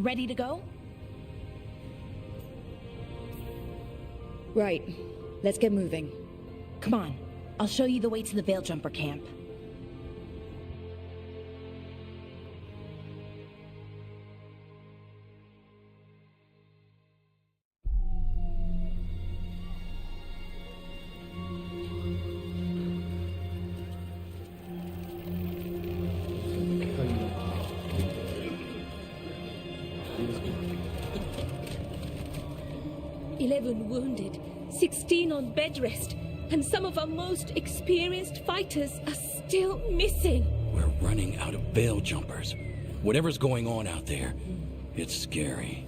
ready to go? Right. Let's get moving. Come on. I'll show you the way to the Veil Jumper camp. Wounded, 16 on bed rest, and some of our most experienced fighters are still missing. We're running out of Veil Jumpers. Whatever's going on out there, it's scary.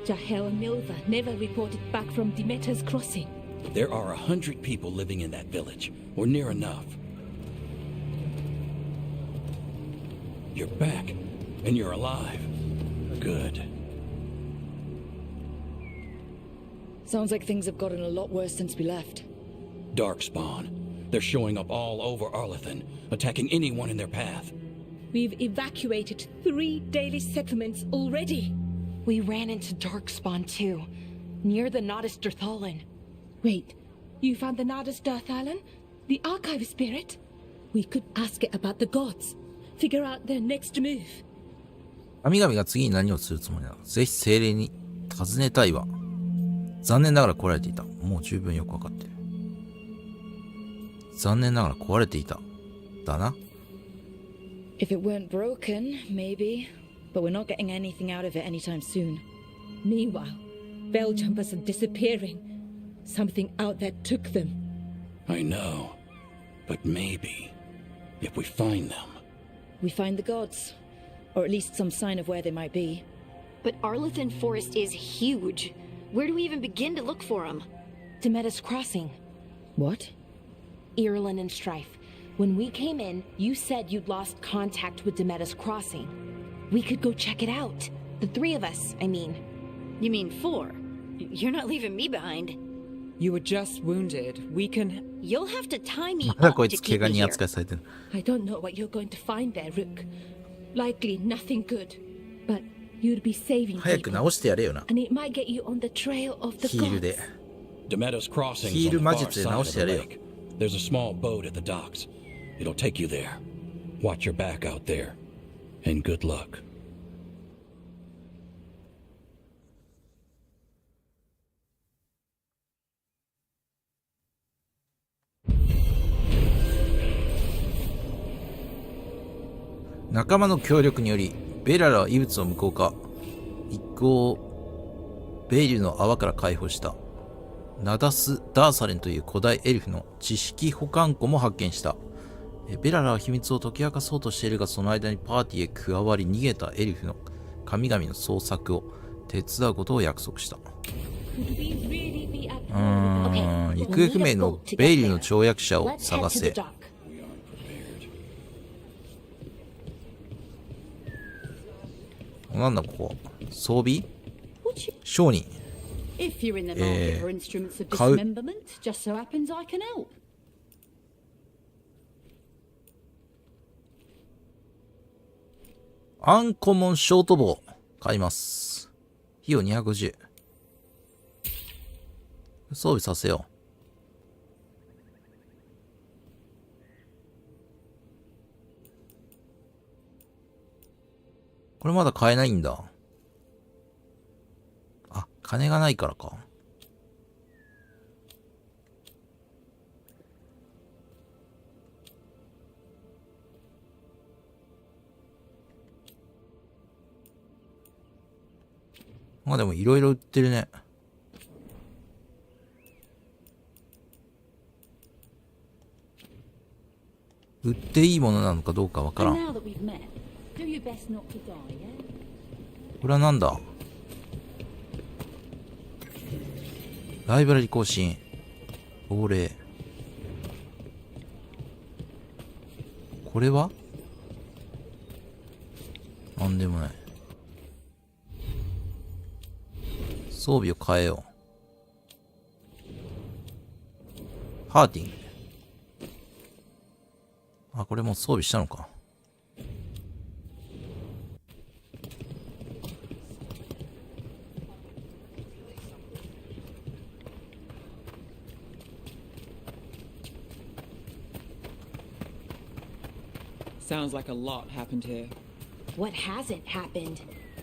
Jahel and Milva never reported back from Demeter's crossing. There are 100 people living in that village, or near enough. You're back, and you're alive. Good. Sounds like things have gotten a lot worse since we left. Darkspawn. They're showing up all over Arlethan, attacking anyone in their path. We've evacuated 3 daily settlements already. We ran into Darkspawn too, near the Nodus Dirthalin. Wait, you found the Nodus Dirthalin? The archive spirit? We could ask it about the gods. Figure out their next move. 神々が次に何をするつもりなのか、ぜひ精霊に尋ねたいわ。残念ながら壊れていた。もう十分よくわかってる。残念ながら壊れていた。だな。If it weren't broken, maybe. But we're not getting anything out of it anytime soon. Meanwhile, Veil Jumpers are disappearing. Something out there took them. I know. But maybe, if we find them... We find the gods. Or at least some sign of where they might be. But Arlethan Forest is huge. Where do we even begin to look for them? Demeter's crossing. What? Irulan and Strife. When we came in, you said you'd lost contact with Demeter's crossing. We could go check it out. The 3 of us, I mean. You mean 4? You're not leaving me behind. You were just wounded. We can... You'll have to tie me まだ up こい to つ keep 怪我 me に here. 扱いされてる。I don't know what you're going to find there, Rook. Likely nothing good. But you'd be saving 早く people. 直してやれよな。 And it might get you on the trail of the ヒール gods. で。 Demeter's crossing Heal on the far magic side of de the naoste lake. There's a small boat at the docks. It'll take you there. Watch your back out there. And good luck.仲間の協力によりベララは異物を無効化、一行をベイルの泡から解放した。ナダス・ダーサレンという古代エルフの知識保管庫も発見した。ベララは秘密を解き明かそうとしているが、その間にパーティーへ加わり逃げたエルフの神々の捜索を手伝うことを約束した。行方不明のベイルの跳躍者を探せ。なんだここ、装備商人。If you're in the market for instruments of 買う。 dismemberment, just so happens I can help. アンコモンショートボウ買います。費用250。装備させよう。これまだ買えないんだ。あ、金がないからか。まあでもいろいろ売ってるね。売っていいものなのかどうかわからん。これはなんだ？ライブラリ更新。亡霊。これはなんでもない。装備を変えよう。ハーティング。あ、これもう装備したのか。Sounds like a lot happened here. What hasn't happened?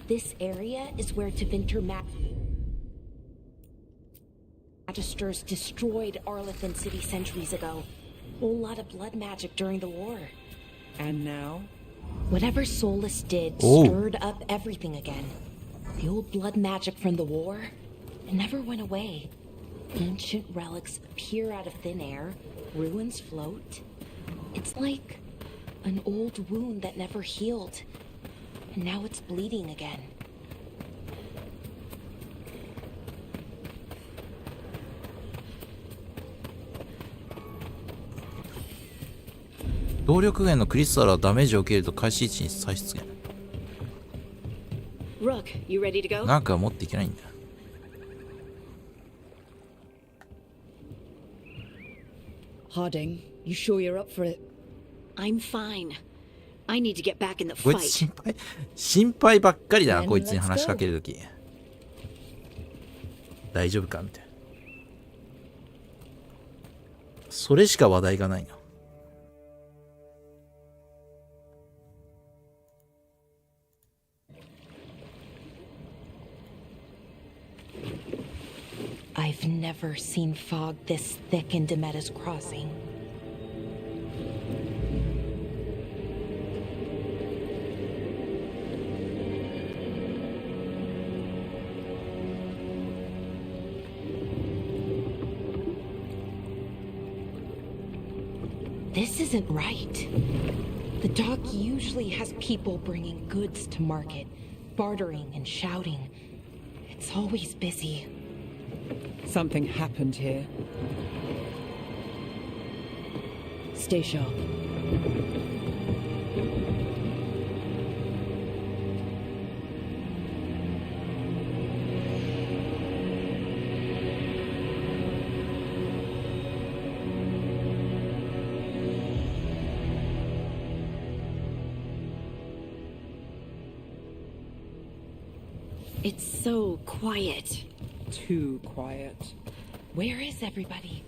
This area is where Tevinter Magisters destroyed Arlathan City centuries ago. Whole lot of blood magic during the war. And now? Whatever Solus did Oh. stirred up everything again. The old blood magic from the war, it never went away. Ancient relics appear out of thin air, ruins float. It's like an old wound that never healed, and now it's bleeding again. 動力源のクリスタルはダメージを受けると開始位置に再出現。 Rook, you ready to go? なんか持っていけないんだよ。Harding, you sure you're up for it? I'm fine. I need to get back in the こいつ fight. 心配ばっかりだな、 Then こいつに let's 話し go. かけるとき。大丈夫かみたいな。それしか話題がないな。I've never seen fog this thick in Demetta's Crossing. This isn't right. The dock usually has people bringing goods to market, bartering and shouting. It's always busy. Something happened here. Stay sharp. It's so quiet. Too quiet. Where is everybody?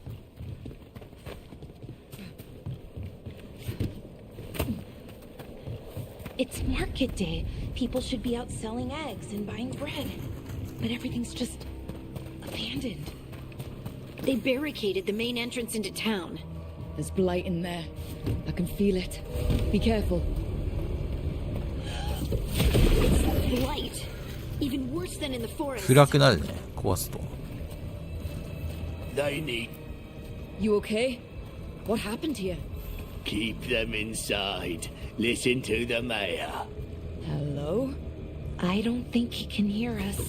It's market day. People should be out selling eggs and buying bread. But everything's just abandoned. They barricaded the main entrance into town. There's blight in there. I can feel it. Be careful. Blight. Even worse than in the forest. 暗くなるね、壊すと。 They need You okay? What happened here? keep them inside. Listen to the mayor. Hello? I don't think he can hear us.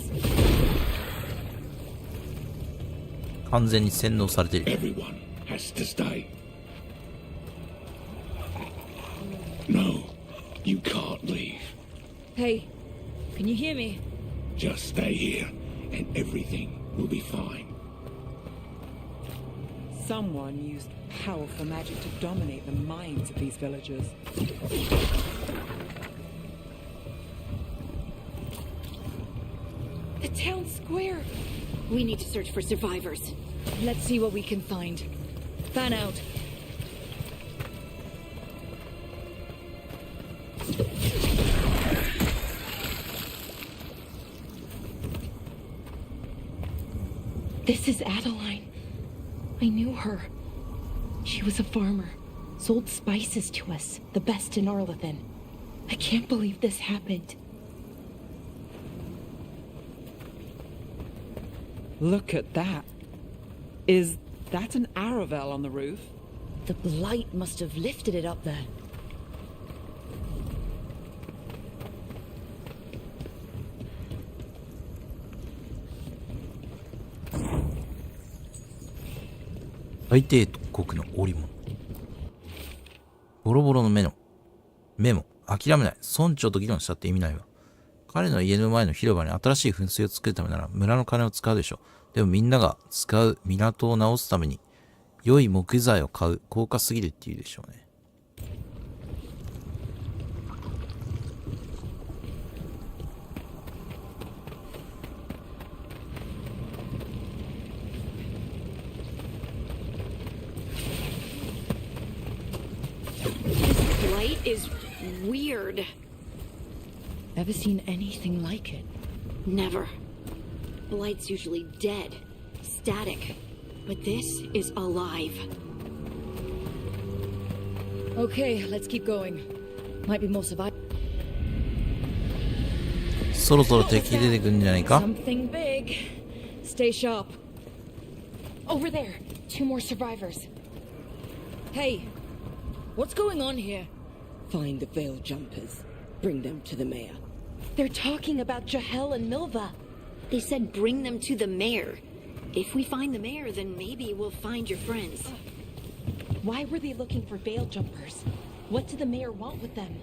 完全に洗脳されてる。 Everyone has to stay. No, you can't leave. Hey, can you hear me? Just stay here, and everything will be fine. Someone used powerful magic to dominate the minds of these villagers. The town square. We need to search for survivors. Let's see what we can find. Fan out. This is Adeline. I knew her. She was a farmer. Sold spices to us, the best in Arlathan. I can't believe this happened. Look at that. Is that an Aravel on the roof? The blight must have lifted it up there. 大帝国の織物。ボロボロのメモ。諦めない。村長と議論したって意味ないわ。彼の家の前の広場に新しい噴水を作るためなら村の金を使うでしょう。でもみんなが使う港を直すために良い木材を買う。高価すぎるっていうでしょうね。Light is weird. Ever seen anything like it? Never. Light's usually dead, static. But this is alive. Okay, let's keep going. Might be more survive. そろそろ敵出てくるんじゃないか？ Something big. Stay sharp. Over there. 2 more survivors. Hey, what's going on here? Find the veil jumpers. Bring them to the mayor. They're talking about Jahel and Milva. They said bring them to the mayor. If we find the mayor, then maybe we'll find your friends. Why were they looking for veil jumpers? What did the mayor want with them?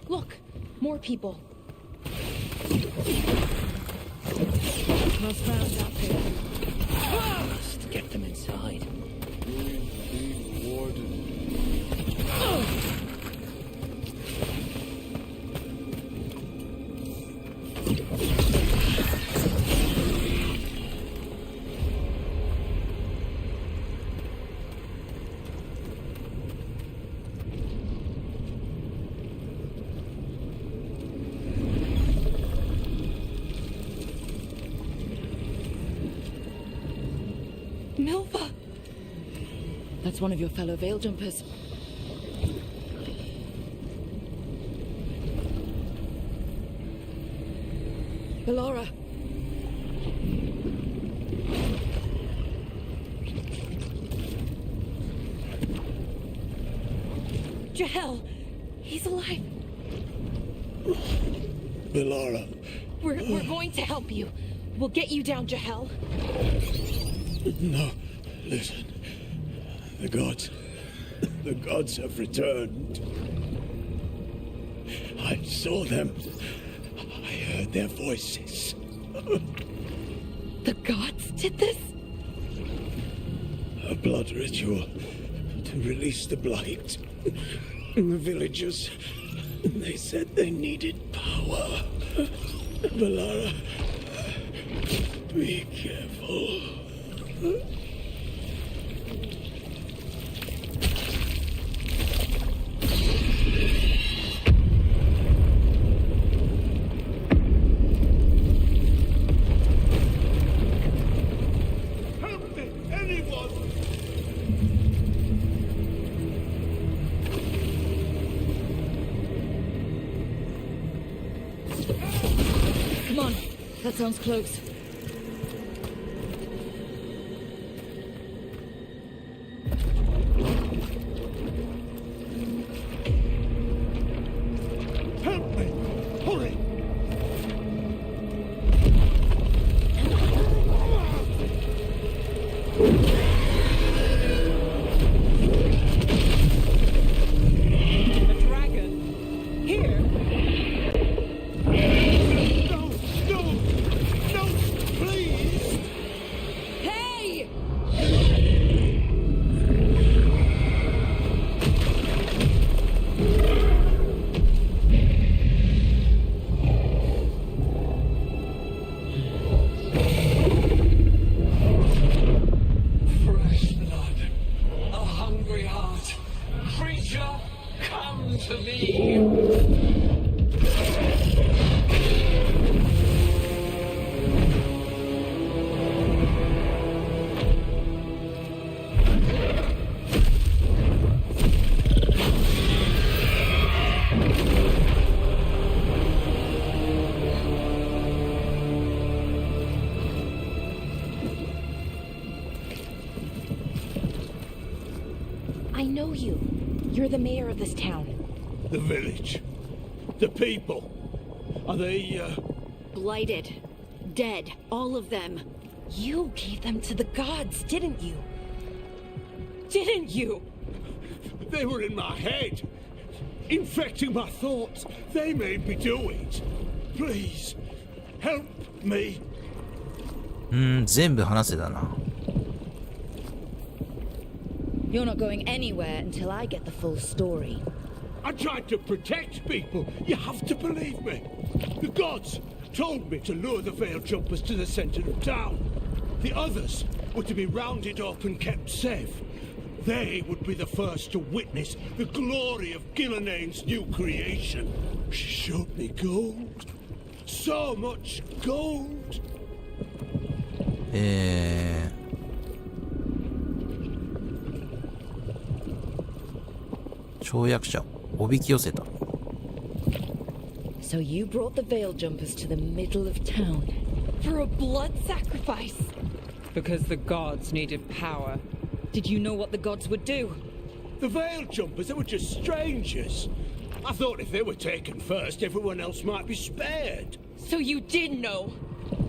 Look, more people. Last round up here. Must get them inside. Milva! That's one of your fellow veil jumpers. Ballora. Jahel! He's alive! Ballora. We're going to help you. We'll get you down, Jahel. No, listen. The gods have returned. I saw them. I heard their voices. The gods did this? A blood ritual to release the blight. The villagers, they said they needed power. Ballora, be careful. Help me, anyone! Come on, that sounds close. Help me! Hurry! A dragon? Here? No! No! No! know you. You're the mayor of this town. The village. The people. Are they, Blighted. Dead. All of them. You gave them to the gods, didn't you? Didn't you? They were in my head. Infecting my thoughts. They made me do it. Please, help me. 全部話せだな。You're not going anywhere until I get the full story. I tried to protect people. You have to believe me. The gods told me to lure the veil jumpers to the center of town. The others were to be rounded up and kept safe. They would be the first to witness the glory of Gillenane's new creation. She showed me gold. So much gold. 跳躍者おびき寄せた。 So you brought the veil jumpers to the middle of town. For a blood sacrifice. Because the gods needed power. Did you know what the gods would do? The veil jumpers, they were just strangers. I thought if they were taken first, everyone else might be spared. So you did know.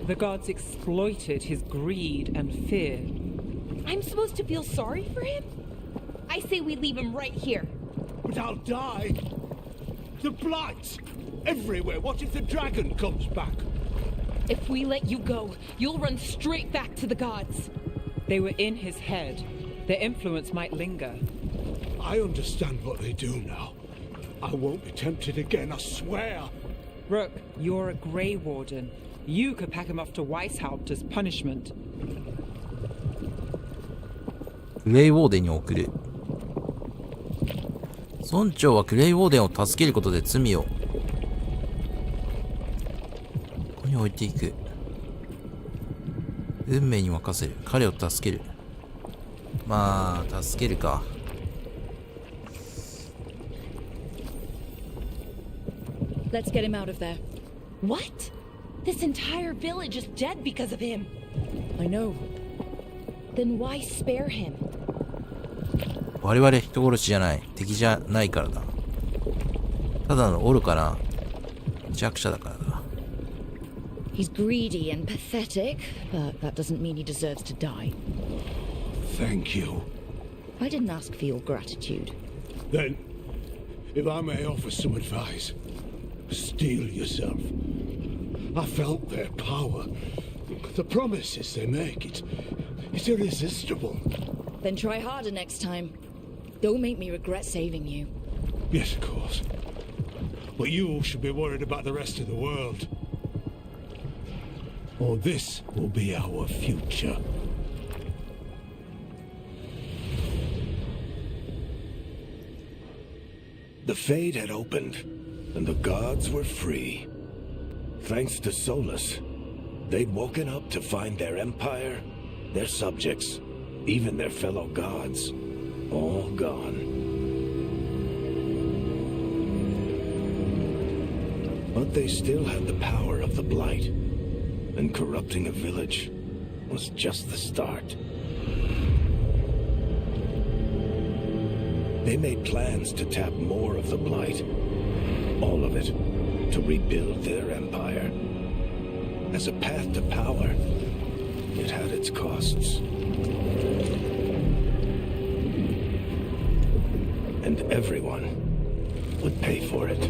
The gods exploited his greed and fear. I'm supposed to feel sorry for him? I say we leave him right here. But I'll die. The blight everywhere. What if the dragon comes back? If we let you go, you'll run straight back to the gods. They were in his head. Their influence might linger. I understand what they do now. I won't be tempted again, I swear. Rook, you're a Grey Warden. You could pack him off to Weishaupt as punishment. グレイウォーデンに送る。村長はグレイウォーデンを助けることで罪をここに置いていく。運命に任せる。彼を助ける。まあ助けるか。Let's get him out of there. What? This entire village is dead because of him. I know. Then why spare him? 我々人殺しじゃない。敵じゃないからだ。ただの愚かな弱者だからだ。He's greedy and pathetic, but that doesn't mean he deserves to die. Thank you. I didn't ask for your gratitude. Then, if I may offer some advice, steel yourself. I felt their power. The promises they make, it's irresistible. Then try harder next time. Don't make me regret saving you. Yes, of course. But you should be worried about the rest of the world. Or this will be our future. The Fade had opened, and the gods were free. Thanks to Solus, they'd woken up to find their empire, their subjects, even their fellow gods, all gone. But they still had the power of the Blight, and corrupting a village was just the start. They made plans to tap more of the Blight, all of it, to rebuild their empire. As a path to power, it had its costs. And everyone would pay for it.「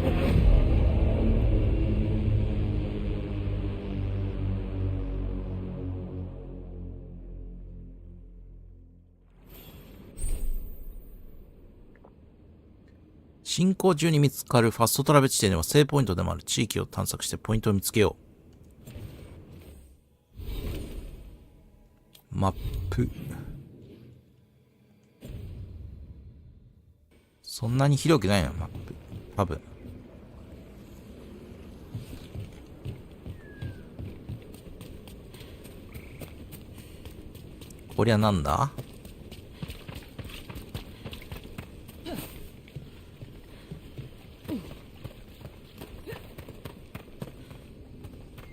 進行中に見つかるファストトラベル地点ではセーブポイントでもある地域を探索してポイントを見つけよう」マップ。そんなに広くないな、マップ。多分。こりゃなんだ？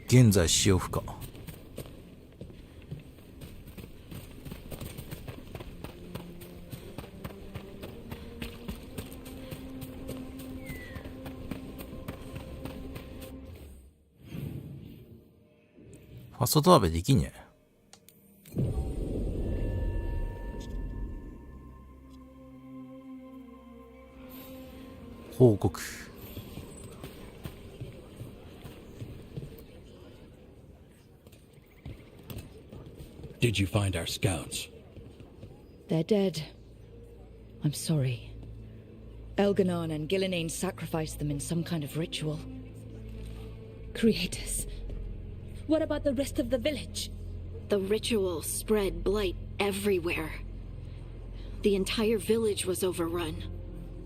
現在使用不可。ファストトラベルできんね。報告。Did you find our scouts? They're dead. I'm sorry. Elganon and Gillinane sacrificed them in some kind of ritual. Creators. What about the rest of the village? The ritual spread blight everywhere. The entire village was overrun.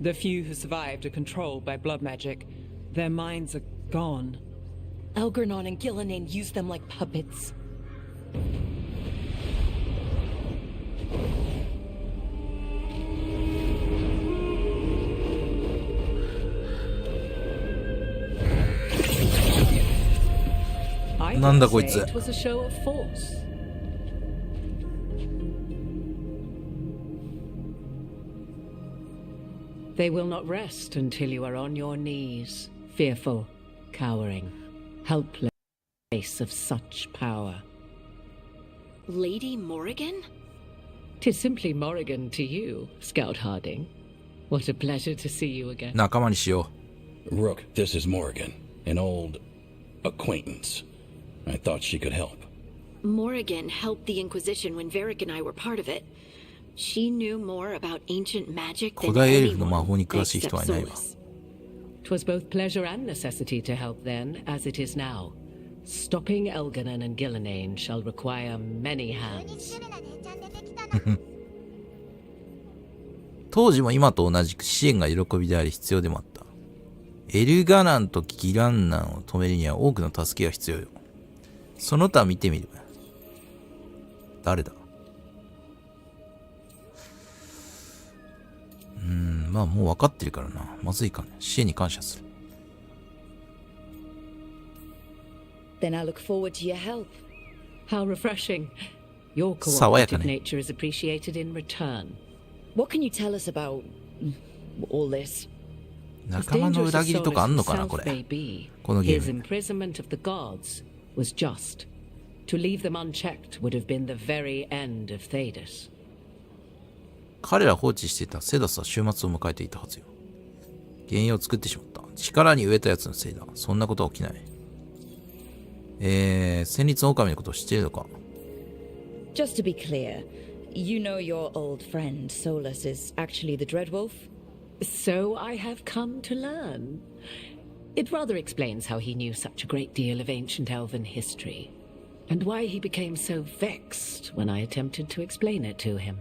The few who survived are controlled by blood magic. Their minds are gone. Elgarnon and Gillinane used them like puppets. I なんだ would こい say つ。 it was a show of force. They will not rest until you are on your knees, fearful, cowering, helpless in the face of such power. Lady Morrigan? 'Tis simply Morrigan to you, Scout Harding. What a pleasure to see you again. 仲間にしよ Rook, this is Morrigan, an old acquaintance. I thought she could help. Morrigan helped the Inquisition when Varric and I were part of it. She knew more about ancient magic う。古 than 代エルフの魔 anyone 法に詳しい人は except いないわ。 Solus. 'Twas both pleasure and necessity to help then, as it is now. Stopping Elganon and Gillinane shall require many hands. 当時も今と同じく支援が喜びであり必要でもあった。エルガナンとギランナンを止めるには多くの助けが必要よ。その他見てみる。誰だ？まあもう分かってるからな。まずいかね。支援に感謝する。Then I look forward to your help. How refreshing. Your 爽やか cooperative ね。 nature is appreciated in return. What can you tell us about all this? 仲間の裏切りとかあんのかなこれ。このゲー His ム。 imprisonment of the gods was just. To leave them unchecked would have been the very end of Thedas. 彼ら放置していたセダスは終末を迎えていたはずよ。原因を作ってしまった。力に飢えた奴のせいだ。そんなことは起きない。戦慄の狼のことを知っているのか？ Just to be clear, you know your old friend Solus is actually the Dreadwolf? So I have come to learn. It rather explains how he knew such a great deal of ancient elven history, and why he became so vexed when I attempted to explain it to him.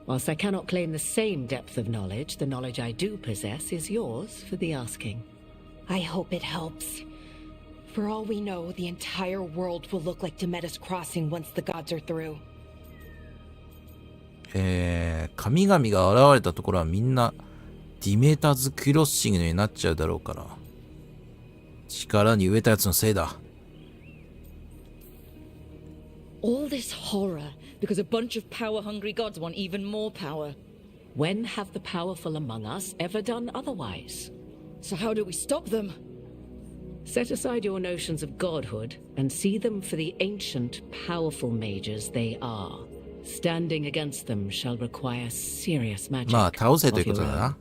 Whilst I cannot claim the same depth of knowledge, the knowledge I do possess is yours for the asking. I hope it helps. For all we know, the entire world will look like Demeter's Crossing once the gods are through. 神々が現れたところはみんなディメーターズクロッシングになっちゃうだろうから。力に飢えたやつのせいだ。All this horror because a bunch of power-hungry gods want even more power. When have the powerful among us ever done otherwise? So how do we stop them? Set aside your notions of godhood and see them for the ancient, powerful mages they are. Standing against them shall require serious magic. まあ倒せということだな。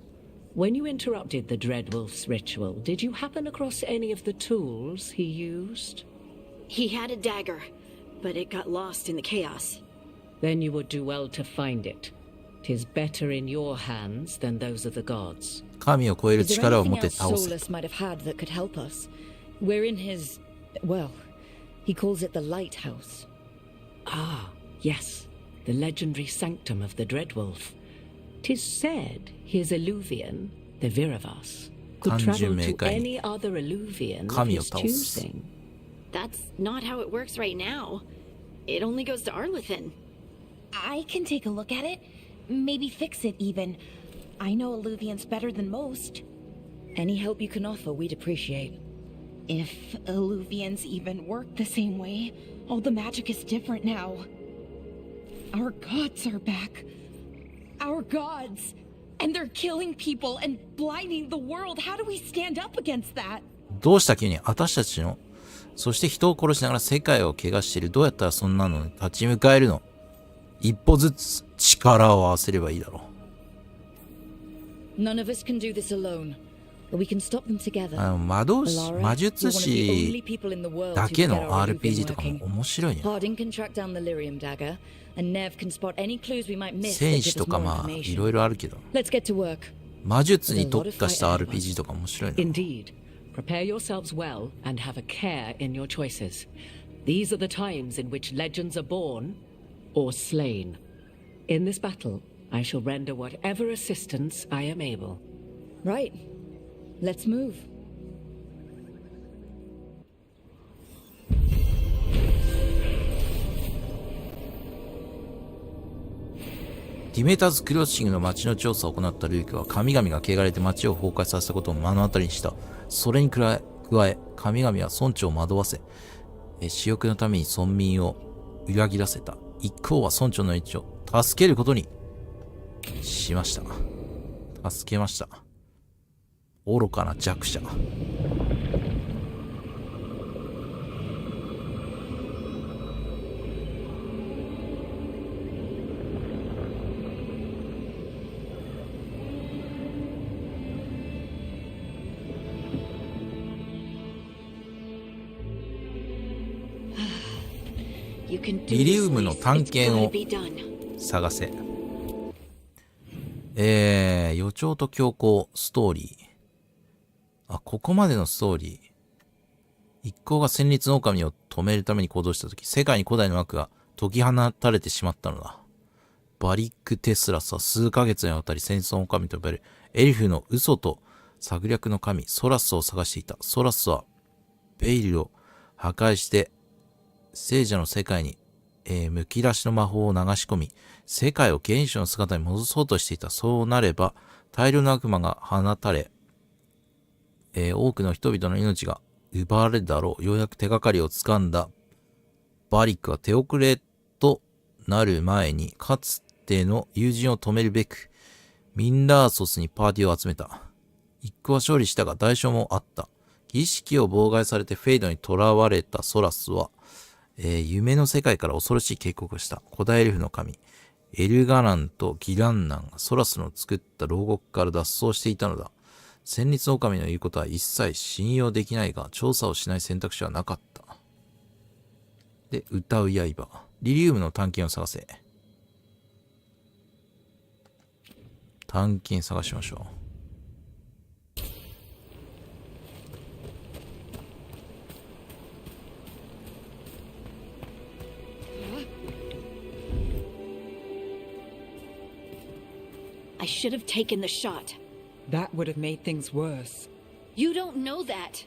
When you interrupted the Dreadwolf's ritual, did you happen across any of the tools he used? He had a dagger, but it got lost in the chaos. Then you would do well to find it. 'Tis better in your hands than those of the gods. 神を超える Is there 力を anything 持って else 倒せ。 Solus might have had that could help us? We're in his... well, he calls it the lighthouse. Ah, yes. The legendary sanctum of the Dreadwolf. 'Tis said his Illuvian, the Viravas, could travel to any other Illuvian of his choosing. That's not how it works right now. It only goes to Arlethan. I can take a look at it. Maybe fix it even. I know Illuvians better than most. Any help you can offer, we'd appreciate. If Illuvians even work the same way, all the magic is different now. Our gods are back. Our gods. And they're killing people and blinding the world. How do we stand up against that? どうした急に私たちのそして人を殺しながら世界を怪我している。どうやったらそんなのに立ち向かえるの？一歩ずつ力を合わせればいいだろう。None of us can do this alone, but we can stop them together. 魔術師だけの RPG とかも面白いね。Harding can track down the lyrium dagger, and Nev can spot any clues we might miss. 戦士とかまあいろいろあるけど。Let's get to work. 魔術に特化した RPG とか面白いね。Indeed. Prepare yourselves well and have a care in your choices. These are the times in which legends are born or slain. In this battle, I shall render whatever assistance I am able. Right. Let's move. ディメタズ・クロッシングの町の調査を行ったルークは神々が汚れて町を崩壊させたことを目の当たりにした。それに加え神々は村長を惑わせ、私欲のために村民を裏切らせた。一行は村長の命を助けることにしました。助けました。愚かな弱者。リリウムの探検を探せ。予兆と強行ストーリー。ここまでのストーリー。一行が戦慄の狼を止めるために行動したとき、世界に古代の悪が解き放たれてしまったのだ。バリック・テスラスは数ヶ月にわたり戦争の神と呼ばれるエルフの嘘と策略の神ソラスを探していた。ソラスはベイルを破壊して聖者の世界に、むき出しの魔法を流し込み、世界を原始の姿に戻そうとしていた。そうなれば、大量の悪魔が放たれ、多くの人々の命が奪われるだろう。ようやく手がかりをつかんだバリックは手遅れとなる前に、かつての友人を止めるべく、ミンラーソスにパーティーを集めた。一行は勝利したが代償もあった。儀式を妨害されてフェイドに囚われたソラスは、夢の世界から恐ろしい警告をした。古代エルフの神、エルガナンとギランナンがソラスの作った牢獄から脱走していたのだ。戦慄狼の言うことは一切信用できないが、調査をしない選択肢はなかった。で、歌う刃。リリウムの探検を探せ。探検探しましょう。I should have taken the shot. That would have made things worse. You don't know that.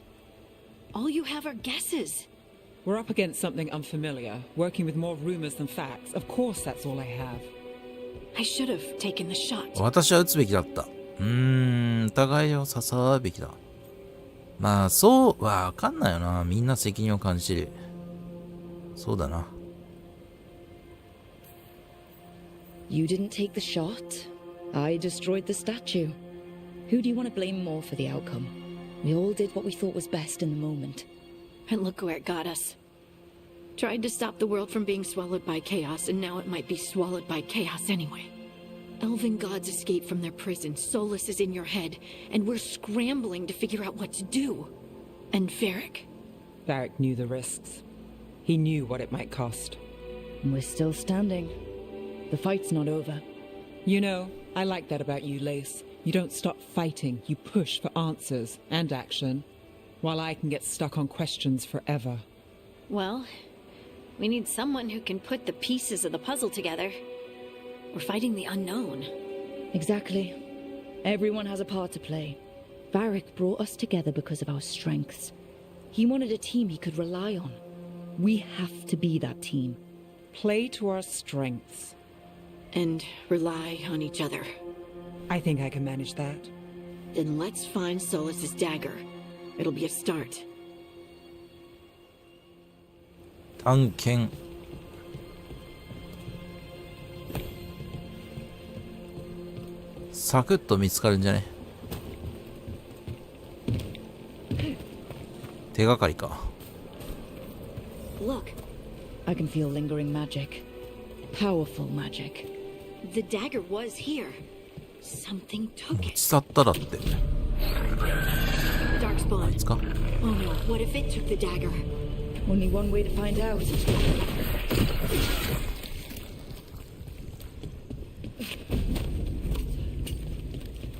All you have are guesses. We're up against something unfamiliar, working with more rumors than facts. Of course, that's all I have. I should have taken the shot. 私は撃つべきだった。疑いを誘うべきだ。まあ、そうはわかんないよな。みんな責任を感じてる。そうだな。You didn't take the shot. I destroyed the statue. Who do you want to blame more for the outcome? We all did what we thought was best in the moment. And look where it got us. Tried to stop the world from being swallowed by chaos, and now it might be swallowed by chaos anyway. Elven gods escape from their prison, Solus is in your head, and we're scrambling to figure out what to do. And Varric? Varric knew the risks. He knew what it might cost. And we're still standing. The fight's not over. You know, I like that about you, Lace. You don't stop fighting, you push for answers and action, while I can get stuck on questions forever. Well, we need someone who can put the pieces of the puzzle together. We're fighting the unknown. Exactly. Everyone has a part to play. Varric brought us together because of our strengths. He wanted a team he could rely on. We have to be that team. Play to our strengths. And rely on each other. I think I can manage that. Then let's find Solus's dagger. It'll be a start. 探検。サクッと見つかるんじゃね？手がかりか。Look, I can feel lingering magic. Powerful magic. the dagger was here. Something took 持 it. ち去っただって。 Darkspawn. いつか Oh no, what if it took the dagger? Only one way to find out.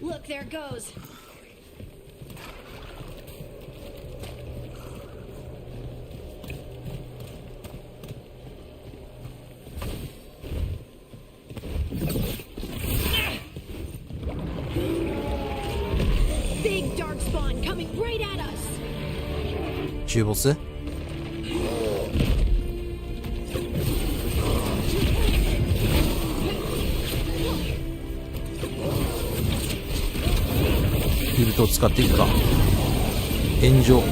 Look, there it goes. Big darkspawn coming right at us. 中ボスフィルトを使っていくか。炎上。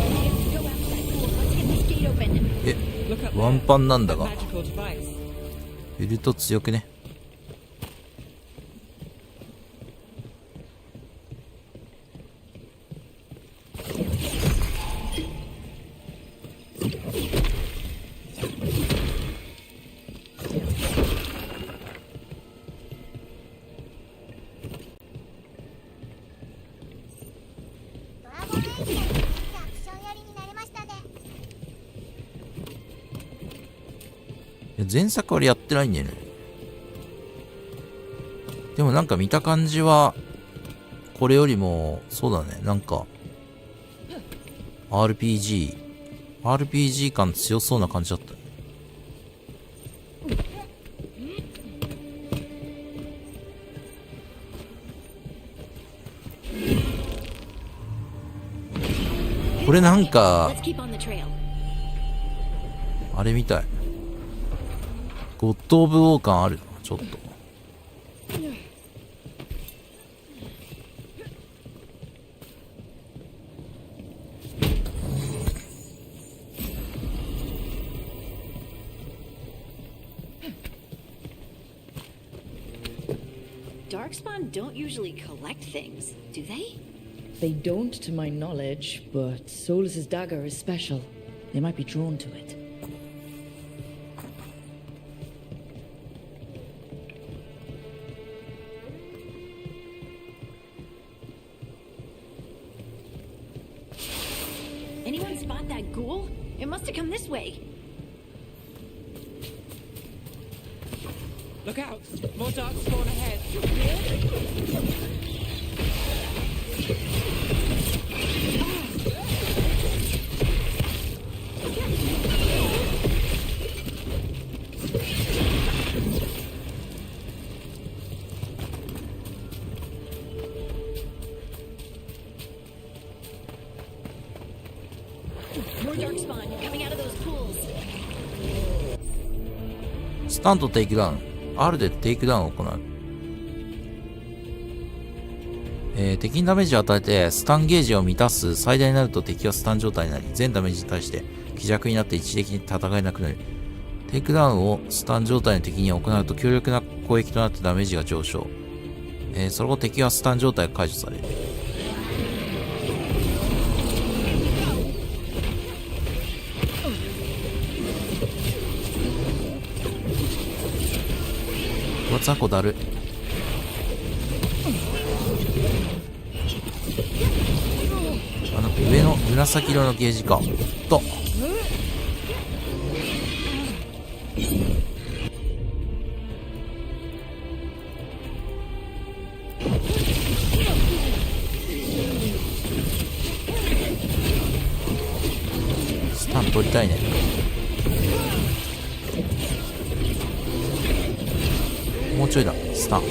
え、ワンパンなんだが。フィルト強くね。前作はやってないんだよね。でもなんか見た感じはこれよりもそうだね、なんか RPG 感強そうな感じだった。これなんかあれみたい。ゴッド・オブ・ウォー感あるな、ちょっと。Darkspawn don't usually collect things, do they? They don't, to my knowledge, but Solus's dagger is special. They might be drawn to it. Anyone spot that ghoul? It must have come this way. Look out! More darkspawn ahead. More darkspawn coming out of those pools. スタンとテイクダウン。R でテイクダウンを行う。敵にダメージを与えてスタンゲージを満たす。最大になると敵はスタン状態になり、全ダメージに対して希弱になって一時的に戦えなくなる。テイクダウンをスタン状態の敵に行うと強力な攻撃となってダメージが上昇。その後敵はスタン状態が解除される。雑魚だる。上の紫色のゲージかと。スタン取りたいね。もうちょいだ、スタン。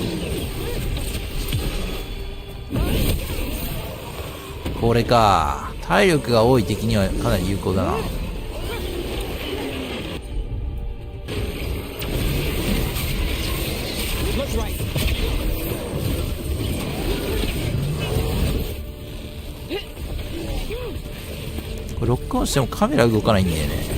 これか。体力が多い敵にはかなり有効だな。これロックオンしてもカメラ動かないんだよね。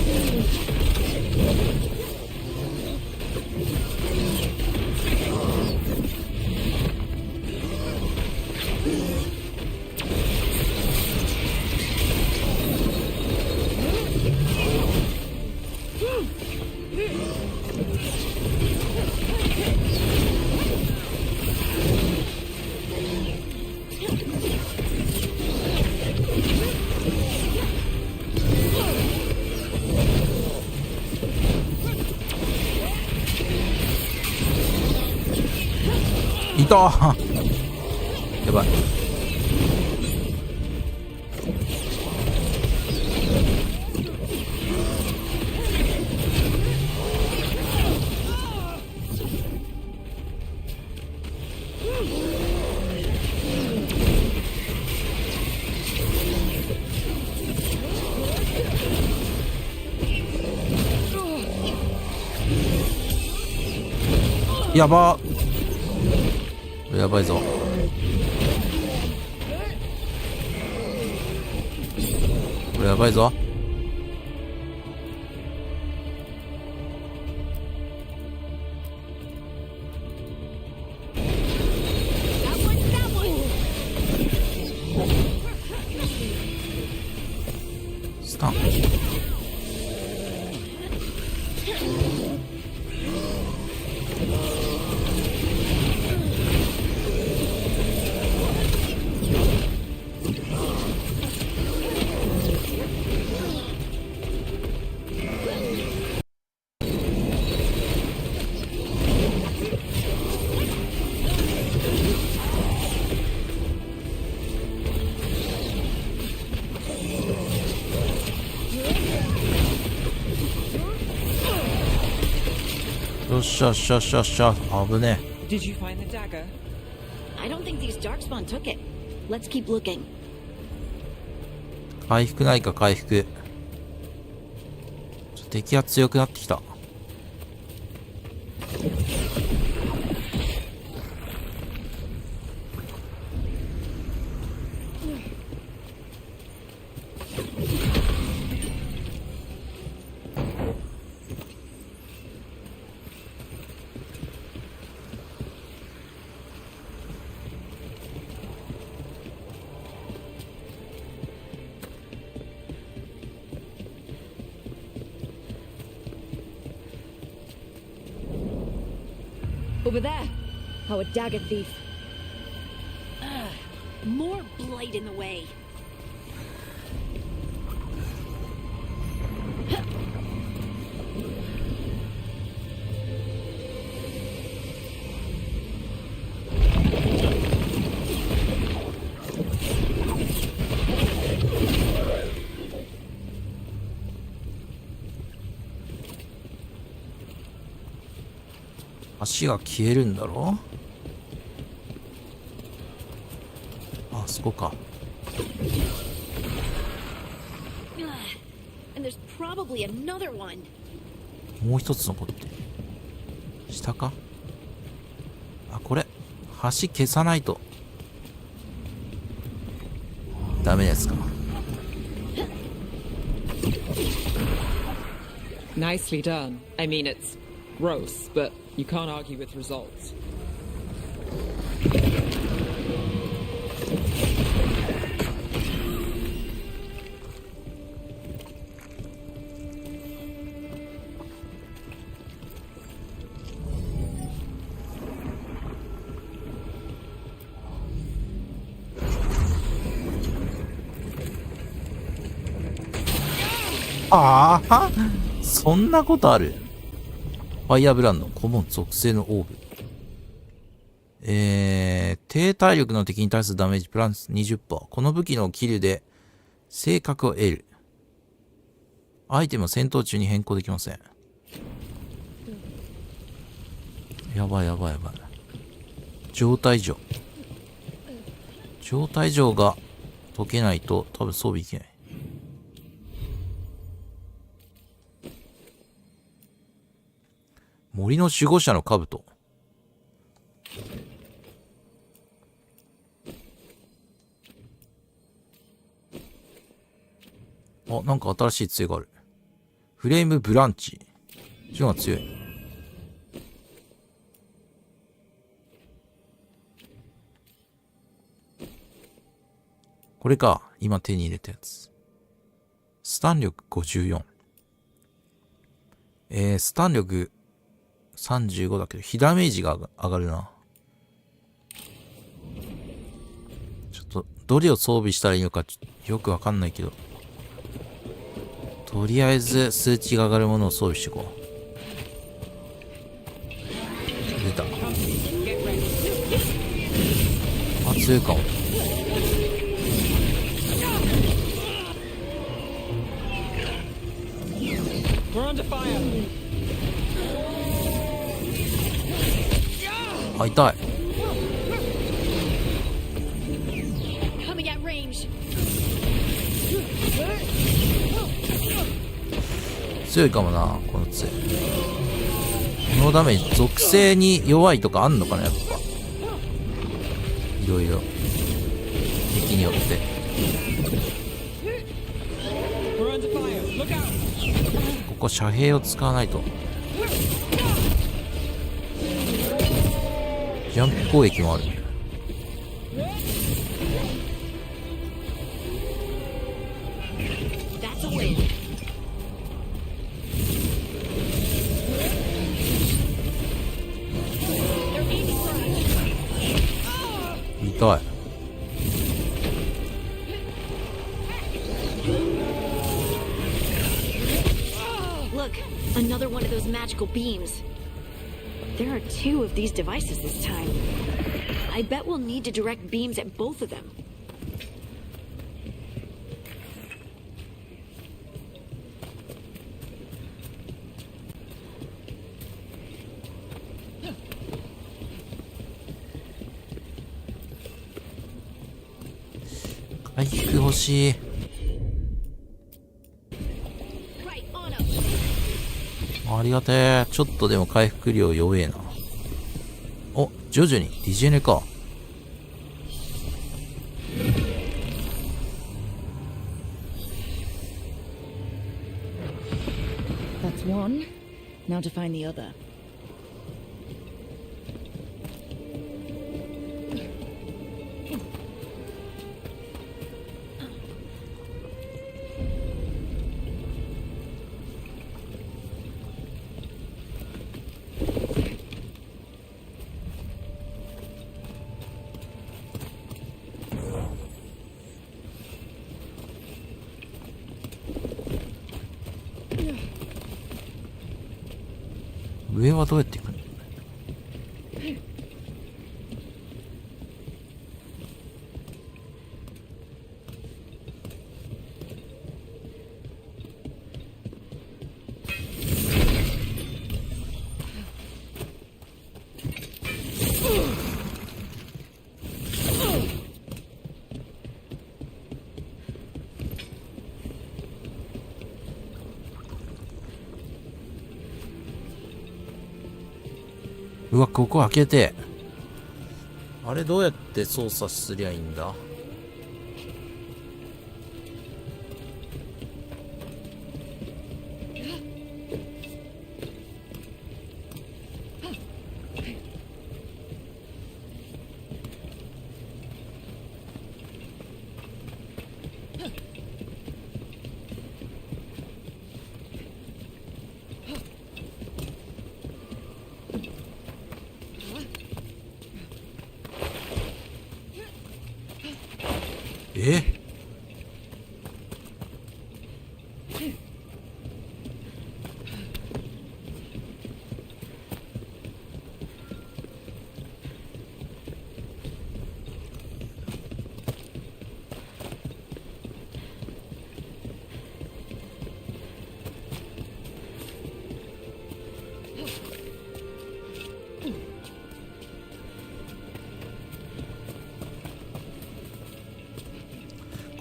いたやばい。やばー、やばいぞ。これやばいぞ。スタン。よっしゃよっしゃよっしゃよっしゃ、危ねえ。 Did you find the dagger? I don't think these darkspawn took it. Let's keep looking. 回復ないか、回復。敵が強くなってきた。Over there, our dagger thief. More blight in the way.足が消えるんだろ。あそこか。And there's probably another one. もう一つ残ってる。下か。あ、これ橋消さないとダメですか。Nicely done. I mean, it's gross, but you can't argue with results.ああ、そんなことある。ファイヤーブランド、顧問属性のオーブ。低体力の敵に対するダメージプラス 20%。この武器のキルで性格を得る。アイテムは戦闘中に変更できません。やばいやばいやばい。状態異常。状態異常が解けないと多分装備いけない。森の守護者の兜。あ、なんか新しい杖がある。フレームブランチ。こっちの方が強い。これか。今手に入れたやつ。スタン力54。スタン力35だけど、火ダメージが上がるな。ちょっと、どれを装備したらいいのかよくわかんないけど。とりあえず、数値が上がるものを装備していこう。出た。強いかも。あ、痛い。強いかもな、この杖。このダメージ、属性に弱いとかあんのかな、やっぱ。いろいろ。敵によって。ここ遮蔽を使わないと。ジャンプ攻撃もある。痛い。Look, another one of those magical beams. There are 2 of these devices this time. I bet we'll need to direct beams at both of them.回復欲しい。ありがてえ。ちょっとでも回復量弱えな。お、徐々にリジェネか。That's one. Now to find the other.上はどうやって行くの？うわ、ここ開けて。あれどうやって操作すりゃいいんだ？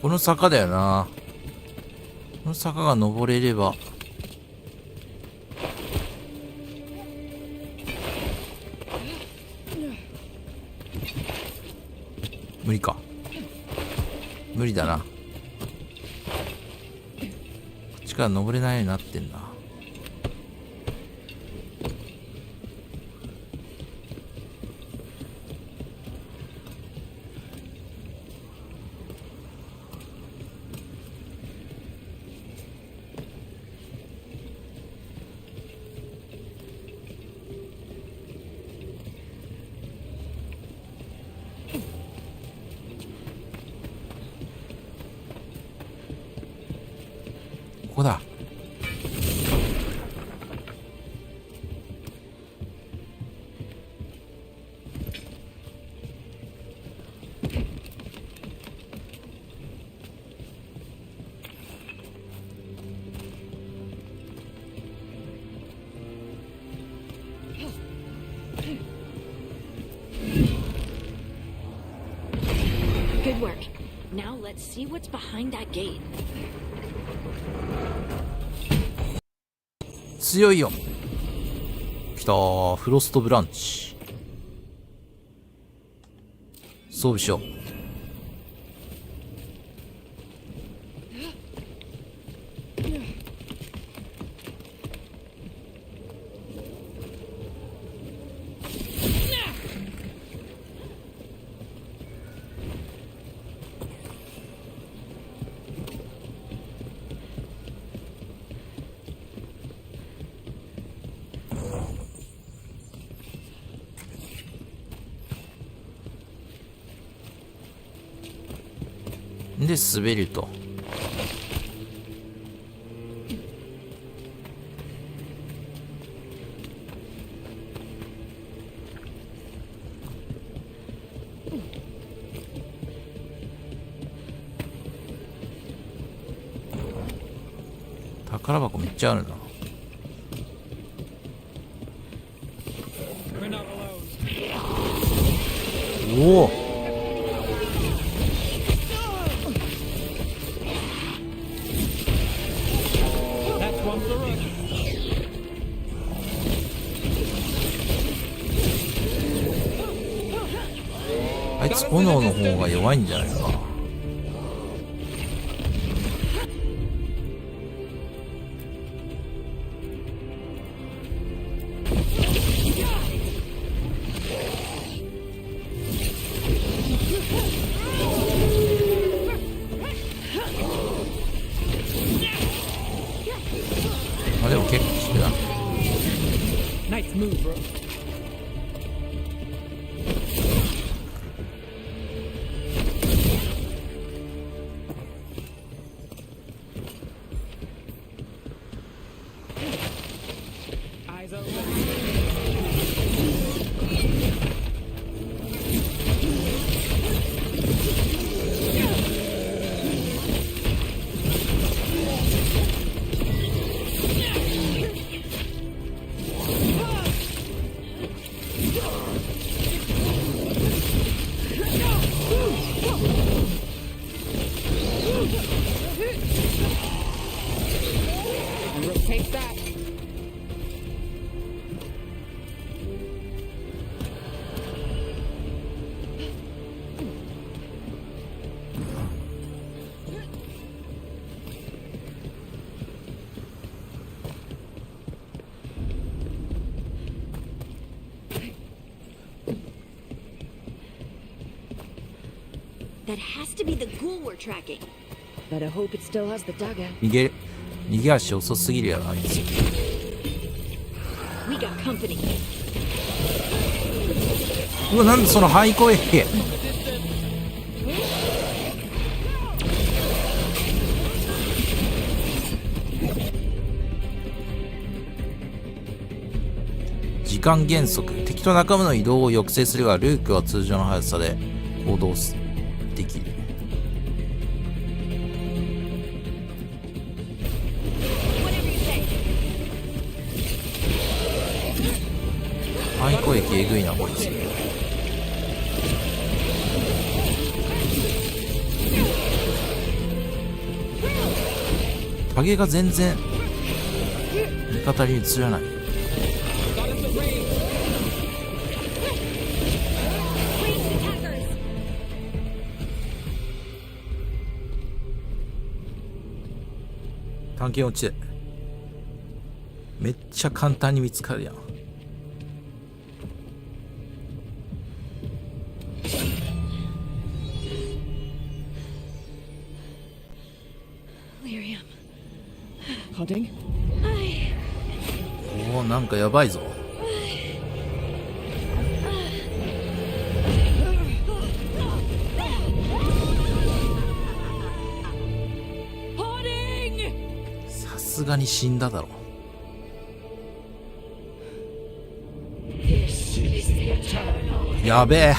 この坂だよな。この坂が登れれば。無理か。無理だな。こっちから登れないようになってんな。ここだ。work. Now let's see what's behind that gate. 強いよ。きたー。フロストブランチ。装備しよう。で滑ると。宝箱めっちゃあるな。おお。あいつ炎の方が弱いんじゃないか。あ、でも結構効くな。Nice move, bro. Eyes open. ？That has to be the ghoul we're tracking. Better hope it still has the dagger. 逃げ足遅すぎるやろあいつ。We got company. うわ、なんでそのハイコエ兵。時間減速。敵と仲間の移動を抑制するが、ルークは通常の速さで行動できる。ハイコエえぐいなこいつ。影が全然味方に映らない。探検落ちでめっちゃ簡単に見つかるやん。おお、なんかやばいぞ。さすがに死んだだろ。やべえ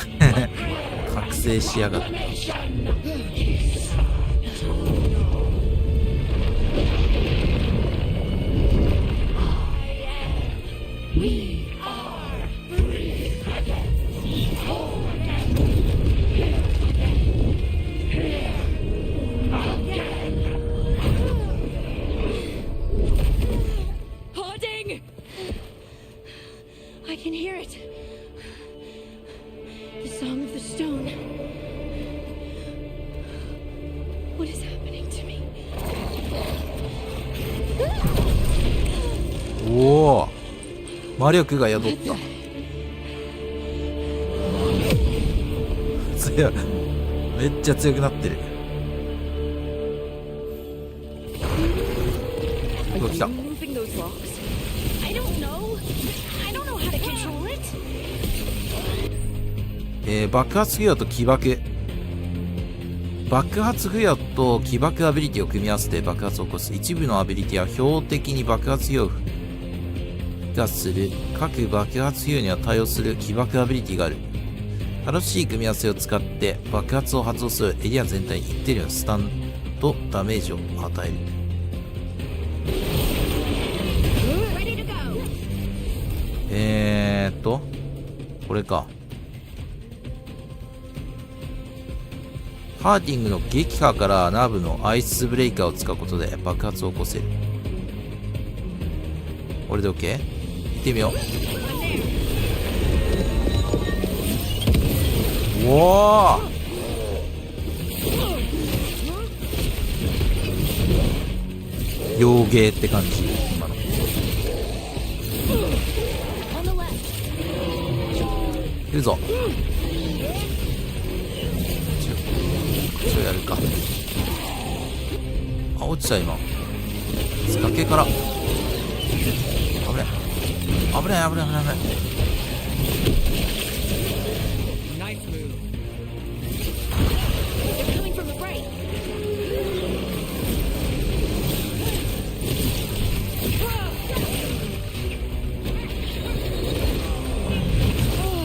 覚醒しやがった。can hear it. The song of the stone. What is happening to me? おお、魔力が宿った。強い、めっちゃ強くなってる。うわ、来た。爆発不要と起爆。爆発不要と起爆アビリティを組み合わせて爆発を起こす。一部のアビリティは標的に爆発不要がする。各爆発不要には対応する起爆アビリティがある。正しい組み合わせを使って爆発を発動する。エリア全体に一定量のスタンとダメージを与える。これか。ハーティングの撃破からナーブのアイスブレイカーを使うことで爆発を起こせる。これで OK？ 行ってみよう。おお、洋芸って感じ。今の来るぞ。やるか。あ、落ちた今。崖から。危ない。危ない。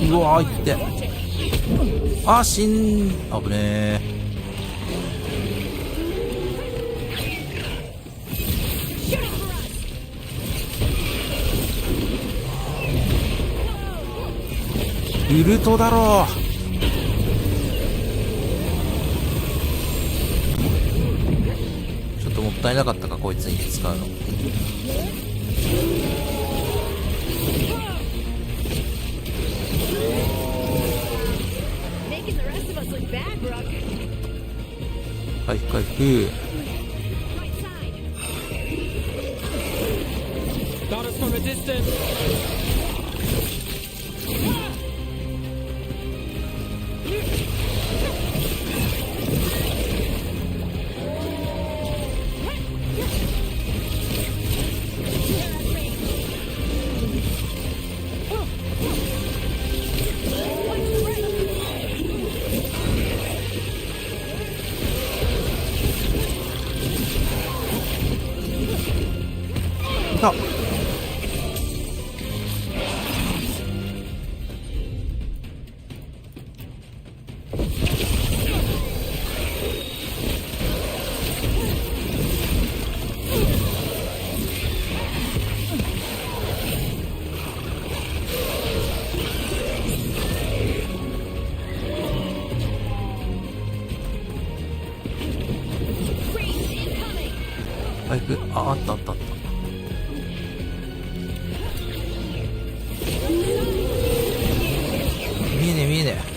うわー、いって。あ、危ねえ。ウルトだろう。ちょっともったいなかったか、こいつに使うの。回復。あった。見えねえ。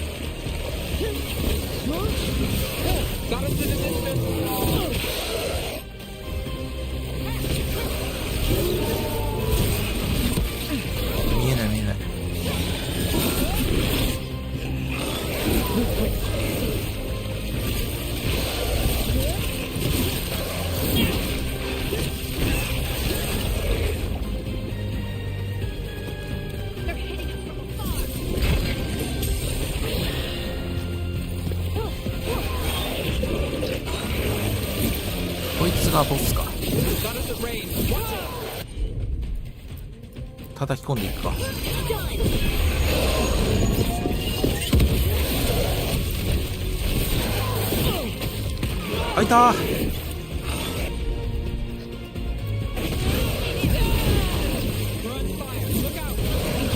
こいつがボスか。叩き込んでいくか。あ、いたー。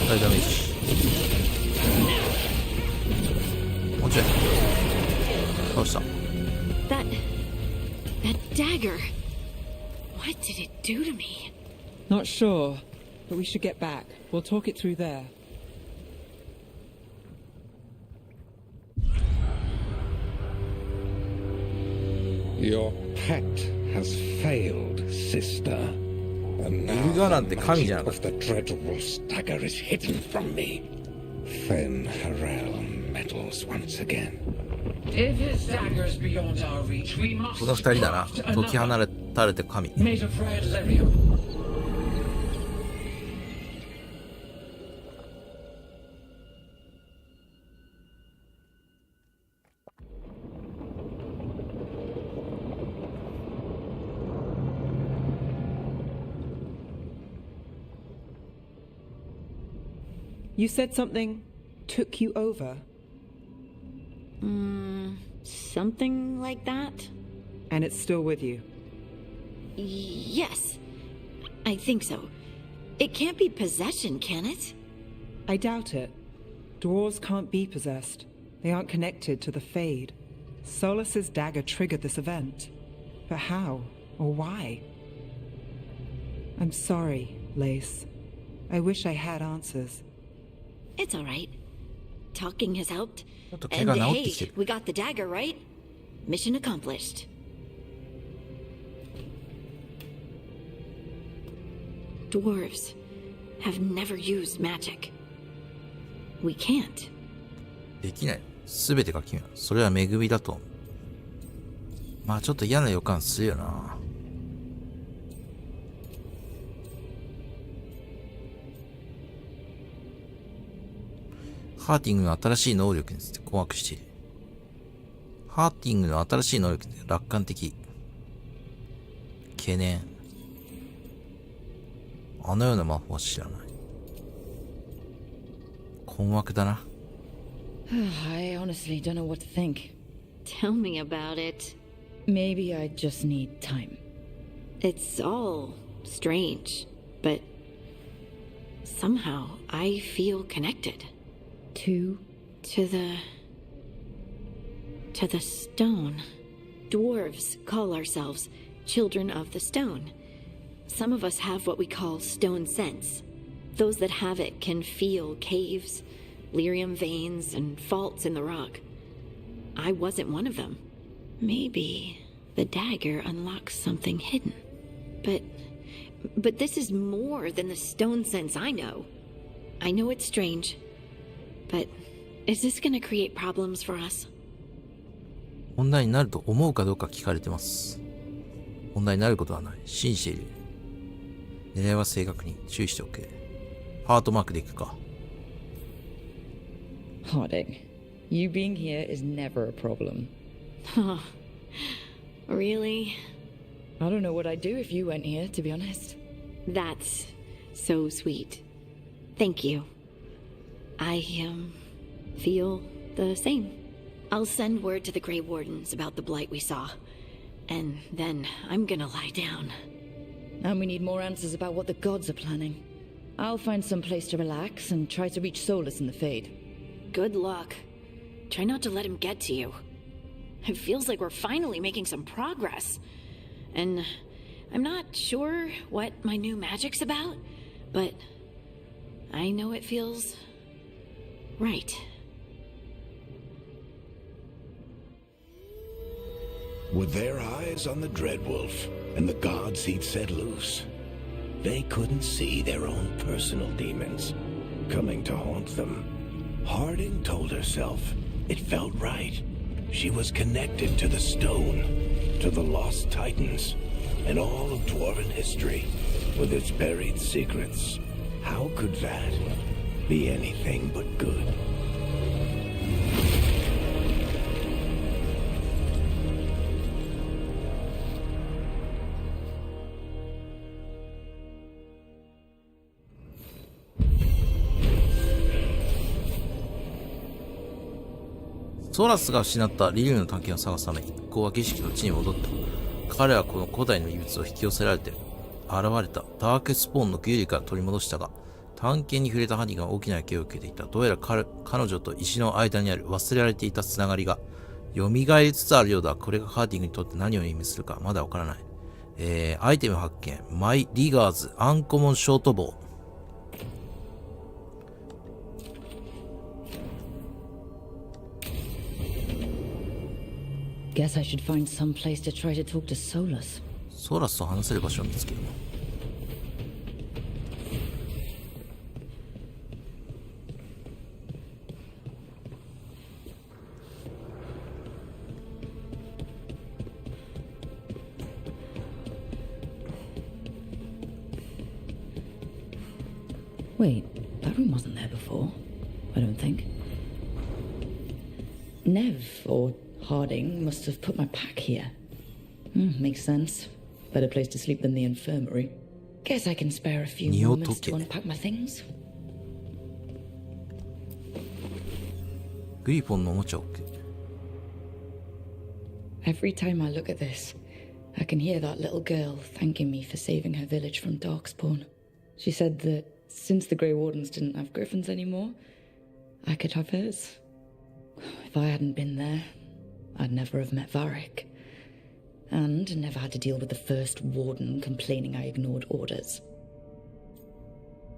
大ダメージ。もうちょい。倒した。That dagger. What did it do to me? Not sure, but we should get back. We'll talk it through there. Your pet has failed, sister. And now Ilgaなんて神じゃなかっ of た。 the dreadful dagger is hidden from me. Fen Harel meddles once again. If his dagger's beyond our reach, we must この二人だな。 craft 解き放 another たれた神。 made of red lyrium. You said something took you over, Something like that? and it's still with you. Yes. I think so. It can't be possession, can it? I doubt it. Dwarves can't be possessed. They aren't connected to the Fade. Solus's dagger triggered this event. But how? Or why? I'm sorry, Lace. I wish I had answers. It's all right. Talking has helped. ちょっと怪 And 我治ってきて hey, る。 we got the dagger, right? Mission accomplished. Dwarves have never used magic. We can't. できない。すべてが奇妙。それは恵みだと思う。まあちょっと嫌な予感するよな。ハーティングの新しい能力について困惑している。ハーティングの新しい能力に楽観的。懸念。あのような魔法は知らない。困惑だな。I honestly don't know what to think. Tell me about it. Maybe I just need time. It's all strange, but somehow I feel connected. To To the stone. Dwarves call ourselves children of the stone. Some of us have what we call stone sense. Those that have it can feel caves, lyrium veins, and faults in the rock. I wasn't one of them. Maybe the dagger unlocks something hidden. But this is more than the stone sense I know. I know it's strange, but is this gonna create problems for us? 問題になると思うかどうか聞かれてます。問題になることはない。信じている。狙いは正確に注意しておけ。ハートマークでいくか。Harding, you being here is never a problem. Huh. Really? I don't know what I'd do if you went here, to be honest. That's so sweet. Thank you. I, feel the same. I'll send word to the Grey Wardens about the blight we saw. And then I'm gonna lie down. And we need more answers about what the gods are planning. I'll find some place to relax and try to reach Solus in the Fade. Good luck. Try not to let him get to you. It feels like we're finally making some progress. And I'm not sure what my new magic's about, but I know it feels right. With their eyes on the Dreadwolf and the gods he'd set loose, they couldn't see their own personal demons coming to haunt them. Harding told herself it felt right. She was connected to the stone, to the lost titans, and all of dwarven history with its buried secrets. How could that be anything but good?ソラスが失ったリリュウの探検を探すため一行は儀式の地に戻った。彼はこの古代の遺物を引き寄せられて現れたダークスポーンのギュリから取り戻したが、探検に触れたハニが大きな影響を受けていた。どうやら彼女と石の間にある忘れられていたつながりが蘇りつつあるようだ。これがハーティングにとって何を意味するかまだわからない。アイテム発見。マイリガーズアンコモンショートボウ。Guess I should find some place to try to talk to Solus. ソーラスと話せる場所を見つける。Wait, that room wasn't there before. I don't think. Nev, or Harding, must have put my pack here. Makes sense. Better place to sleep than the infirmary. Guess I can spare a few moments to unpack my things. グリポンのおもちゃを置く。Every time I look at this, I can hear that little girl thanking me for saving her village from Darkspawn. She said that since the Grey Wardens didn't have griffins anymore, I could have hers. If I hadn't been there, I'd never have met Varric. And never had to deal with the first warden complaining I ignored orders.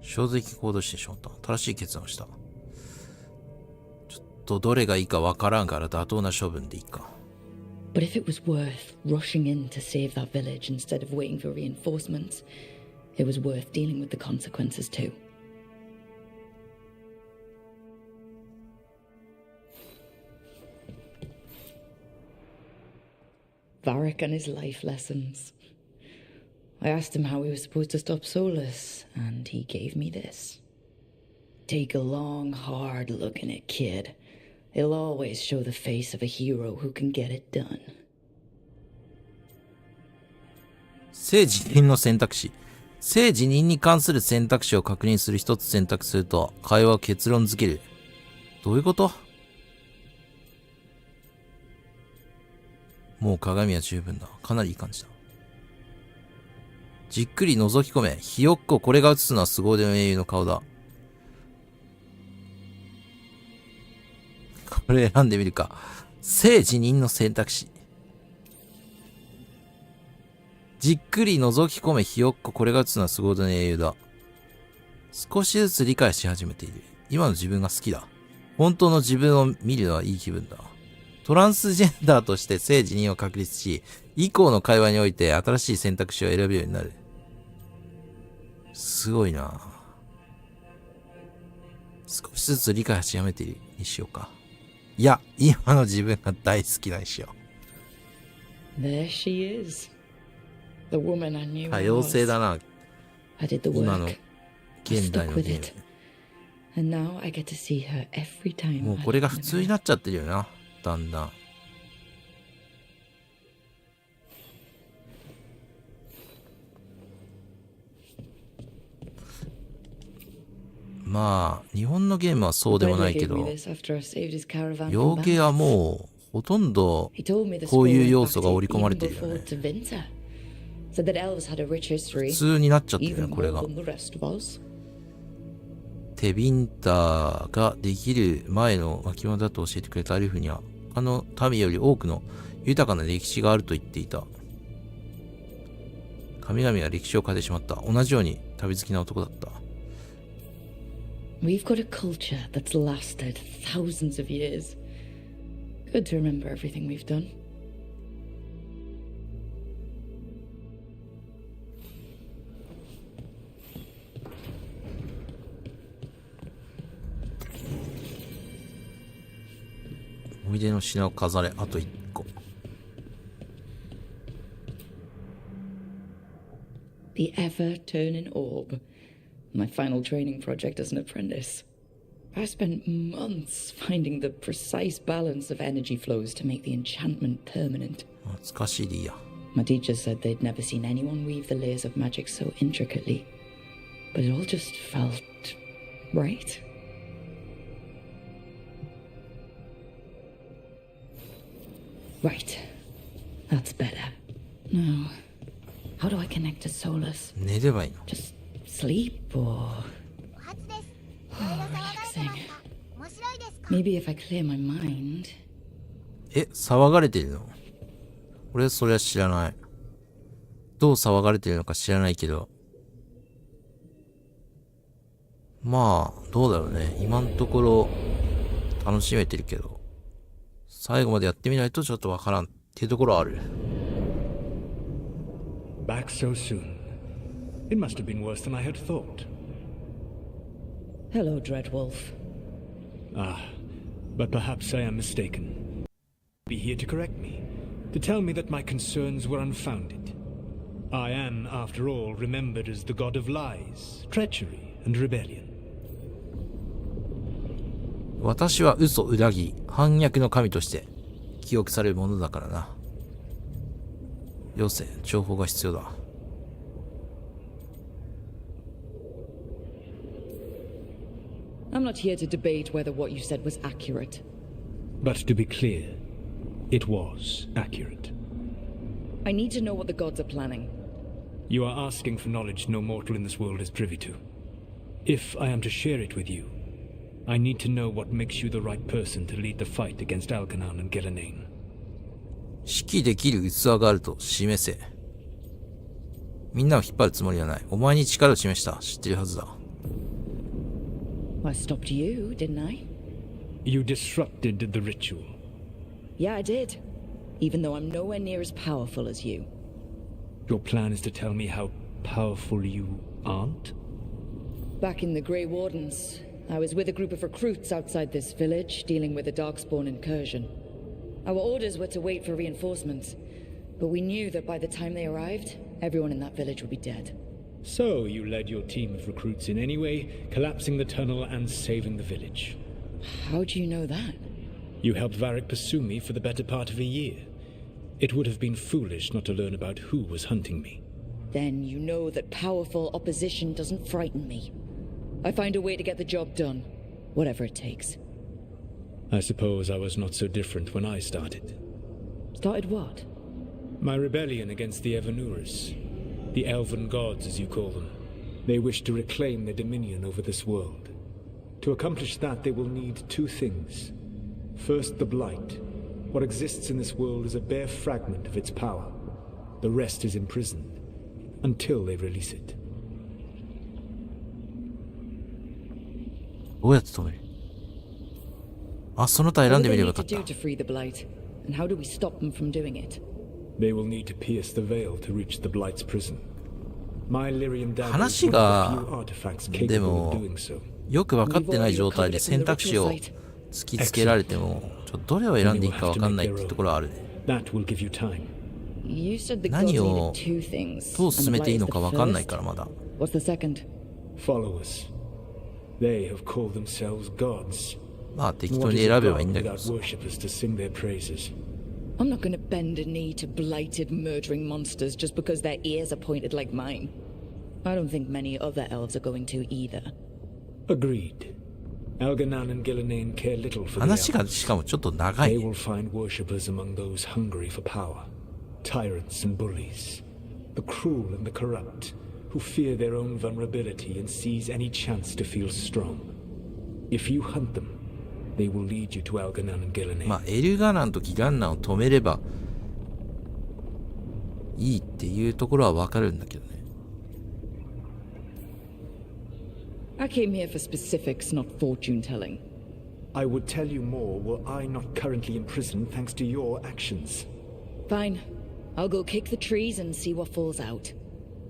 正直行動してしまった。正しい決断をした。ちょっとどれがいいかわからんから妥当な処分でいいか。But if it was worth rushing in to save that village instead of waiting for reinforcements, it was worth dealing with the consequences too. Varric and his life lessons. I asked him how we were supposed to stop Solus, and he gave me this. Take a long, hard look in it, kid. It'll always show the face of a hero who can get it done. 聖辞任の選択肢。聖辞任に関する選択肢を確認する。一つ選択すると会話を結論づける。どういうこと？もう鏡は十分だ。かなりいい感じだ。じっくり覗き込め。ひよっこ、これが映すのは凄腕の英雄の顔だ。これ選んでみるか。聖辞任の選択肢。じっくり覗き込め。ひよっこ、これが映すのは凄腕の英雄だ。少しずつ理解し始めている。今の自分が好きだ。本当の自分を見るのはいい気分だ。トランスジェンダーとして聖辞任を確立し、以降の会話において新しい選択肢を選べるようになる。すごいな。少しずつ理解し始めているにしようか。いや、今の自分が大好きなにしよう。There she is. The woman I knew. 多様性だな。I did the work. 今の現代のゲーム。And now I get to see her every time. もうこれが普通になっちゃってるよな。だんだん。まあ日本のゲームはそうでもないけど、洋芸はもうほとんどこういう要素が織り込まれているよね。普通になっちゃってるね、これが。テビンターができる前の巻物だと教えてくれたアリフには、他の民より多くの豊かな歴史があると言っていた。神々が歴史を変えてしまった。同じように旅好きな男だった。We've got a culture that's lasted thousands of years. Good to remember everything we've done.「思い出の品を飾れ」あと1個。The ever-turning orb. My final training project as an apprentice. I spent months finding the precise balance of energy flows to make the enchantment permanent. 懐かしいでいいや。My teachers said they'd never seen anyone weave the layers of magic so intricately. But it all just felt right. Right. That's better. Now, how do I connect to Solus? 寝ればいいの。 Just sleep or relaxing. Maybe if I clear my mind. 騒がれてるの？俺それは知らない。どう騒がれてるのか知らないけど。まあ、どうだろうね。今のところ楽しめてるけど、最後までやってみないとちょっとわからんっていうところある。 Back so soon. It must have been worse than I had thought. Hello, Dreadwolf. Ah, but perhaps I am mistaken. Be here to correct me, to tell me that my concerns were unfounded. I am, after all, remembered as the god of lies, treachery, and rebellion. 私は嘘、裏切り、反逆の神として記憶されるものだからな。よせ、情報が必要だ。I'm not here to debate whether what you said was accurate. But to be clear, it was accurate. I need to know what the gods are planning. You are asking for knowledge no mortal in this world is privy to. If I am to share it with you, I need to know what makes you the right person to lead the fight against Algernon and Gillenane. 指揮できる器があると示せ。みんなを引っ張るつもりはない。お前に力を示した。知ってるはずだ。I stopped you, didn't I? You disrupted the ritual. Yeah, I did. Even though I'm nowhere near as powerful as you. Your plan is to tell me how powerful you aren't? Back in the Grey Wardens, I was with a group of recruits outside this village, dealing with a Darkspawn incursion. Our orders were to wait for reinforcements, but we knew that by the time they arrived, everyone in that village would be dead. So you led your team of recruits in any way, collapsing the tunnel and saving the village. How do you know that? You helped Varric pursue me for the better part of a year. It would have been foolish not to learn about who was hunting me. Then you know that powerful opposition doesn't frighten me. I find a way to get the job done, whatever it takes. I suppose I was not so different when I started. Started what? My rebellion against the Evanuris. The elven gods, as you call them. They wish to reclaim their dominion over this world. To accomplish that, they will need two things. First, the Blight. What exists in this world is a bare fragment of its power. The rest is imprisoned, until they release it. どうやって止める？あ、その他選んでみればよかった。What do they need to do to free the Blight? And how do we stop them from doing it? They will need to pierce the veil to reach the Blight's prison. My Lyrium dagger is 話 one of が the few artifacts で capable も of doing so. よく分かってない状態で選択肢を突きつけられてもどれを選んでいいか分かんないってところはあるね。 That will give you time. You said the gods 何を needed two things. どう進めていいのか and the 分かんない first? からまだ。 What's the second? Followers. They have called themselves gods. まあ適当 What に is 選 a べばいい god んだけど without worshippers to sing their praises? I'm not gonna bend a knee to blighted, murdering monsters just because their ears are pointed like mine. I don't think many other elves are going to either. Agreed. Algernon and Gillenane care little for the 話が elves. しかもちょっと長 They いね。 will find worshippers among those hungry for power. Tyrants and bullies. The cruel and the corrupt, who fear their own vulnerability and seize any chance to feel strong. If you hunt them, they will lead you to Algernon and Gillenane. まあエルガナンとギガンナンを止めればいいっていうところは分かるんだけどね。 I came here for specifics, not fortune telling. I would tell you more were I not currently in prison thanks to your actions. Fine. I'll go kick the trees and see what falls out.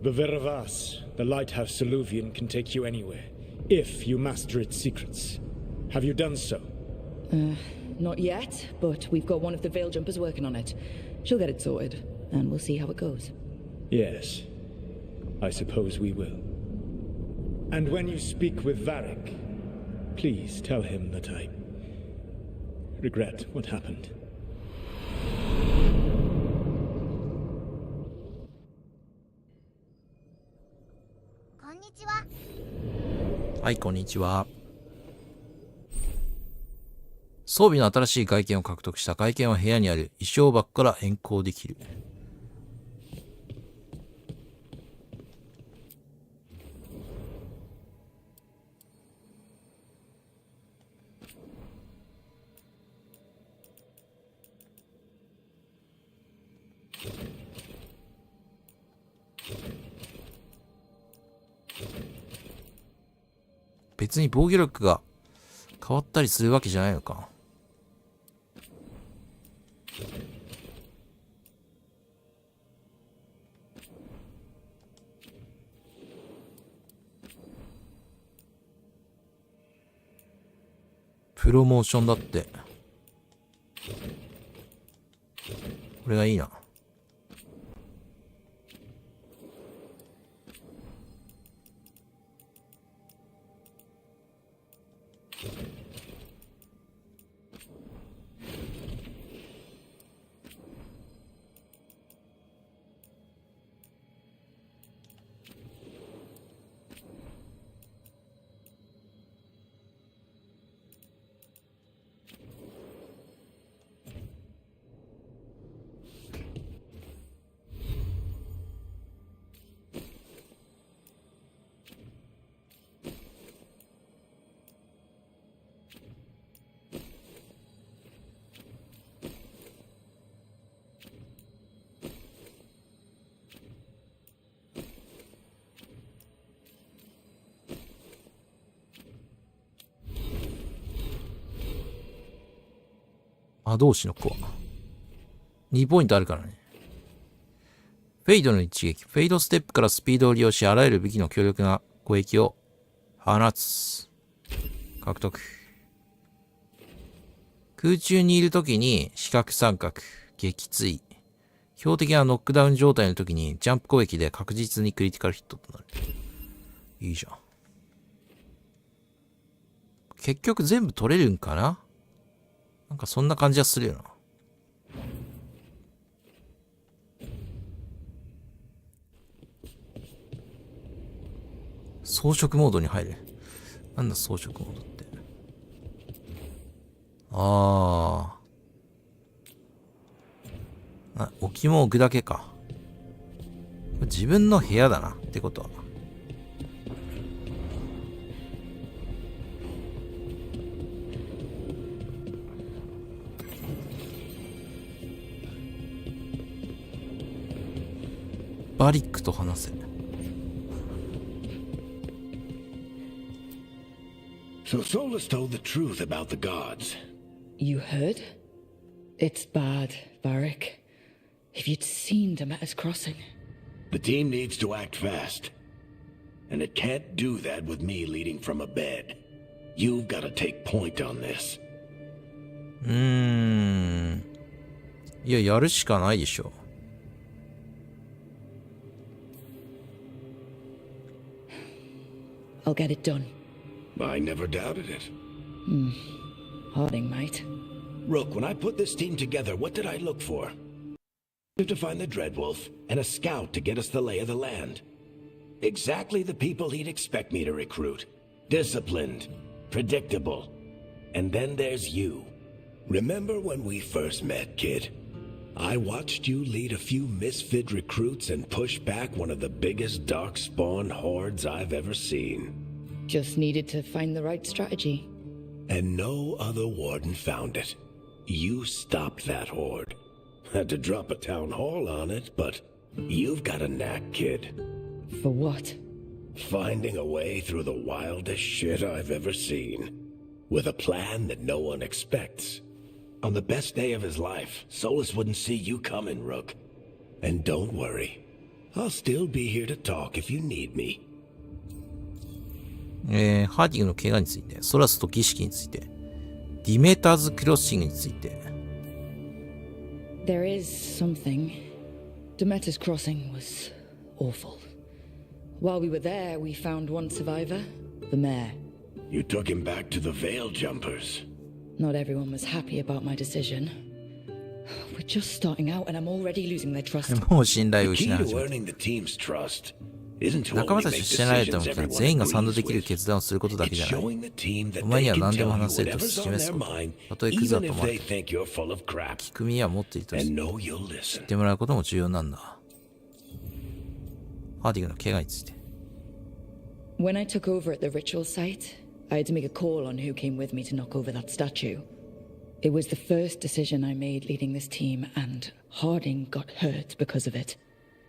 The Veravas, the lighthouse Soluvian, can take you anywhere, if you master its secrets. Have you done so? Not yet, but we've got one of the Veil Jumpers working on it. She'll get it sorted, and we'll see how it goes. Yes. I suppose we will. And when you speak with Varric, please tell him that I regret what happened. はい、こんにちは。装備の新しい外見を獲得した。外見は部屋にある衣装箱から変更できる。別に防御力が変わったりするわけじゃないのか。プロモーションだって。これがいいな。魔導士のコア。2ポイントあるからね。フェイドの一撃。フェイドステップからスピードを利用し、あらゆる武器の強力な攻撃を放つ。獲得。空中にいるときに四角三角、撃墜。標的なノックダウン状態のときにジャンプ攻撃で確実にクリティカルヒットとなる。いいじゃん。結局全部取れるんかな？なんかそんな感じはするよな。装飾モードに入る。なんだ装飾モードって。置きも置くだけか。自分の部屋だなってことは。バリックと話せ。So Solus told the truth about the gods. You heard? It's bad, Varric. If you'd seen Demeter's crossing. The team needs to act fast. And it can't do that with me leading from a bed. You've got to take point on this. いや、やるしかないでしょ。I'll get it done. I never doubted it. Harding might. Rook, when I put this team together, what did I look for? To find the Dreadwolf, and a scout to get us the lay of the land. Exactly the people he'd expect me to recruit. Disciplined, predictable. And then there's you. Remember when we first met, kid? I watched you lead a few misfit recruits and push back one of the biggest darkspawn hordes I've ever seen. Just needed to find the right strategy. And no other warden found it. You stopped that horde. Had to drop a town hall on it, but you've got a knack, kid. For what? Finding a way through the wildest shit I've ever seen. With a plan that no one expects. On the best day of his life, Solus wouldn't see you coming, Rook. And don't worry. I'll still be here to talk if you need me. ハーディングの怪我について、ソラスと儀式について、ディメターズクロッシングについて。There is something. Demeter's crossing was awful. While we were there, we found one survivor, the mayor. You took him back to the Veil Jumpers. Not everyone was happy about my decision. We're just starting out and I'm already losing their trust. もう信頼を失い The 始 key め to た。 earning the team's trust isn't to 仲間 only たち make としてないと decisions 思ったら everyone 全員が賛同 agrees できる with. 決断をすることだけ It's じゃない。 showing the team that お前 they には can 何で tell も you 話せると whatever's 示 on す their こと。 mind, たとえクズだ even と if 思わ they れて、 think you're full of crap. 聞く耳は持っているとし And て know you'll 知っ listen. てもらうことも重要なんだ。ハーディングの怪我について。When I took over at the ritual site, I had to make a call on who came with me to knock over that statue. It was the first decision I made leading this team, and Harding got hurt because of it.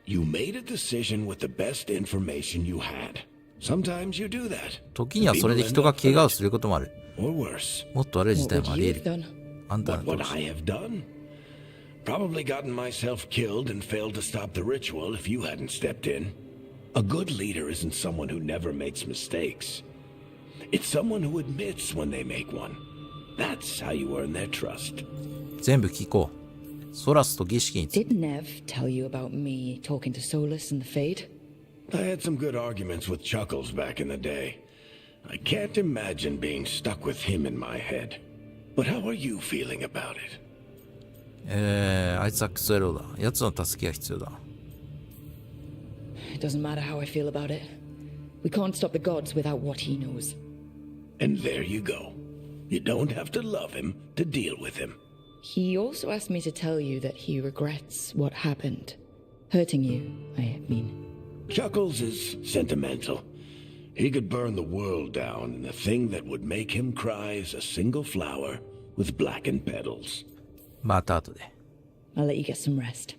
You made a decision with the best information you had. Sometimes you do that. 時にはそれで人が怪我をすることもある。 Or worse. もっと悪い事態 What もあ would り you 得 have る。 done? あんた What の would どう I し have done? Probably gotten myself killed and failed to stop the ritual if you hadn't stepped in. A good leader isn't someone who never makes mistakes. It's someone who admits when they make one. That's how you earn their trust. 全部聞こう。ソラスと儀式について。Did Nev tell you about me talking to Solus and the Fade? I had some good arguments with Chuckles back in the day. I can't imagine being stuck with him in my head. But how are you feeling about it? あいつはクソ野郎だ。奴の助けが必要だ。It doesn't matter how I feel about it. We can't stop the gods without what he knows. And there you go. You don't have to love him to deal with him. He also asked me to tell you that he regrets what happened. Hurting you, I mean. Chuckles is sentimental. He could burn the world down, and the thing that would make him cry is a single flower with blackened petals. また後で。I'll let you get some rest.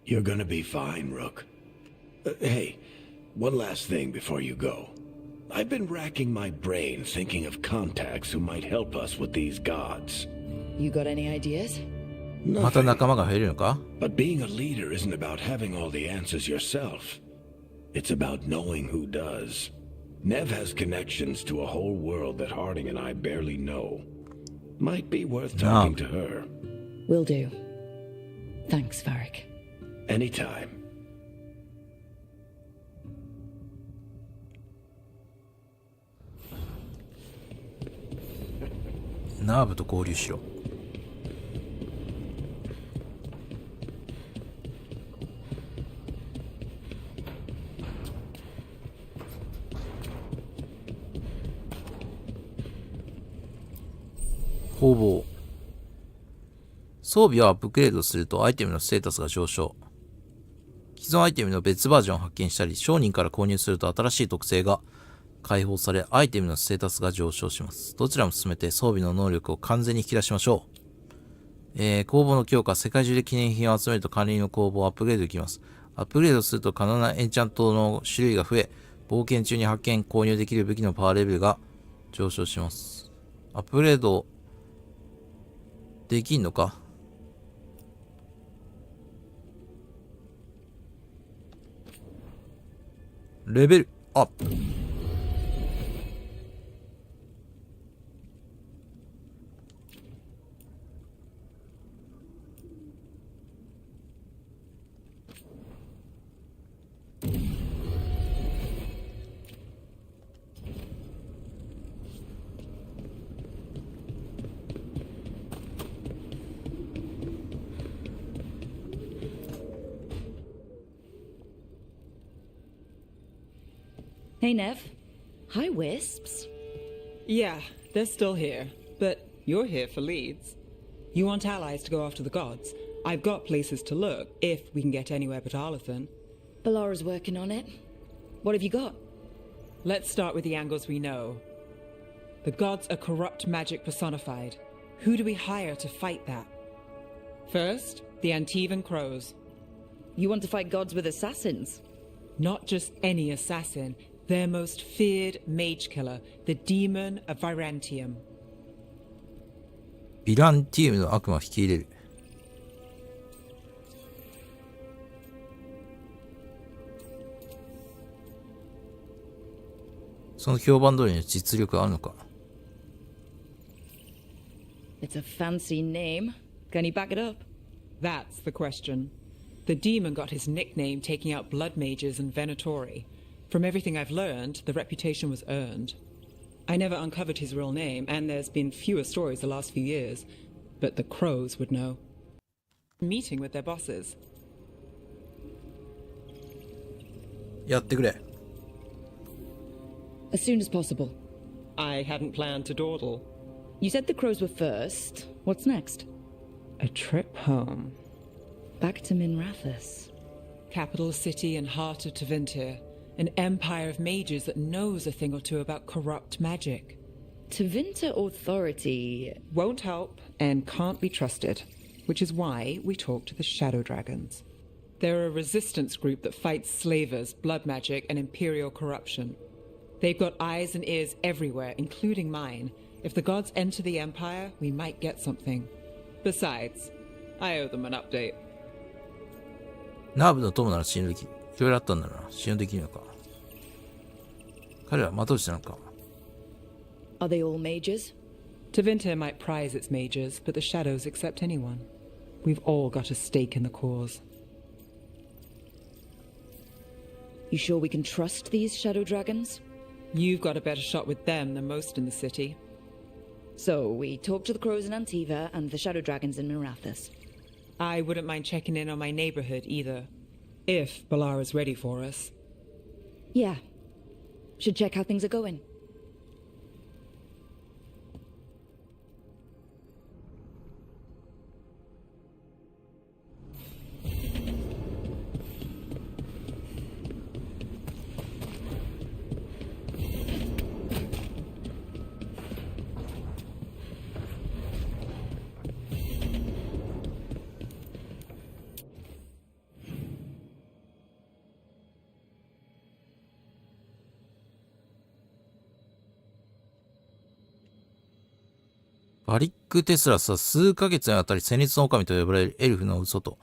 You're gonna be fine, Rook. Hey, one last thing before you go. I've been racking my brain thinking of contacts who might help us with these gods. You got any ideas? また仲間が増えるのか? But being a leader isn't about having all the answers yourself. It's about knowing who does. Nev has connections to a whole world that Harding and I barely know. Might be worth talking to her. Will do. Thanks, Varric. Anytime. ナーブと合流しろ。工房。装備をアップグレードするとアイテムのステータスが上昇。既存アイテムの別バージョンを発見したり、商人から購入すると新しい特性が解放され、アイテムのステータスが上昇します。どちらも進めて装備の能力を完全に引き出しましょう。工房の強化、世界中で記念品を集めると管理の工房をアップグレードできます。アップグレードすると可能なエンチャントの種類が増え、冒険中に発見、購入できる武器のパワーレベルが上昇します。アップグレードできんのか？レベルアップ。Hey, Nev. Hi, Wisps. Yeah, they're still here. But you're here for leads. You want allies to go after the gods? I've got places to look, if we can get anywhere but Arlathan. Balara's working on it. What have you got? Let's start with the angles we know. The gods are corrupt magic personified. Who do we hire to fight that? First, the Antivan Crows. You want to fight gods with assassins? Not just any assassin. Their most feared mage killer, the demon of Virantium. ヴィランティウムの悪魔を引き入れる。その評判通りの実力あるのか？ It's a fancy name. Can he back it up? That's the question. The demon got his nickname taking out blood mages and Venatori. From everything I've learned, the reputation was earned. I never uncovered his real name, and there's been fewer stories the last few years, but the Crows would know. Meeting with their bosses. やってくれ。As soon as possible. I hadn't planned to dawdle. You said the Crows were first. What's next? A trip home. Back to Minrathous. Capital city and heart of Tevinter. An empire of mages that knows a thing or two about corrupt magic. Tevinter authority won't help and can't be trusted, which is why we talk to the Shadow Dragons. They're a resistance group that fights slavers, blood magic, and imperial corruption. They've got eyes and ears everywhere, including mine. If the gods enter the empire, we might get something. Besides, I owe them an update. ナーブの友なら信用できる。いろいろあったんだな。信用できるのか。彼らは魔導士なのか。Are they all mages? Tevinter might prize its mages, but the shadows accept anyone. We've all got a stake in the cause. You sure we can trust these shadow dragons? You've got a better shot with them than most in the city. So, we talk to the crows in Antiva and the shadow dragons in Mirathas. I wouldn't mind checking in on my neighborhood either. If Balara's ready for us. Yeah. Should check how things are going.バリック・テスラスは数ヶ月にわたり戦慄の狼と呼ばれるエルフの嘘と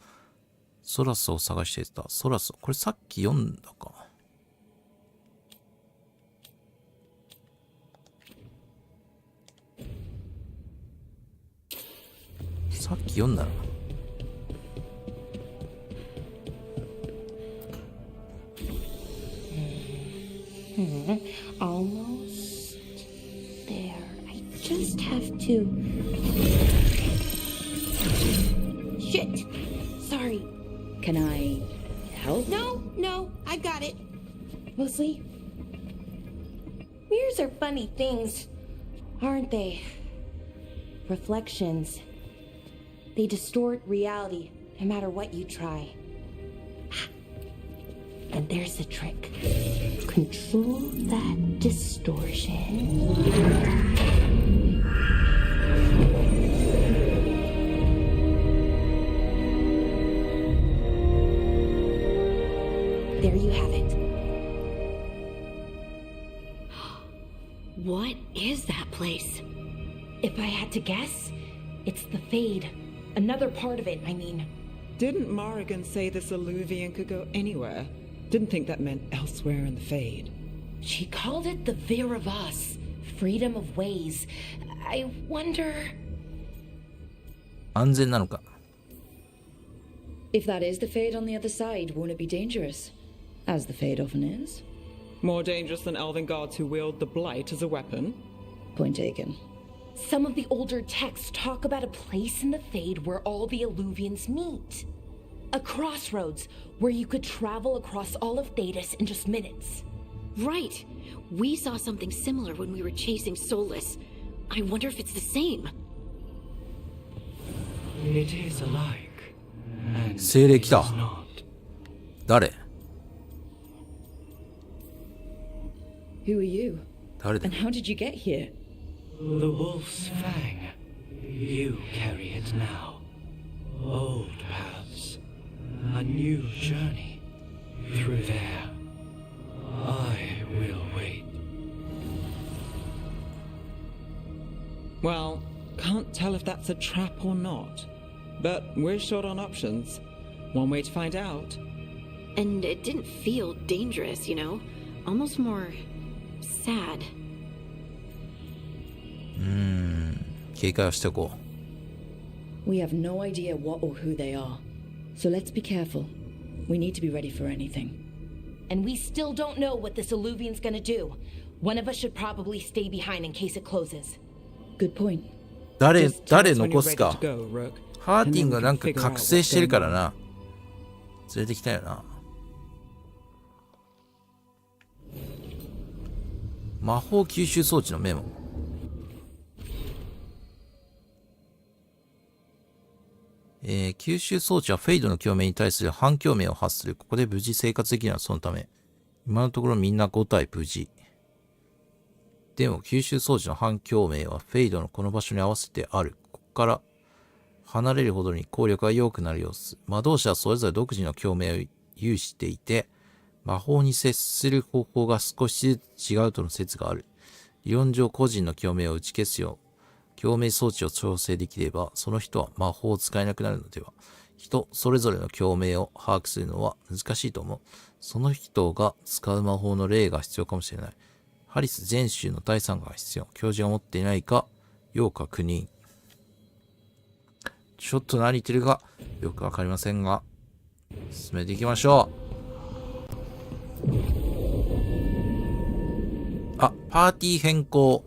ソラスを探していた。ソラス、これさっき読んだか。さっき読んだな。Almost there. I just have to. Shit! Sorry. Can I help? No, I got it. Mostly. Mirrors are funny things, aren't they? Reflections. They distort reality, no matter what you try. And there's the trick. Control that distortion. There you have it. What is that place? If I had to guess, it's the Fade. Another part of it, I mean. Didn't Morrigan say this Alluvian could go anywhere? Didn't think that meant elsewhere in the Fade. She called it the VOICEVOX, freedom of ways. I wonder... 安全なのか。 If that is the Fade on the other side, won't it be dangerous? As the Fade often is. More dangerous than elven gods who wield the Blight as a weapon? Point taken. Some of the older texts talk about a place in the Fade where all the Alluvians meet. A crossroads where you could travel across all of Thedas in just minutes. Right. We saw something similar when we were chasing Solus. I wonder if it's the same. It is alike. And 精霊来た。 it is not. 誰？ Who are you? 誰だ？ And how did you get here? The wolf's fang. You carry it now. Old paths. A new journey. Through there. I will wait. Well, can't tell if that's a trap or not. But we're short on options. One way to find out. And it didn't feel dangerous, you know? Almost more... sad. 警戒をしておこう。 We have no idea what or who they are. So let's be careful. We need to be ready for anything. And we still don't know what this Alluvian's gonna do. One of us should probably stay behind in case it closes. Good point. 誰 Just tell us when you're 残す ready か。 to go, Rook. ハーティング And が then な we ん can か figure 覚 out 醒 what's してるから going on. な。魔法吸収装置のメモ。吸収装置はフェイドの共鳴に対する反共鳴を発する。ここで無事生活できるのはそのため。今のところみんな5体無事。でも吸収装置の反共鳴はフェイドのこの場所に合わせてある。ここから離れるほどに効力が弱くなる様子。魔導士はそれぞれ独自の共鳴を有していて、魔法に接する方法が少しずつ違うとの説がある。理論上個人の共鳴を打ち消すよう、共鳴装置を調整できれば、その人は魔法を使えなくなるのでは。人それぞれの共鳴を把握するのは難しいと思う。その人が使う魔法の例が必要かもしれない。ハリス全州の第三が必要。教授が持っていないか、要確認。ちょっと何言ってるかよくわかりませんが、進めていきましょう。あ、パーティー変更。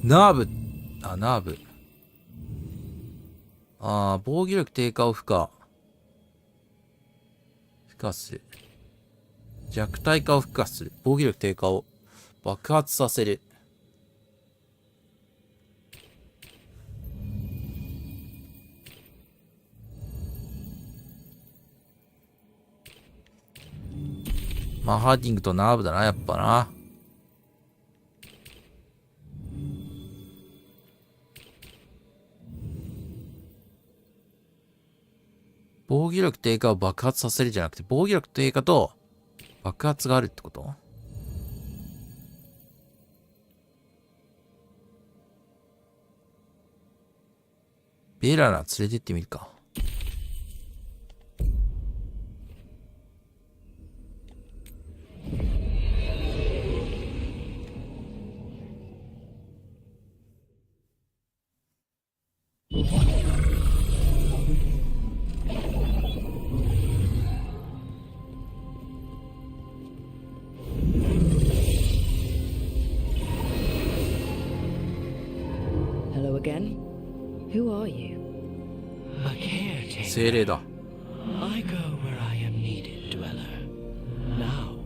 ナーブ。防御力低下を付加する。弱体化を付加する。防御力低下を爆発させる。ハーディングとナーブだな、やっぱな。防御力低下を爆発させるじゃなくて、防御力低下と爆発があるってこと？ベララ連れてってみるか。Hello again. Who are you? A caretaker. 精霊だ。I go where I am needed, dweller. Now,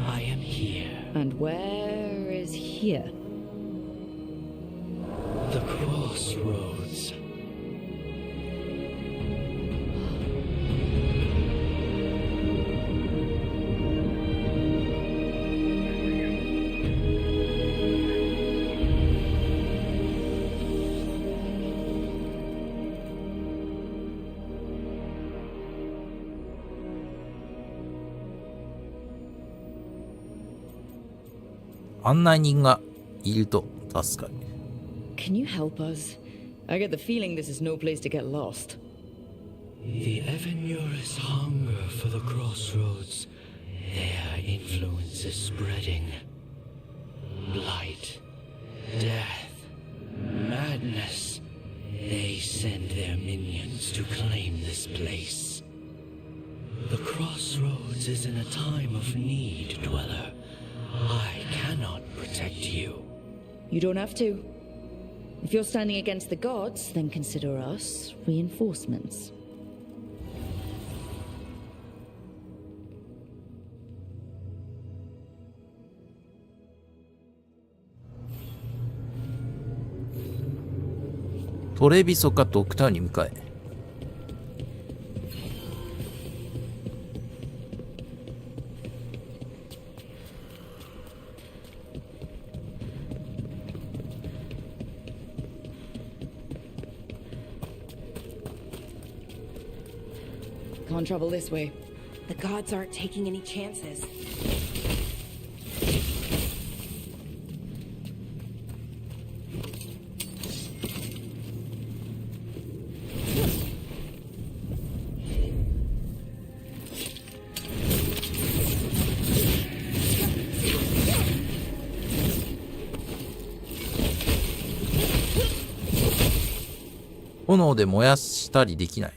I am here. And where is here? The crossroads. Can you help us? I get the feeling this is no place to get lost. The Evanurus hunger for the crossroads. Their influence is spreading. Blight, death, madness. They send their minions to claim this place. The crossroads is in a time of need, dweller. I cannot protect you. You don't have to. If you're standing against the gods, then consider us reinforcements. Torebisoka Doctorに向かえ。Can't travel this way. The gods aren't taking any chances.炎で燃やしたりできない。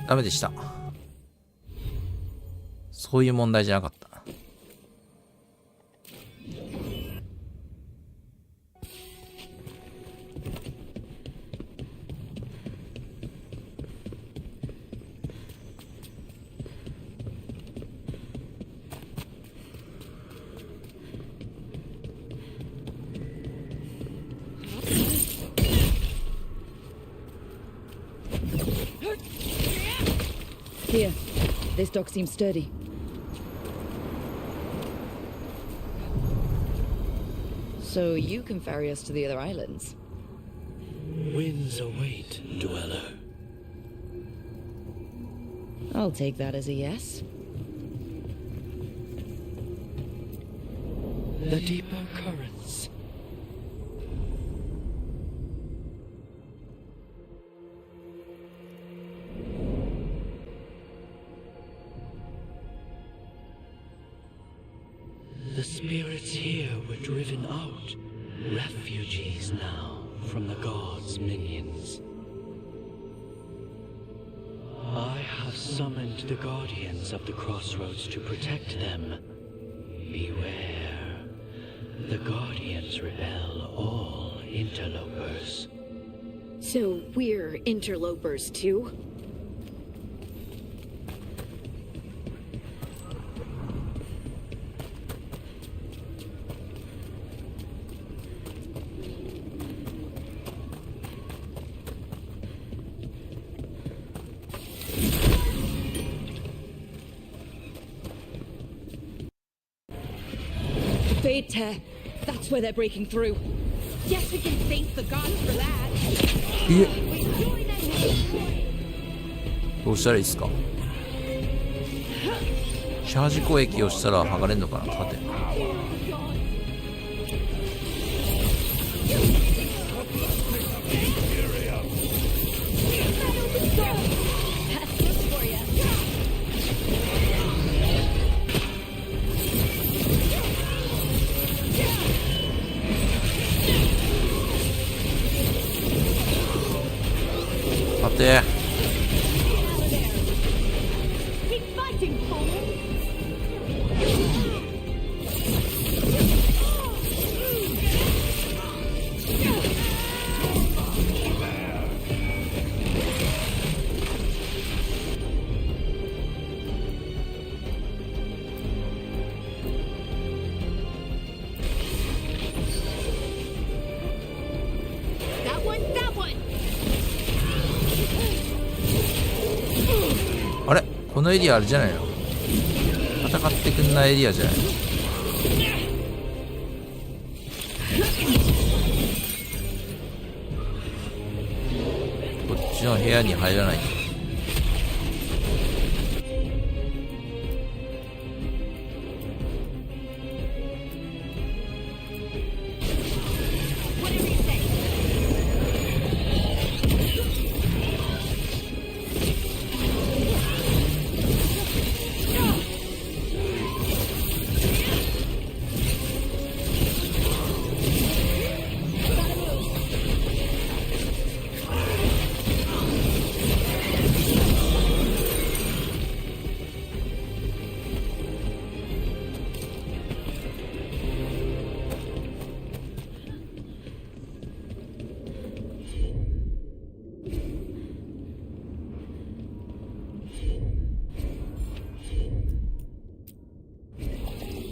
ダメでした。そういう問題じゃなかった。Here, this dock seems sturdy. So you can ferry us to the other islands? Winds await, dweller. I'll take that as a yes. the deeper currents. The spirits here were driven out, refugees now from the gods' minions. I have summoned the guardians of the crossroads to protect them. Beware. The guardians repel all interlopers. So we're interlopers too? Fade tear. That's where they're breaking through. Guess we can thank the gods for that. どうしたらいいですか？チャージ攻撃をしたら剥がれんのかな？さて。待て。あれ？このエリアあれじゃないの？戦ってくんないエリアじゃないの？こっちの部屋に入らないと。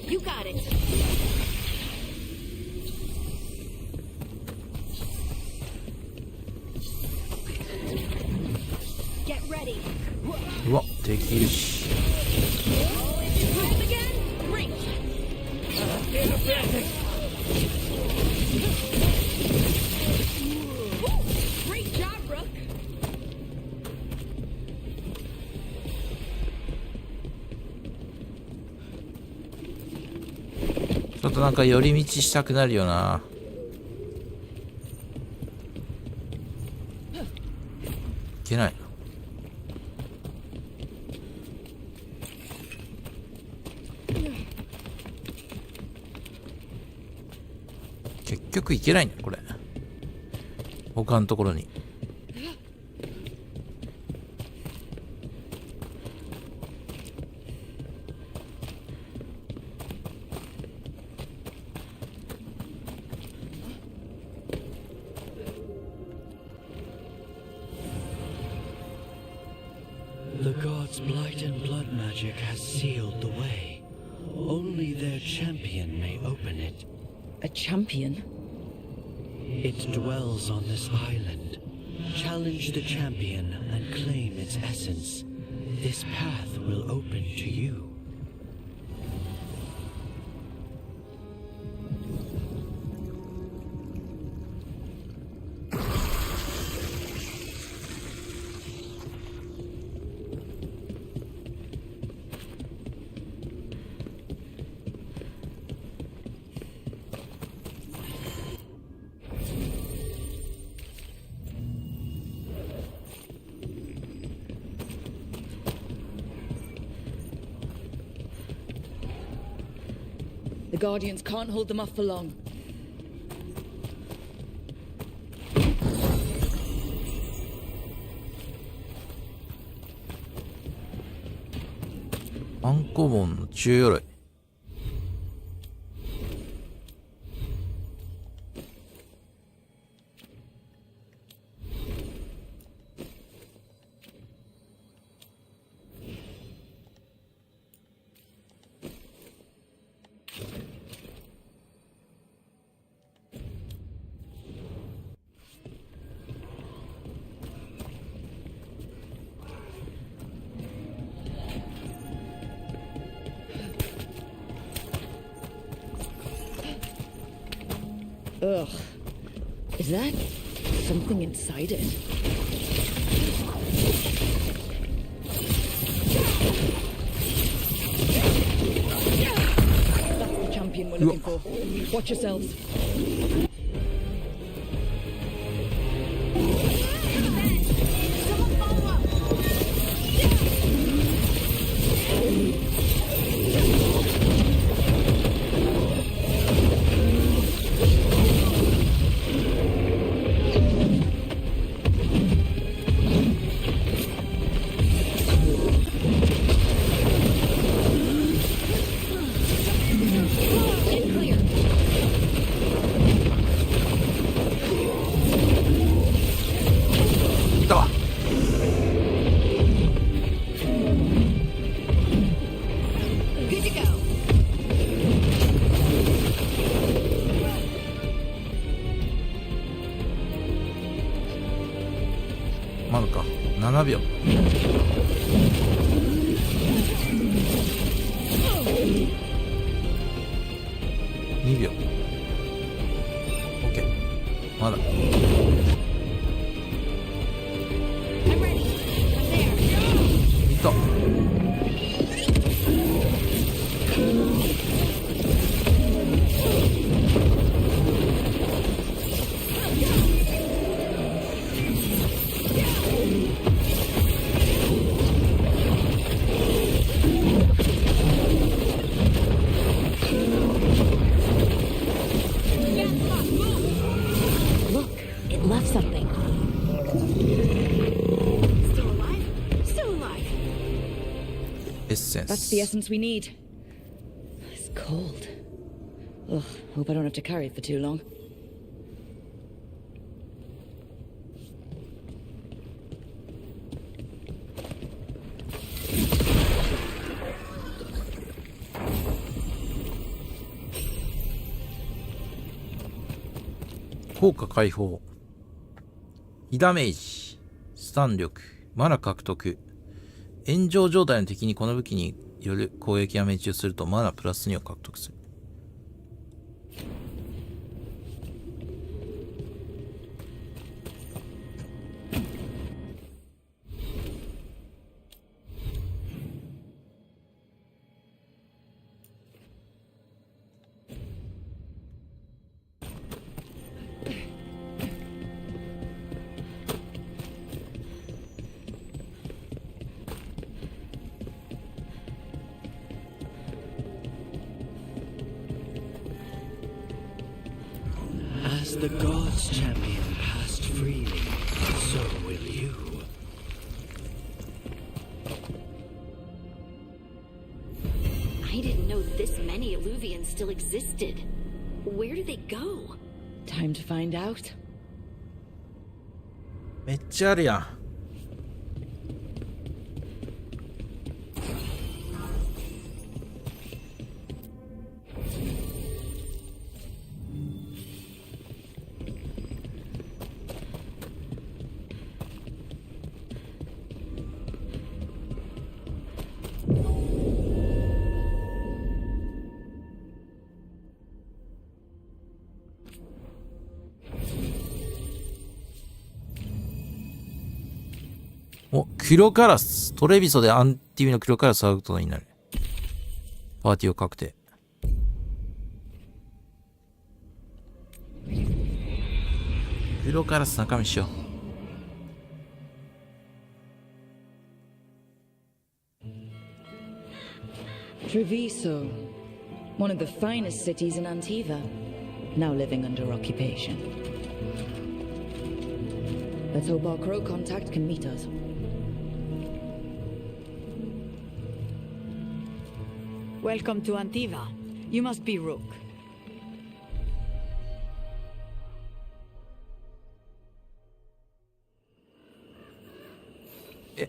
You got it. Get ready. うわ、できるし。ちょっとなんか寄り道したくなるよな。いけないな。結局いけないんだこれ。他のところに。The gods' blight and blood magic has sealed the way. Only their champion may open it. A champion? It dwells on this island. Challenge the champion and claim its essence. This path will open to you. The Guardians can't hold them off for long. アンコボンの中鎧。Ugh. Is that something inside it? That's the champion we're looking for. Watch yourselves.まだか。7秒。2秒。OK。まだ。いた。Look, it left something. Still alive? Still alive. Essence. That's the essence we need. It's cold. Ugh, hope I don't have to carry it for too long.効果解放。2ダメージ。スタン力。マナ獲得。炎上状態の敵にこの武器による攻撃や命中するとマナプラス2を獲得する。As the gods' champion passed freely, so will you. I didn't know this many Illuvians still existed. Where do they go? Time to find out. めっちゃあるやん。お、キロカラス。トレビソでアンティビのキロカラスを会うことになる。パーティーを確定。キロカラス中身しよう。Treviso. One of the finest cities in Antiva, now living under occupation. Let's hope our crow contact can meet us. Welcome to Antiva. You must be Rook.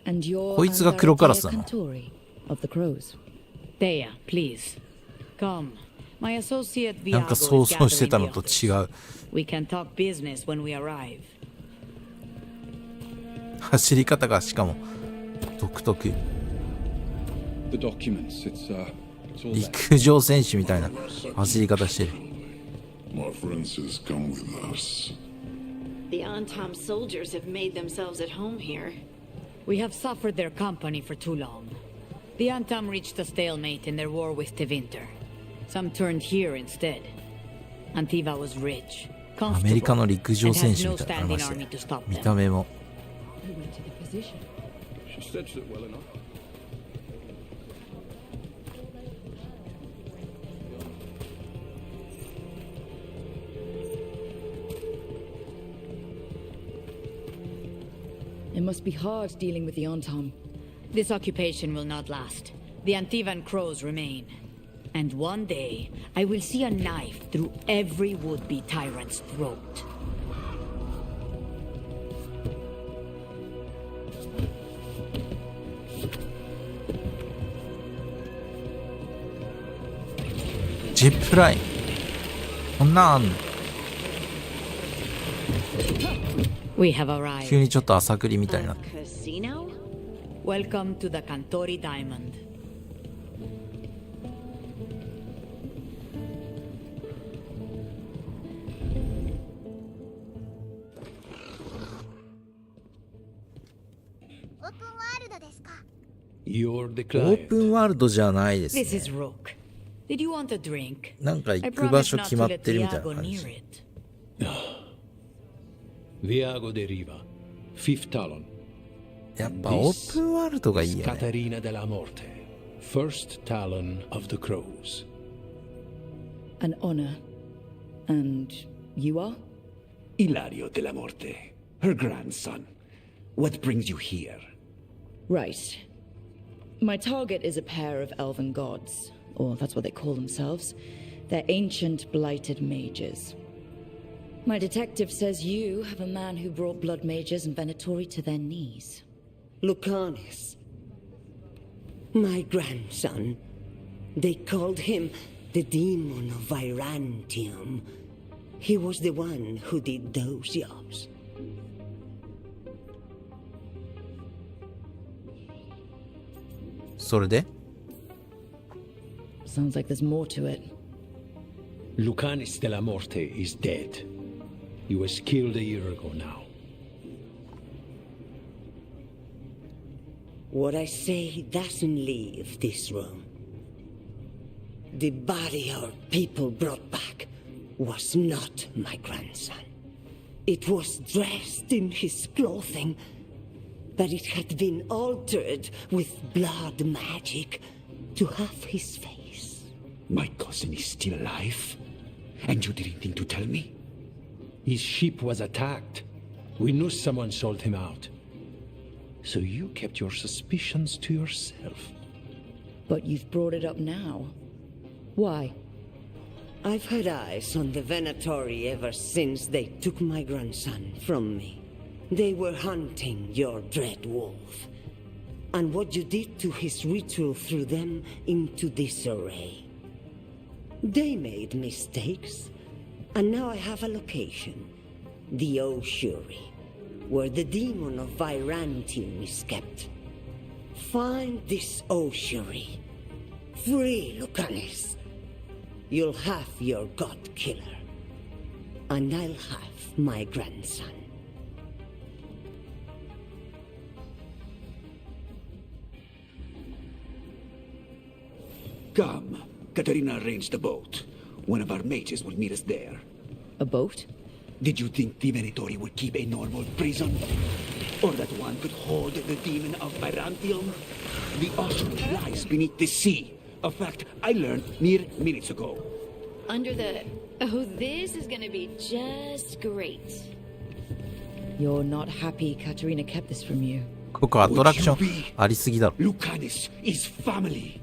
And you're こいつが黒カラスなの? of the crows. Thea, please. Come. My associate なんか Viago 想 is 像して gathering た the のと others. 違う。 We can talk business when we arrive. 走り方がしかも独特。 The documents, it's all there. 陸上選手みたいな走り方してる。 My friends has come with us. The Antom soldiers have made themselves at home here. We have suffered their company for too long. The Antam reached a stalemate in their war with Tevinter. Some turned here instead. Antiva was rich, アメリカの comfortable, 陸上 and 選 has 手 no みたいなの standing がして army to stop 見 them. た目も Who went to the position? She stitched it well enough. It must be hard dealing with the Antom. This occupation will not last. The Antivan crows remain. And one day, I will see a knife through every would-be tyrant's throat. Zip line こんなんあんの We have arrived. 急にちょっと朝栗みたいな Casino? Welcome to the Cantori Diamond. You're オ the ー client. プンワールドじゃないです This ね is Rook. Did you want a drink? なんか I 行く場 promise 所 not 決 to まっ let てるみたいな Viago 感 near じ it. Viago de Riva, Fifth Talon. やっぱオープンワールドがいいよね Caterina della Morte, First Talon of the Crows. An honor. And you are? Ilario della Morte, her grandson. What brings you here? Right. My target is a pair of elven gods, or that's what they call themselves. They're ancient, blighted mages. My detective says you have a man who brought blood mages and Venatori to their knees. Lucanis. My grandson. They called him the demon of Virantium. He was the one who did those jobs. Sounds like there's more to it. Lucanis della Morte is dead. He was killed a year ago now. What I say doesn't leave this room. The body our people brought back was not my grandson. It was dressed in his clothing, but it had been altered with blood magic to have his face. My cousin is still alive? And you didn't think to tell me? His ship was attacked. We knew someone sold him out. So you kept your suspicions to yourself. But you've brought it up now. Why? I've had eyes on the Venatori ever since they took my grandson from me. They were hunting your dread wolf. And what you did to his ritual threw them into disarray. They made mistakes, and now I have a location. The Ossuary, where the demon of Virantium is kept. Find this Ossuary. Free Lucanis. You'll have your god killer. And I'll have my grandson. Come. Katerina arranged a boat. One of our mages will meet us there. A boat? Did you think the Venatori would keep a normal prison? Or that one could hold the demon of Virantium? The Ossuary lies beneath the sea, A fact I learned mere minutes ago. Under the... Oh, this is gonna be just great. You're not happy Katerina kept this from you. ここアトラクションありすぎだろ。 Lucanis is family.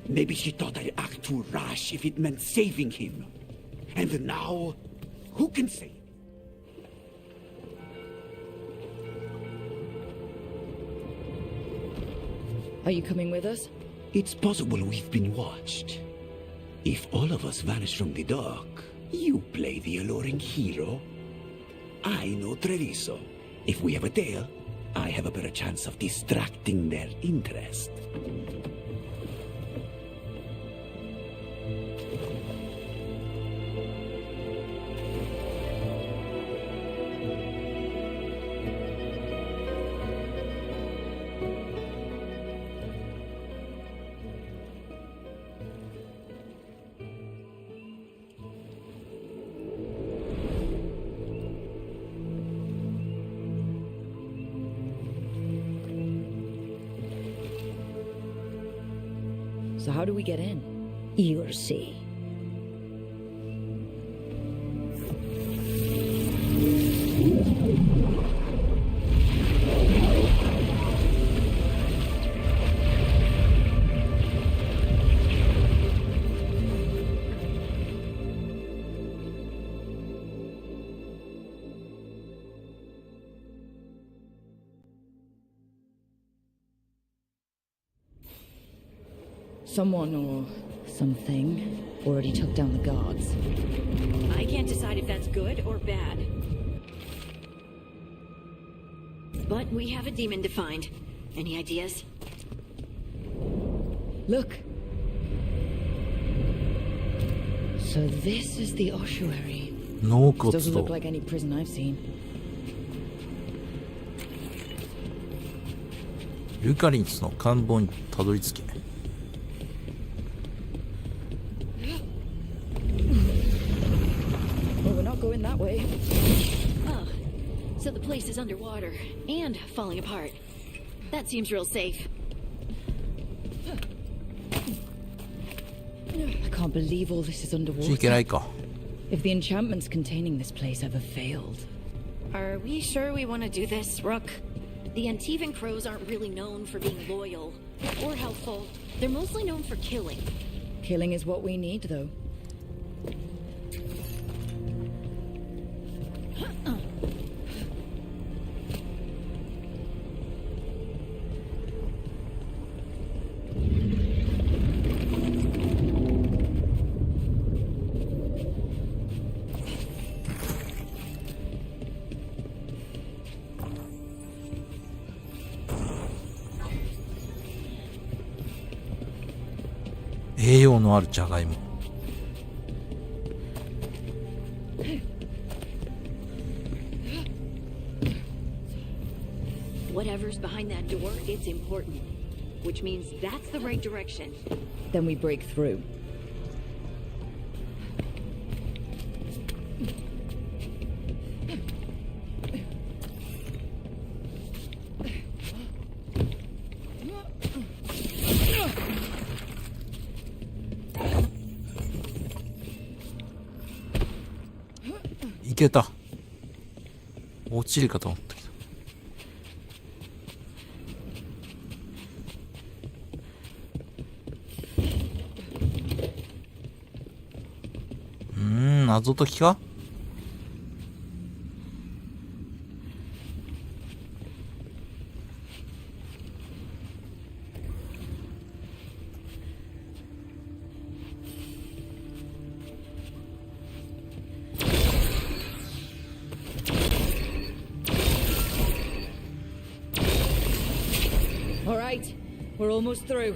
Maybe she thought I'd act too rash if it meant saving him. And now, who can say? Are you coming with us? It's possible we've been watched. If all of us vanish from the dock, you play the alluring hero. I know Treviso. If we have a tail, I have a better chance of distracting their interest. So how do we get in? You'll see. Someone or something already took down the guards. I can't decide if that's good or bad. But we have a demon to find. Any ideas? Look. So this is the ossuary. No, doesn't look like any prison I've seen. ルカリンスの官房にたどり着け。Well, we're not going that way. Oh, so the place is underwater and falling apart. That seems real safe. I can't believe all this is underwater. If the enchantments containing this place ever failed. Are we sure we want to do this, Rook? The Antivan Crows aren't really known for being loyal or helpful. They're mostly known for killing. Killing is what we need, though. Whatever's behind that door, it's important. Which means that's the right direction. Then we break through. Iけた。落ちるかと思ったけど。謎解きか？All right, we're almost through.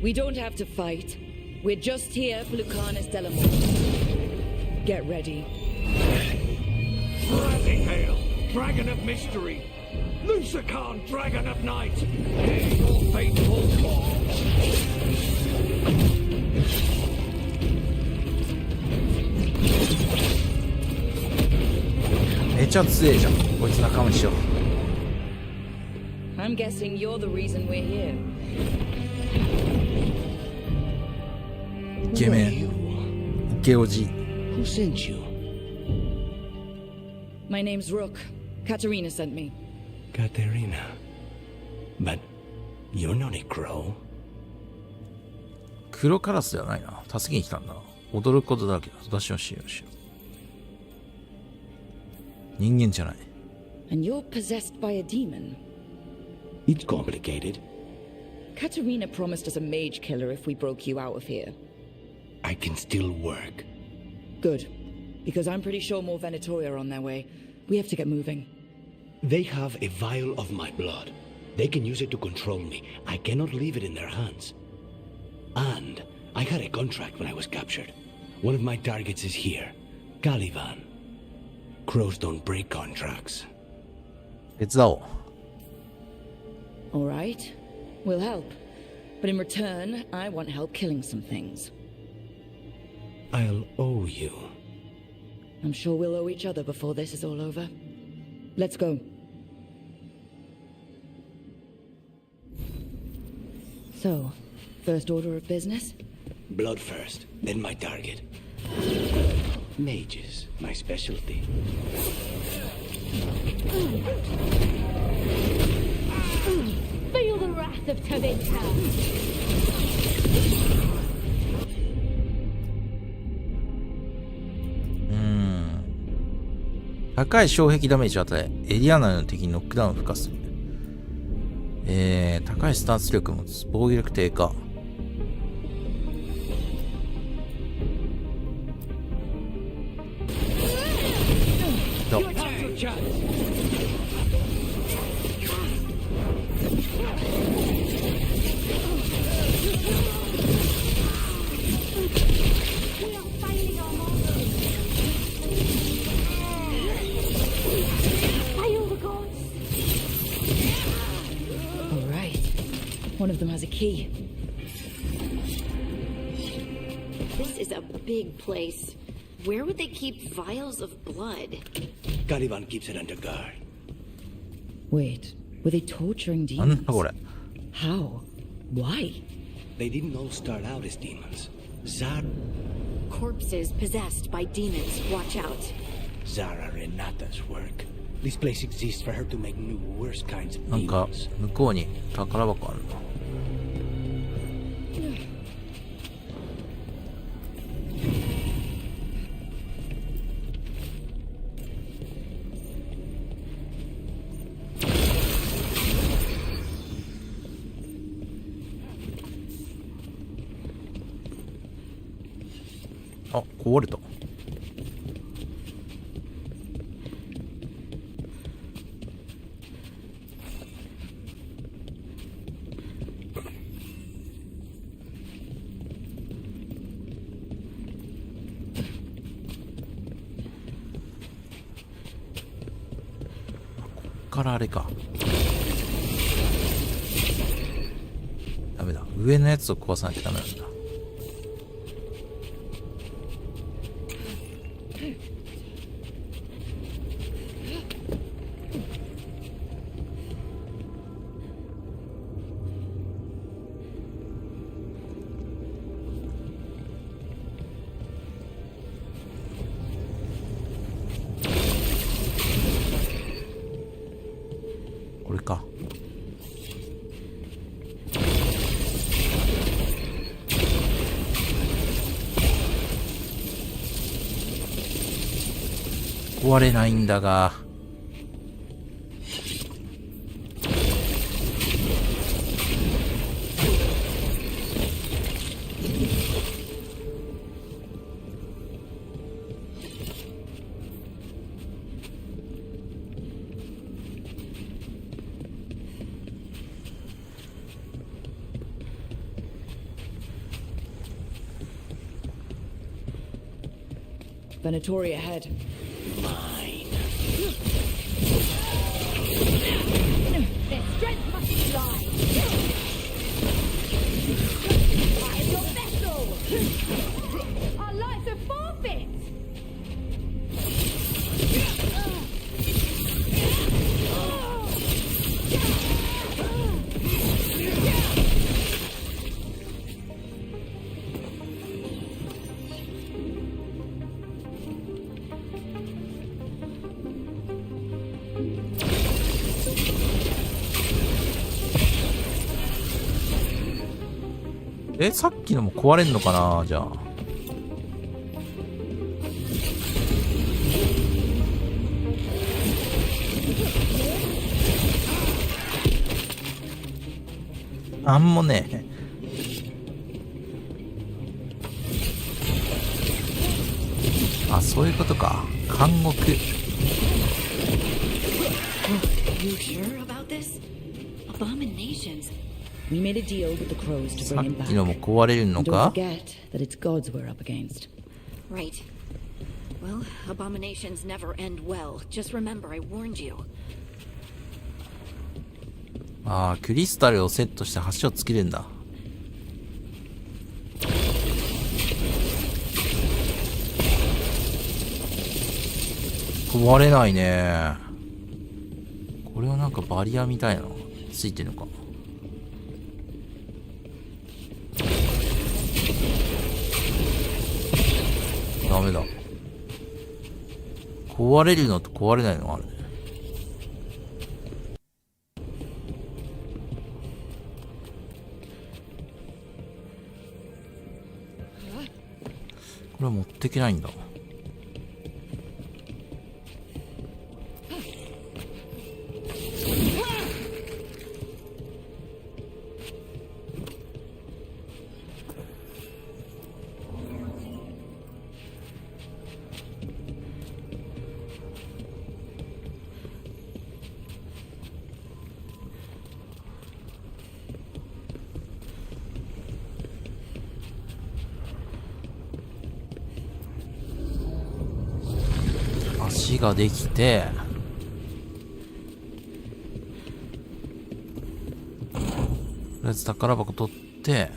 We don't have to fight. We're just here for Lucanus Delamore. Get ready. Rising Hail, Dragon of Mystery! Lucican, Dragon of Night! Hear your fateful call! ちゃ強えじゃん。こいつ仲間にしよう。 I'm guessing you're the reason we're here. イケメン。イケオジ。 Who sent you? My name's Rook. Katerina sent me. Katerina. But you're not a crow. 黒カラスではないな。助けに来たんだな。驚くことだらけだ。出しよしよしよ。人間じゃない。 And you're possessed by a demon. It's complicated. Katerina promised us a mage killer if we broke you out of here. I can still work. Good. Because I'm pretty sure more Venatori are on their way. We have to get moving. They have a vial of my blood. They can use it to control me. I cannot leave it in their hands. And I had a contract when I was captured. One of my targets is here. Caliban. Crows don't break contracts. 手伝おう。 All right. We'll help. But in return, I want help killing some things. I'll owe you. I'm sure we'll owe each other before this is all over. Let's go. So, first order of business? Blood first, then my target. Mages, my specialty. Feel the wrath of Tevinter. 高い障壁ダメージを与え、エリア内の敵にノックダウンを付加する。高いスタンス力を持つ。防御力低下。どう One of them has a key. This is a big place. Where would they keep vials of blood? Caliban keeps it under guard. Wait, were they torturing demons? How? Why? They didn't all start out as demons. Zara... Corpses possessed by demons. Watch out. Zara Renata's work. This place exists for her to make new, worse kinds of なんか demons. 向こうに宝箱あるな。あ、壊れた。からあれか。ダメだ。上のやつを壊さなきゃダメなんだ。これか。壊れないんだが。Venatori ahead. Mine. Their strength must be lied. I am your vessel. Our lives are forfeit. さっきのも壊れんのかな、じゃあ。なんもね。あ、そういうことか。監獄。You sure about this? Abominations. We made a deal with the crows to さ bring him っ back. きのも壊れるの And か don't forget that it's gods we're up against. Right. Well, abominations never end well. Just remember, I warned you. ああ、クリスタルをセットして橋を作るんだ。壊れないね。これはなんかバリアみたいなのついてるのか。ダメだ。壊れるのと壊れないのがあるね。これは持ってけないんだ。橋ができて、とりあえず宝箱取って、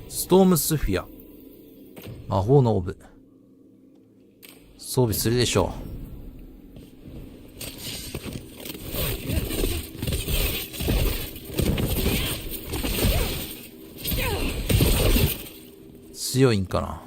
ストームスフィア。魔法のオブ。装備するでしょう。強いんかな。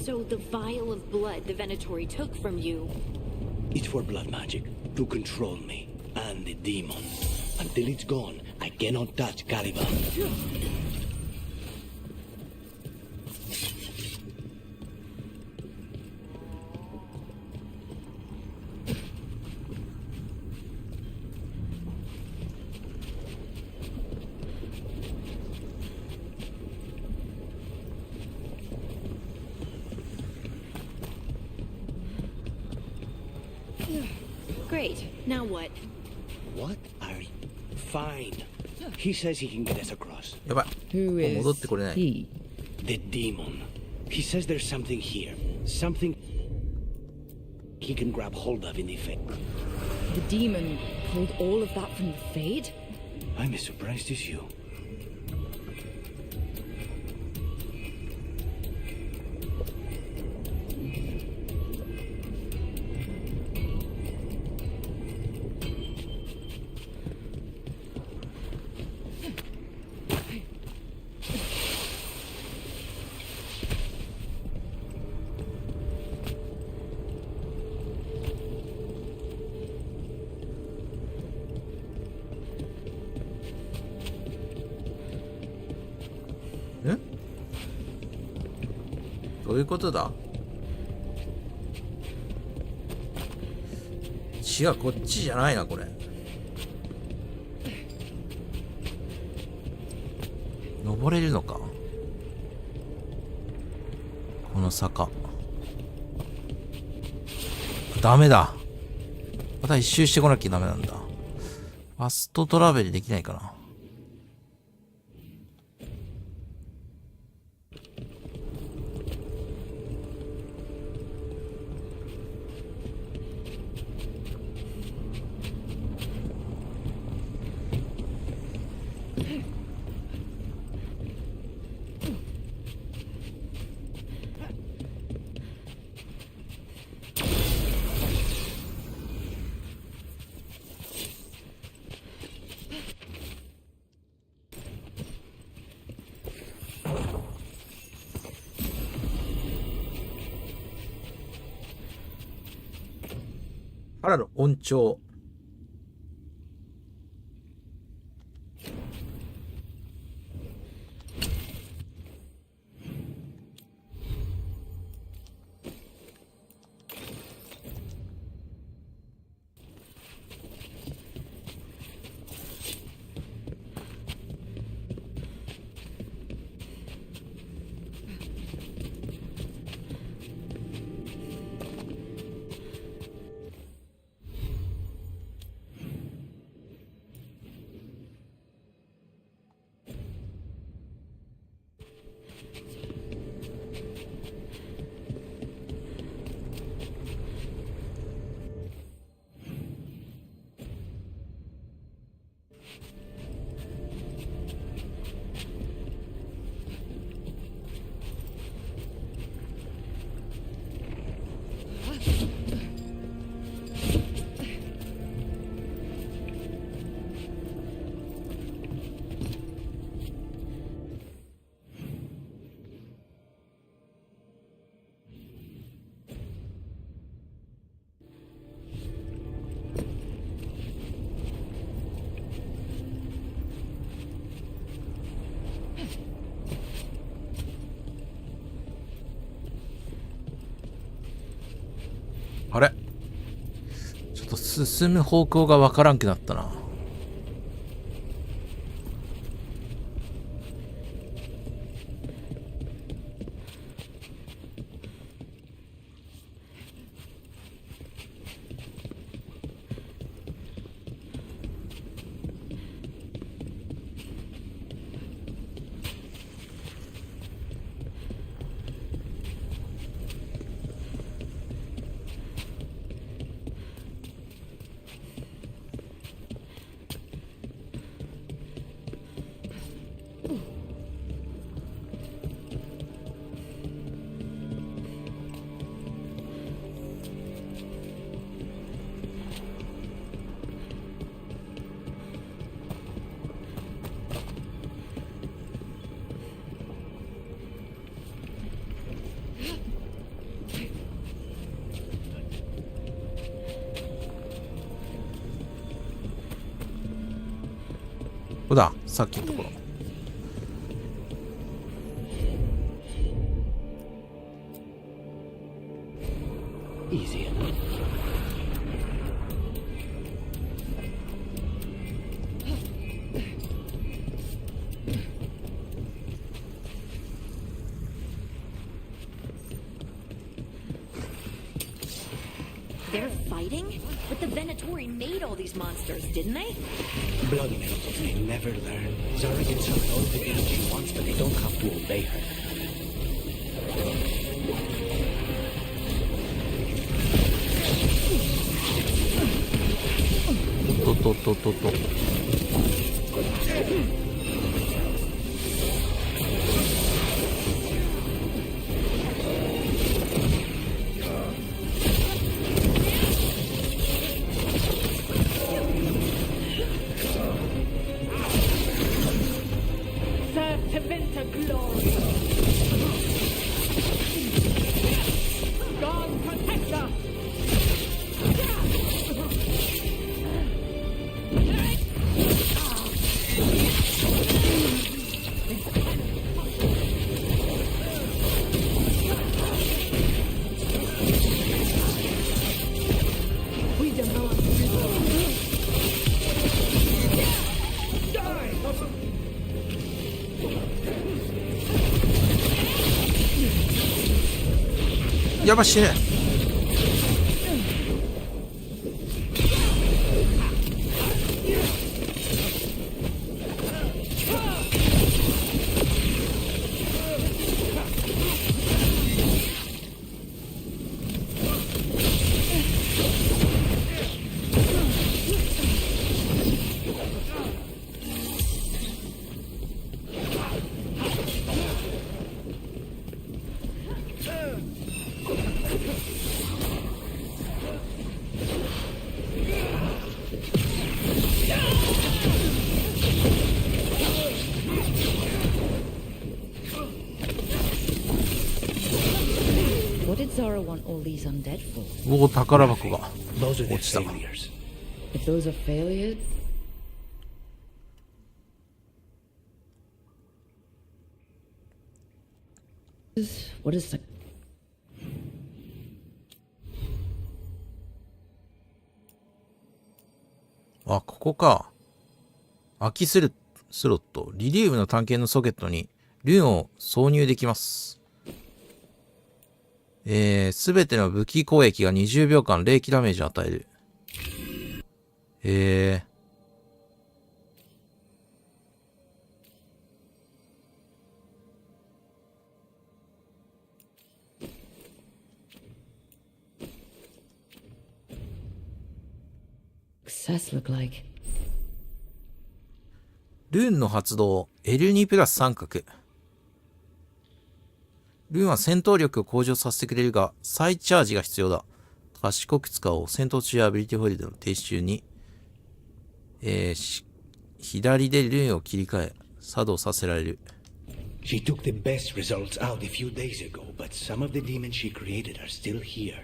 So the vial of blood the Venatori took from you... It's for blood magic, to control me, and the demon. Until it's gone, I cannot touch Caliban. Great. Now what? What are you? Fine. He says he can get us across. やばい。戻ってこれない。The demon. He says there's something here. Something he can grab hold of in the Fade. The demon pulled all of that from the Fade? I'm as surprised as you.ん？どういうことだ？違う、こっちじゃないな、これ。登れるのか、この坂。ダメだ。また一周してこなきゃダメなんだ。ファストトラベルできないかな。原の恩寵。あれ、ちょっと進む方向がわからんくなったな。ここだ、さっきのところ。Easy enough. They're fighting? But the Venatori made all these monsters, didn't they? Blood angels may never learn. Zara gives her all the aid she wants, but they don't have to obey her. やば死ぬ。What did Zara want all these undead for? おお、宝箱が Those are their 落ちた。 failures. If those are failures, what is the... あ、ここか。空きスロット。リリウムの探検のソケットにルーンを挿入できます。すべての武器攻撃が20秒間冷気ダメージを与える。Success look like? ルーンの発動 L2 プラス三角。ルーンは戦闘力を向上させてくれるが、再チャージが必要だ。賢く使おう。戦闘中やアビリティホイールドの停止中に、左でルーンを切り替え、作動させられる。She took the best results out a few days ago, but some of the demons she created are still here.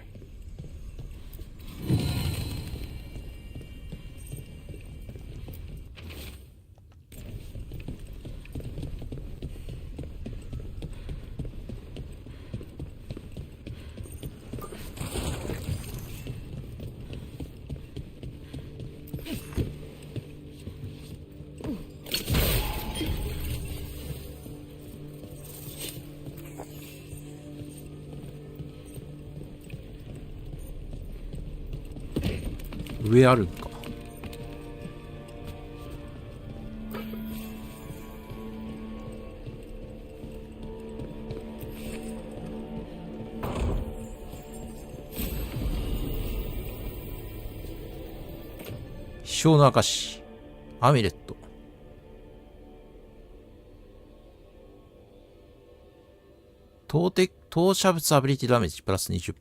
上あるんか。飛翔の証アミュレット。投射物アビリティダメージプラス 20%。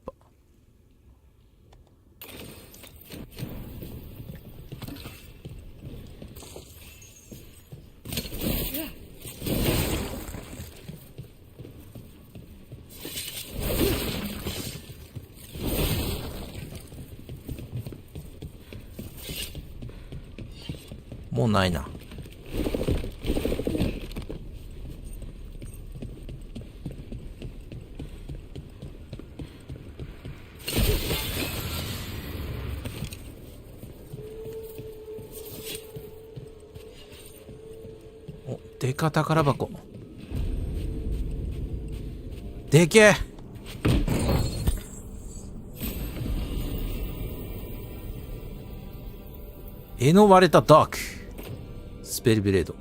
もうないな。お、でか宝箱。でけえ。柄の割れたダーク。スペルブレード。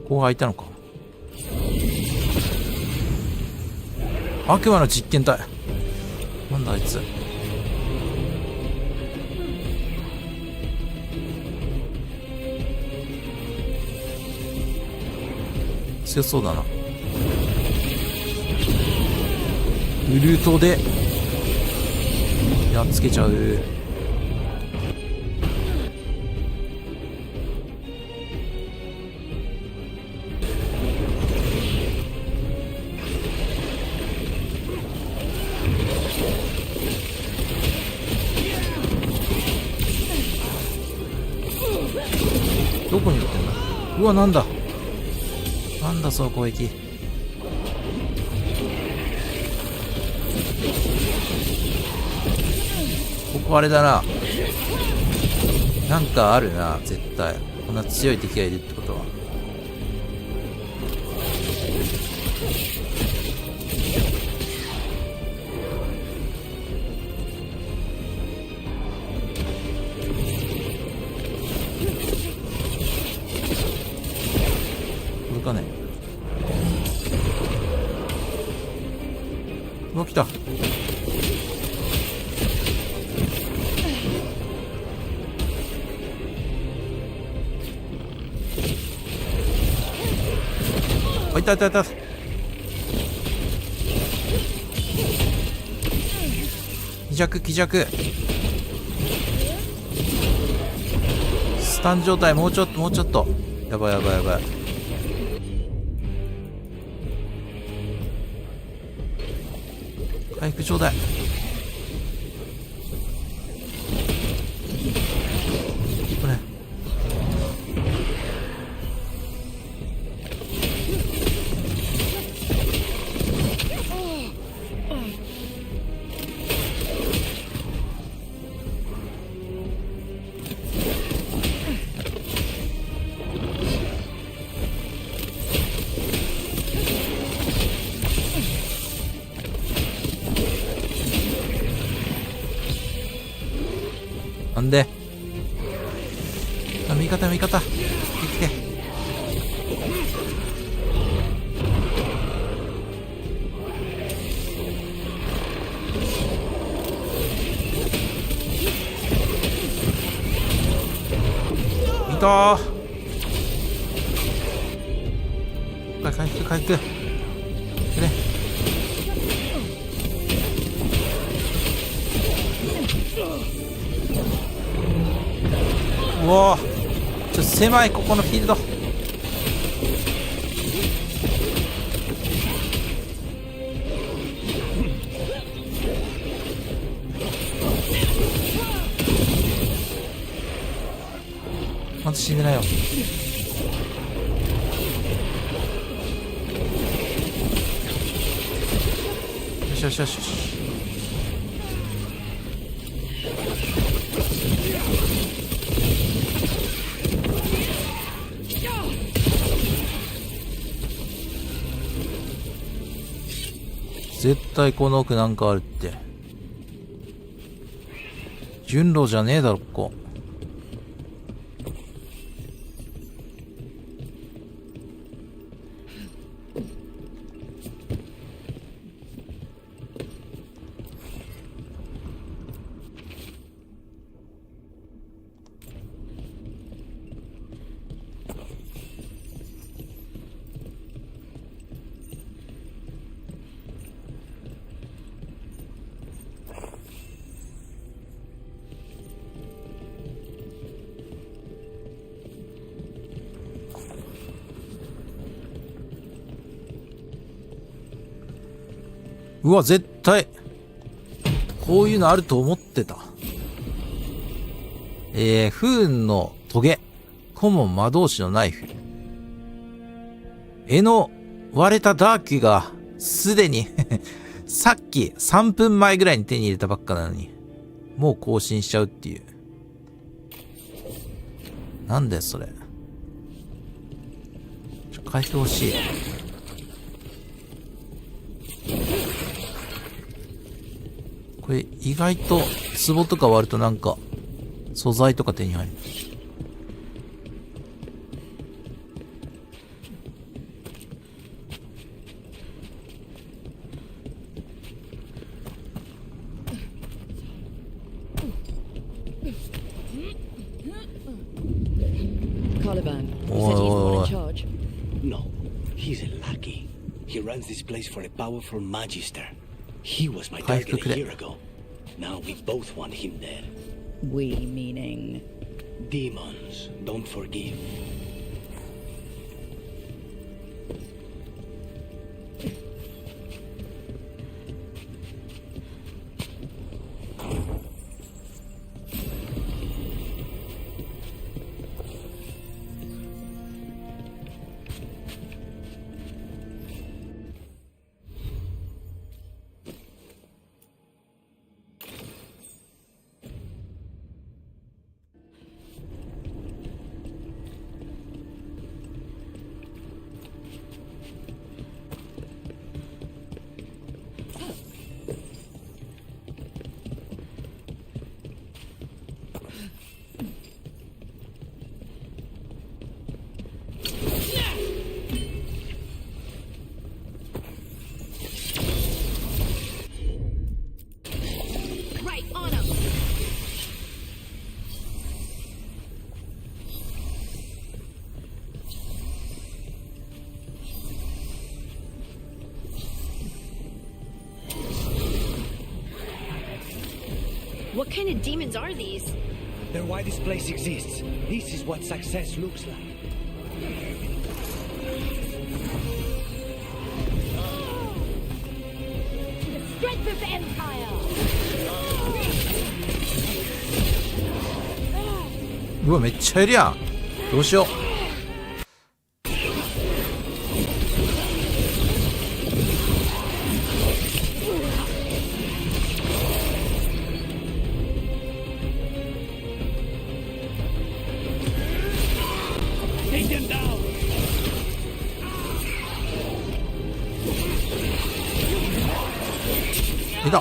ここが開いたのか。悪魔の実験体。なんだあいつ。強そうだな。ウルトでやっつけちゃう。うわ、なんだなんだその攻撃。ここあれだな、なんかあるな絶対。こんな強い敵がいるってことは。届かねえ。うわ、来た。あ、いたいたいた。気弱気弱。スタン状態。もうちょっともうちょっと。やばいやばいやばい。回復ちょうだい。これなんで、あ、味方味方、来て来て。いたー。回復回復。くれ。うわー、ちょっと狭いここのフィールド。まず死んでないよ。よしよしよしよし。絶対この奥なんかあるって。順路じゃねえだろここ。うわ、絶対こういうのあると思ってた。不運のトゲ、コモン魔導士のナイフ、柄の割れたダーキュがすでにさっき3分前ぐらいに手に入れたばっかなのにもう更新しちゃうっていう。なんだよそれ。回復欲しい。これ意外と壺とか割るとなんか素材とか手に入る。Caliban, you said he's the one in charge. No, he's a lackey. He runs this place for a powerful magister. He was my target a year ago. Now we both want him dead. We meaning? Demons don't forgive. kind of demons are these? They're why this place exists. This is what success looks like. The strength of the Empire! うわ、めっちゃいるやん。どうしよう。いた。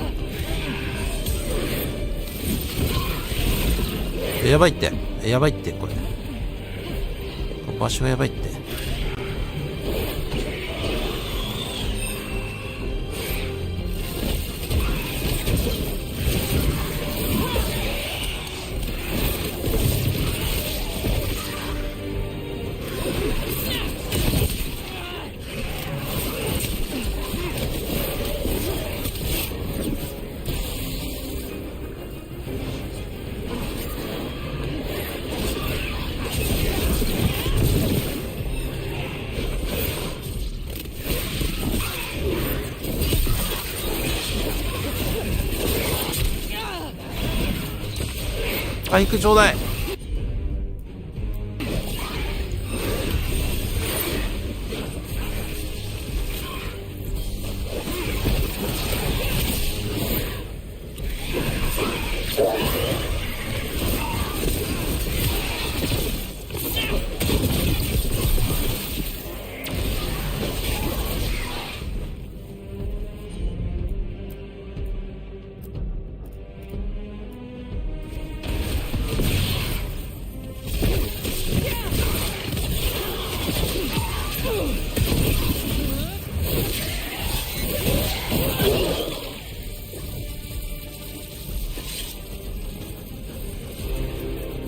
やばいって、やばいって、これ場所がやばいって。回復ちょうだい。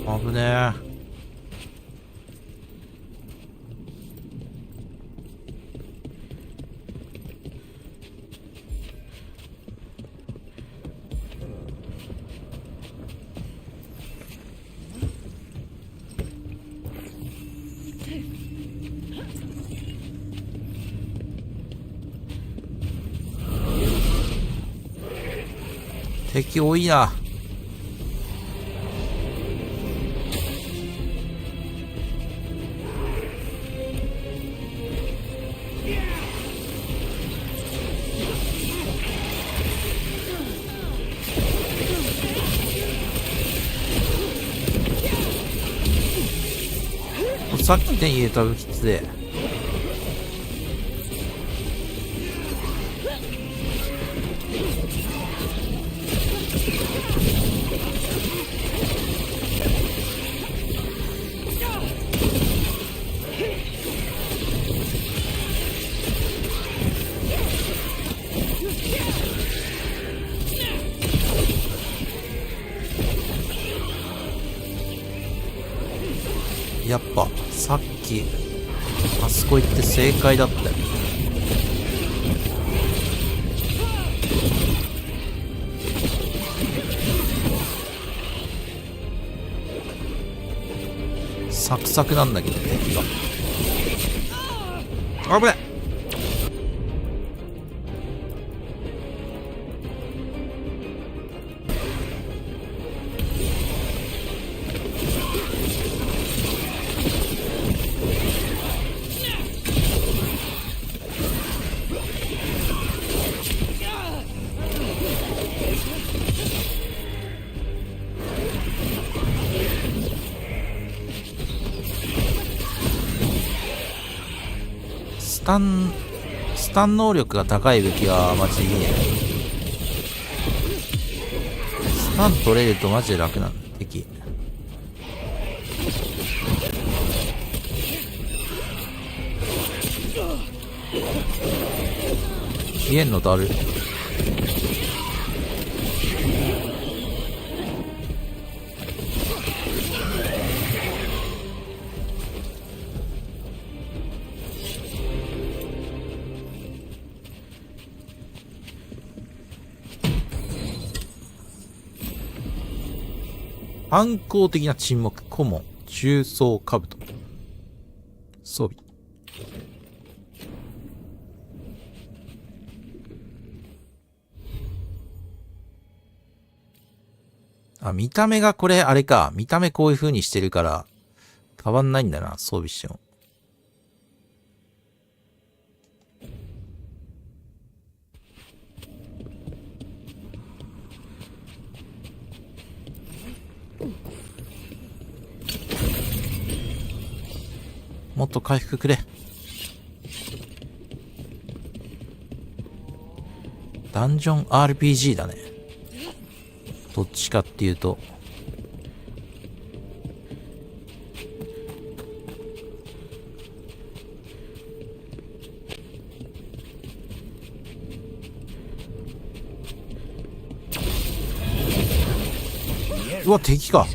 危ねえ。敵多いな。さっき手に入れた武器でやっぱさっきあそこ行って正解だったよ。サクサクなんだけど敵が危ない。スタン能力が高い武器はマジでいいね。スタン取れるとマジで楽なんだ敵。消えんのだる。反抗的な沈黙、顧問、重装兜。装備。あ、見た目がこれ、あれか。見た目こういう風にしてるから、変わんないんだな、装備しても。もっと回復くれ。ダンジョン RPG だね。どっちかっていうと。うわ、敵か。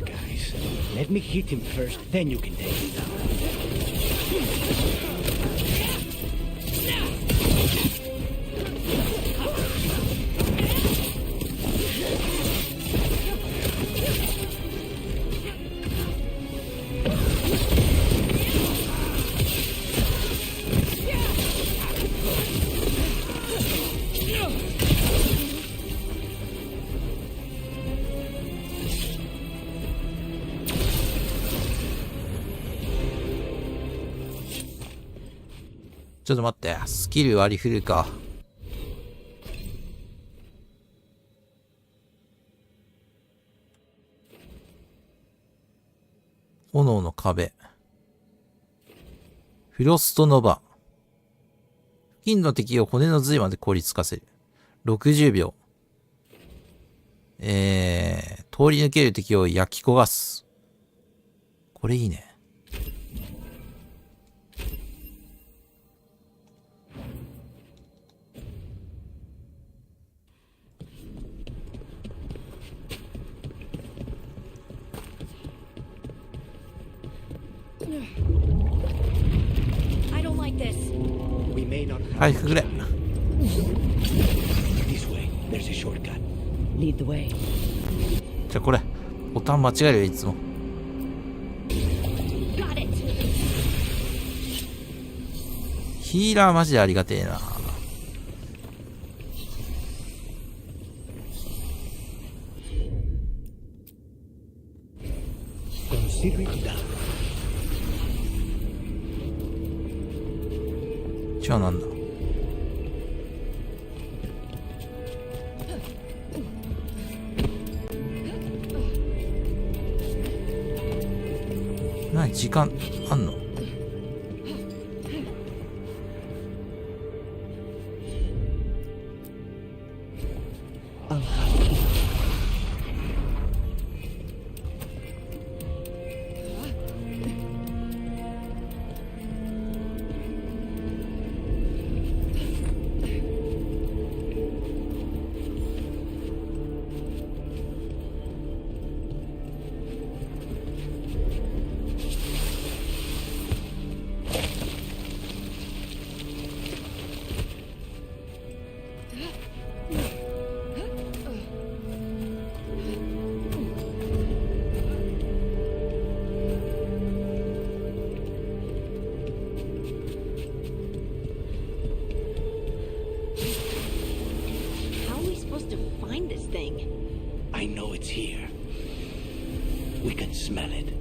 Let me hit him first, then you can take him down.ちょっと待って、スキル割り振るか。炎の壁。フロストノバ。付近の敵を骨の髄まで凍りつかせる。60秒。通り抜ける敵を焼き焦がす。これいいね。回復くれ。じゃあこれボタン間違えるよいつも。ヒーラーマジでありがてえな。じゃあなんだ。何時間あんの。I know it's here. We can smell it. .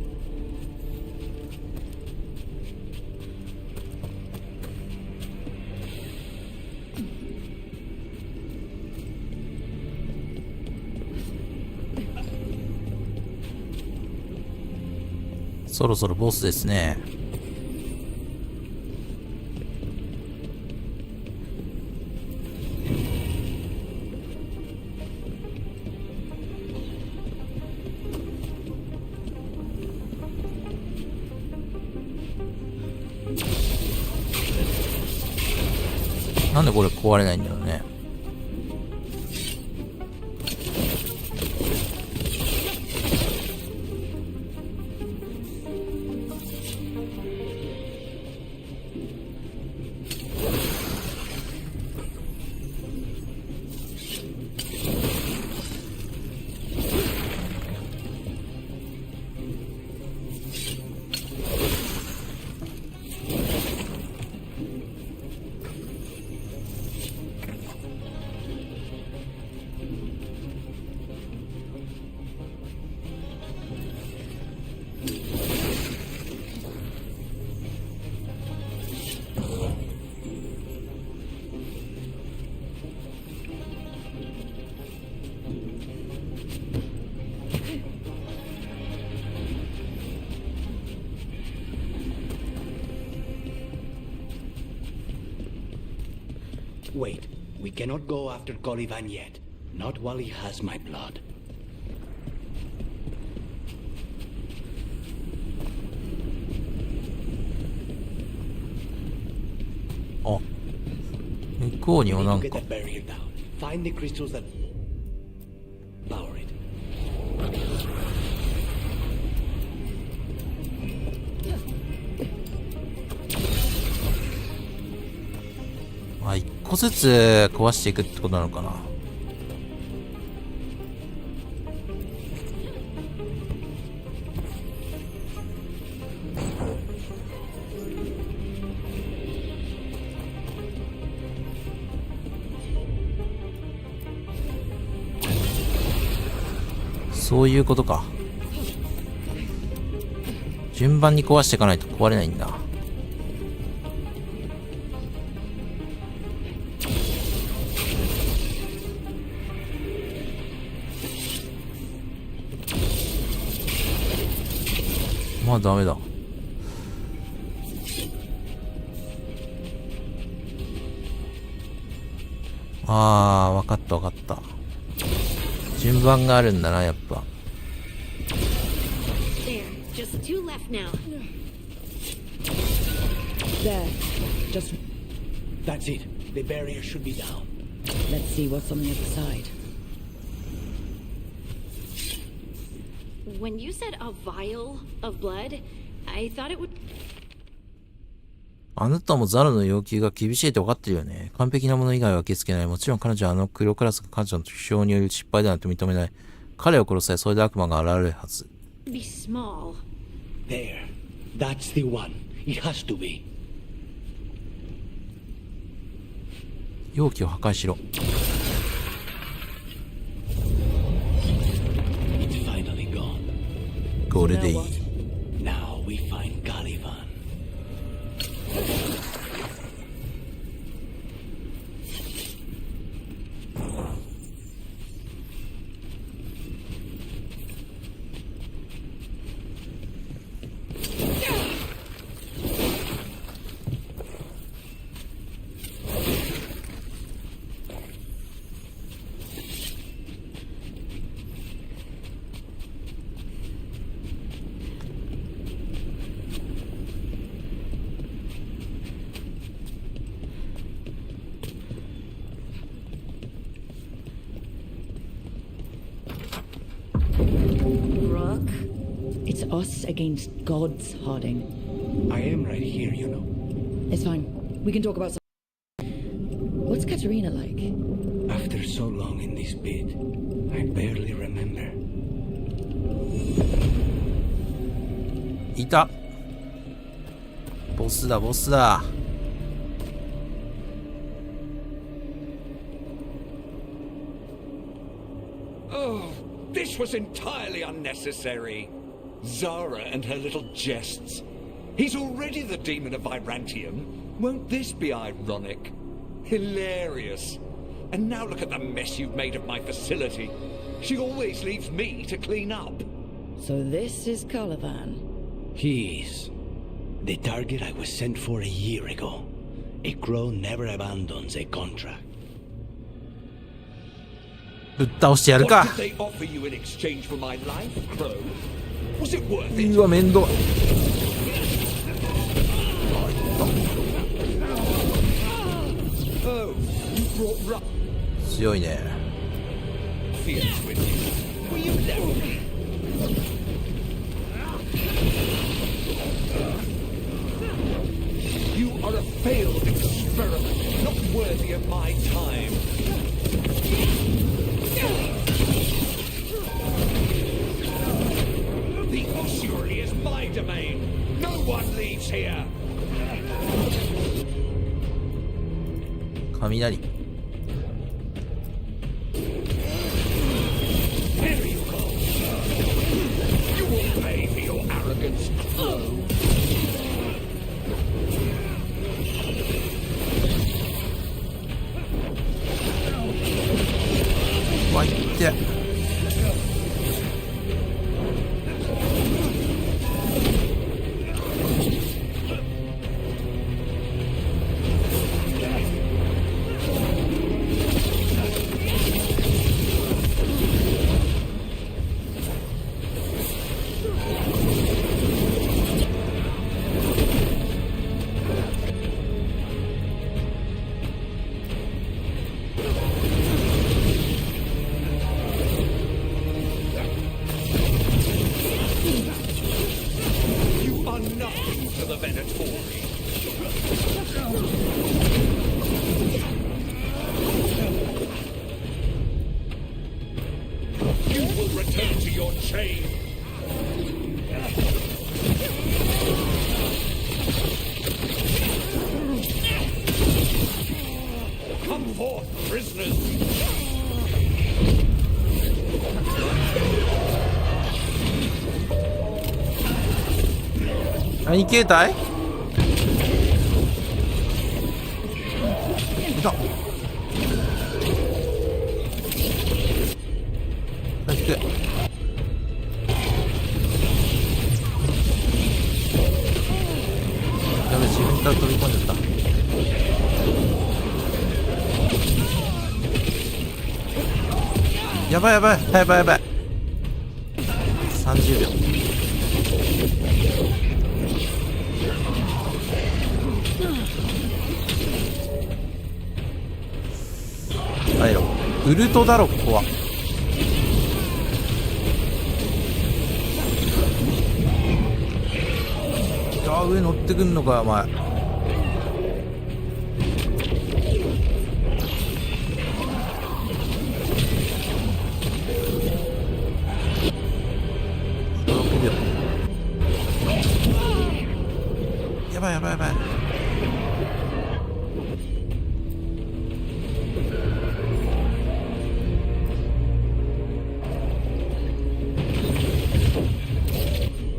そろそろボスですね。なんでこれ壊れないんだろうね。Wait, we cannot go after Colivan yet. Not while he has my blood. あ、向こうにもなんか。 Find the crystals that power it. まあ一個ずつ壊していくってことなのかな。そういうことか。順番に壊していかないと壊れないんだ。まあダメだ。ああ、わかったわかった。順番があるんだな、やっぱ。There, just two left now. There. Just. That's it. The barrier should be down. Let's see what's on the other side. When you said a vial of blood, I thought it would. あなたもザラの要求が厳しいって分かってるよね。完璧なもの以外は受け付けない。もちろん彼女はあの黒クラスが彼女の主張による失敗だなんて認めない。彼を殺さえ、それで悪魔が現れるはず。Be small. There. That's the one. It has to be. 容器を破壊しろ。It's finally gone. これでいい。Now we find Caliban. It's us against gods, Harding. I am right here, you know. It's fine. We can talk about some. What's Katerina like? After so long in this pit, I barely remember. いた。ボスだ、ボスだ。Oh, this was entirely unnecessary. Zara and her little jests. He's already the demon of Virantium. Won't this be ironic? Hilarious. And now look at the mess you've made of my facility. She always leaves me to clean up. So this is Caliban. He is. The target I was sent for a year ago. A crow never abandons a contract. ぶっ倒してやるか。 What did they offer you in exchange for my life, Crow? Was it worth it? うわ、面倒。Oh, you brought 強いね。 ruffians with you. Will you let me? You are a failed experiment, not worthy of my time. The ossuary is my domain. No one leaves here. 雷。 Here you go. You will pay for your arrogance, Crow. わいって。return to your chain. Come forth, prisoners. 何形態？いた。回復。やべ、自分から飛び込んじゃった。やばいやばいやばいやばい。30秒。入ろう。ウルトだろここは。あー、上乗ってくんのかよお前。6秒。やばいやばいやばい。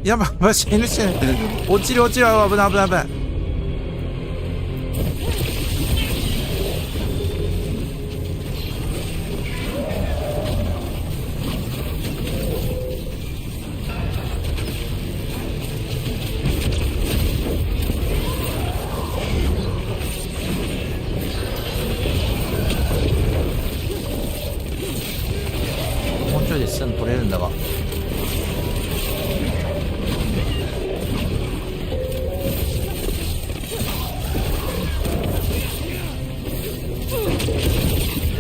やばい、死ぬ死ぬ。落ちる落ちる。危ない危ない危ない。もうちょいでスン取れるんだが。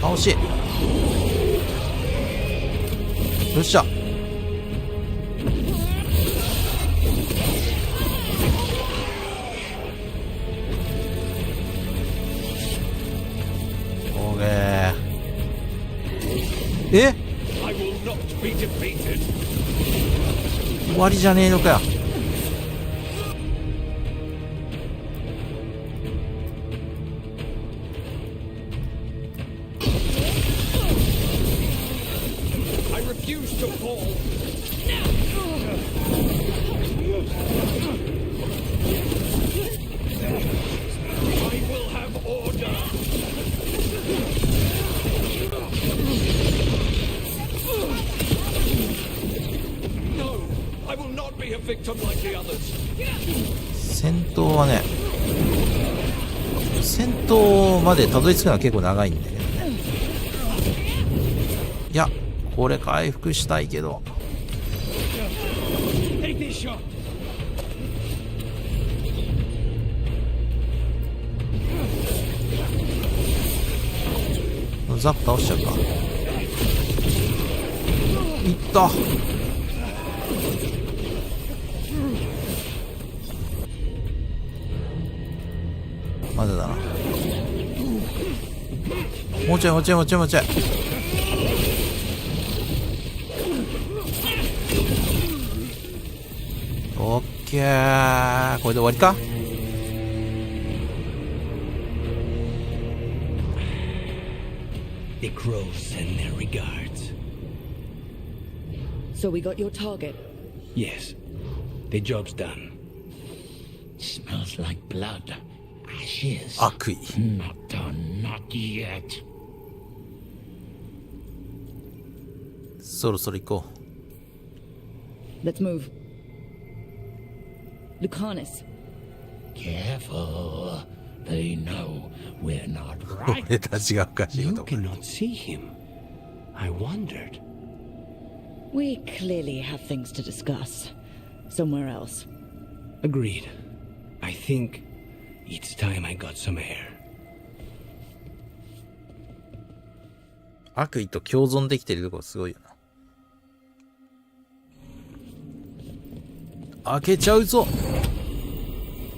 惜しい。よっしゃ。オーケー。え？終わりじゃねえのかよ。戦闘はね、戦闘までたどり着くのは結構長いんだけどね。いや、これ回復したいけど。ザップ倒しちゃうか。いった。まだだな。もうちょいもうちょいもうちょいもうちょい。オッケー。これで終わりか。The crows send their regards. So we got your target? Yes. The job's done. Smells like blood. Ashes. 悪意。 Not done, not yet. そろそろ行こう。Let's move. Lucanus. Careful. They know we're not 俺たちがおかしい You 男。 cannot see him. I wondered. We clearly have things to discuss. Somewhere else. Agreed. I think it's time I got some air. 悪意と共存できてるところすごいよな。開けちゃうぞ。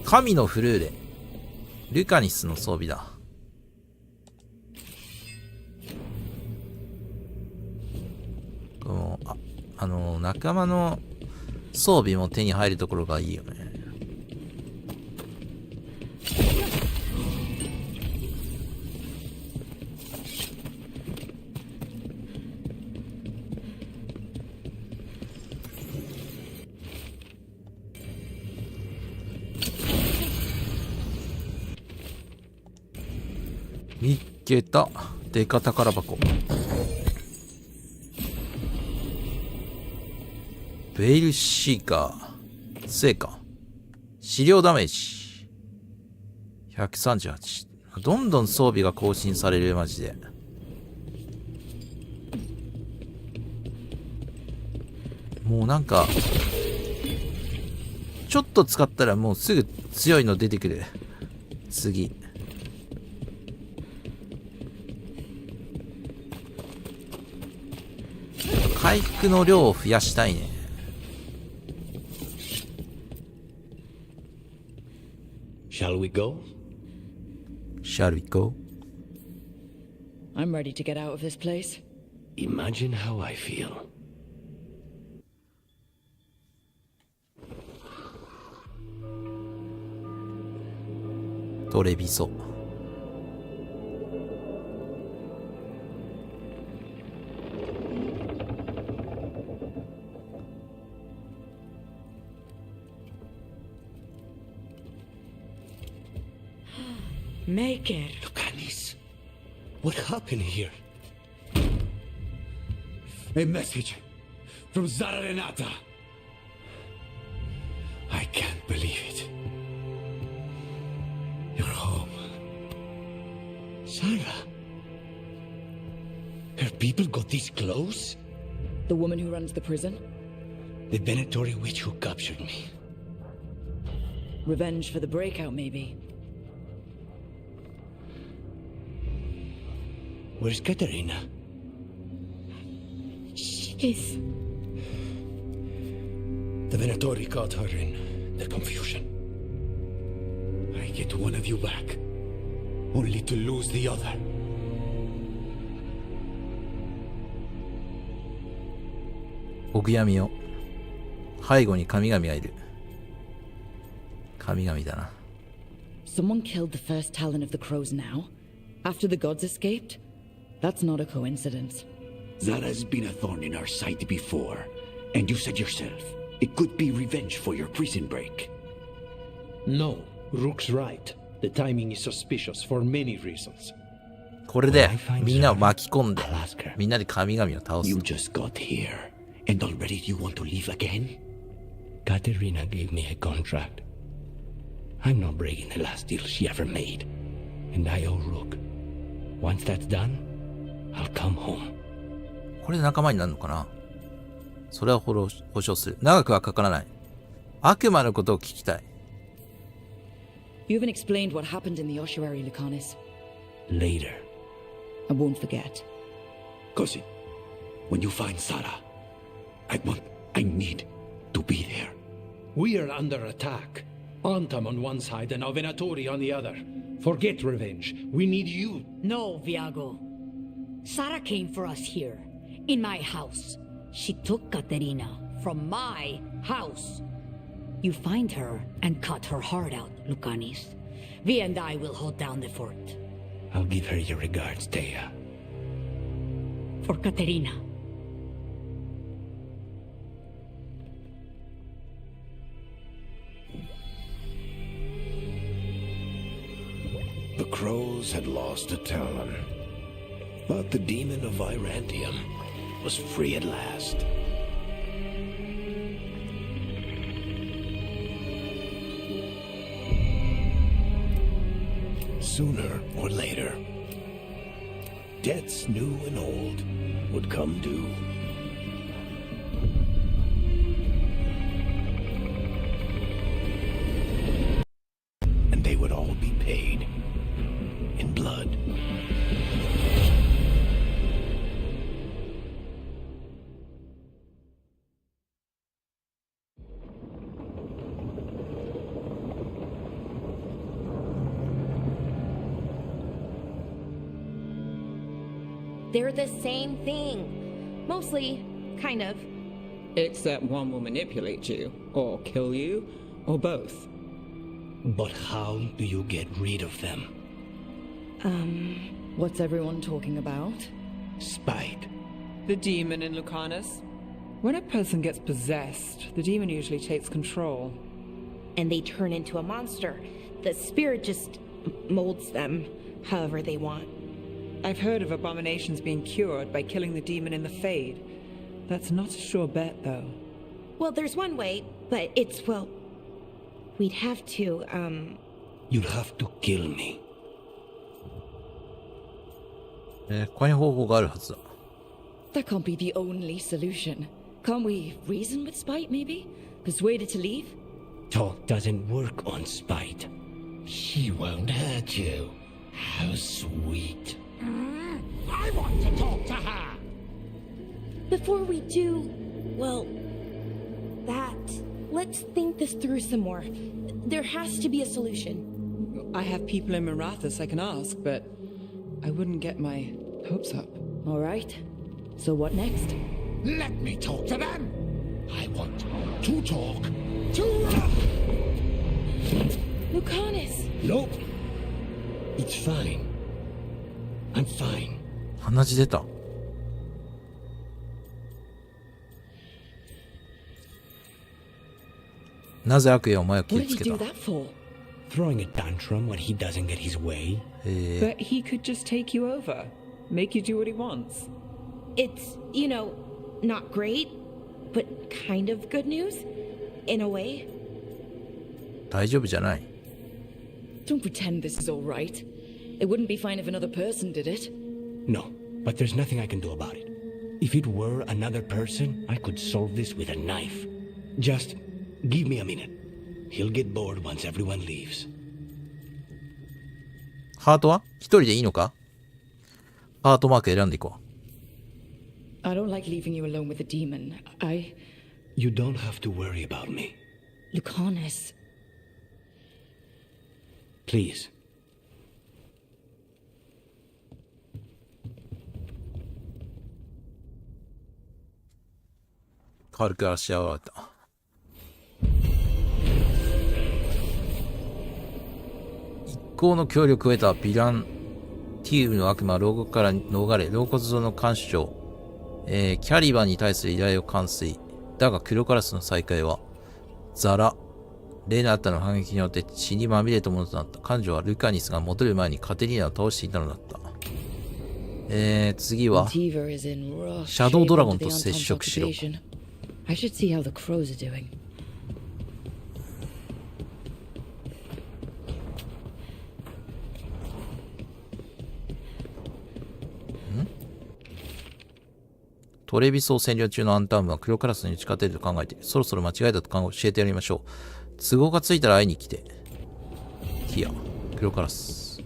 神のフルーレ。ルカニスの装備だ。あ、仲間の装備も手に入るところがいいよね。見っけた。デカ宝箱。ベイルシーカー。成果。資料ダメージ。138。どんどん装備が更新される、マジで。もうなんか、ちょっと使ったらもうすぐ強いの出てくる。次。回復の量を増やしたいね。Shall we go? Shall we go? I'm ready to get out of this place. Imagine how I feel. トレビソ。Make it. Lucanis, what happened here? A message from Zara Renata. I can't believe it. You're home. Sarah? Her people got this close? The woman who runs the prison? The Venatori witch who captured me. Revenge for the breakout, maybe. Where's Katerina? She's... The Venatori caught her in the confusion. I get one of you back, only to lose the other. お悔やみよ。背後に神々がいる。神々だな。Someone killed the first Talon of the Crows now? After the gods escaped? That's not a coincidence. Zara's been a thorn in our side before, and you said yourself, it could be revenge for your prison break. No, Rook's right. The timing is suspicious for many reasons. これでみんなを巻き込んで、みんなで神々を倒す。You just got here, and already you want to leave again? Katerina gave me a contract. I'm not breaking the last deal she ever made. And I owe Rook. Once that's done, I'll come home. これで仲間になるのかな。それは保証する。長くはかからない。悪魔のことを聞きたい。You haven't explained what happened in the ossuary, Lucanis. Later. I won't forget. Cousin, when you find Sarah, I need to be there. We are under attack. Antam on one side and Venatori on the other. Forget revenge. We need you. No, Viago. Sarah came for us here, in my house. She took Katerina from my house. You find her and cut her heart out, Lucanis. Vi and I will hold down the fort. I'll give her your regards, Thea. For Katerina. The crows had lost a Talon, but the demon of Irantium was free at last. Sooner or later, debts new and old would come due. And they would all be paid in blood. They're the same thing. Mostly, kind of. It's that one will manipulate you, or kill you, or both. But how do you get rid of them? What's everyone talking about? Spite. The demon in Lucanus. When a person gets possessed, the demon usually takes control. And they turn into a monster. The spirit just molds them however they want. I've heard of abominations being cured by killing the demon in the Fade. That's not a sure bet, though. Well, there's one way, but it's, well... We'd have to, You'd have to kill me. 他に方法があるはずだ。That can't be the only solution. Can't we reason with Spite, maybe? Persuade it to leave? Talk doesn't work on Spite. She won't hurt you. How sweet. I want to talk to her! Before we do, well, that, let's think this through some more. There has to be a solution. I have people in Marathas I can ask, but I wouldn't get my hopes up. All right. So what next? Let me talk to them! I want to talk to... Lucanus! Nope. It's fine. I'm fine. 鼻血出た。なぜ悪意はお前を傷つけた？ Throwing a tantrum when he doesn't get his way. But he could just take you over. Make you do what he wants. It's, you know, not great, but kind of good news, in a way. 大丈夫じゃない。Don't pretend this is all right. It wouldn't be fine if another person did it. No, but there's nothing I can do about it. If it were another person, I could solve this with a knife. Just give me a minute. He'll get bored once everyone leaves. ハートは一人でいいのか？ハートマーク選んでいこう。I don't like leaving you alone with the demon. You don't have to worry about me. Lucanus. Please. 軽く足洗われた。一行の協力を得たヴィランティウムの悪魔は牢獄から逃れ、牢骨像の看守長、キャリバンに対する依頼を完遂。だがクロカラスの再会は、ザラ、レナータの反撃によって血にまみれたものとなった。彼女はルカニスが戻る前にカテリーナを倒していたのだった。次は、シャドウドラゴンと接触しろ。I should see how the crows are doing. トレビスを占領中のアンタームはクロカラスに打ち勝てると考えて、そろそろ間違いだと教えてやりましょう。都合がついたら会いに来て。ティア、クロカラス。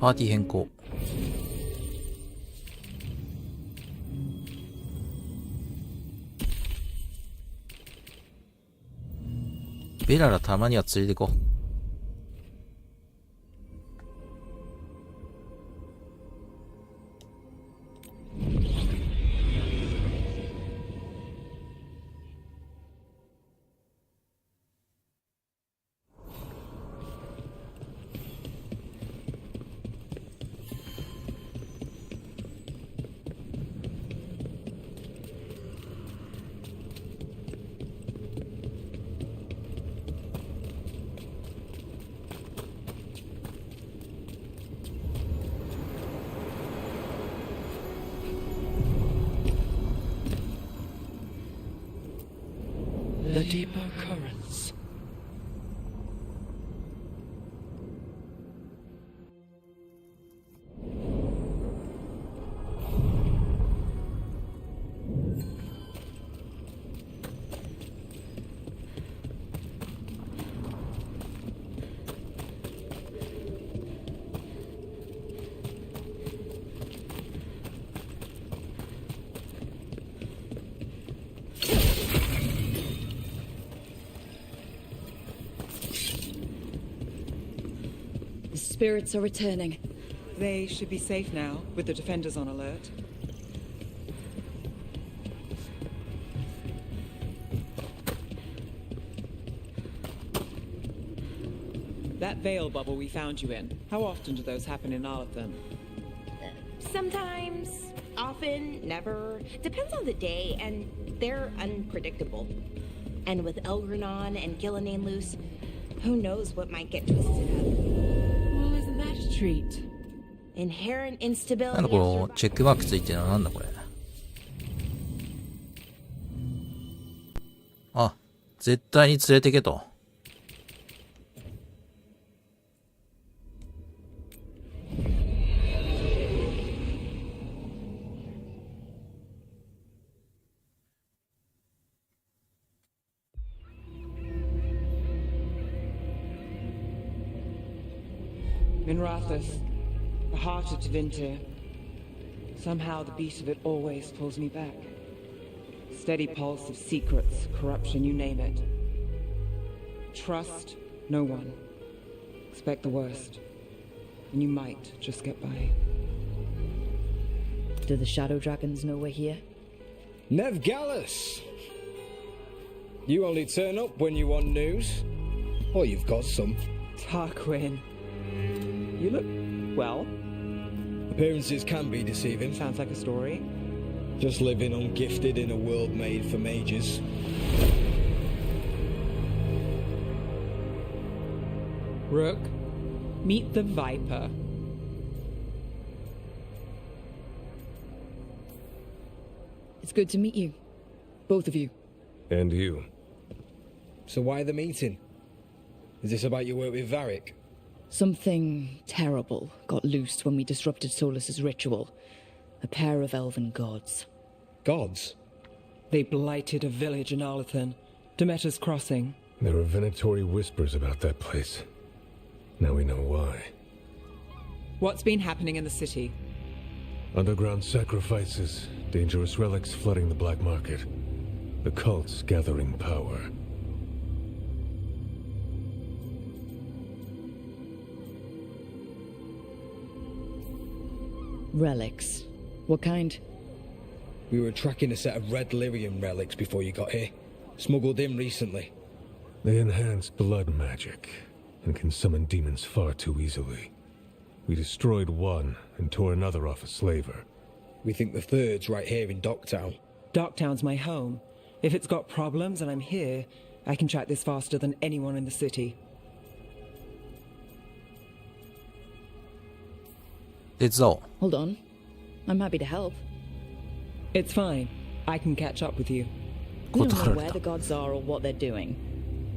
パーティー変更。ベララたまには連れてこう。The deeper currents. spirits are returning. They should be safe now, with the defenders on alert. That veil bubble we found you in, how often do those happen in Arlathan? Sometimes, often, never. Depends on the day, and they're unpredictable. And with Elgranon and Gillenane loose, who knows what might get twisted up. Well, isn't that a treat? Inherent instability. なんだこのチェックマークついてるのなんだこれ。あ、絶対に連れてけと。Minrathous, the heart of Tevinter. Somehow the beat of it always pulls me back. Steady pulse of secrets, corruption, you name it. Trust no one. Expect the worst. And you might just get by. Do the Shadow Dragons know we're here? Nev Gallus! You only turn up when you want news. Or you've got some. Tarquin. You look well. Appearances can be deceiving. Sounds like a story. Just living ungifted in a world made for mages. Rook, meet the Viper. It's good to meet you. Both of you. And you. So why the meeting? Is this about your work with Varric? Something terrible got loosed when we disrupted Solus's ritual. A pair of elven gods. Gods? They blighted a village in Arlathan. Demeter's Crossing. There are Venatori whispers about that place. Now we know why. What's been happening in the city? Underground sacrifices, dangerous relics flooding the black market. The cults gathering power. Relics. What kind? We were tracking a set of red lyrium relics before you got here. Smuggled in recently. They enhance blood magic and can summon demons far too easily. We destroyed one and tore another off a slaver. We think the third's right here in Docktown. Docktown's my home. If it's got problems and I'm here, I can track this faster than anyone in the city. It's all. Hold on. I'm happy to help. It's fine. I can catch up with you. We don't know where the gods are or what they're doing.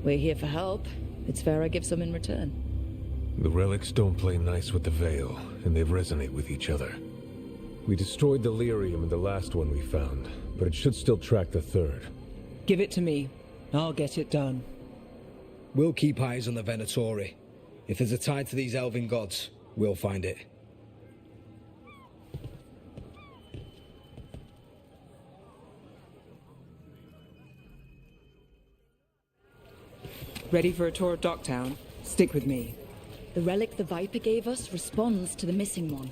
We're here for help. It's fair I give some in return. The relics don't play nice with the Veil, and they resonate with each other. We destroyed the lyrium in the last one we found, but it should still track the third. Give it to me. I'll get it done. We'll keep eyes on the Venatori. If there's a tie to these elven gods, we'll find it. Ready for a tour of Docktown? Stick with me. The relic the Viper gave us responds to the missing one.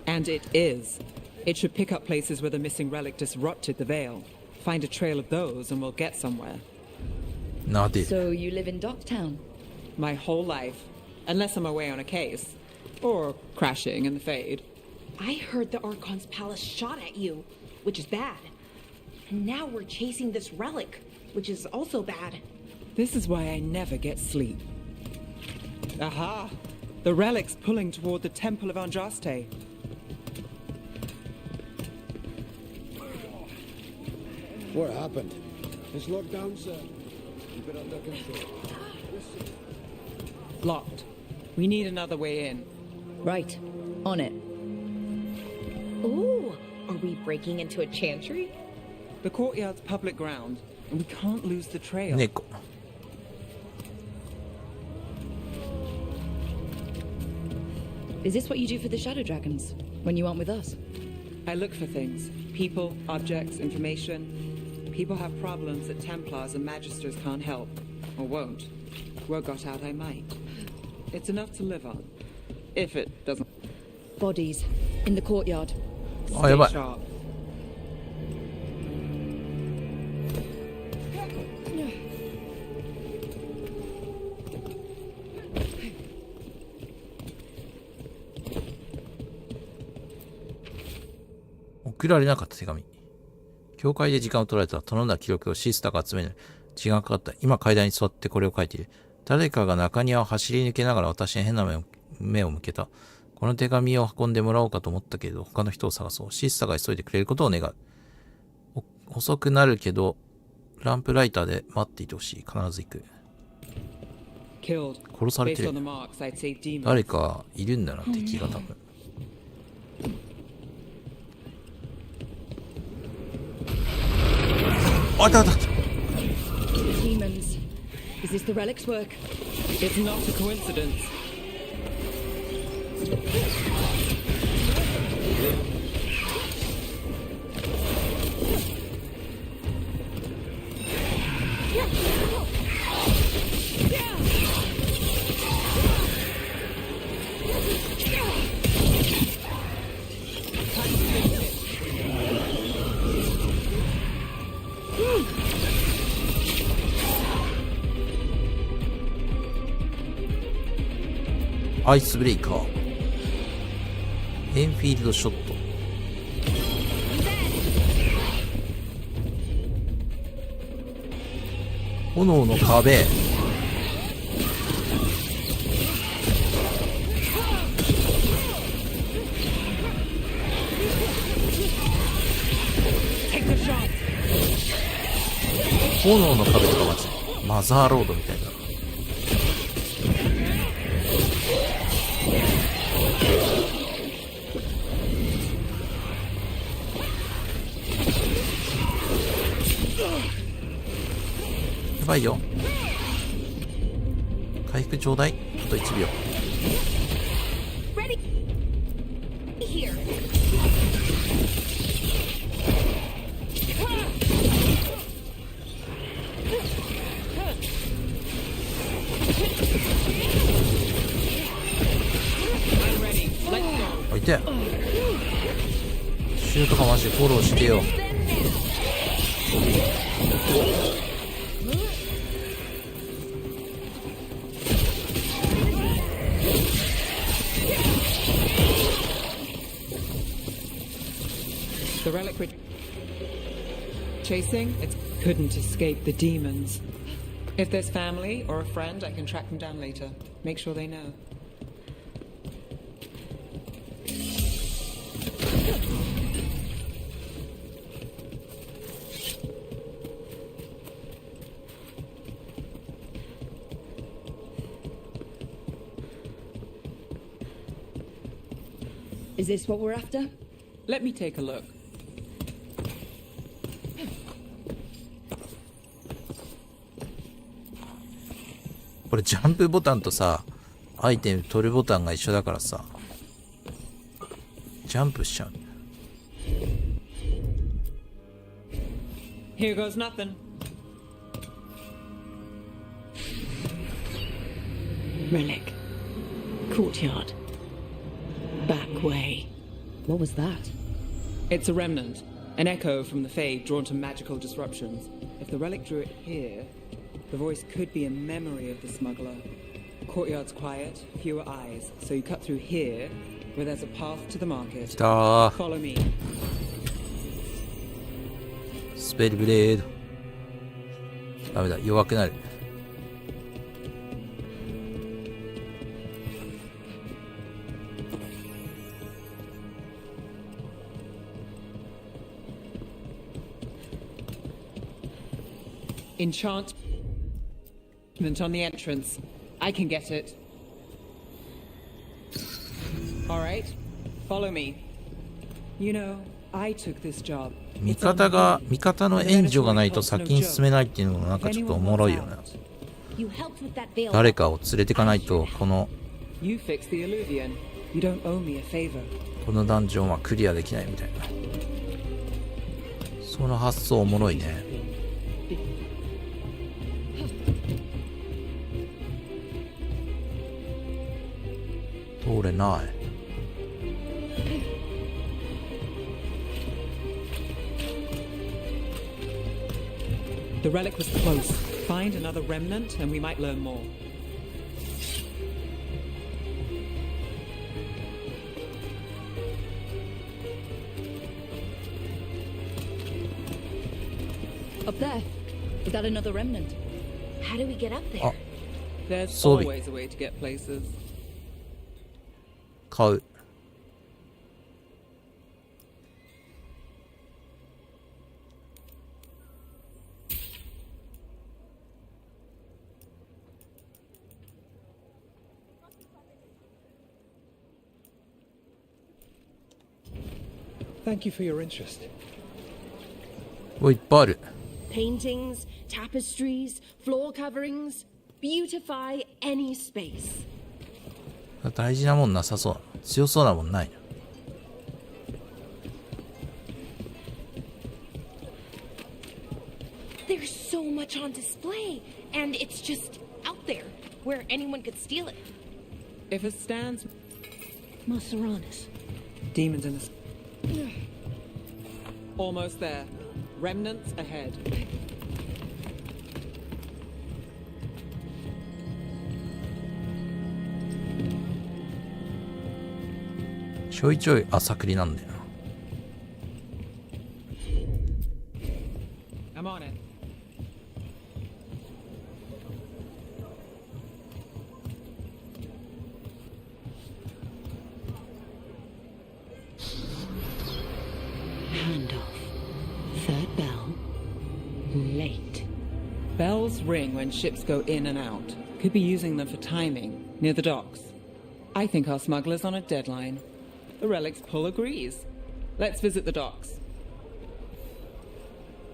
And it is. It should pick up places where the missing relic disrupted the Veil. Find a trail of those and we'll get somewhere. Not it. So you live in Docktown? My whole life. Unless I'm away on a case. Or crashing in the Fade. I heard the Archon's palace shot at you, which is bad. And now we're chasing this relic, which is also bad. This is why I never get sleep. Aha! The relic's pulling toward the Temple of Andraste. What happened? It's locked down, sir. Keep it under control. Locked. We need another way in. Right. On it. Ooh, are we breaking into a chantry? The courtyard's public ground, and we can't lose the trail. Nico. Is this what you do for the Shadow Dragons, when you aren't with us? I look for things. People, objects, information. People have problems that Templars and Magisters can't help. Or won't. Word got out I might. It's enough to live on. If it doesn't. Bodies in the courtyard. あ、やばい。 Sharp. 送られなかった手紙。教会で時間を取られた。頼んだ記録をシスターが集める。時間がかかった。今階段に座ってこれを書いている。誰かが中庭を走り抜けながら私に変な目を向けた。この手紙を運んでもらおうかと思ったけれど、他の人を探そう。シスターが急いでくれることを願う。遅くなるけど、ランプライターで待っていてほしい。必ず行く。殺されてる。誰かいるんだな、敵が多分。あったあったあった。Demons. Is this the relic's work? It's not a coincidence. Ice アイスブレイカー。エンフィールドショット。炎の壁。炎の壁とかマザーロードみたいな。やばいよ。回復ちょうだい。あと1秒。あ、いて。シュートかマジフォローしてよ。The relic we're chasing, it couldn't escape the demons. If there's family or a friend, I can track them down later. Make sure they know. Is this what we're after? Let me take a look. これジャンプボタンとさ、アイテム取るボタンが一緒だからさ、ジャンプしちゃう。Here goes nothing. Relic. Courtyard. Back way. What was that? It's a remnant. An echo from the Fade drawn to magical disruptions. If the relic drew it here, the voice could be a memory of the smuggler. Courtyard's quiet, fewer eyes, so you cut through here, where there's a path to the market. Follow me. スペルブレード。ダメだ、弱くなる。Enchantment on the entrance. I can get it. All right, follow me. You know, I took this job. 味方の援助がないと先に進めないっていうのもなんかちょっとおもろいよね。誰かを連れてかないとこのダンジョンはクリアできないみたいな。その発想おもろいね。これない。The relic was close. Find another remnant and we might learn more. Up there. Is that another remnant? How do we get up there? There's always a way to get places. 買う。Thank you for your interest. お、いっぱいある。Paintings, tapestries, floor coverings. Beautify any space. 大事なもんなさそう。強そうなもんないな。There's so much on display, and it's just out there, where anyone could steal it. If it stands... Maseranis. Demons in the... Almost there. Remnants ahead. ちょいちょい朝栗なんだよな。I'm on it. Handoff. Third bell. Late. Bells ring when ships go in and out. Could be using them for timing, near the docks. I think our smuggler's on a deadline. The relic's pull agrees. Let's visit the docks.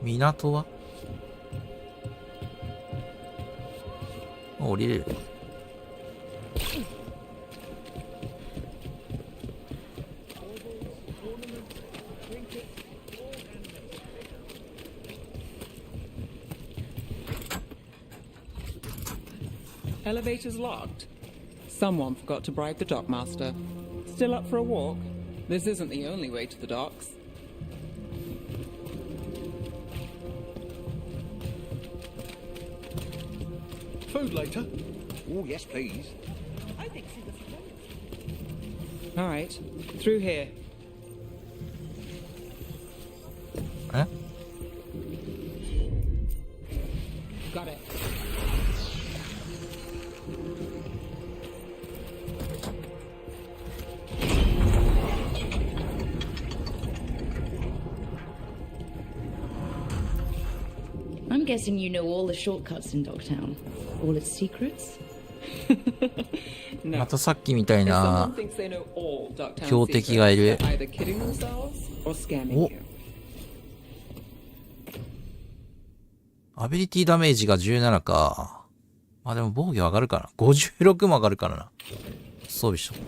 港は降りれる。Elevator's locked. Someone forgot to bribe the dockmaster. Still up for a walk? This isn't the only way to the docks. Food later? Oh, yes, please. All right, through here. え Got it. I'm guessing you know all the shortcuts in Dogtown. All its secrets? またさっきみたい If な someone thinks they know all Dogtown 強敵がいる。 secrets, they're either kidding themselves or scamming お you. アビリティダメージが17か。まあでも防御上がるかな。56も上がるからな。装備しとこ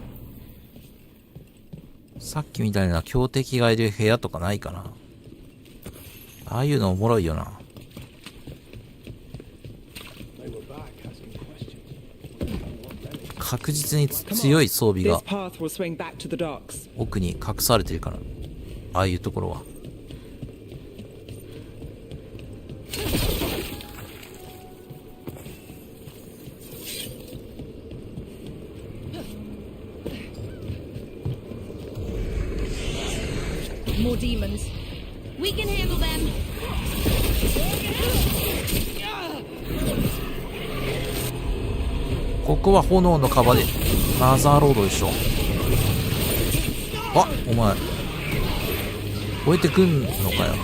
う。さっきみたいな強敵がいる部屋とかないかな。ああいうのおもろいよな。確実に強い装備 This が path will swing back to the docks. 奥に隠されてるから。ああいうところは。More demons. We can handle them. ここは炎の川でマザーロードでしょ。あ、お前超えてくんのかよ。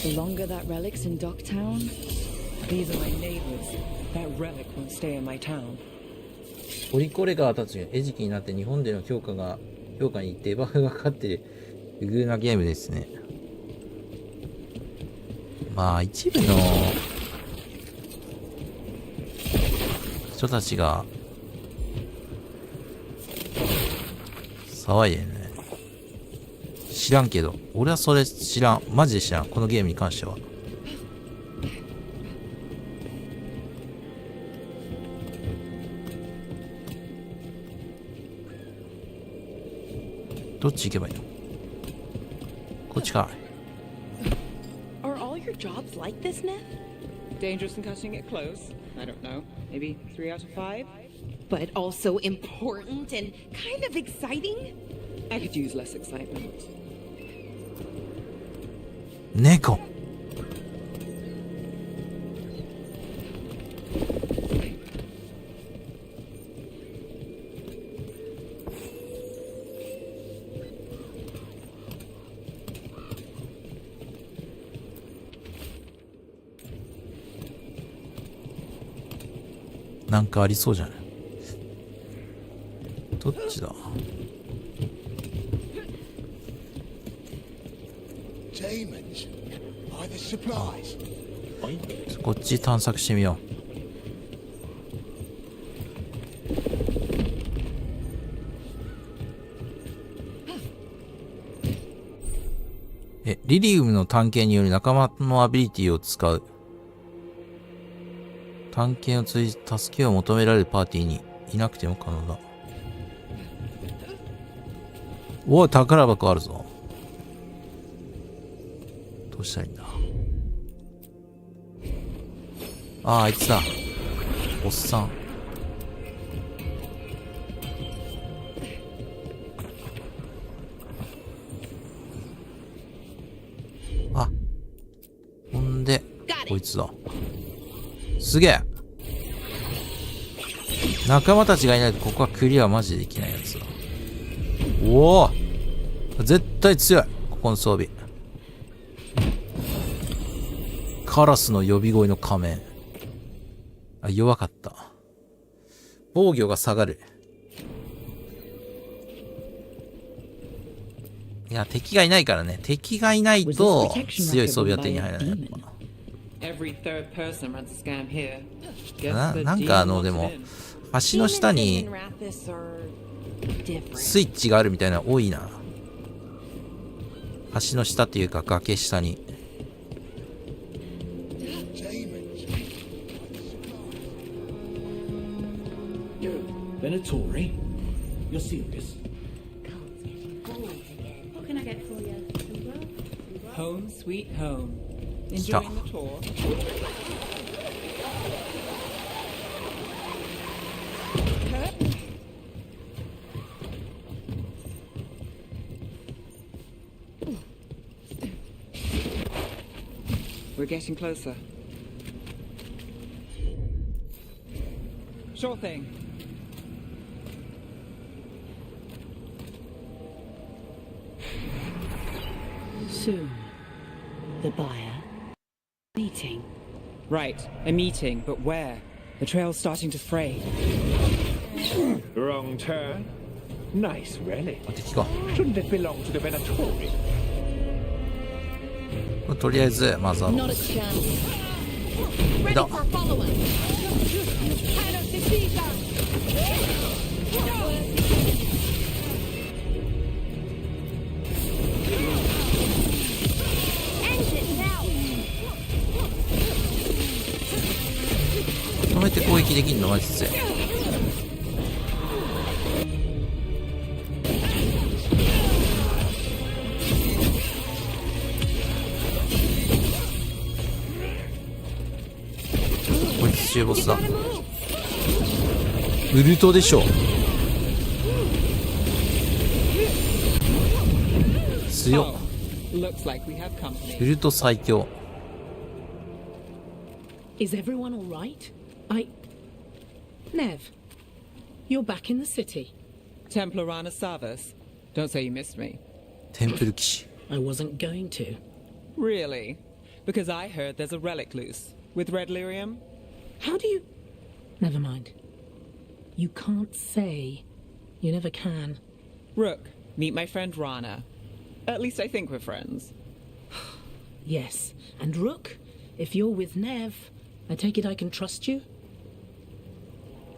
The longer that relic's in Dogtown, These are my neighbors. That relic won't stay in my town. ポリコレガーたちが餌食になって日本での評価にデバフがかかってる不遇なゲームですね。まあ一部の人たちが騒いでるね。知らんけど、俺はそれ知らん。マジで知らん。このゲームに関しては。どっち行けばいいの？こっちか。Are all your jobs like this, Ned? Dangerous and cutting it close? I don't know. Maybe 3 out of 5? But also important and kind of exciting? I could use less excitement. 猫。なんかありそうじゃない？どっちだ？ Demons? By the supplies? こっち探索してみよう。リリウムの探検により仲間のアビリティを使う。探検を通じて助けを求められるパーティーにいなくても可能だ。おい、宝箱あるぞ。どうしたらいいんだ。あいつだ。おっさん。ほんで、こいつだ。すげえ。仲間たちがいないとここはクリアマジでできないやつだ。おお、絶対強い。ここの装備。カラスの呼び声の仮面。弱かった。防御が下がる。いや、敵がいないからね。敵がいないと強い装備は手に入らない。なんかでも、橋の下にスイッチがあるみたいなの多いな。橋の下っていうか崖下に。Venatori? You're serious? What can I get for you? Home sweet home. Enjoying the tour? We're getting closer. Sure thing. Soon, the buyer. Meeting. Right, a meeting, but where? The trail's starting to fray. Wrong turn. Nice relic. 敵か。Shouldn't it belong to the Venatori? とりあえずまずNot a chance. いた。 Ready for follow-up. Hannah, Caesar. 止めて攻撃できんのマジで。こいつ中ボスだ。ウルトでしょ。強っ。ウルト最強。Is everyone all right? Nev, you're back in the city. Templarana Savas. Don't say you missed me. テンプル騎士。I wasn't going to. Really? Because I heard there's a relic loose. With red lyrium? How do you... Never mind. You can't say. You never can. Rook, meet my friend Rana. At least I think we're friends. Yes, and Rook, if you're with Nev, I take it I can trust you?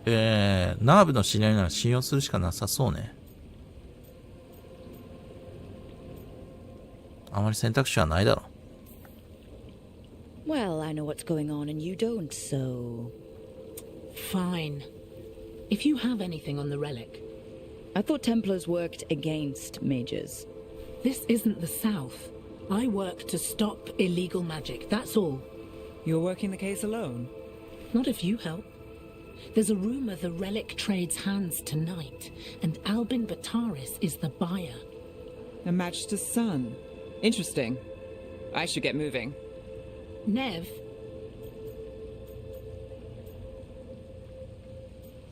ナーブの知り合いなら信用するしかなさそうね。あまり選択肢はないだろう。 Well, I know what's going on and you don't, so... Fine. If you have anything on the relic... I thought Templars worked against mages. This isn't the South. I work to stop illegal magic, that's all. You're working the case alone? Not if you help. There's a rumor the relic trades hands tonight, and Albin Bataris is the buyer. A match to Sun. Interesting. I should get moving. Nev?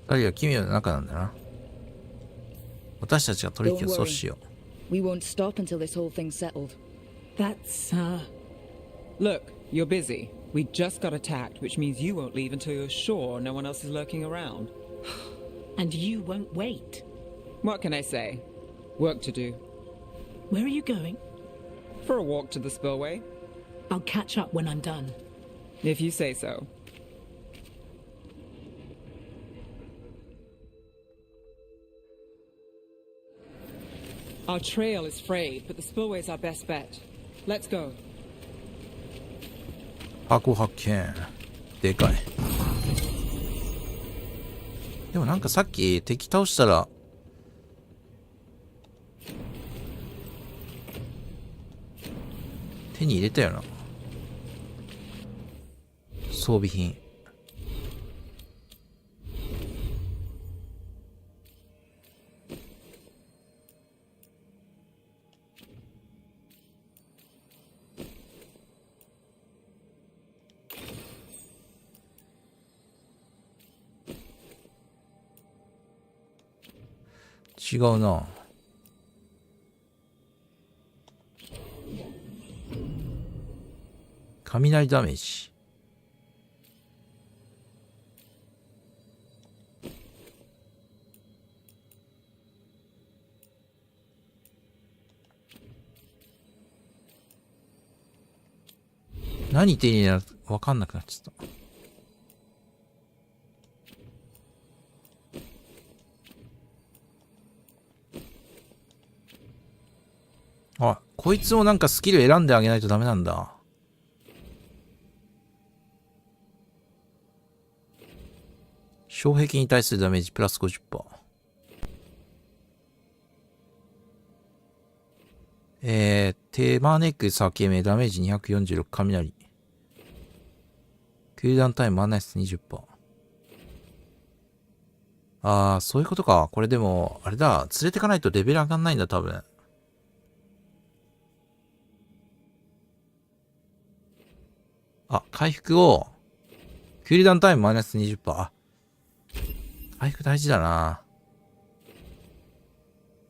二人は奇妙な仲なんだな。私たちが取引を阻止しよう。 We won't stop until this whole thing's settled. That's, Look, you're busy. We just got attacked, which means you won't leave until you're sure no one else is lurking around. And you won't wait. What can I say? Work to do. Where are you going? For a walk to the spillway. I'll catch up when I'm done. If you say so. Our trail is frayed, but the spillway's our best bet. Let's go. 箱発見。でかい。でもなんかさっき敵倒したら手に入れたよな。装備品。違うな。雷ダメージ。何手に入れるか分かんなくなっちゃった。あ、こいつもなんかスキル選んであげないとダメなんだ。障壁に対するダメージプラス 50%。手招く裂け目ダメージ246雷。クールダウンタイムマンナイス 20%。ああ、そういうことか。これでも、あれだ。連れてかないとレベル上がんないんだ、多分。あ、回復を、クールダウンタイムマイナス 20%。あ、回復大事だな。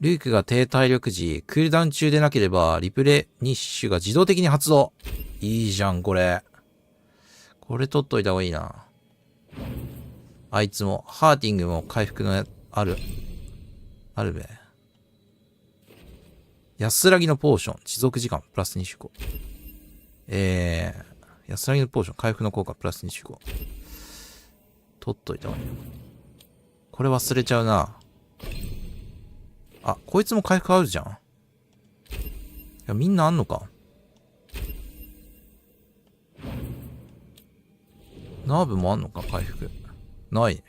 ルークが低体力時、クールダウン中でなければ、リプレニッシュが自動的に発動。いいじゃん、これ。これ取っといた方がいいな。あいつも、ハーティングも回復のあるべ。安らぎのポーション、持続時間、プラス25。安らぎのポーション、回復の効果プラス25。取っといた方がいい。これ忘れちゃうな。あ、こいつも回復あるじゃん。いや、みんなあんのか。ナーブもあんのか、回復。ないね。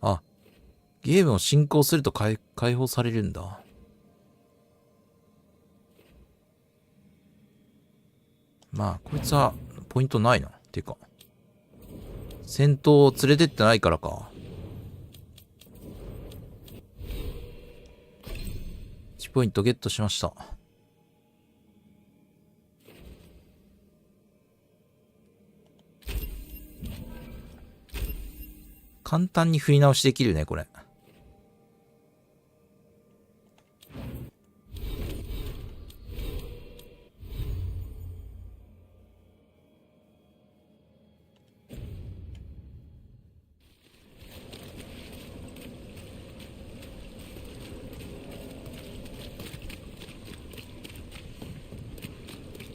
あ、ゲームを進行すると解放されるんだ。まあ、こいつは、ポイントないな。てか。戦闘を連れてってないからか。1ポイントゲットしました。簡単に振り直しできるね、これ。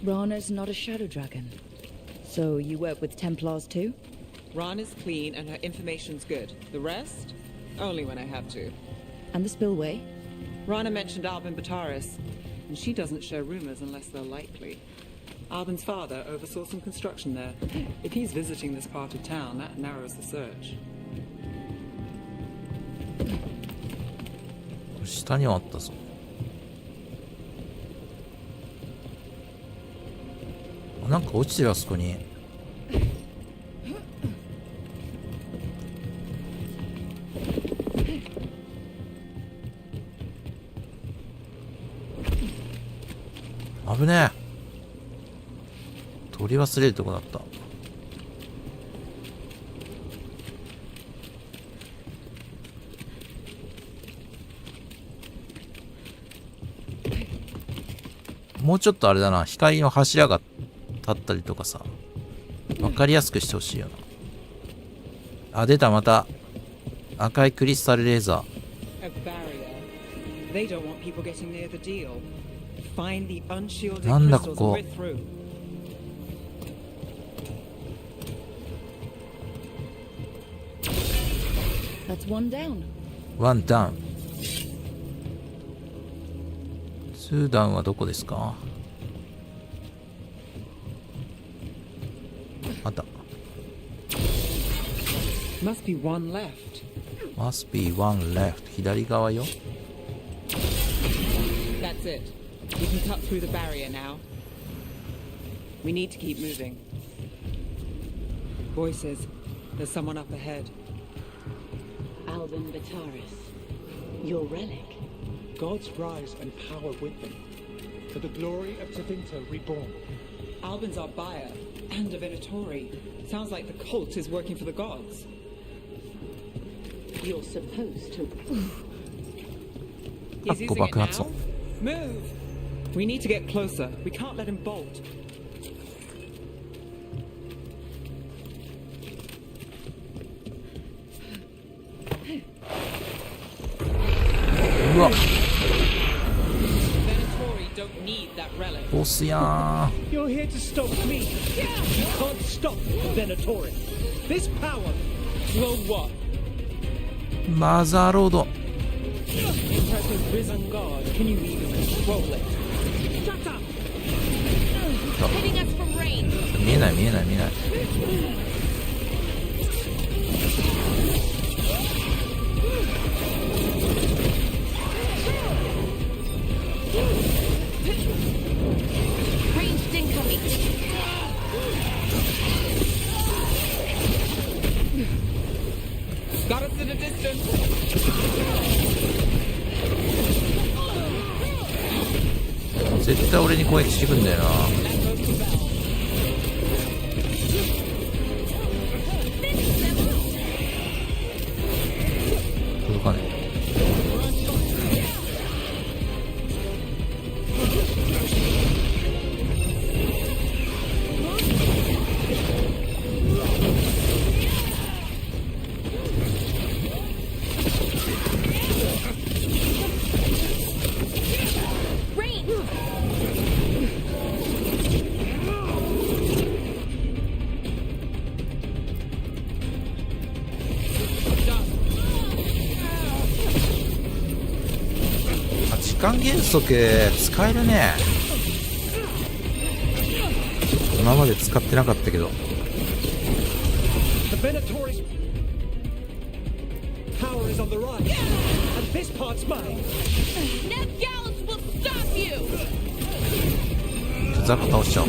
Rana's not a shadow dragon. So you work with Templars too? Rana's clean and her information's good. The rest? Only when I have to. And the spillway? Rana mentioned Albin Bataris, and she doesn't share rumors unless they're likely. Albin's father oversaw some construction there. If he's visiting this part of town, that narrows the search. 下にはあったぞ。なんか落ちてる、あそこに。危ねえ。取り忘れるとこだった。もうちょっとあれだな、光の柱が立ったりとかさ、わかりやすくしてほしいよな。あ、出た、また赤いクリスタルレーザー。なんだここ。One down. One down. 2ダウンはどこですか？あった。Must be one left. Must be one left. 左側よ。That's it. We can cut through the barrier now. We need to keep moving. Voices. There's someone up ahead. Albin Bataris. Your relic. Gods rise and power with them. For the glory of Tevinter reborn. Albin's our buyer and a Venatori. Sounds like the cult is working for the gods. You're supposed to. He's using it now. Move! We need to get closer. We can't let him bolt. Venatori don't need that relic. ボスやー。 You're here to stop me. You can't stop Venatori. This power will what? マザーロード。 Impressive risen god. Can you even control it? Shut up! Hitting us from range. 見えない見えない見えない。Ranged incoming. Got us at a distance. 絶対俺に攻撃してくんだよな。届かねえ。時間減速使えるね。今まで使ってなかったけど。 The Venatori's power is on the rise, and this part's mine. Ned Gallus will stop you. ザク倒しちゃおう。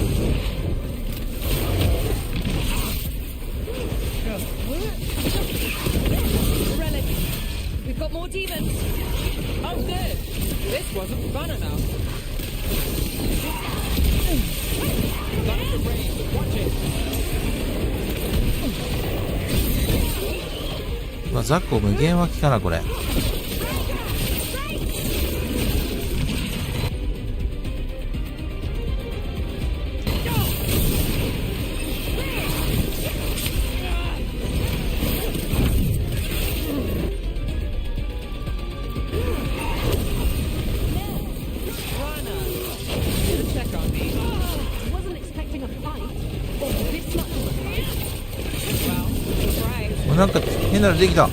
Relic. We've got more demons. Oh, good. This wasn't fun enough. Got us a range. Watch it. まあ、ザックを無限は効かなこれ。なんか変なのできた。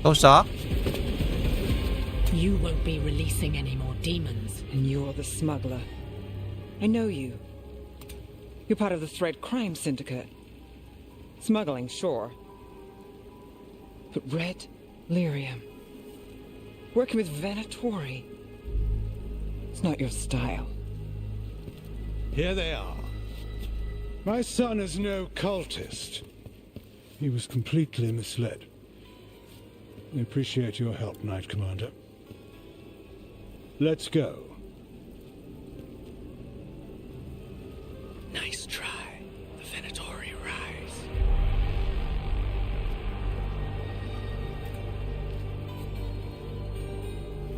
どうした？ You won't be releasing any more demons. And you're the smuggler. I know you. You're part of the Thread Crime Syndicate. Smuggling, sure. But Red Lyrium. Working with Venatori. It's not your style. Here they are. My son is no cultist. He was completely misled. I appreciate your help, Knight Commander. Let's go. Nice try. The Venatori rise.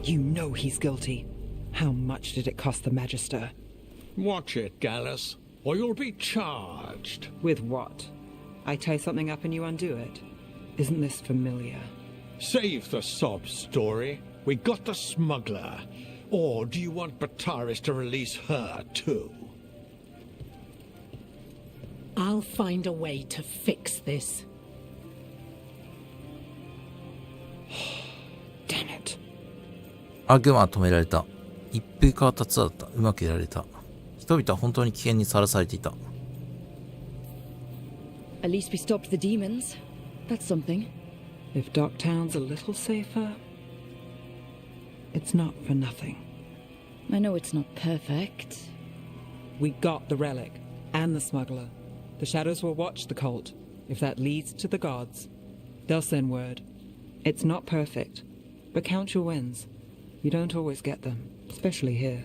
You know he's guilty. How much did it cost the Magister? Watch it, Gallus, or you'll be charged. With what? I tie something up and you undo it. Isn't this familiar? Save the sob story. We got the smuggler. Or do you want Bataris to release her too? I'll find a way to fix this. Damn it. 悪魔は止められた。一風変わったツアーだった。うまくやられた。人々は本当に危険にさらされていた。At least we stopped the demons. That's something. If Docktown's a little safer, it's not for nothing. I know it's not perfect. We got the relic and the smuggler. The shadows will watch the cult. If that leads to the gods, they'll send word. It's not perfect, but count your wins. You don't always get them, especially here.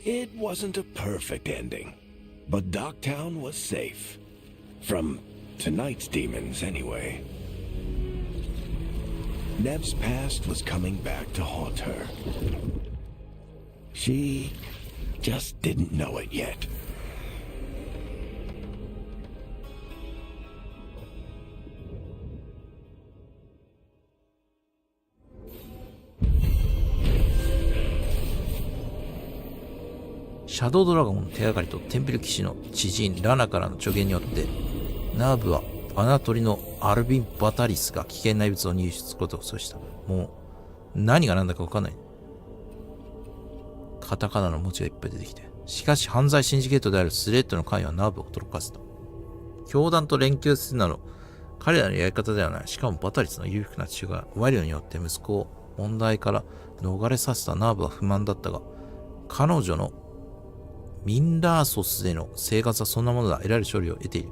It wasn't a perfect ending, but Docktown was safe. From tonight's demons, anyway. Nev's past was coming back to haunt her. She just didn't know it yet.「シャドウドラゴンの手がかりとテンペル騎士の知人ラナからの助言によってナーブはバナトリのアルビン・バタリスが危険な異物を入手することを阻止した。もう何が何だか分かんない。カタカナの文字がいっぱい出てきて。しかし犯罪シンジケートであるスレッドの関与はナーブを驚かせた。教団と連携するなど彼らのやり方ではない。しかもバタリスの裕福な父がワリオによって息子を問題から逃れさせたナーブは不満だったが、彼女のミンラーソスでの生活はそんなものだ。得られる勝利を得ている。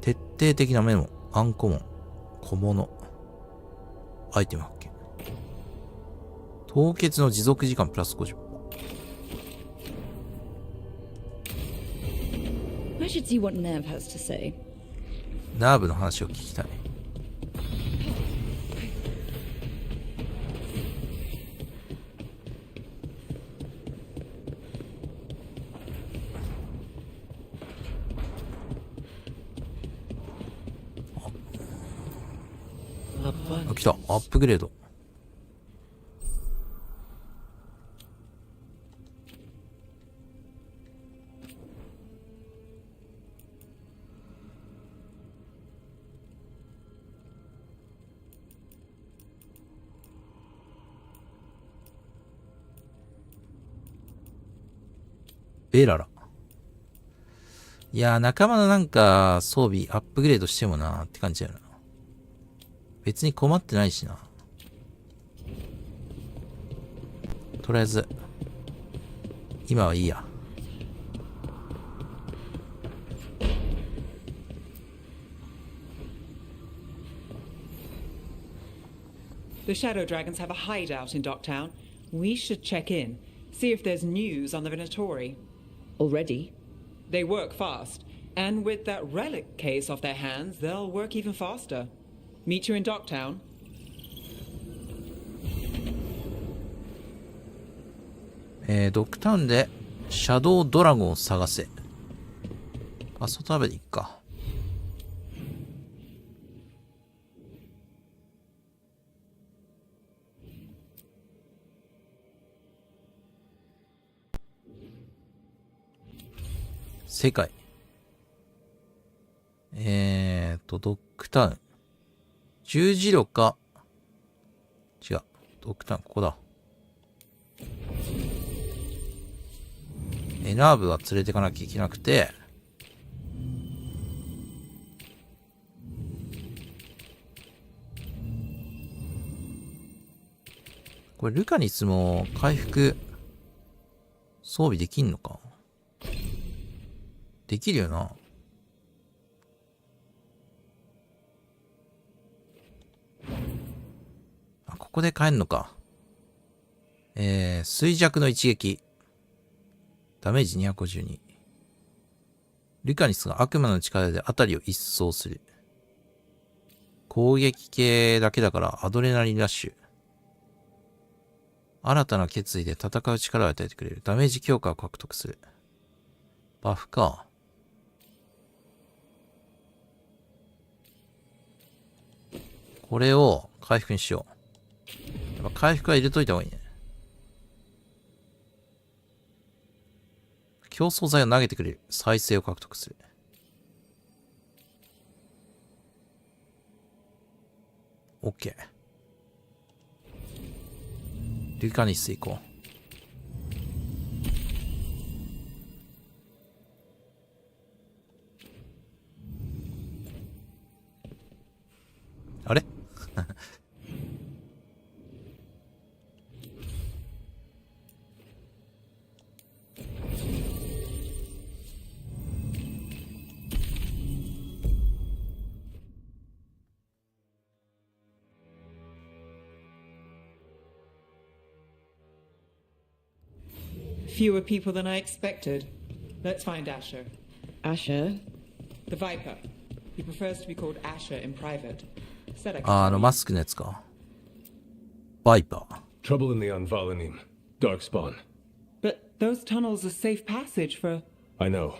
徹底的なメモ、アンコモン、小物、アイテム発見。凍結の持続時間プラス50%。I should see what Nev has to say. ナーブの話を聞きたい。あ、来た。アップグレード。ベララ。いやー、仲間のなんか装備アップグレードしてもなーって感じだよな。別に困ってないしな。とりあえず、今はいいや。The Shadow Dragons have a hideout in Docktown. We should check in, see if there's news on the Venatori. Already? They work fast, and with that relic case off their hands, they'll work even faster. Meet you in Docktown. ドックタウンでシャドウドラゴンを探せ。ファストトラベル行っか。世界。ドックタウン。十字路か。違う。ドックタウン、ここだ。ナーブは連れてかなきゃいけなくて。これルカニスも回復装備できんのか。できるよな。あ、ここで変えんのか。衰弱の一撃。ダメージ252。ルカニスが悪魔の力で辺りを一掃する。攻撃系だけだからアドレナリンラッシュ。新たな決意で戦う力を与えてくれる。ダメージ強化を獲得する。バフか。これを回復にしよう。やっぱ回復は入れといた方がいいね。競争剤を投げてくれる。再生を獲得する。OK。ルカニス行こう。あれFewer people than I expected. Let's find Asher. Asher? The Viper. He prefers to be called Asher in private. Said I could あ、マスクのやつか。バイパー。Trouble in the Anvalanim. Darkspawn. But those tunnels are safe passage for... I know.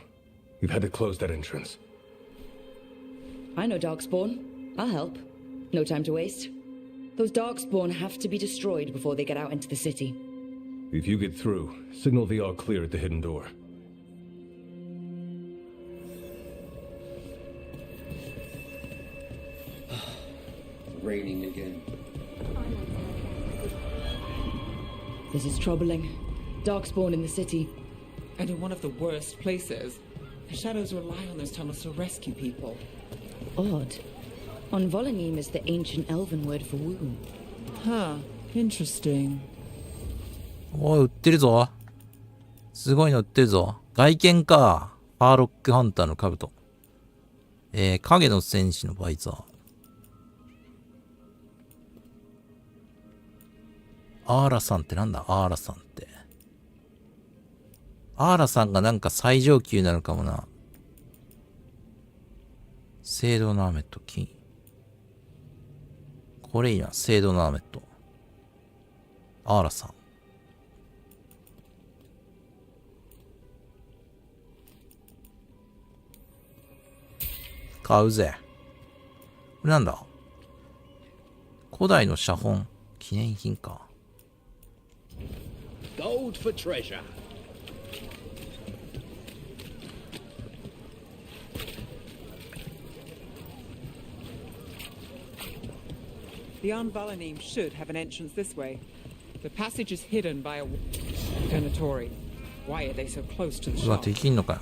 We've had to close that entrance. I know Darkspawn. I'll help. No time to waste. Those Darkspawn have to be destroyed before they get out into the city. If you get through, signal the all clear at the hidden door. Raining again. This is troubling. Darkspawn in the city. And in one of the worst places. The Shadows rely on those tunnels to rescue people. Odd. Onvolanim is the ancient elven word for womb. Huh. Interesting. おい、売ってるぞ。すごいの売ってるぞ。外見か。ファーロックハンターの兜。影の戦士のバイザー。アーラさんってなんだアーラさんって。アーラさんがなんか最上級なのかもな。聖堂のアーメット、金。これいいな、聖堂のアーメット。アーラさん。買うぜ。これなんだ古代の写本。記念品か。Gold for treasure. The Anvalanim should have an entrance this way. The passage is hidden by a Venatori. Why are they so close to the うわ、 shop? できんのかよ。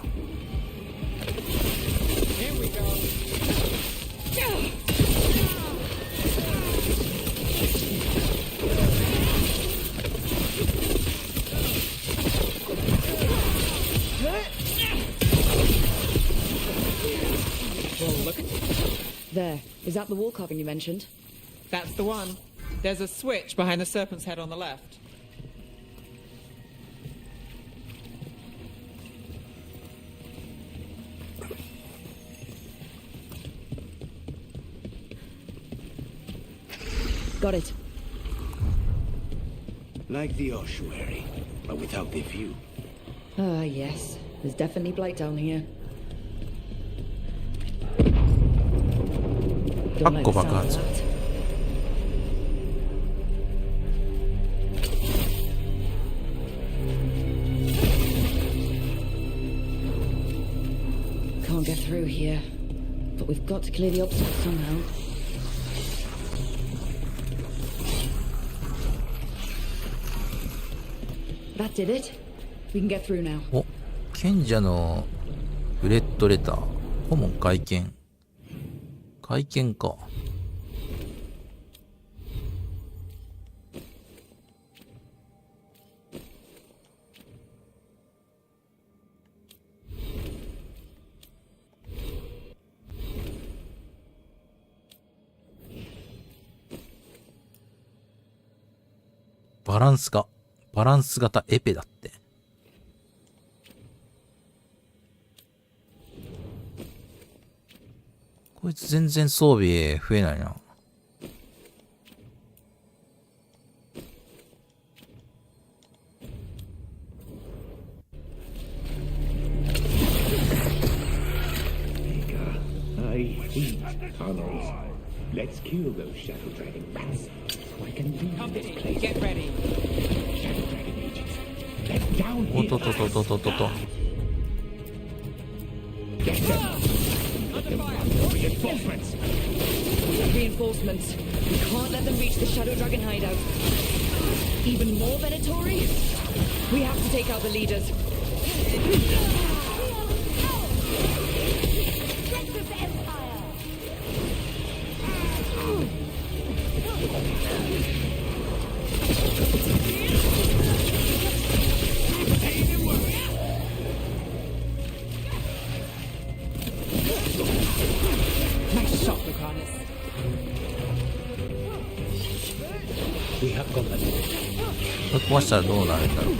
There. Is that the wall carving you mentioned? That's the one. There's a switch behind the serpent's head on the left. Got it. Like the ossuary, but without the view. Ah, yes. There's definitely blight down here. Don't like the sound of that. Can't get through here, but we've got to clear the obstacle somehow. That did it. We can get through now. お、賢者のブレッドレター。顧問会見。会見か。バランス型エペだって。こいつ全然装備増えないな。I hate tunnels. Let's kill those shadow dragon rats. So I can leave this place. Get ready. Shadow dragon agents. Get down here. おっとっとっとっとっとっとっと。Get them. Reinforcements. Reinforcements. We can't let them reach the Shadow Dragon hideout. Even more Venatori? We have to take out the leaders. Nice shot, Lucanus. We have company. これ壊したらどうなるんだろう。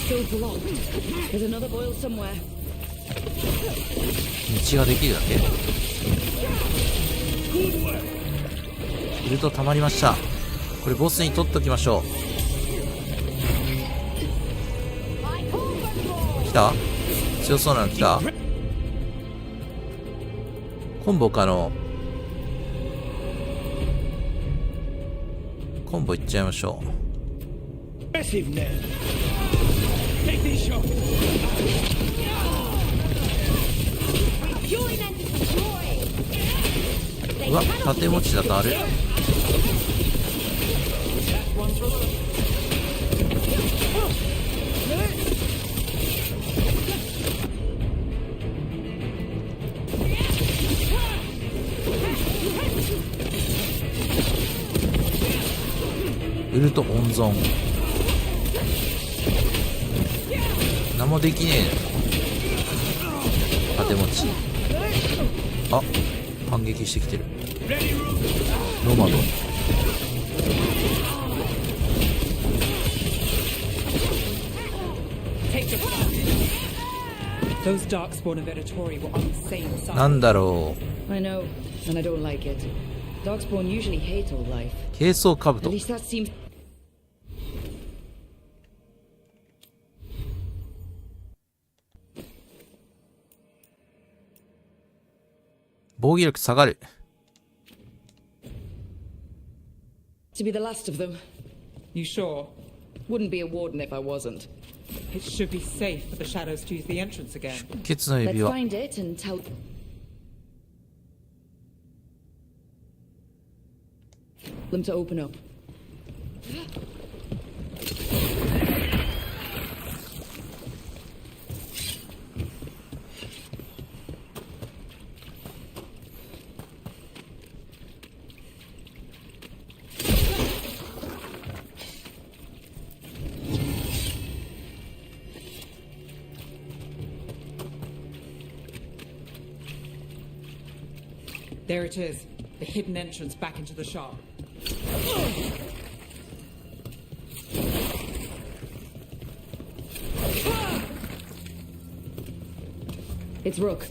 Still blocked. There's another boil somewhere. 道ができるだけ。ウルト溜まりました。これボスに取っときましょう。来た？強そうなの来た？コンボ可能。コンボいっちゃいましょう。うわ、縦持ちだとあれ。ウルト温存。何もできねえ。縦持ち。あ、反撃してきてる。ノマド。Those darkspawn and Venatori were on the same side. なんだろう。 I know, and I don't like it. Darkspawn usually hate all life. 軽装兜。 At least that seems. 防御力下がる。 To be the last of them. You sure? Wouldn't be a warden if I wasn't. It should be safe for the shadows to use the entrance again. ケツの Let's 指輪。 find it and tell them to open up. There it is. The hidden entrance back into the shop. It's Rook.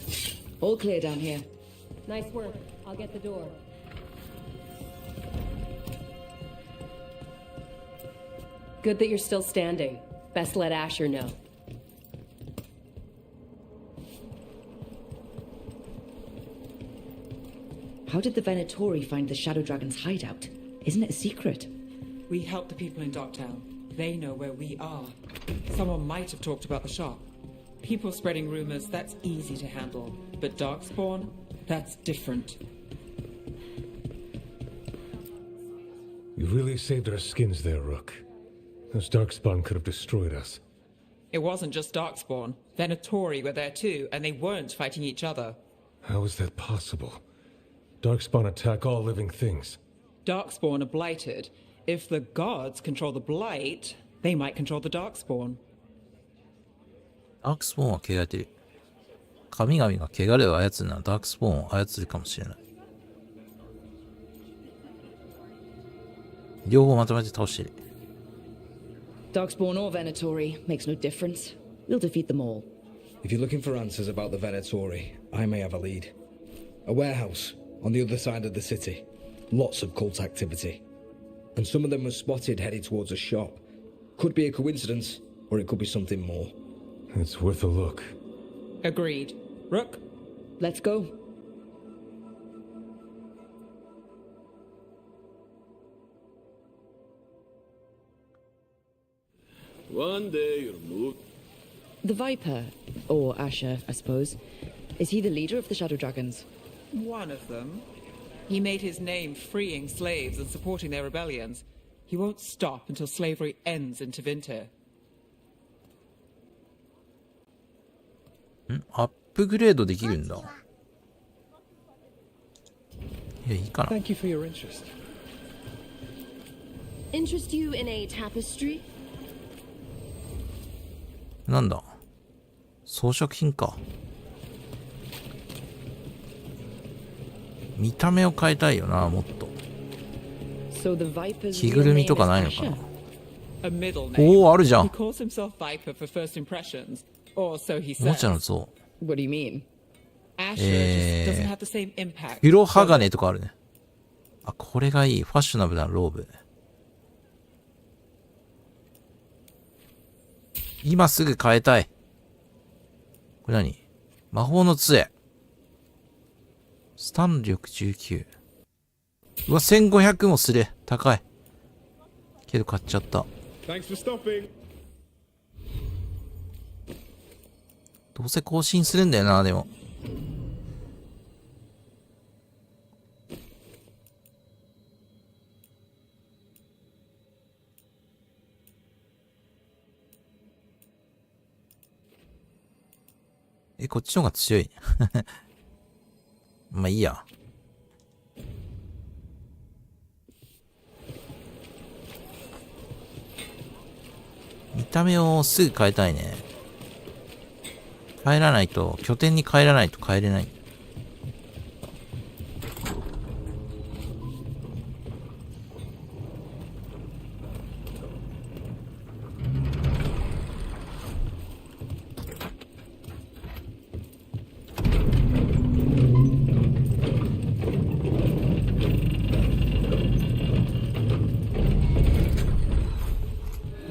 All clear down here. Nice work. I'll get the door. Good that you're still standing. Best let Asher know. How did the Venatori find the Shadow Dragon's hideout? Isn't it a secret? We help the people in Docktown. They know where we are. Someone might have talked about the shop. People spreading rumors, that's easy to handle. But Darkspawn, that's different. You really saved our skins there, Rook. Those Darkspawn could have destroyed us. It wasn't just Darkspawn. Venatori were there too, and they weren't fighting each other. How is that possible? Darkspawn attack all living things. Darkspawn are blighted. If the gods control the blight, they might control the Darkspawn. ダークスポーンは汚れてる。神々が汚れを操るならダークスポーンを操るかもしれない。両方まとめて倒してる。Darkspawn or Venatori makes no difference. We'll defeat them all. If you're looking for answers about the Venatori, I may have a lead. A warehouse on the other side of the city. Lots of cult activity. And some of them were spotted heading towards a shop. Could be a coincidence, or it could be something more. It's worth a look. Agreed. Rook? Let's go. One day you'll move. The Viper, or Asher, I suppose. Is he the leader of the Shadow Dragons? One of them. He made his name freeing slaves and supporting their rebellions. He won't stop until slavery ends in Tevinter. アップグレードできるんだ。いや、いいかな。Thank you for your interest. Interest you in a tapestry? なんだ、装飾品か。見た目を変えたいよな、もっと。So the Viper's 着ぐるみとかないのかな。 A middle name. おお、あるじゃん。 He calls himself Viper for first impressions, or so he おも says. ちゃの像。 What do you mean? Asher just doesn't have the same impact. 黒鋼とかあるね。あ、これがいい。ファッショナブルなローブ。今すぐ変えたい。これ何？魔法の杖。スタン力19。うわ、1500もする。高い。けど買っちゃった。Thanks for stopping. どうせ更新するんだよな、でも。こっちの方が強い。まあいいや。見た目をすぐ変えたいね。帰らないと、拠点に帰らないと帰れない。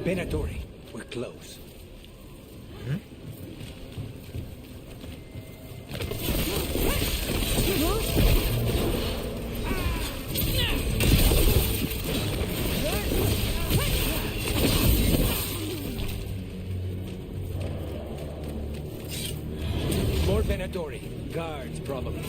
Venatori, we're close. More Venatori. Guards, probably.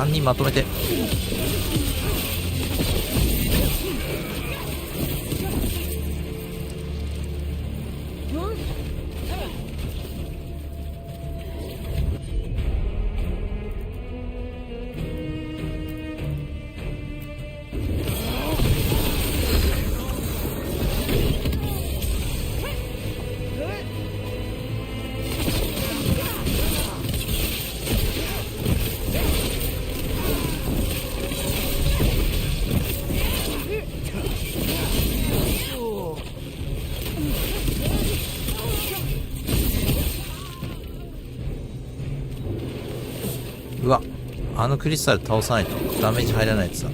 3人まとめて。うわ、あのクリスタル倒さないとダメージ入らないやつだ。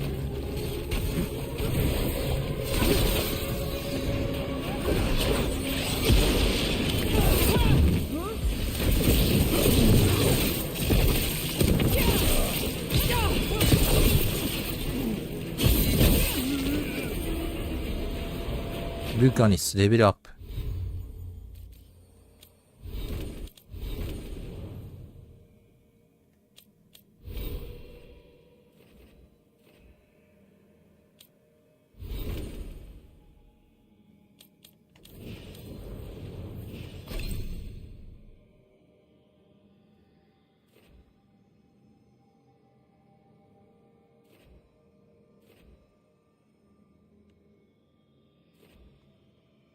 ルカニスレベルアップ。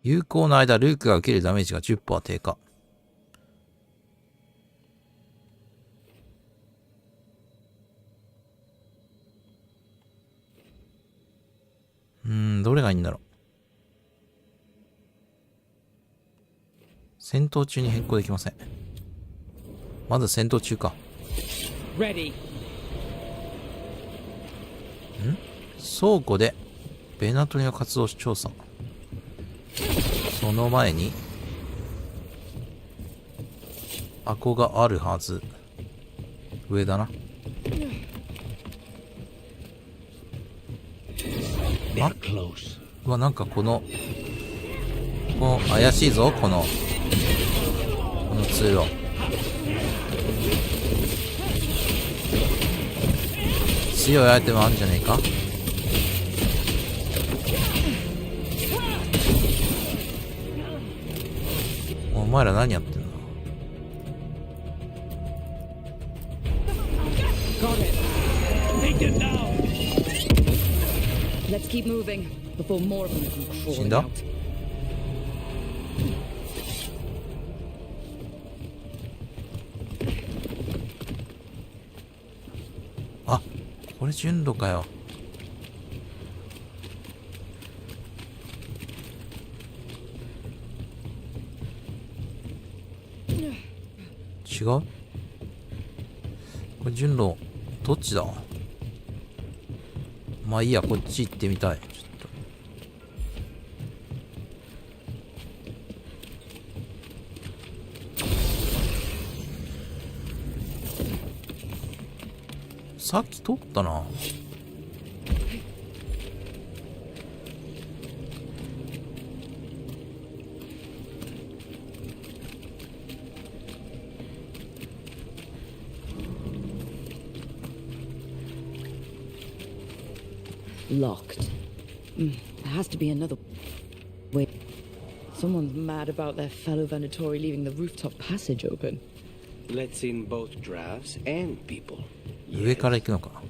有効の間、ルークが受けるダメージが 10% 低下。どれがいいんだろう。戦闘中に変更できません。まず戦闘中か。倉庫でベナトリの活動調査。その前にアコがあるはず。上だな。あ、うわ、なんかこの怪しいぞ、この通路。強いアイテムあるんじゃねえか。お前ら何やってんの。死んだ？あ、これ順路かよ。違う？これ順路どっちだ？まあいいや、こっち行ってみたい。ちょっとさっき通ったな。Locked. There has to be another way. Someone's mad about their fellow Venatori leaving the rooftop passage open. Let's in both drafts and people. 上から行くのか。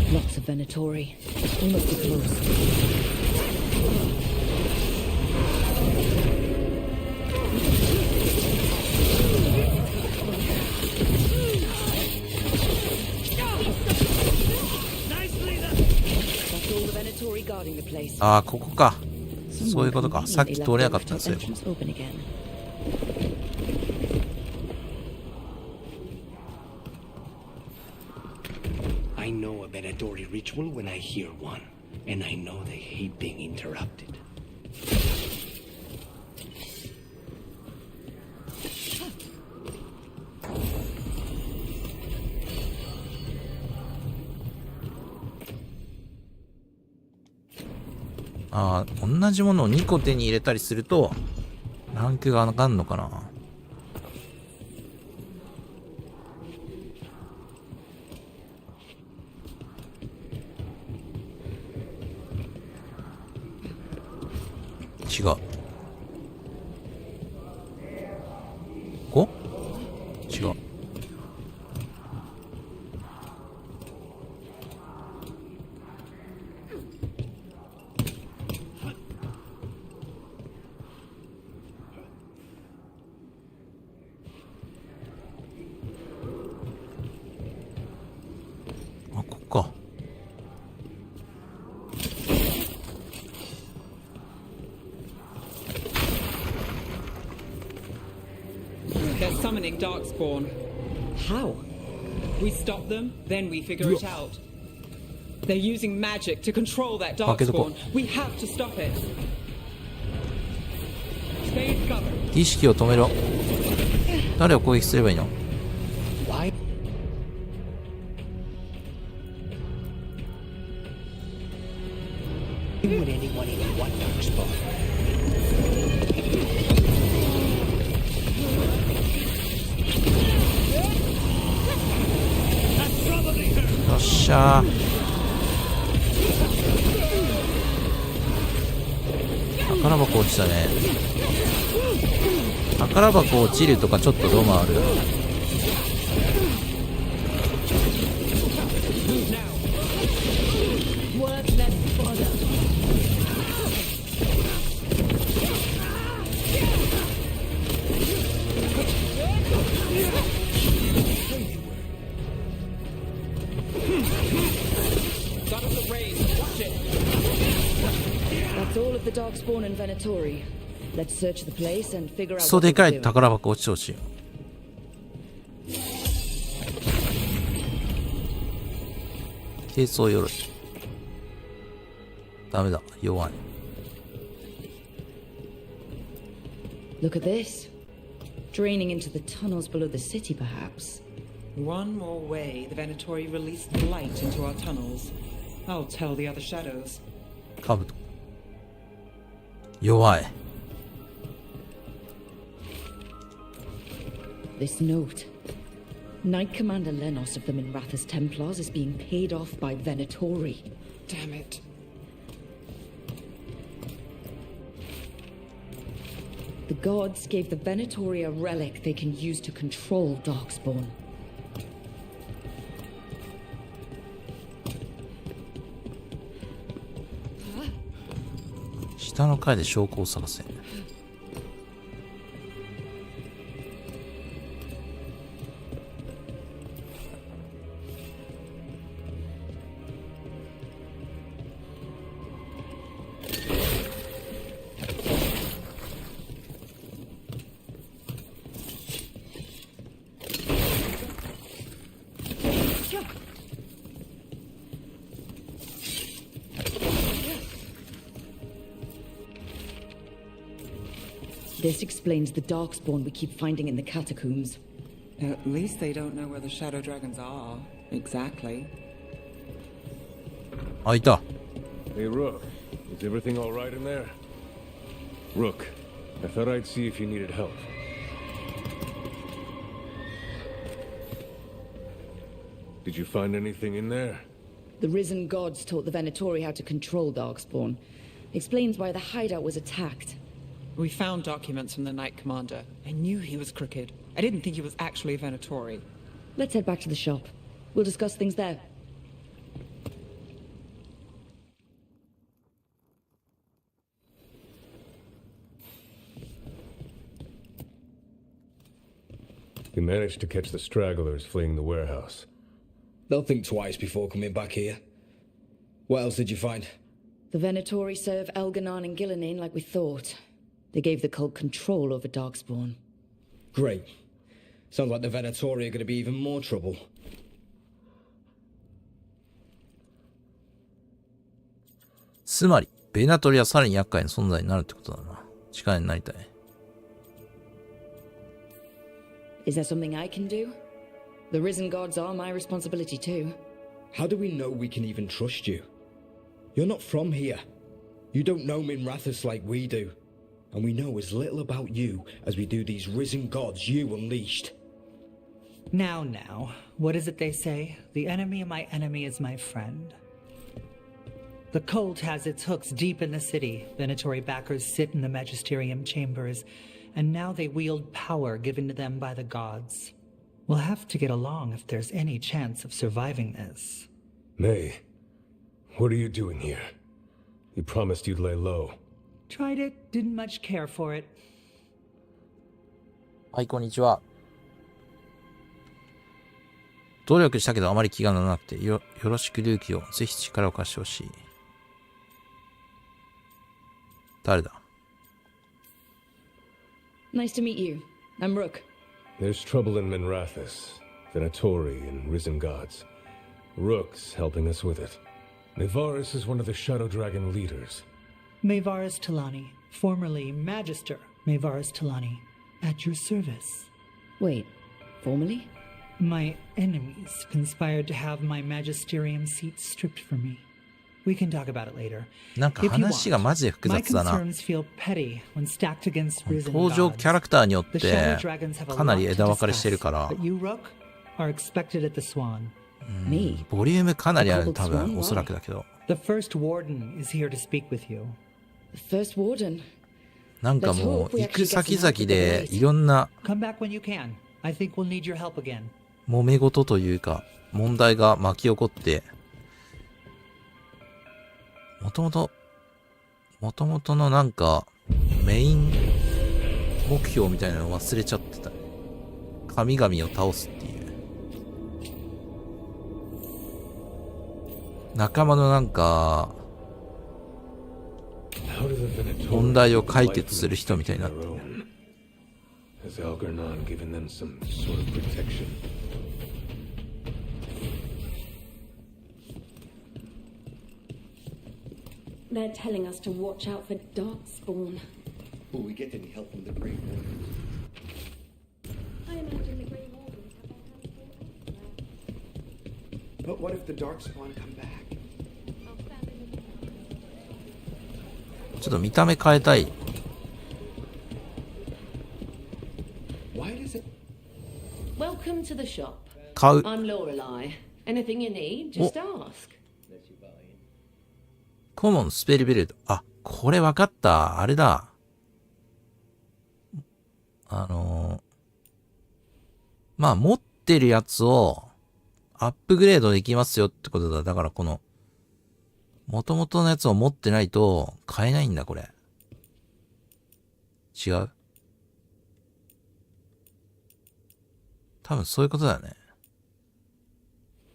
Lots of Venatori. We must be close. Guarding the place. ああ、ここか。そういうことか。さっき通れなかったんですよ。I know a Venatori ritual when I hear one, and I know they hate being interrupted. ああ、同じものを2個手に入れたりするとランクが上がんのかな。違う。こ違う。あ、こっか。They're summoning Darkspawn. How? We stop them, then we figure it out. They're using magic to control that Darkspawn. We have to stop it. Stay in cover. 意識を止めろ。誰を攻撃すればいいの？ Why? Would anyone even want Darkspawn? よっしゃー。宝箱落ちたね。宝箱落ちるとかちょっとロマンある。That's all of the Darkspawn and Venatori. Let's search the place and figure out. クソでかい宝箱落ちてほしい。軽装鎧。ダメだ、弱い。Look at this. Draining into the tunnels below the city, perhaps. One more way the Venatori released light into our tunnels. I'll tell the other shadows. カブト。弱い。This note. Knight Commander Lenos of the Minratha's Templars is being paid off by Venatori. Damn it. The gods gave the Venatori a relic they can use to control Darkspawn. 下の階で証拠を探せ。This explains the Darkspawn we keep finding in the catacombs. At least they don't know where the Shadow Dragons are. Exactly. あ、いた。 Hey, Rook. Is everything all right in there? Rook, I thought I'd see if you needed help. Did you find anything in there? The risen gods taught the Venatori how to control Darkspawn. Explains why the hideout was attacked. We found documents from the Knight Commander. I knew he was crooked. I didn't think he was actually a Venatori. Let's head back to the shop. We'll discuss things there. You managed to catch the stragglers fleeing the warehouse. They'll think twice before coming back here. What else did you find? The Venatori serve Elganon and Gillenane like we thought. They gave the cult control over Darkspawn. Great. Sounds like the Venatori are going to be even more trouble. つまり、ベナトリはさらに厄介な存在になるってことだな。力になりたい。Is there something I can do? The risen gods are my responsibility too. How do we know we can even trust you? You're not from here. You don't know Minrathous like we do, and we know as little about you as we do these risen gods you unleashed. Now, what is it they say? The enemy of my enemy is my friend. The cult has its hooks deep in the city. Venatory backers sit in the magisterium chambers, and now they wield power given to them by the gods. We'll have to get along if there's any chance of surviving this. May, what are you doing here? You promised you'd lay low. Tried it, didn't much care for it. はい、こんにちは。努力したけどあまり気が乗らなくて、よろしく隆起を。ぜひ力を貸してほしい。誰だ？ Nice to meet you. I'm Rook. There's trouble in Minrathous, Venatori and risen gods. Rook's helping us with it. Nevaris is one of the Shadow Dragon leaders. Mayvaris Talani, formerly Magister Mayvaris Talani, at your service. Wait, formerly? My enemies conspired to have my magisterium seat stripped from me. We can talk about it later. なんか話がマジで複雑だな。My concerns feel petty when stacked against risen 登場キャラクターによってかなり枝分かれしてるから、but you, Rook, are expected at the Swan. ボリュームかなりある、多分おそらくだけど。The first warden is here to speak with you. The first warden. なんかもう行く先々でいろんな Come back when you can. I think we'll need your help again. 揉め事というか問題が巻き起こって、もともとのなんかメイン目標みたいなの忘れちゃってた。神々を倒すっていう。仲間のなんか問題を解決する人みたいになってる。They're telling us to watch out for darkspawn. Will we get any help from the Grey Wardens? I imagine the Grey Wardens have But what if the Darkspawn come back? ちょっと見た目変えたい。Why does it? Welcome to the shop. 買う。 I'm Lorelei. Anything you need, just ask. コモンスペルビルド。あ、これ分かった。あれだ。まあ、持ってるやつをアップグレードできますよってことだ。だからこの、元々のやつを持ってないと買えないんだ、これ。違う？多分そういうことだよ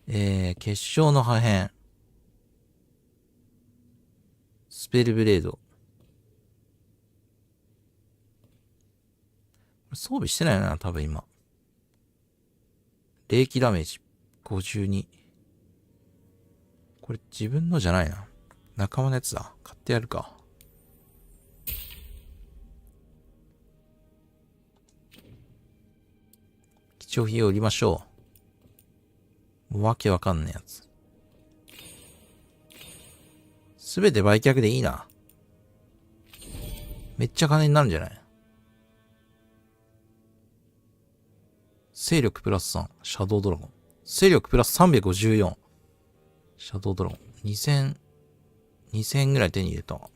ね。結晶の破片。スペルブレード。装備してないよな、多分今。霊気ダメージ52。これ自分のじゃないな。仲間のやつだ。買ってやるか。貴重品を売りましょう。もうわけわかんねえやつ。すべて売却でいいな。めっちゃ金になるんじゃない？勢力プラス3、シャドウドラゴン。勢力プラス354。シャドウドラゴン。2000ぐらい手に入れた。こ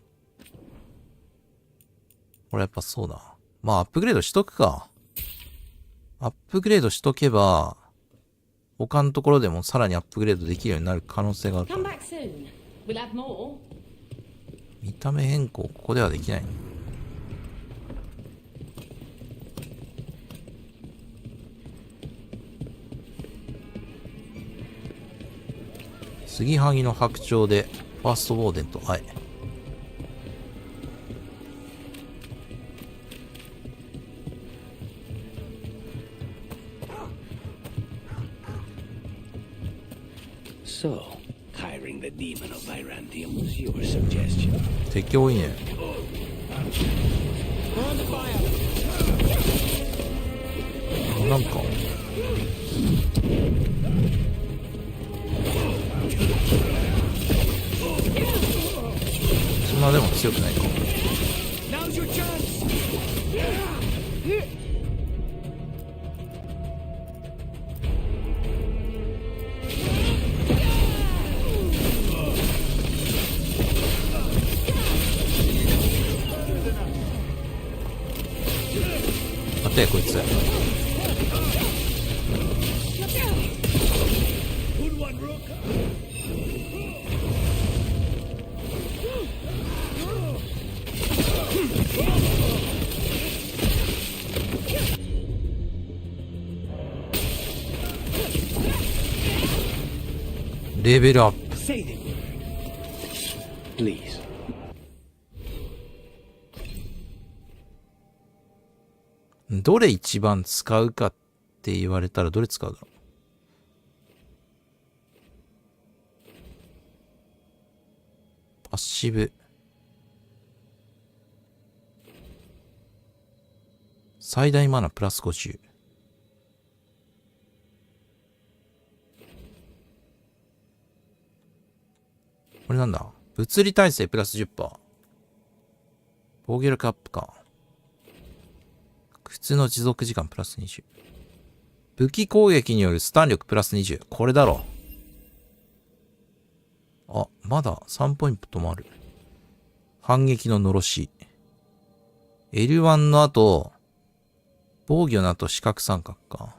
れやっぱそうだ。まあアップグレードしとくか。アップグレードしとけば、他のところでもさらにアップグレードできるようになる可能性があるから。見た目変更、ここではできない。継ぎはぎの白鳥で、ファーストウォーデンと会え。So, hiring the demon of Virantium was your suggestion. 敵多いね。なんかそんななでも強くないか。 Now's your chance. 待てこいつ。レベルアップ。 Say the word. Please. どれ一番使うかって言われたらどれ使うだろう。パッシブ。最大マナプラス50。これなんだ？物理耐性プラス 10%。防御力アップか。普通の持続時間プラス20。武器攻撃によるスタン力プラス20。これだろ。あ、まだ3ポイントもある。反撃ののろし。L1 の後、防御の後四角三角か。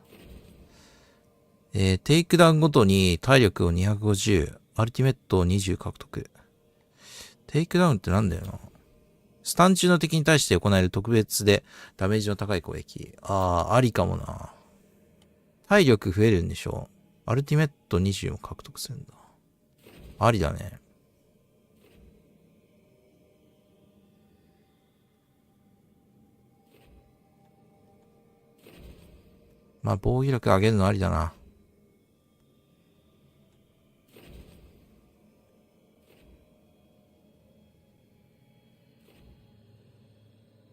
テイクダウンごとに体力を250。アルティメットを20獲得。テイクダウンってなんだよな。スタン中の敵に対して行える特別でダメージの高い攻撃。ありかもな。体力増えるんでしょ。アルティメット20も獲得するんだ。ありだね。まあ防御力上げるのありだな。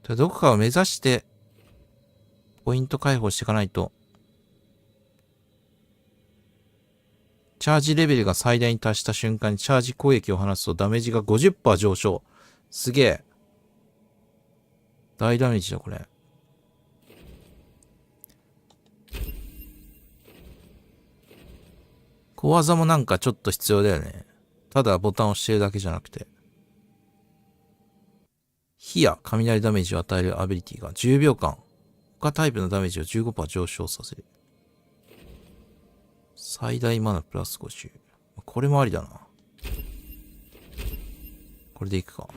どこかを目指してポイント解放していかないと。チャージレベルが最大に達した瞬間にチャージ攻撃を放つとダメージが 50% 上昇。すげえ。大ダメージだこれ。小技もなんかちょっと必要だよね。ただボタンを押してるだけじゃなくて。火や雷ダメージを与えるアビリティが10秒間、他タイプのダメージを 15% 上昇させる。最大マナプラス50。これもありだな。これでいくか。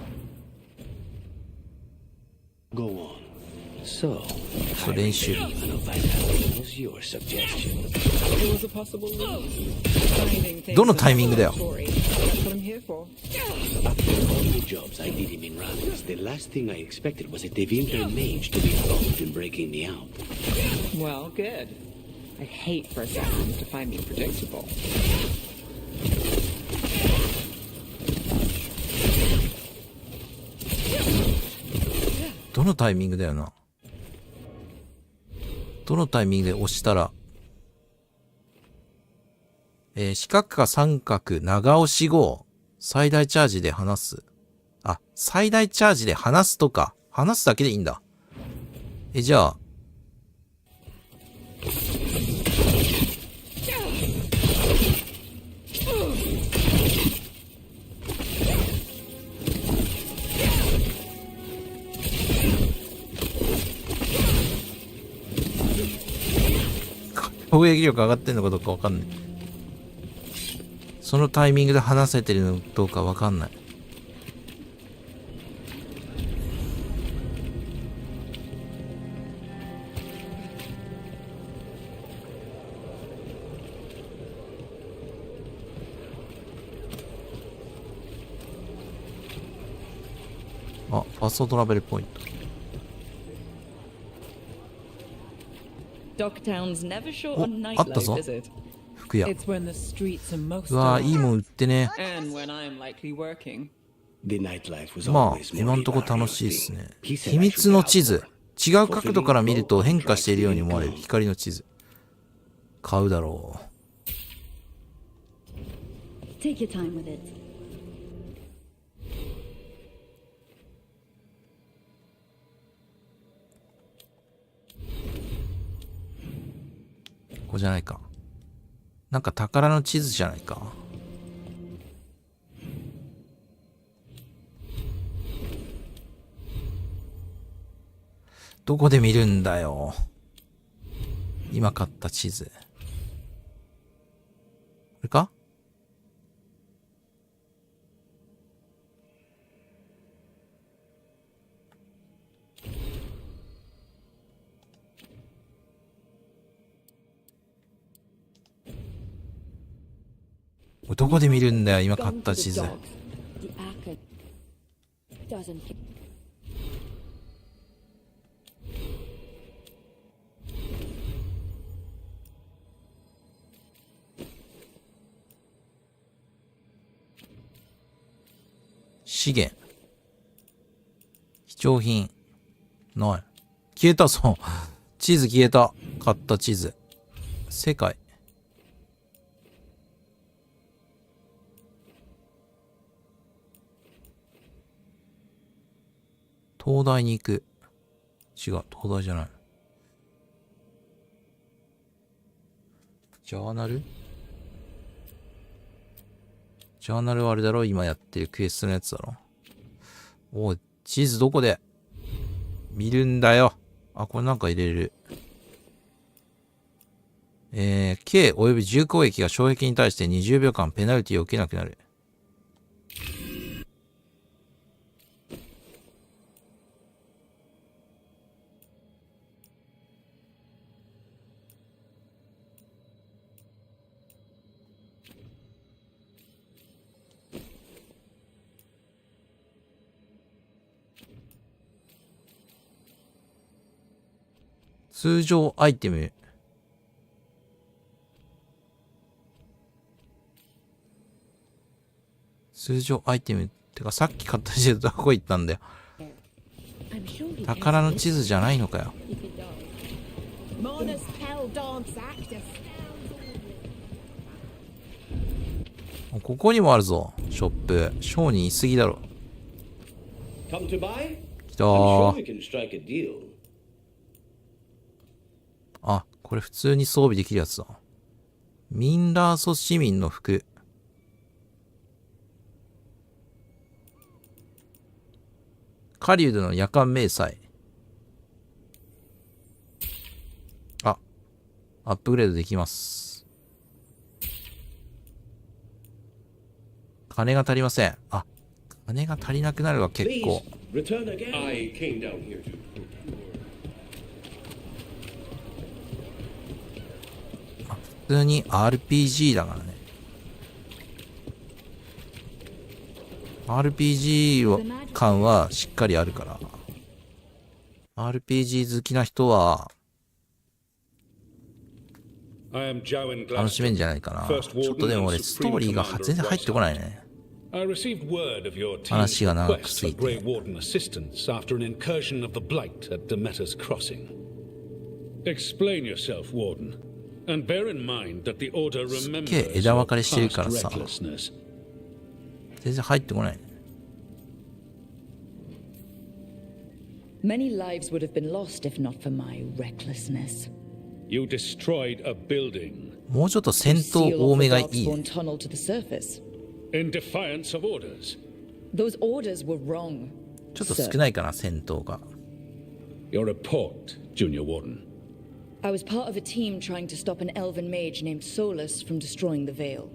練習。どのタイミングだよ。Jobs I did him in Rallies. The last thing I expected was a Devinter mage to be involved in breaking me out. Well, good. I hate for assassins to find me predictable. どのタイミングだよな。どのタイミングで押したら、四角か三角長押し後、最大チャージで離す。あ、最大チャージで離すとか。離すだけでいいんだ。じゃあ。攻撃力上がってんのかどうかわかんない。そのタイミングで離せてるのどうかわかんない。あ、ファストトラベルポイント。お、あったぞ。服屋。うわー、いいもん売ってね。まあ、今んとこ楽しいっすね。秘密の地図。違う角度から見ると変化しているように思われる光の地図。買うだろう。じゃないか。なんか宝の地図じゃないか。どこで見るんだよ。今買った地図。これか？どこで見るんだよ、今買った地図。資源。貴重品。ない。消えた、そう。地図消えた。買った地図。世界。東大に行く。違う、東大じゃない。ジャーナルはあれだろ、今やってるクエストのやつだろ。おい、地図どこで見るんだよ。あ、これなんか入れる。K および銃攻撃が障壁に対して20秒間ペナルティを受けなくなる。通常アイテム。通常アイテムってか、さっき買った地図どこ行ったんだよ。宝の地図じゃないのかよ。ここにもあるぞ、ショップ。商人いすぎだろ。来たー。あ、これ普通に装備できるやつだ。ミンラーソ市民の服。狩人の夜間迷彩。あ、アップグレードできます。金が足りません。あ、金が足りなくなるわ、結構。普通に RPG だからね。RPG 感はしっかりあるから。RPG 好きな人は楽しめんじゃないかな。ちょっとでも俺ストーリーが全然入ってこないね。話が長くすぎて。すっげえ枝分かれしてるからさ、全然入ってこないね。Many lives would have been lost if not for my recklessness. You destroyed a building. もうちょっと戦闘多めがいい。In defiance of orders. Those orders were wrong. ちょっと少ないかな、戦闘が。Your report, Junior Warden. I was part of a team trying to stop an elven mage named Solus from destroying the Veil.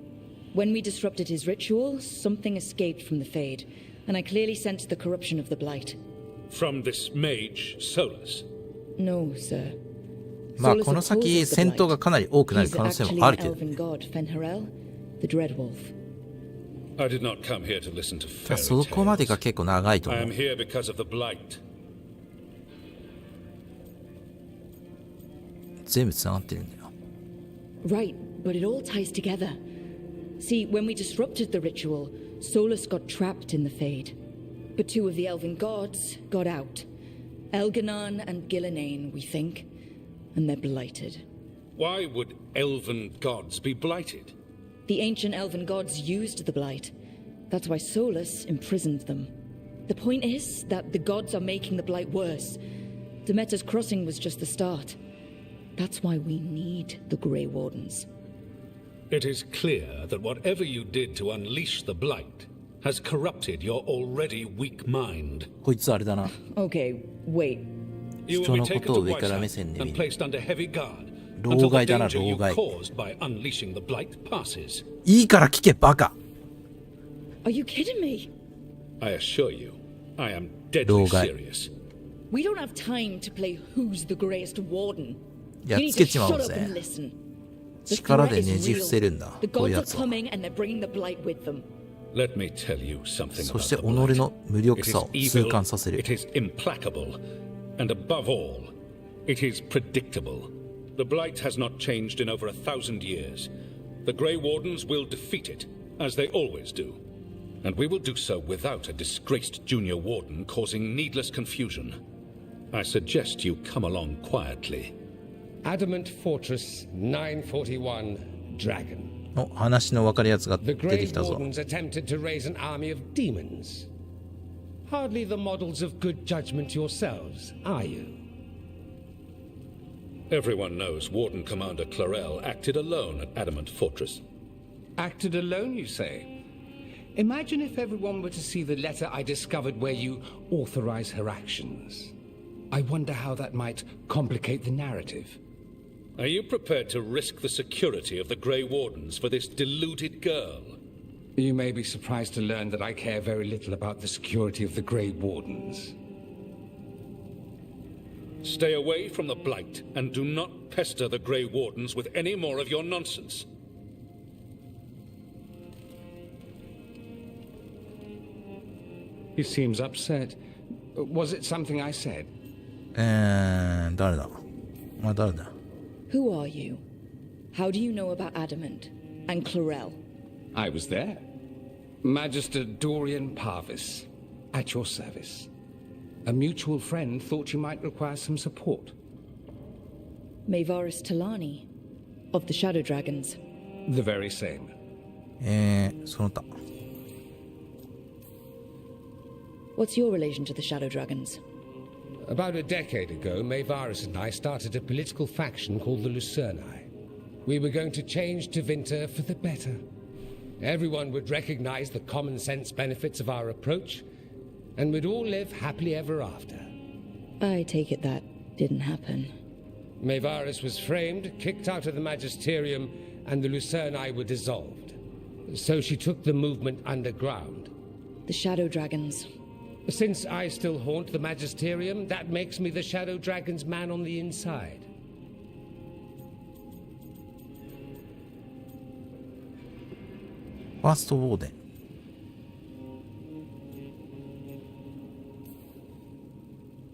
When we disrupted his ritual, something escaped from the Fade, and I clearly sensed the corruption of the Blight. From this mage, Solus? No, sir. まあこの先戦闘がかなり多くなる可能性もあるけど。そこまでが結構長いと思う。全部つながってるんだよ。Right, but it all ties together. See, when we disrupted the ritual, Solus got trapped in the Fade. But two of the elven gods got out. Elganon and Gillenane, we think. And they're blighted. Why would elven gods be blighted? The ancient elven gods used the blight. That's why Solus imprisoned them. The point is that the gods are making the blight worse. Demeter's crossing was just the start. That's why we need the Grey Wardens. It is clear that whatever you did to unleash the Blight has corrupted your already weak mind. こいつあれだな。 Okay, wait. You 人 will の be こ taken と to を上から目 Whitehouse 線で and 見る。 placed under heavy guard 老 until 害 the だな、 danger 老 you 害。 caused by unleashing the Blight passes. いいから聞け、バカ。 Are you kidding me? I assure you, I am deadly 老害。 serious. We don't have time to play Who's the Greyest Warden. やっ You つ need け to ちまお shut う up ぜ。 and listen. The 力 threat で is ねじ伏せ real. るんだ。 The こういう gods や are つは。 coming and they're bringing the Blight with them. Let me tell you something そ about して the 己 Blight. の無力 It さ is を痛 evil, 感させる。 it is implacable, and above all, it is predictable. The Blight has not changed in over 1,000 years. The Grey Wardens will defeat it, as they always do. And we will do so without a disgraced junior warden causing needless confusion. I suggest you come along quietly. Adamant Fortress 941 Dragon. の話の分かるやつが The 出て Grey きたぞ。 Wardens attempted to raise an army of demons. Hardly the models of good judgment yourselves, are you? Everyone knows Warden Commander Clarel acted alone at Adamant Fortress. Acted alone, you say? Imagine if everyone were to see the letter I discovered where you authorize her actions. I wonder how that might complicate the narrative. Are you prepared to risk the security of the Grey Wardens for this deluded girl? You may be surprised to learn that I care very little about the security of the Grey Wardens. Stay away from the Blight and do not pester the Grey Wardens with any more of your nonsense. He seems upset. Was it something I said? 誰だ？誰だ？ Who are you? How do you know about Adamant and Clarel? I was there. Magister Dorian Parvis, at your service. A mutual friend thought you might require some support. Maevaris Talani, of the Shadow Dragons. The very same. その他。 What's your relation to the Shadow Dragons? About a decade ago, Maevaris and I started a political faction called the Lucerni. We were going to change Tevinter for the better. Everyone would recognize the common sense benefits of our approach, and we'd all live happily ever after. I take it that didn't happen. Maevaris was framed, kicked out of the Magisterium, and the Lucerni were dissolved. So she took the movement underground. The Shadow Dragons. Since I still haunt the Magisterium, that makes me the Shadow Dragon's man on the inside. First Warden.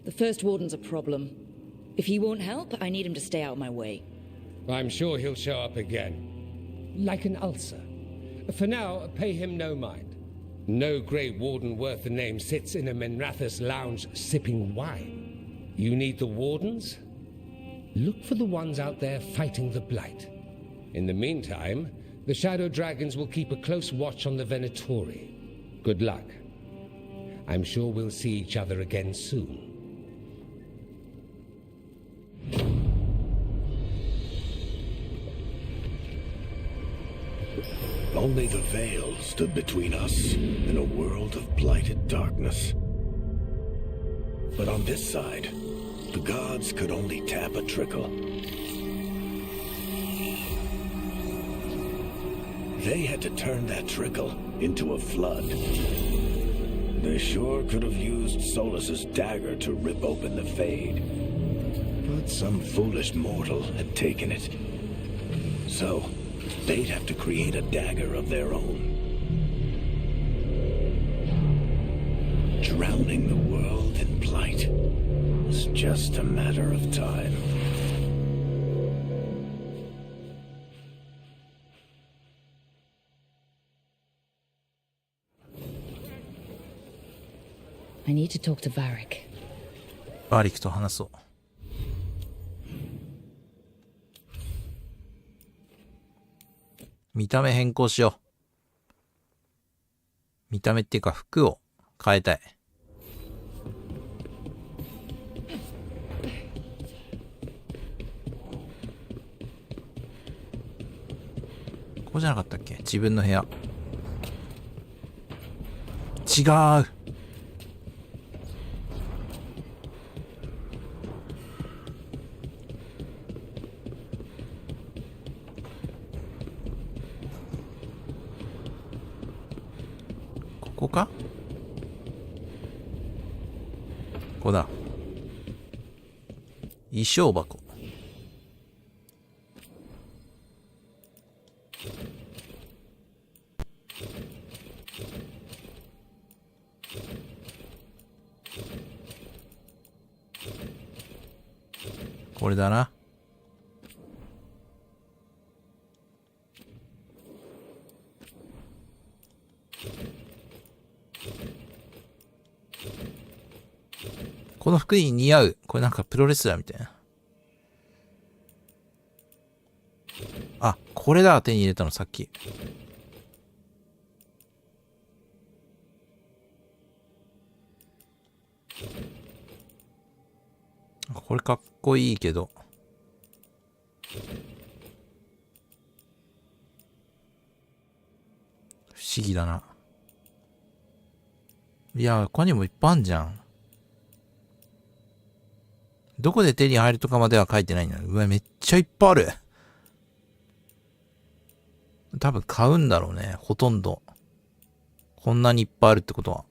The First Warden's a problem. If he won't help, I need him to stay out of my way. I'm sure he'll show up again. Like an ulcer. For now, pay him no mind. No Grey Warden worth the name sits in a Menrathus lounge sipping wine. You need the Wardens? Look for the ones out there fighting the Blight. In the meantime, the Shadow Dragons will keep a close watch on the Venatori. Good luck. I'm sure we'll see each other again soon. Only the veil stood between us and a world of blighted darkness. But on this side, the gods could only tap a trickle. They had to turn that trickle into a flood. They sure could have used Solus's dagger to rip open the Fade. But some foolish mortal had taken it. So, they'd have to create a dagger of their own. Drowning the world in blight was just a matter of time. I need to talk to Varric. バリクと話そう。見た目変更しよう。見た目っていうか服を変えたい。こじゃなかったっけ、自分の部屋。違う。ここか？ここだ。衣装箱。これだな。この服に似合う。これなんかプロレスラーみたいな。あ、これだ。手に入れたのさっき。これかっこいいけど。不思議だな。いや、他にもいっぱいあんじゃん。どこで手に入るとかまでは書いてないんだ。うわ、めっちゃいっぱいある。多分買うんだろうね。ほとんど。こんなにいっぱいあるってことは。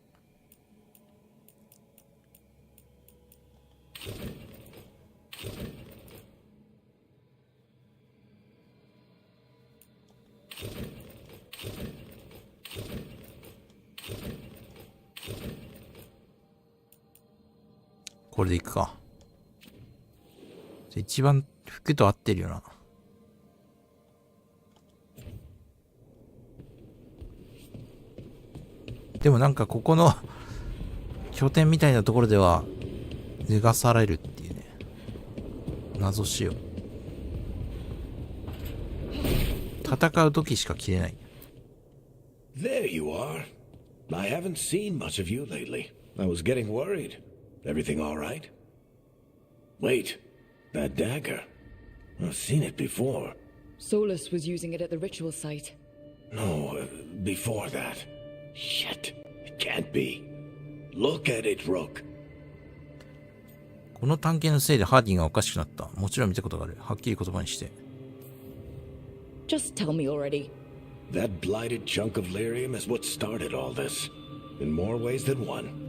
これでいくか。一番服と合ってるよな。でもなんかここの拠点みたいなところでは脱がされるっていうね。謎仕様。戦う時しか着れない。 There you are. I haven't seen much of you lately. I was getting worried. Everything all right? Wait, that dagger. I've seen it before. Solus was using it at the ritual site. No, before that. Shit, it can't be. Look at it, Rook. この探検のせいでハーディンがおかしくなった。もちろん見たことがある。はっきり言葉にして。Just tell me already. That blighted chunk of lyrium is what started all this. In more ways than one.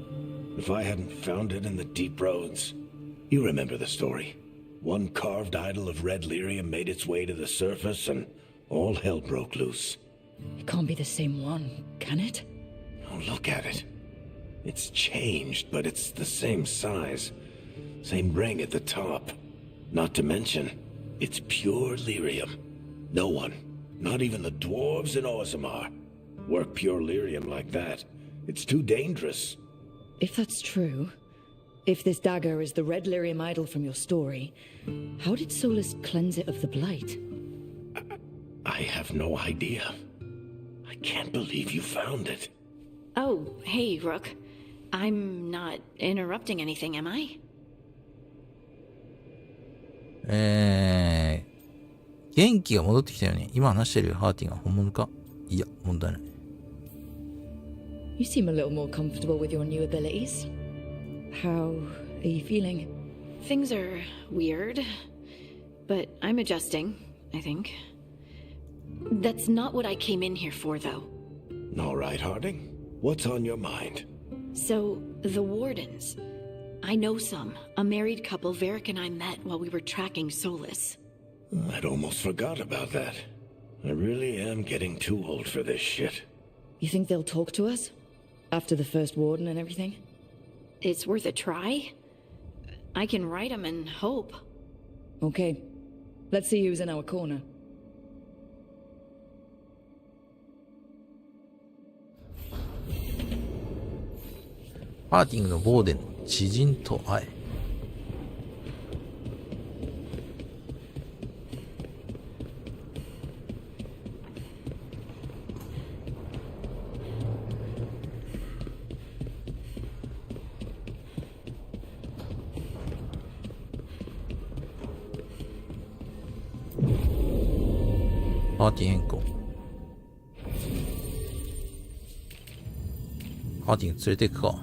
If I hadn't found it in the deep roads. You remember the story. One carved idol of red lyrium made its way to the surface and all hell broke loose. It can't be the same one, can it? Oh, look at it. It's changed, but it's the same size. Same ring at the top. Not to mention, it's pure lyrium. No one, not even the dwarves in Orzammar, work pure lyrium like that. It's too dangerous. If that's true, if this dagger is the red lyrium idol from your story, how did Solus cleanse it of the blight? I have no idea. I can't believe you found it. Oh, hey, Rook. I'm not interrupting anything, am I? 元気が戻ってきたよね。今話してるハーティンが本物か？いや、問題ない。You seem a little more comfortable with your new abilities. How are you feeling? Things are weird, but I'm adjusting, I think. That's not what I came in here for, though. All right, Harding. What's on your mind? So, the Wardens. I know some. A married couple Varric and I met while we were tracking Solus. I'd almost forgot about that. I really am getting too old for this shit. You think they'll talk to us? After the first warden and everything? It's worth a try. I can write them and hope. Okay. Let's see who's in our corner. ハーティングのボーデン、知人と会え。パーティー変更。パーティーに連れていくか。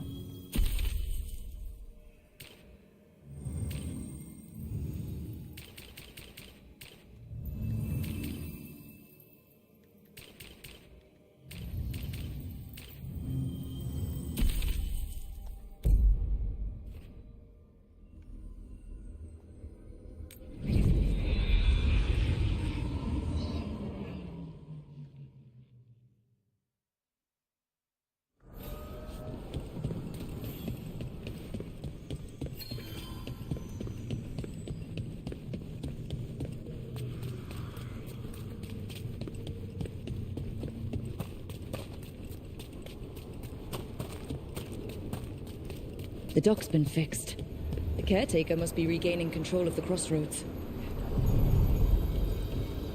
The dock's been fixed. The caretaker must be regaining control of the crossroads.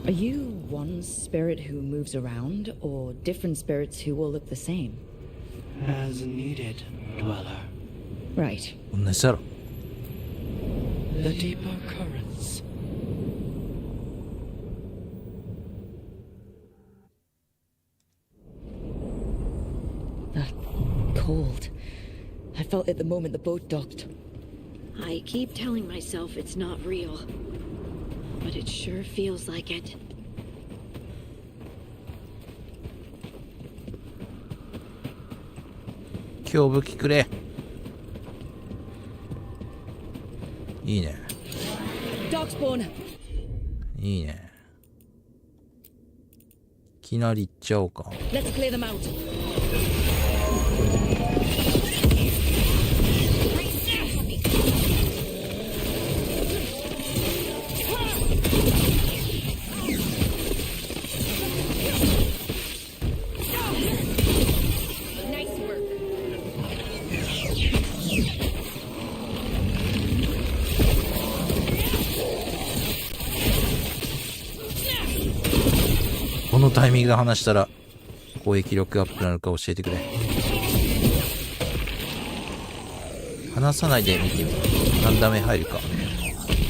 Are you one spirit who moves around, or different spirits who all look the same? As needed, Dweller. Right. The deeper currents. That cold. I felt it the moment the boat docked. I keep telling myself it's not real, but it sure feels like it. Dogspawn. いいね。いきなり行っちゃおうか。 Let's clear them out. Nice work. このタイミングで話したら攻撃力アップなのか教えてくれ。話さないで見てみる。何ダメ入るか。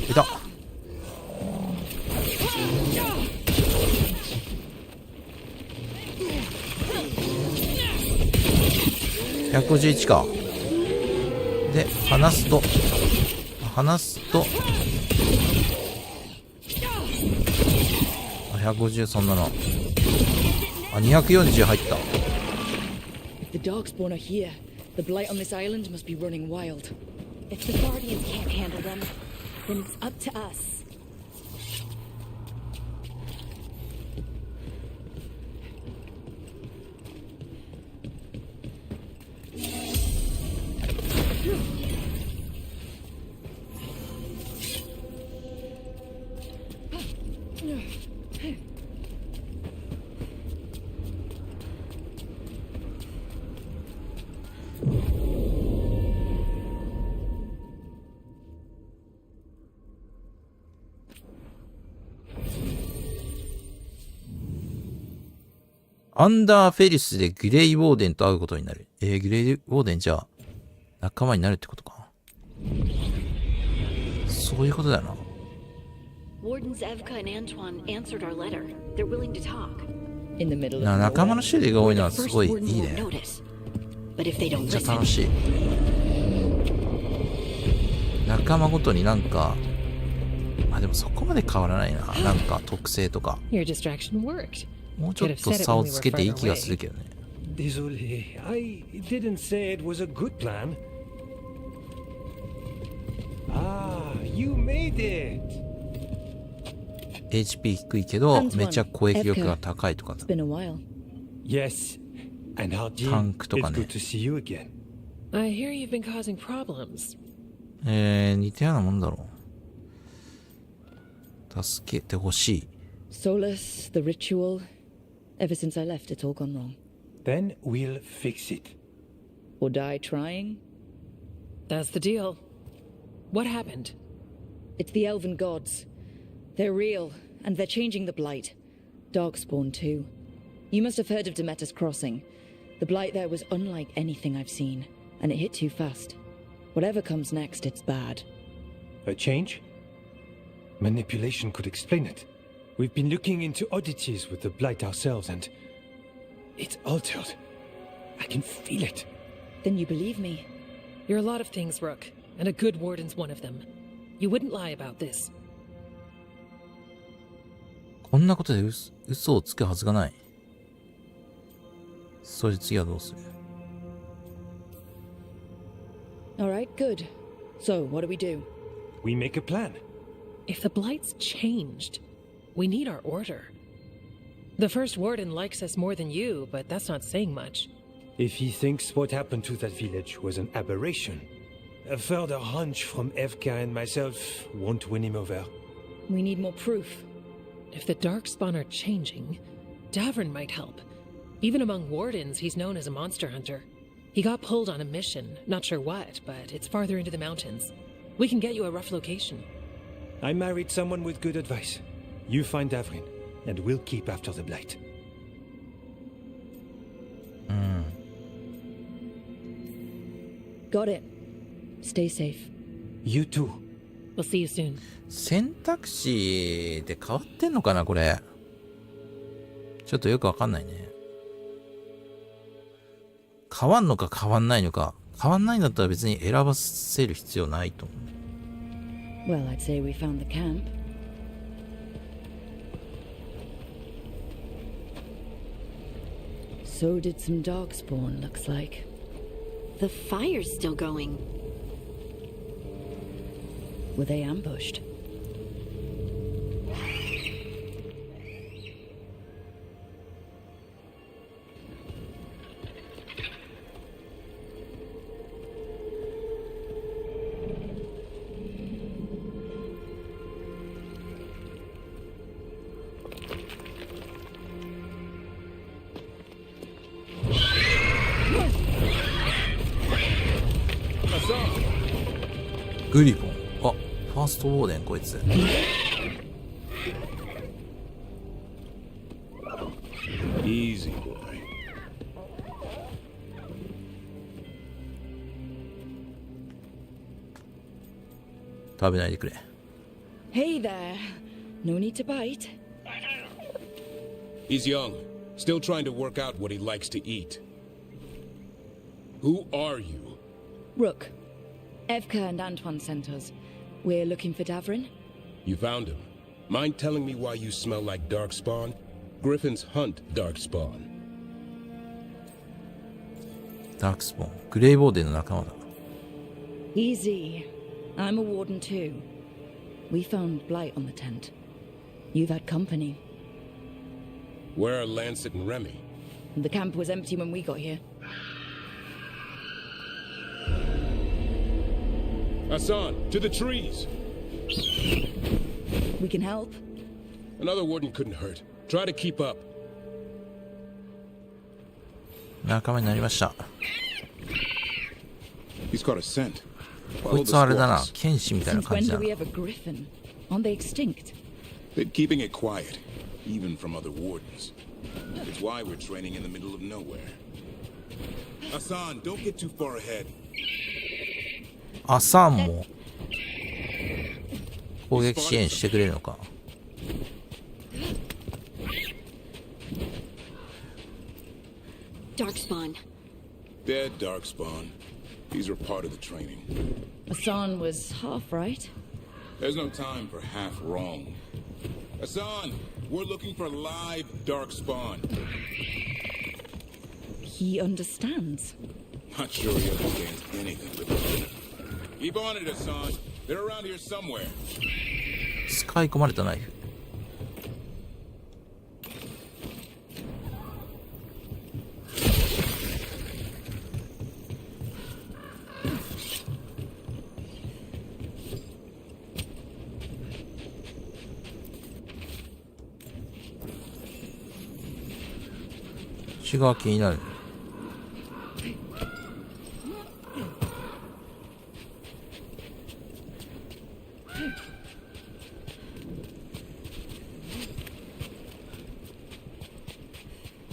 いた。151か。で話すと150そんなの。あ、240入った。 If the dogspawn are here, the blight on this island must be running wild. If the Guardians can't handle them, then it's up to us.アンダーフェリスでグレイウォーデンと会うことになる。グレイウォーデンじゃあ仲間になるってことか。そういうことだよな。Wardens Evka and Antoine answered our letter. They're willing to talk. In the middle of 仲間の種類が多いのはすごいいいね。 But if they don't めっちゃ listen, 楽しい。仲間ごとになんか、まあでもそこまで変わらないな。なんか特性とか。 Your distraction worked. もうちょっと差をつけていい気がするけどね。Désolé, I didn't say it was a good plan. Ah, you made it. HP 低いけどめっちゃ攻撃力が高いとか。 It's been a while. Yes, and how dear. タンクとか It's ね。 good to see you again. I hear you've been causing problems. 似たようなもんだろう。助けてほしい。 Solus, the ritual. Ever since I left, it's all gone wrong. Then we'll fix it. Or die trying? That's the deal. What happened? It's the elven gods. They're real, and they're changing the blight. Darkspawn too. You must have heard of Demeter's Crossing. The blight there was unlike anything I've seen, and it hit too fast. Whatever comes next, it's bad. A change? Manipulation could explain it. We've been looking into oddities with the blight ourselves, and it's altered. I can feel it. Then you believe me. You're a lot of things, Rook, and a good warden's one of them. You wouldn't lie about this. こんなことで嘘をつくはずがない。それで次はどうする？ Alright, good. So, what do we do? We make a plan. If the Blight's changed, we need our order. The first warden likes us more than you, but that's not saying much. If he thinks what happened to that village was an aberration, a further hunch from Evka and myself won't win him over. We need more proof. If the Darkspawn are changing, Davern might help. Even among wardens, he's known as a monster hunter. He got pulled on a mission, not sure what, but it's farther into the mountains. We can get you a rough location. I married someone with good advice. You find Davrin, and we'll keep after the Blight. Got it. Stay safe. You too. We'll see you soon. 選択肢で変わってんのかなこれ。ちょっとよくわかんないね。変わんのか変わんないのか。変わんないんだったら別に選ばせる必要ないと思う。Well, I'd say we found the camp. So did some Darkspawn, looks like. The fire's still going. Were they ambushed? Hassan! グリボン。あ、ファーストウォーデンこいつ。Easy, boy. 食べないでくれ。Hey there. No need to bite. He's young, still trying to work out what he likes to eat. Who are you? Rook. Evka and Antoine sent us. We're looking for Davrin. You found him. Mind telling me why you smell like Darkspawn? Griffins hunt Darkspawn. Darkspawn. グレイボーデンの仲間だ。Easy. I'm a warden too. We found blight on the tent. You've had company. Where are Lancet and Remy? The camp was empty when we got here. Hassan, to the trees! We can help. Another warden couldn't hurt. Try to keep up. 仲間になりました。He's got a scent. こいつはあれだな、剣士みたいな Since 感 when じだ do な。 we have a griffin? Aren't they extinct? Been keeping it quiet, even from other wardens. It's why we're training in the middle of nowhere. Hassan, don't get too far ahead. アサンも攻撃支援してくれるのか。Darkspawn. Dead Darkspawn. These are part of the training. Hassan was half right. There's no time for half wrong. Hassan, we're looking for live Darkspawn. He understands. Not sure he understands anything, but keep on it, Hassan. They're around here somewhere. 使い込まれたナイフ。血が気になる。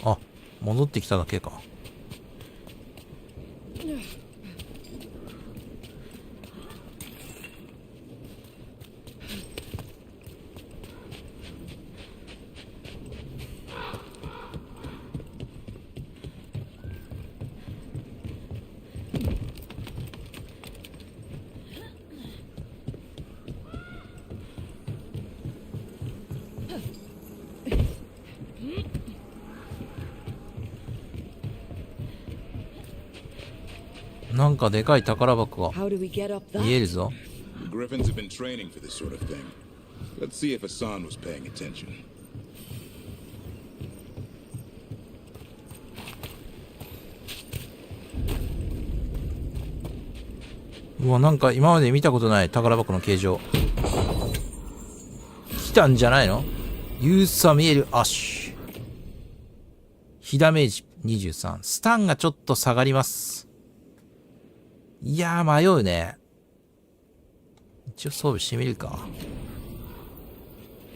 あ、戻ってきただけか。なんかでかい宝箱が How do we get up that? 見えるぞ。 The Griffins have been training for this sort of thing. Let's see if Hassan was paying attention. うわ、なんか今まで見たことない宝箱の形状。来たんじゃないの？ユーサミエル・アッシュ。被ダメージ23。スタンがちょっと下がります。いやー、迷うね。一応装備してみるか。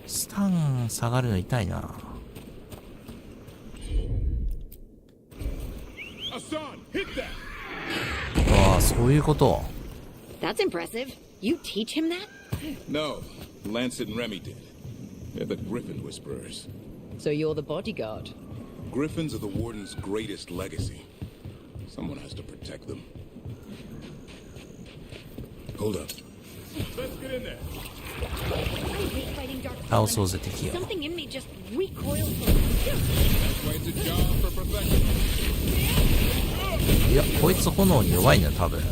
スタン下がるの痛いな。ああ、そういうこと。That's impressive. You teach him that? No, Lancet and Remy did. They're the Griffin Whisperers. So you're the bodyguard? Griffins are the Warden's greatest legacy. Someone has to protect them. Hold up. Let's get in there. I hate fighting dark. 倒そうぜ敵を。 Something in me just recoils from That's why it's a job for perfection. いや、こいつ炎に弱いんだよ、多分。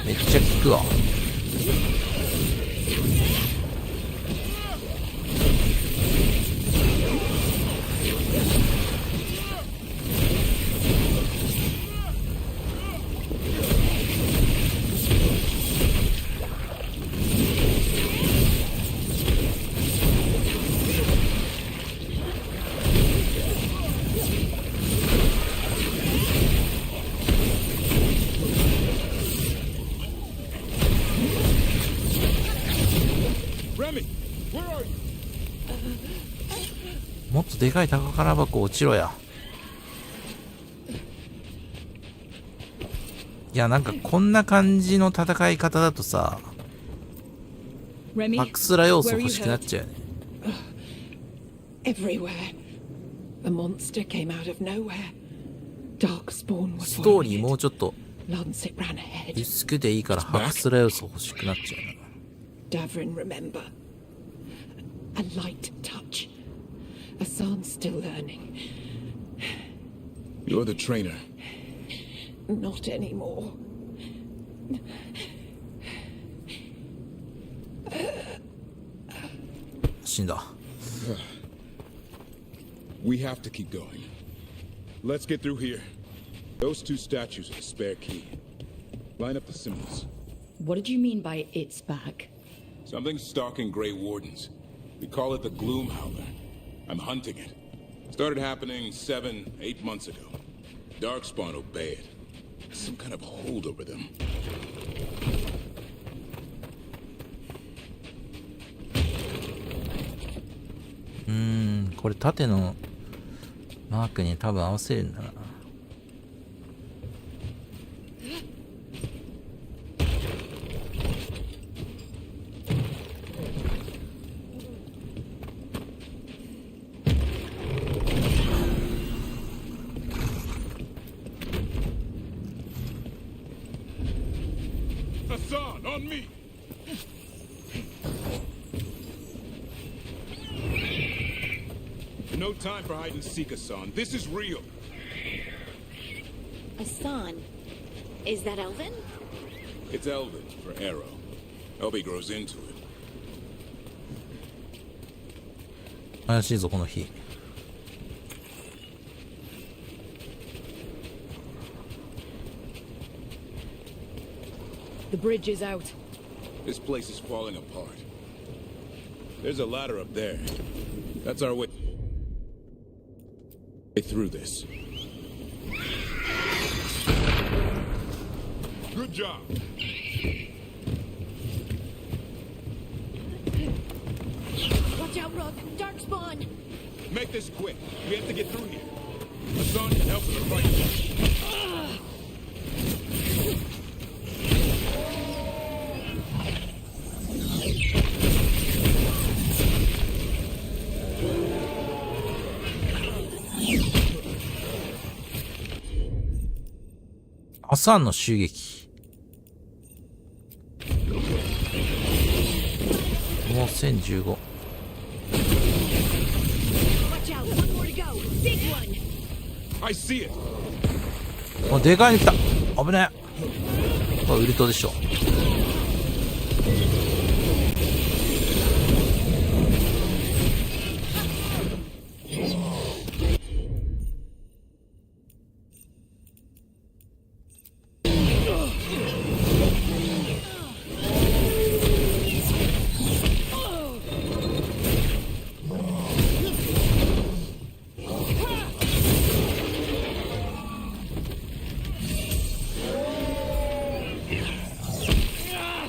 めっちゃ効くわ。もっとでかい宝箱落ちろや。いや、なんかこんな感じの戦い方だとさ、マックスラ要素欲しくなっちゃうよね。 Everywhere. The monster came out of nowhere. Darkspawn was ストーリーもうちょっと Lancet ran ahead. 薄くでいいからハクスラ要素欲しくなっちゃうな。 Davrin, remember. A light touch. Hassan's still learning. You're the trainer. Not anymore. 死んだ。 We have to keep going. Let's get through here. Those two statues are the spare key. Line up the symbols. What did you mean by it's back? Something's stalking Grey Wardens. We call it the Gloom Howler. I'm hunting it. Started happening 7-8 months ago. Darkspawn obey it. Some kind of hold over them. これ縦のマークに多分合わせるんだな。Hassan, on me! No time for hide and seek, Hassan. This is real. Hassan. Is that Elven? It's Elven for arrow. Elby grows into it. 怪しいぞこの日。 The bridge is out. This place is falling apart. There's a ladder up there. That's our way through this. Good job. Watch out, Rook. Darkspawn. Make this quick. We have to get through here. Hassan can help with the fight. Hassan の襲撃。もう1015。 Watch out. One more to go. Big one. I see it. お、でかいの来た。危ねえ。ウルトでしょ。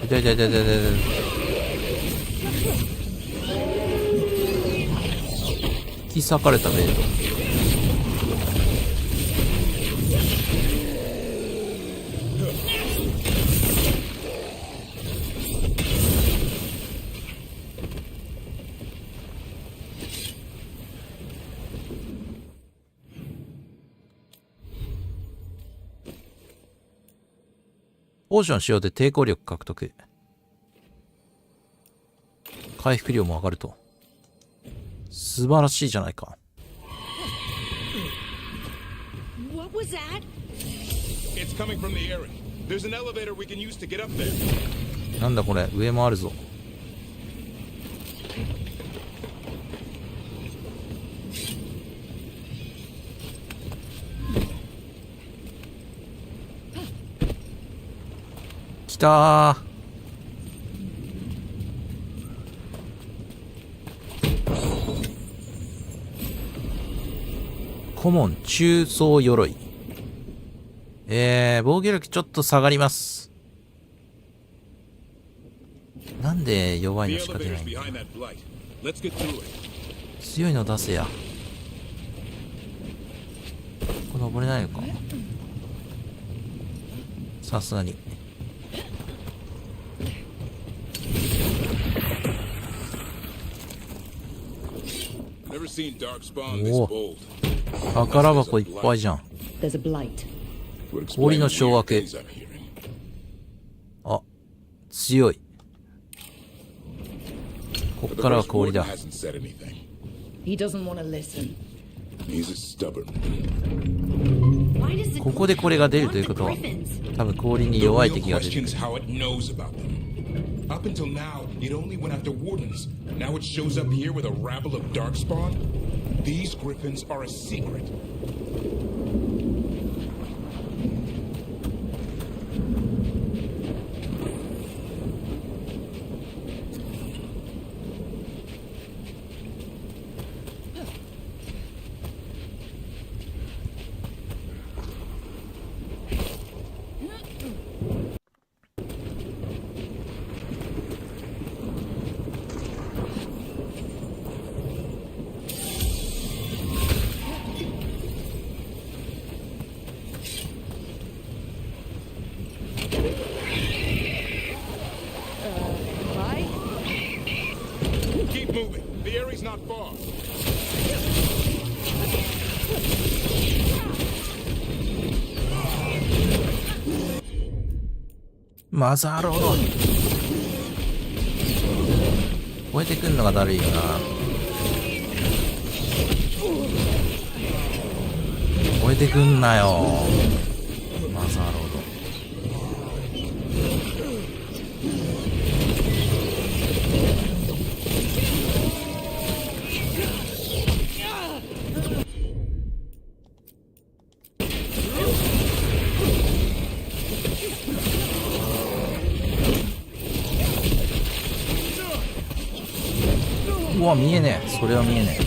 痛い痛い痛い痛い痛い。引き裂かれたベルト。ポーション使用で抵抗力獲得。回復量も上がると。素晴らしいじゃないか。What was that? It's coming from the area. There's an elevator we can use to get up there. なんだこれ、上もあるぞ。来たー。顧問中装鎧。防御力ちょっと下がります。なんで弱いのしか出ないんだ。強いの出せや。これ登れないのか。さすがに。おお、宝箱いっぱいじゃん。氷の掌握。あ、強い。こっからは氷だ。ここでこれが出るということは、多分氷に弱い敵が出てくる。Up until now, it only went after wardens. Now it shows up here with a rabble of darkspawn? These griffins are a secret. Not far. マザーロード。超えてくんのがだるいよな。超えてくんなよ。マザーロード。うわ、見えねえ。それは見えねえ。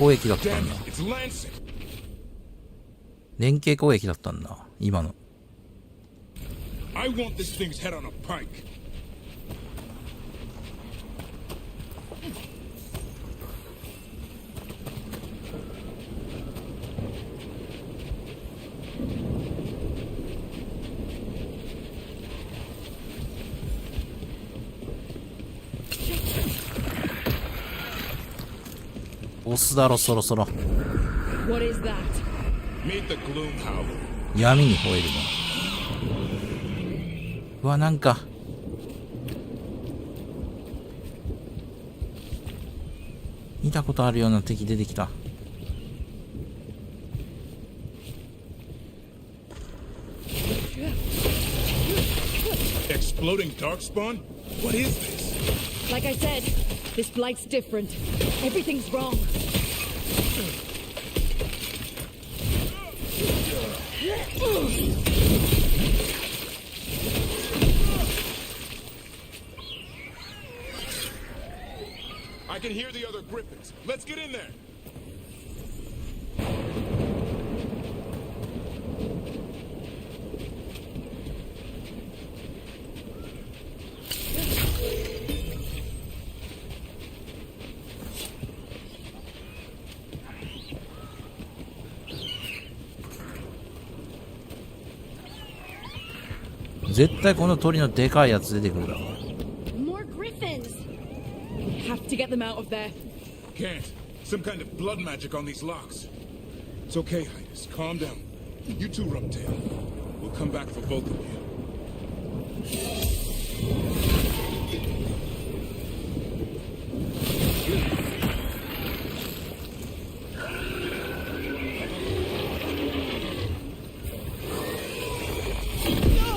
攻撃だったんだ。連携攻撃だったんだ今の。I want this thing's head on a pike. ボスだろそろそろ。 What is that? Meet the gloom howler. 闇に吠えるの。うわ、なんか見たことあるような敵出てきた。Exploding darkspawn? What is this? Like I said, this blight's different. Everything's wrong. I can hear the other griffins. Let's get in there. More 絶対この鳥のでかいやつ出てくるだろ。 More griffins! We have to get them out of there. Can't. Some kind of blood magic on these locks. It's okay, Highness. Calm down. You two, Rumtail. We'll come back for both of you.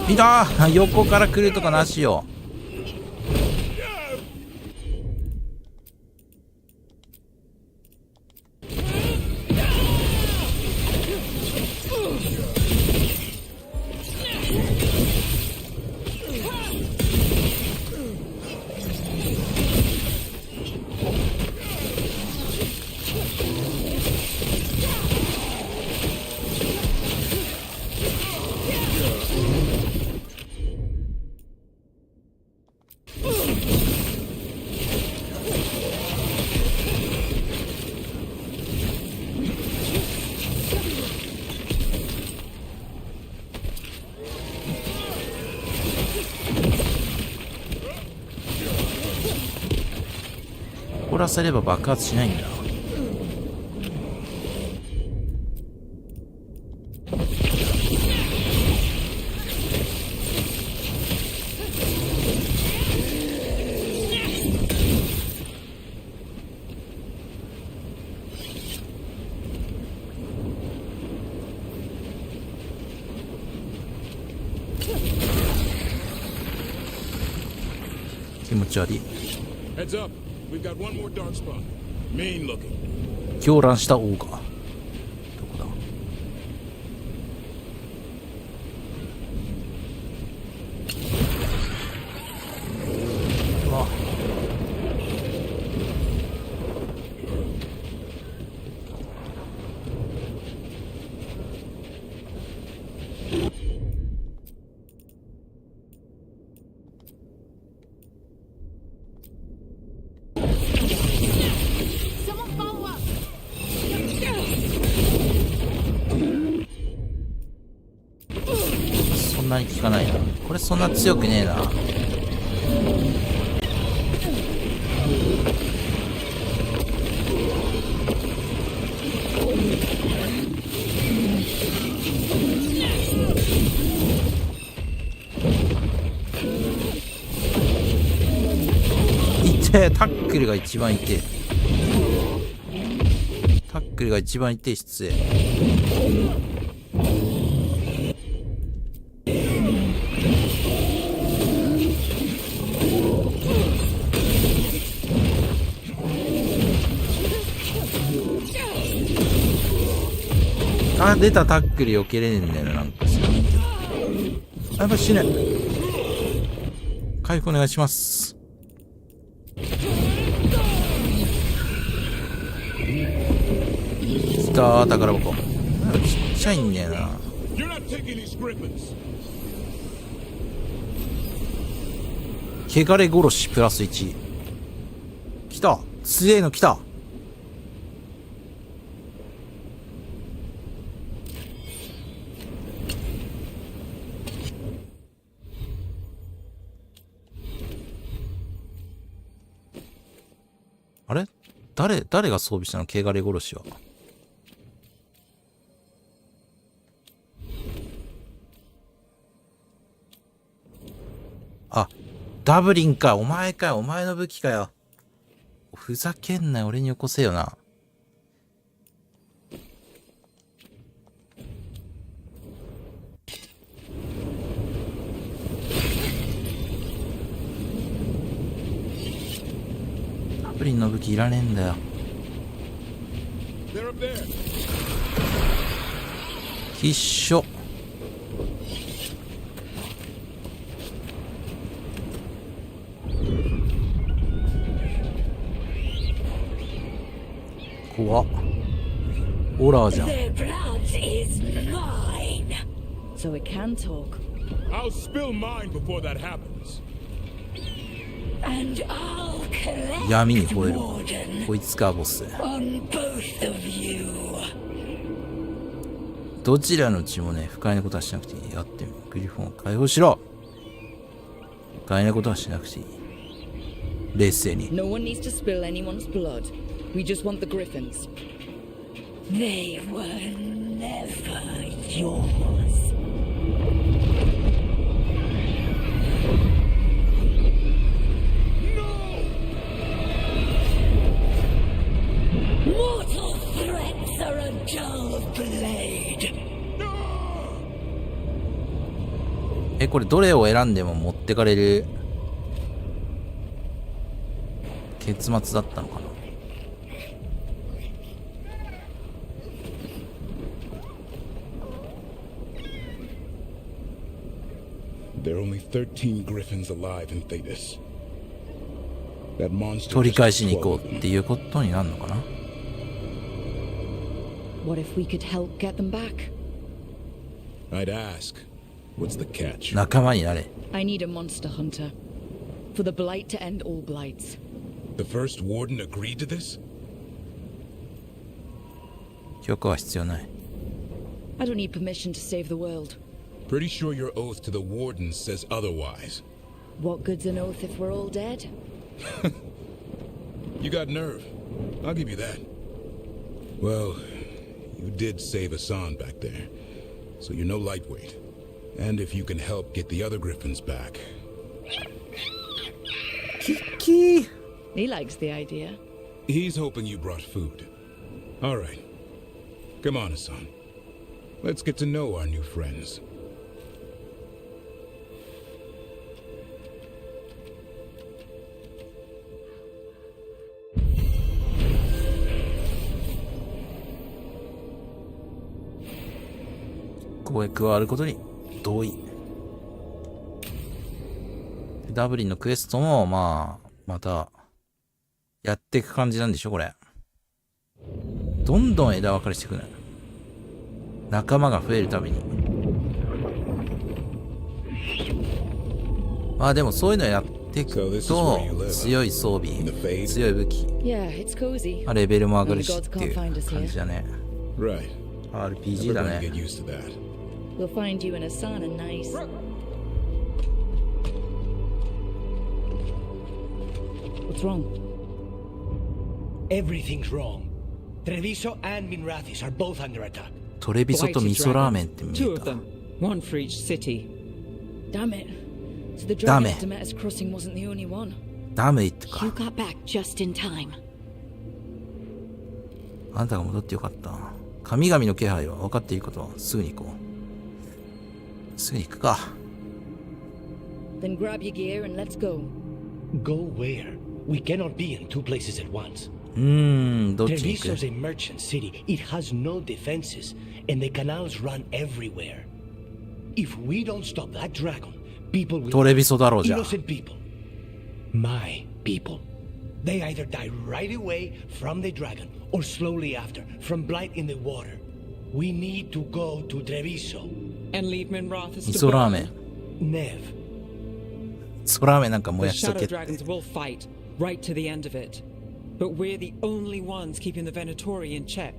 見た横から来るとかなしよ。怒らせれば爆発しないんだ。気持ち悪い。 Heads up. We've got one more darkspawn. Mean looking. 狂乱した王がどこだ。うわ。そんなに効かないな。これそんな強くねえな。痛え。タックルが一番痛え。タックルが一番痛え。失礼。あ、出た。タックル避けれねえんだよな。なんか知らんけど。あ、やっぱ死ね。回復お願いします。た宝箱。ちっちゃいんだよな。汚れ殺しプラス1。来た。強えの来た。あれ誰が装備したの？汚れ殺しは。あ、ダブリンか。お前かよ。お前の武器かよ。ふざけんなよ。俺によこせよな。ダブリンの武器いらねえんだよ。必勝。怖っ。ホラーじゃん。 Their blood is mine. So it can talk. I'll spill mine before that happens. And I'll collect 闇に吠える。 Warden こいつかボス。 on both of you. どちらの血もね、不快なことはしなくていい。やってみる。グリフォンを解放しろ。不快なことはしなくていい。冷静に。 No one needs to spill anyone's blood. We just want the griffins. They were never yours. Mortal threats are a dull blade. これどれを選んでも持ってかれる結末だったのかな。There are only 13 griffins alive in Thetis. That monster 取り返しに行こうっていうことになるのかな。 What if we could help get them back? I'd ask, what's the catch? 仲間になれ。 I need a monster hunter. For the blight to end all blights. The first warden agreed to this? 許可は必要ない。 I don't need permission to save the world. Pretty sure your oath to the warden says otherwise. What good's an oath if we're all dead? You got nerve. I'll give you that. Well, you did save Hassan back there, so you're no lightweight. And if you can help get the other griffins back. Kiki! He likes the idea. He's hoping you brought food. All right. Come on, Hassan. Let's get to know our new friends. .ここへ加わることに同意。ダブリンのクエストもまあまたやっていく感じなんでしょこれ。どんどん枝分かれしていくね。仲間が増えるたびに。まあでもそういうのやっていくと強い装備、強い武器、まあ、レベルも上がるしっていう感じだね。RPG だね。 We'll find you in a sauna nice. What's wrong? Everything's wrong. Treviso and Minrathis are both under attack. トレビソと味噌ラーメンって見えた。 Two of them, one for each city. Damn it. So the dragon at Demeter's crossing wasn't the only one. ダメイってか。 You got back just in time. あんたが戻ってよかった。神々の気配は分かっていることはすぐに行こう。すぐに行くか。 Then grab your gear and let's go. Go where? We cannot be in two places at once. どっちに行く？ Treviso's a merchant city. It has no defenses, and the canals run everywhere. If we don't stop that dragon, people will トレビソだろうじゃ。 innocent people. My people. They either die right away from the dragon, or slowly after, from blight in the water. We need to go to Treviso. And leave Minrathous 味 to 噌ラーメ burn. ン Nev. 味噌ラーメンなんか燃 The やしと Shadow けって Dragons will fight, right to the end of it. But we're the only ones keeping the Venatori in check.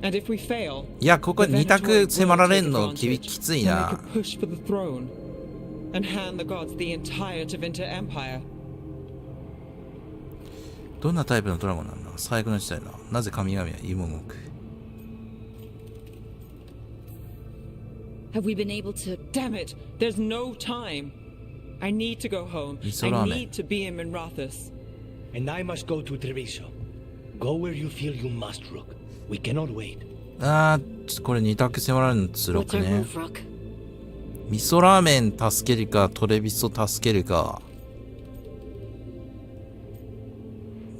And if we fail, いやここ the 2 Venatori 択 will 迫られ take んの advantage, きつい and な make a push for the throne, and hand the gods the entire Tevinter Empire. どんなタイプのドラゴンなんだ最悪の事態だなぜ神々は言うも動く Have we been able to... Damn it! There's no time. I need to go home. Miso I ramen. need to be in Minrathous. And I must go to Treviso. Go where you feel you must, Rook. We cannot wait. あーちょっとこれ2択迫られるのつら What's く our ね move, Rook? 味噌ラーメン助けるかトレビソ助けるか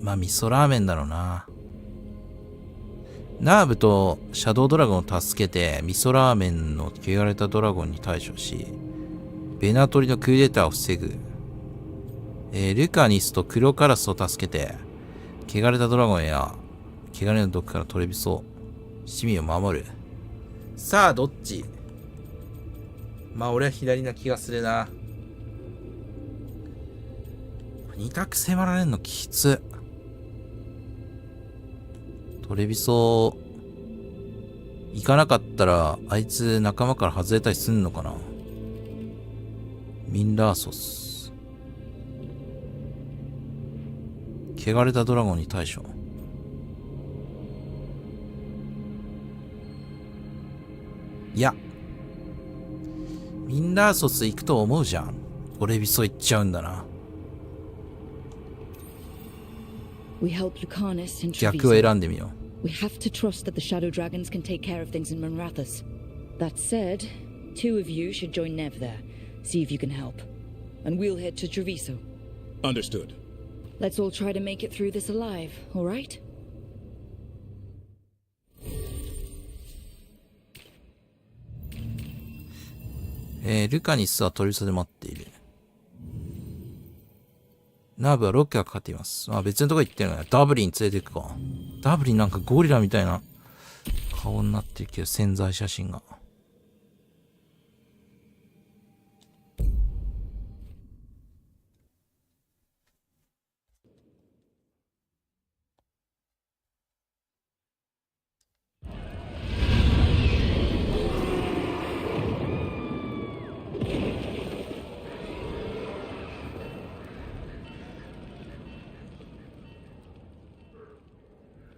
まあ味噌ラーメンだろうなナーブとシャドウドラゴンを助けて味噌ラーメンの汚れたドラゴンに対処しベナトリのクーデターを防ぐ、ルカニスと黒カラスを助けて汚れたドラゴンや汚れの毒からトレビソ市民を守るさあどっちまあ俺は左な気がするな2択迫られんのきつトレビソ行かなかったらあいつ仲間から外れたりすんのかなミンラーソス汚れたドラゴンに対処いやミンラーソス行くと思うじゃんトレビソ行っちゃうんだな We help Lucanus in 逆を Treviso. 選んでみよう We have to trust that the Shadow Dragons can take care of things in Minrathous. That said, 2 of you should join Nev there. See if you can help. And we'll head to Treviso. Understood. Let's all try to make it through this alive, alright? ルカニスはトリソで待っている。ナーブはロックがかかっています。別のとこ行ってるのね。ダブリン連れて行くか。ダブリンなんかゴリラみたいな顔になってるけど、潜在写真が。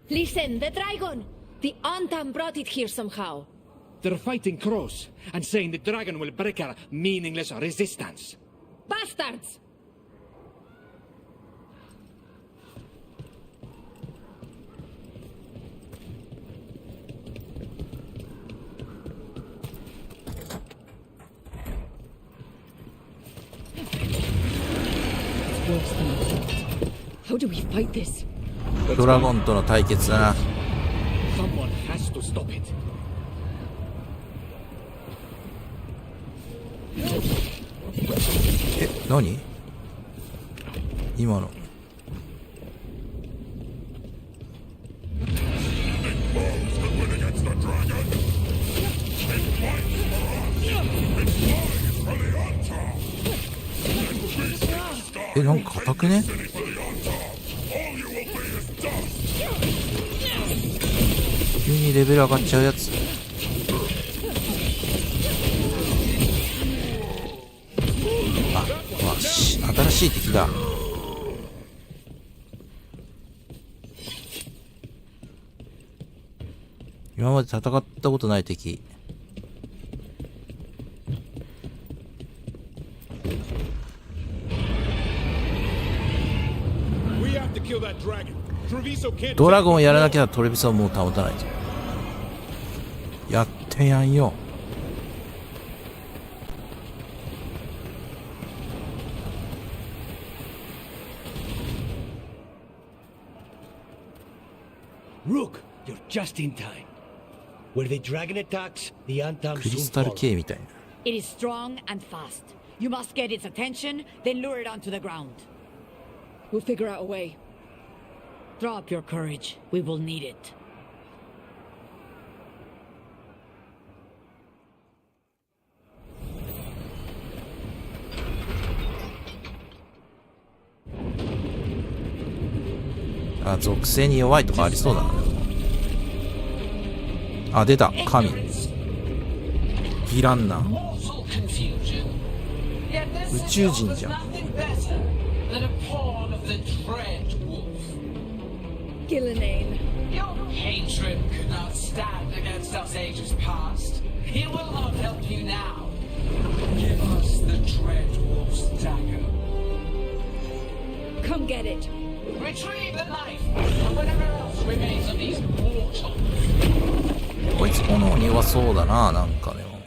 Listen, the dragon! The Antam brought it here somehow. They're fighting crows and saying the dragon will break our meaningless resistance. Bastards! It's worse than I thought. How do we fight this? ドラゴンとの対決だな。Someone has to stop it. 何今の。なんか硬くね急にレベル上がっちゃうやつ新しい敵だ今まで戦ったことない敵ドラゴンをやらなきゃトレビスはもう保たないぞやってやんよRook, you're just in time. Where the dragon attacks, the Antam クリ soon スタル fall. 系みたいな It is strong and fast. You must get its attention, then lure it onto the ground. We'll figure out a way. Draw up your courage. We will need it. あ、属性に弱いとかありそうだな。あ、出た。神。ギランナ。宇宙人じゃん。Gillenane. Your hatred could not stand against us ages past. He will not help you now. Give us the Dread Wolf's dagger. Come get it. Retrieve the knife and whatever else remains of these mortals. こいつ炎に弱そうだな、なんかでも。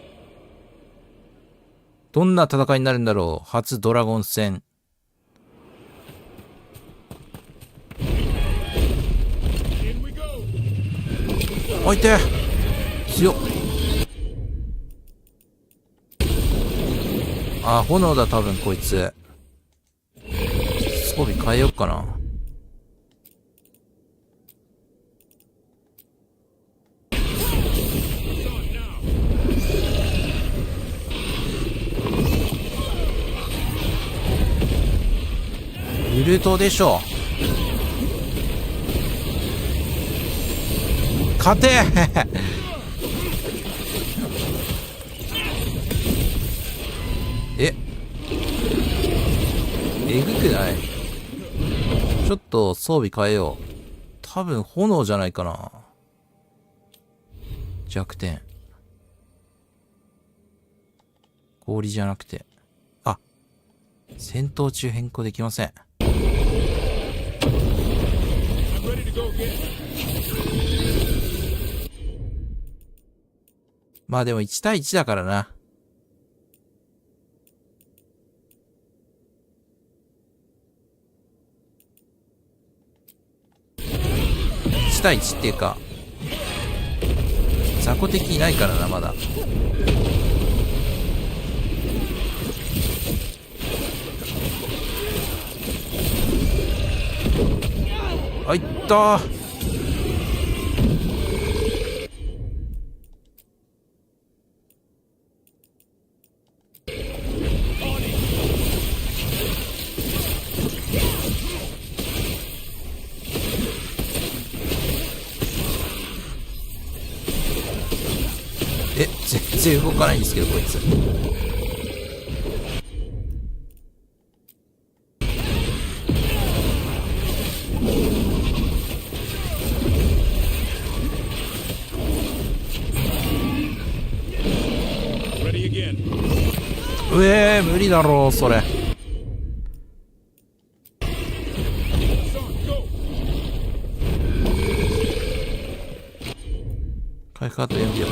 どんな戦いになるんだろう。初ドラゴン戦。おいて強っ。あ、炎だ多分こいつ。装備変えよっかな。ウルトでしょ。勝てえぐくない？ちょっと装備変えよう。多分炎じゃないかな。弱点。氷じゃなくて。あ、戦闘中変更できません。まあでも1対1だからな。1対1っていうか、雑魚敵いないからな、まだ。あ、いったー。全然動かないんですけど、こいつ。無理だろう、それ。回復あと4秒。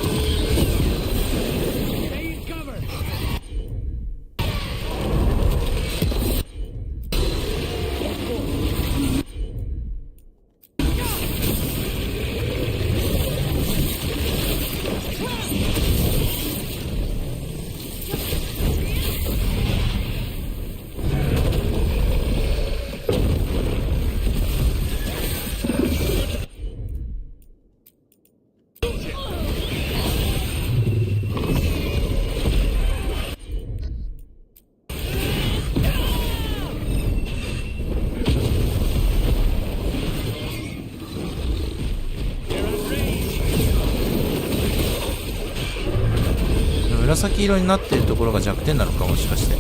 紫色になっているところが弱点なのか、もしかして。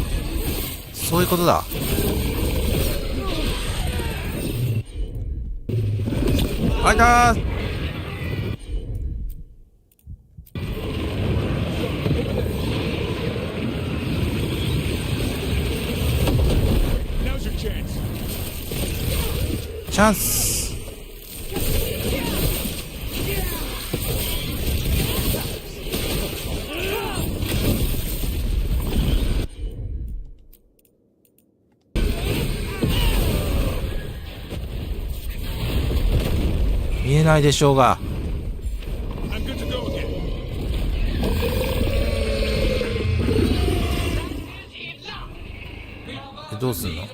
そういうことだ。あいたー。チャンス。見えないでしょうが。どうすんの？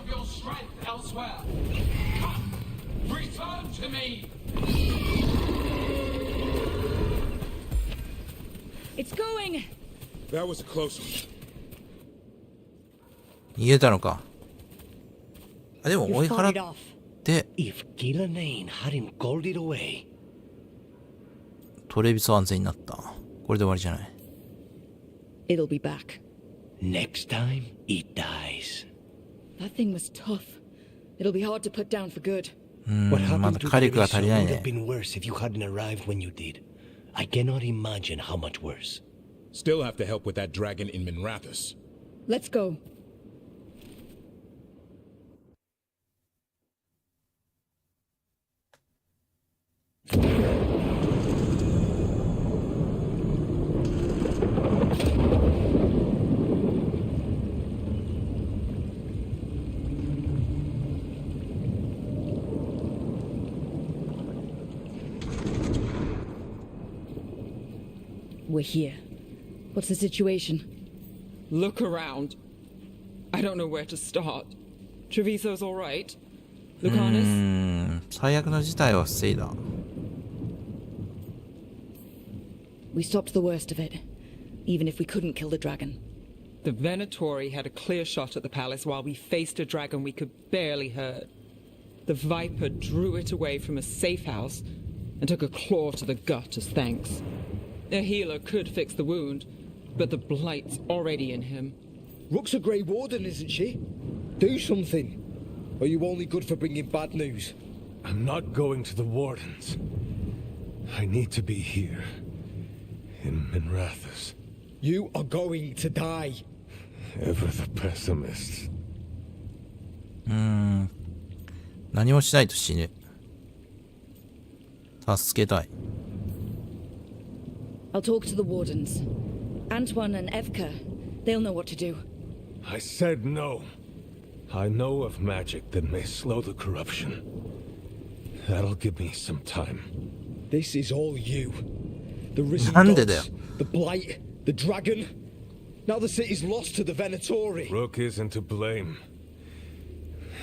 It's going! That was a close one. 逃げたのか。あ、でも追い払って、 If Gillenane hadn't golded away. トレビスは安全になった。これで終わりじゃない。It'll be back. Next time, it dies. That thing was tough. It'll be hard to put down for good. What ま happened だ to 火力が足りない would ね have。been worse if you hadn't arrived when you did. I cannot imagine how much worse. Still have to help with that dragon in Minrathous. Let's go. We're here. What's the situation? Look around. I don't know where to start. Treviso's all right. Lucanus? 最悪の事態は防いだ。We stopped the worst of it, even if we couldn't kill the dragon. The Venatori had a clear shot at the palace while we faced a dragon we could barely hurt. The Viper drew it away from a safe house and took a claw to the gut as thanks. A healer could fix the wound, but the blight's already in him. Rook's a Grey Warden, isn't she? Do something. Or are you only good for bringing bad news? I'm not going to the Wardens. I need to be here. In Minrathous. You are going to die. Ever the pessimist. 何もしないと死ぬ。助けたい。I'll talk to the wardens. Antoine and Evka, they'll know what to do. I said no. I know of magic that may slow the corruption. That'll give me some time. This is all you. The risen なんでだよ。 gods, the blight, the dragon. Now the city's lost to the Venatori. Rook isn't to blame.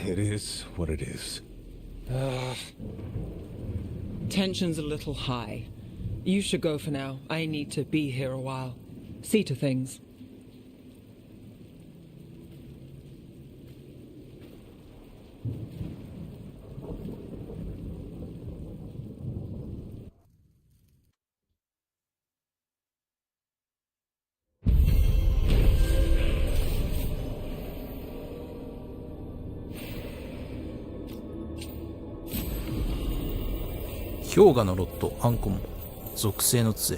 It is what it is. Tension's a little high. You should go for now. I need to be here a while. See to things.氷河のロット、アンコモン、属性の杖。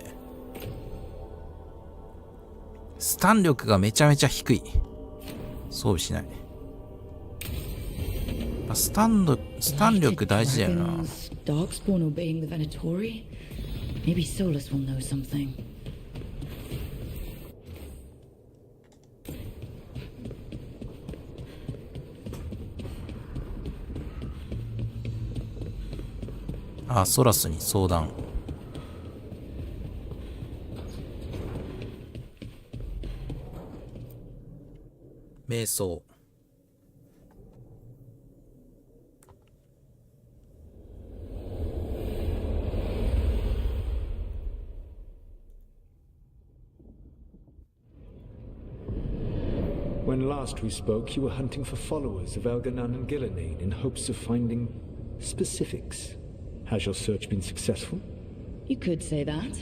スタン力がめちゃめちゃ低い。装備しない。スタン力大事だよな。Darkspawn obeying the Venatori? Maybe Solus will know something.ソラスに相談。瞑想。When last we spoke, you were hunting for followers of Elganon and Gillenane in hopes of finding specifics. Has your search been successful? You could say that.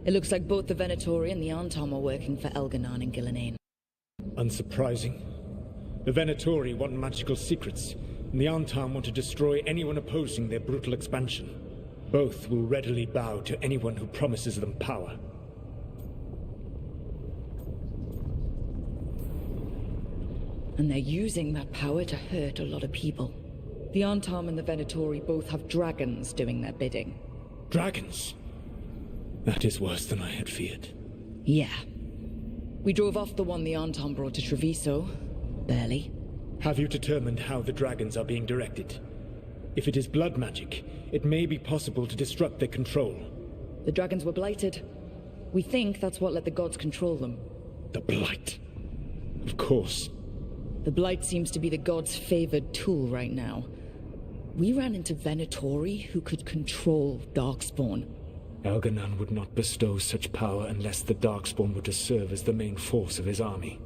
It looks like both the Venatori and the Antom are working for Elganon and Gillenane. Unsurprising. The Venatori want magical secrets, and the Antom want to destroy anyone opposing their brutal expansion. Both will readily bow to anyone who promises them power. And they're using that power to hurt a lot of people. The Antom and the Venatori both have dragons doing their bidding. Dragons? That is worse than I had feared. Yeah. We drove off the one the Antom brought to Treviso. Barely. Have you determined how the dragons are being directed? If it is blood magic, it may be possible to disrupt their control. The dragons were blighted. We think that's what let the gods control them. The Blight. Of course. The Blight seems to be the gods' favored tool right now. We ran into Venatori who could control Darkspawn. Elganon would not bestow such power unless the Darkspawn were to serve as the main force of his army.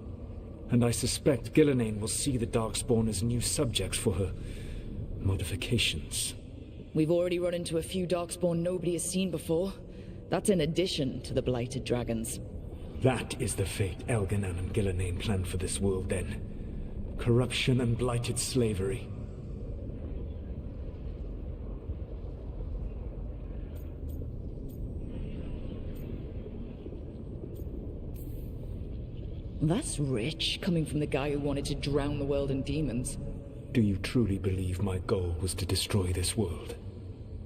And I suspect Gillenane will see the Darkspawn as new subjects for her modifications. We've already run into a few Darkspawn nobody has seen before. That's in addition to the Blighted Dragons. That is the fate Elganon and Gillenane planned for this world then. Corruption and blighted slavery. That's rich, coming from the guy who wanted to drown the world in demons. Do you truly believe my goal was to destroy this world?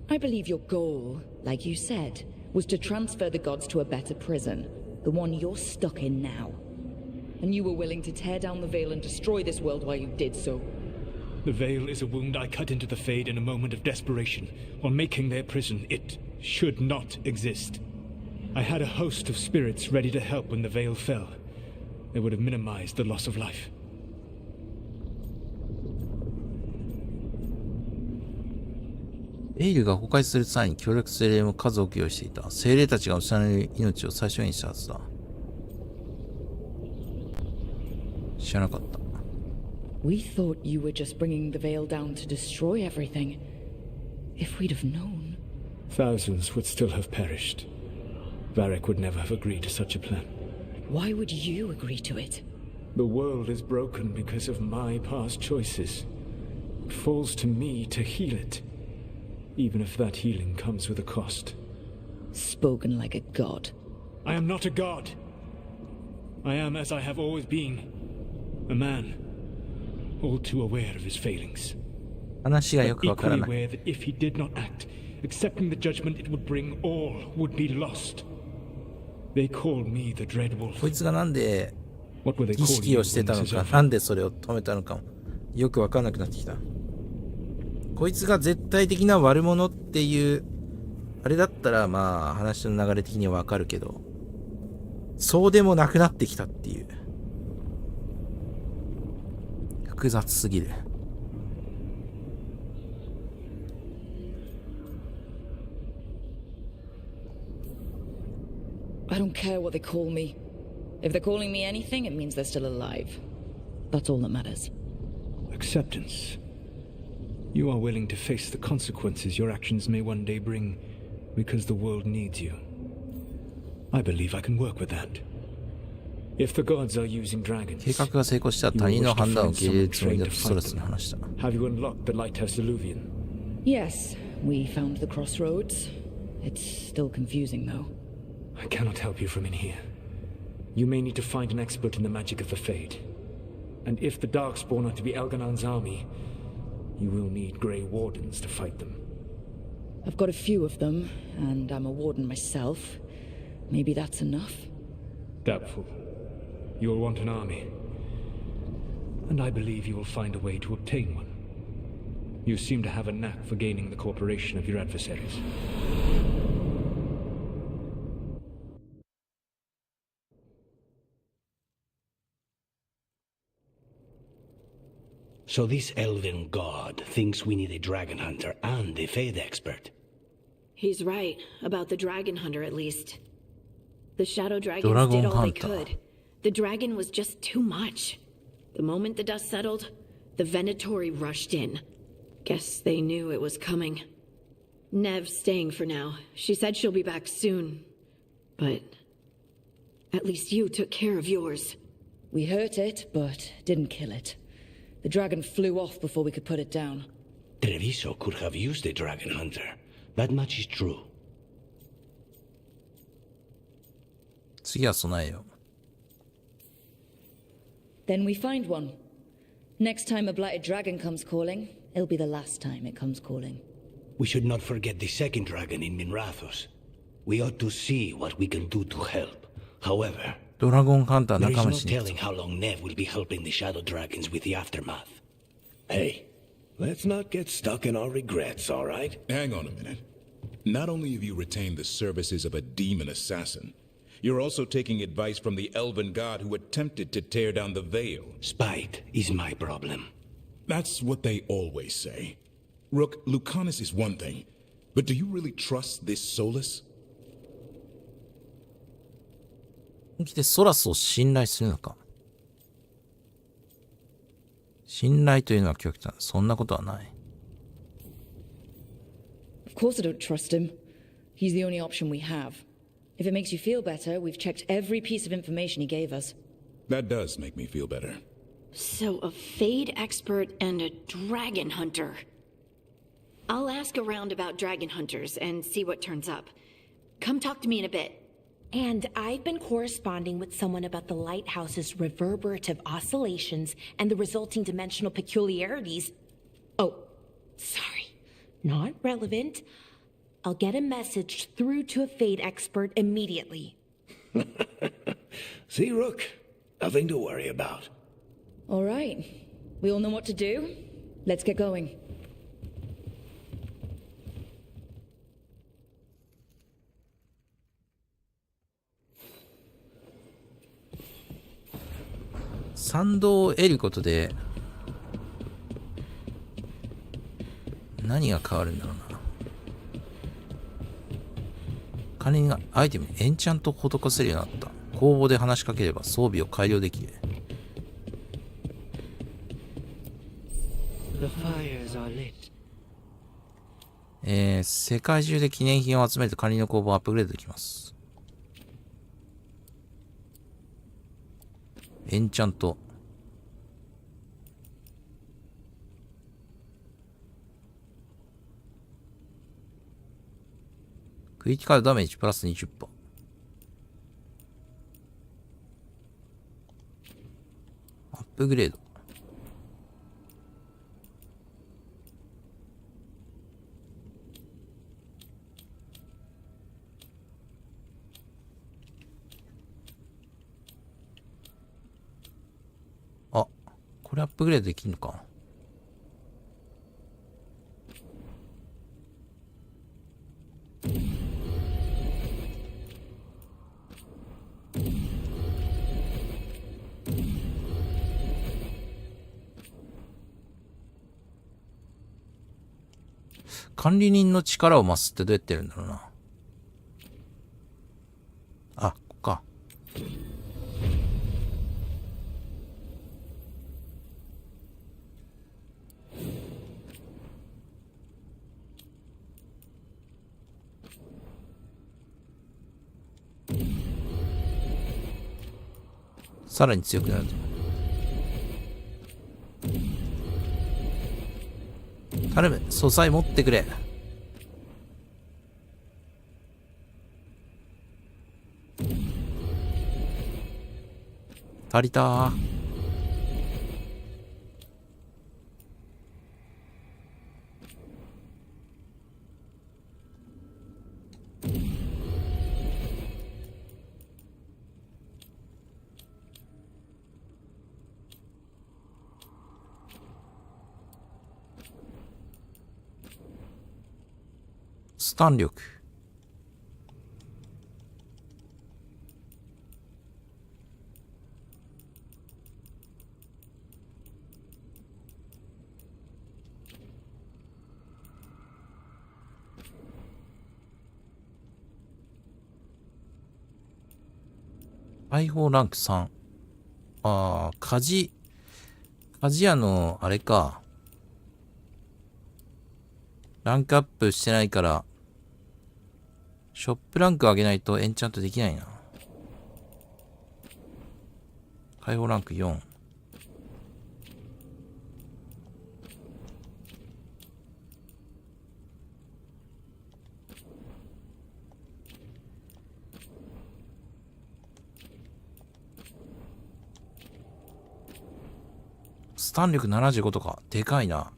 I believe your goal, like you said, was to transfer the gods to a better prison. The one you're stuck in now. And you were willing to tear down the veil and destroy this world while you did so. The veil is a wound I cut into the Fade in a moment of desperation, while making their prison. It should not exist. I had a host of spirits ready to help when the veil fell. They would have minimized the loss of life.ベイルが崩壊する際に協力精霊も数多く用意していた。精霊たちが失われる命を最小限にしたはずだ。知らなかった。We thought you were just bringing the veil down to destroy everything. If we'd have known. Thousands would still have perished. Varric would never have agreed to such a plan. Why would you agree to it? The world is broken because of my past choices. It falls to me to heal it. Even if that healing comes with a cost. Spoken like a god. I am not a god. I am as I have always been. A man. All too aware of his failings. 話がよくわからない。 But equally aware that if he did not act, accepting the judgment it would bring, all would be lost. They call me the Dread Wolf. こいつがなんで儀式をしてたのか、なんでそれを止めたのかもよくわからなくなってきた。こいつが絶対的な悪者っていうあれだったらまあ話の流れ的にはわかるけど、そうでもなくなってきたっていう複雑すぎる。I don't care what they call me. If they're calling me anything, it means they're still alive. That's all that matters. Acceptance. You are willing to face the consequences your actions may one day bring because the world needs you. I believe I can work with that. If the gods are using dragons, 計画が成功したら他人の判断を受け入れるつもりだとソラスに話した。Have you unlocked the Lighthouse Illuvian? Yes, we found the crossroads. It's still confusing though. I cannot help you from in here. You may need to find an expert in the magic of the Fade. And if the Darkspawn are to be Elganon's army, you will need Grey Wardens to fight them. I've got a few of them, and I'm a warden myself. Maybe that's enough? Doubtful. You'll want an army. And I believe you will find a way to obtain one. You seem to have a knack for gaining the cooperation of your adversaries. So this elven god thinks we need a dragon hunter and a Fade expert. He's right, about the dragon hunter at least. The shadow dragons did all they could. The dragon was just too much. The moment the dust settled, the Venatori rushed in. Guess they knew it was coming. Nev's staying for now. She said she'll be back soon. But at least you took care of yours. We hurt it, but didn't kill it. The dragon flew off before we could put it down. Treviso could have used a dragon hunter. That much is true. 次は備えよう。 Then we find one. Next time a blighted dragon comes calling, it'll be the last time it comes calling. We should not forget the second dragon in Minrathos. We ought to see what we can do to help. However, ドラゴンハンター there is 仲 no 間しに行く telling how long Nev will be helping the shadow dragons with the aftermath. Hey, let's not get stuck in our regrets, all right? Hang on a minute. Not only have you retained the services of a demon assassin, you're also taking advice from the elven god who attempted to tear down the veil. Spite is my problem. That's what they always say. Rook, Lucanus is one thing, but do you really trust this Solus? 本気でソラスを信頼するのか。信頼というのは極端。そんなことはない。Of course I don't trust him. He's the only option we have. If it makes you feel better, we've checked every piece of information he gave us. That does make me feel better. So, a Fade expert and a dragon hunter. I'll ask around about dragon hunters and see what turns up. Come talk to me in a bit. And I've been corresponding with someone about the lighthouse's reverberative oscillations and the resulting dimensional peculiarities. Oh, sorry. Not relevant. I'll get a message through to a Fade expert immediately. See, Rook? Nothing to worry about. All right. We all know what to do. Let's get going.賛同を得ることで何が変わるんだろうな。仮にアイテムにエンチャントを施せるようになった。公募で話しかければ装備を改良できる。世界中で記念品を集めて仮の工房をアップグレードできます。エンチャント。クリティカルダメージプラス 20%。アップグレード。あ、これアップグレードできるのか。管理人の力を増すってどうやってやるんだろうな。あ、ここか。さらに強くなると。頼む、素材持ってくれ。足りたー。スタン力。解放ランク3。ああ、鍛冶屋のあれか。ランクアップしてないから、ショップランク上げないとエンチャントできないな。解放ランク4。スタン力75とか、でかいな。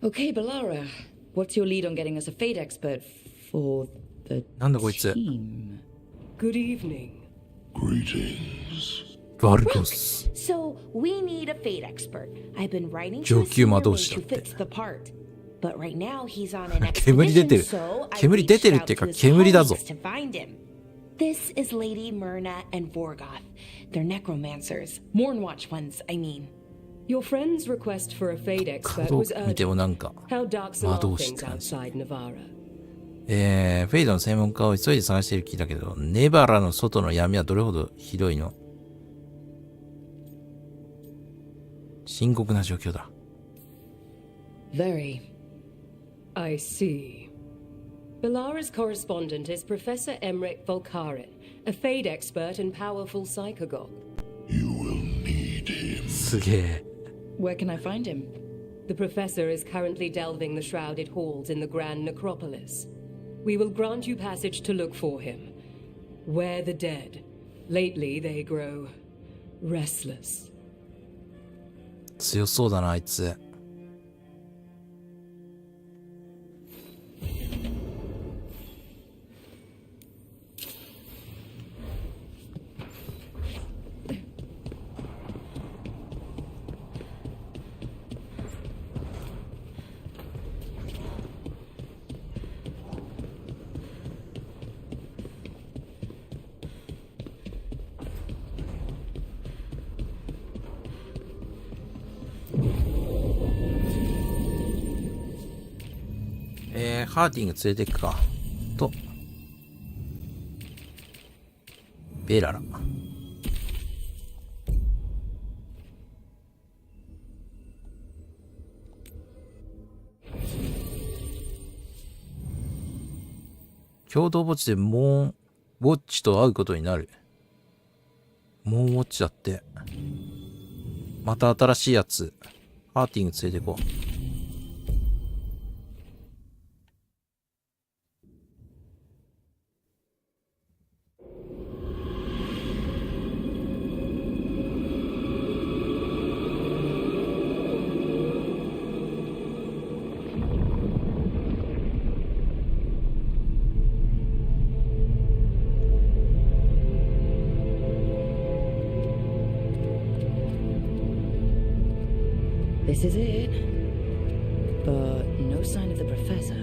Okay, Balara, what's your lead on getting us a Fade expert for the なんだこいつ。 team? Good evening. Greetings. Vargos. So we need a fate expert. I've been writing to a 上級 senior 魔導 mage 士だ who って fits the part. But right now he's on an 煙出て expedition, る so I 煙出てる reached っていう out か to his 煙だぞ colleagues to find him. This is Lady Myrna and Vorgoth. They're necromancers. Mournwatch ones, I mean. Your friend's request for a fade expert 角 was 度見ても urgent. なんか How dark's 魔 are 導士っ things て感じ outside Navarra? フェイドの専門家を急いで探している聞いたけど、ネバラの外の闇はどれほどひどいの？深刻な状況だ。Very. I see. Belara's correspondent is Professor Emmerich Volkarin, a fade expert and powerful psychagogue. すげえ。Where can I find him? The professor is currently delving the shrouded halls in the Grand Necropolis. We will grant you passage to look for him. Where the dead. Lately they grow restless. 強そうだな、あいつ。ハーティング連れてくか。と。ベララ。共同墓地でモーンウォッチと会うことになる。モーンウォッチだって。また新しいやつ。ハーティング連れてこう。This is it. But no sign of the professor.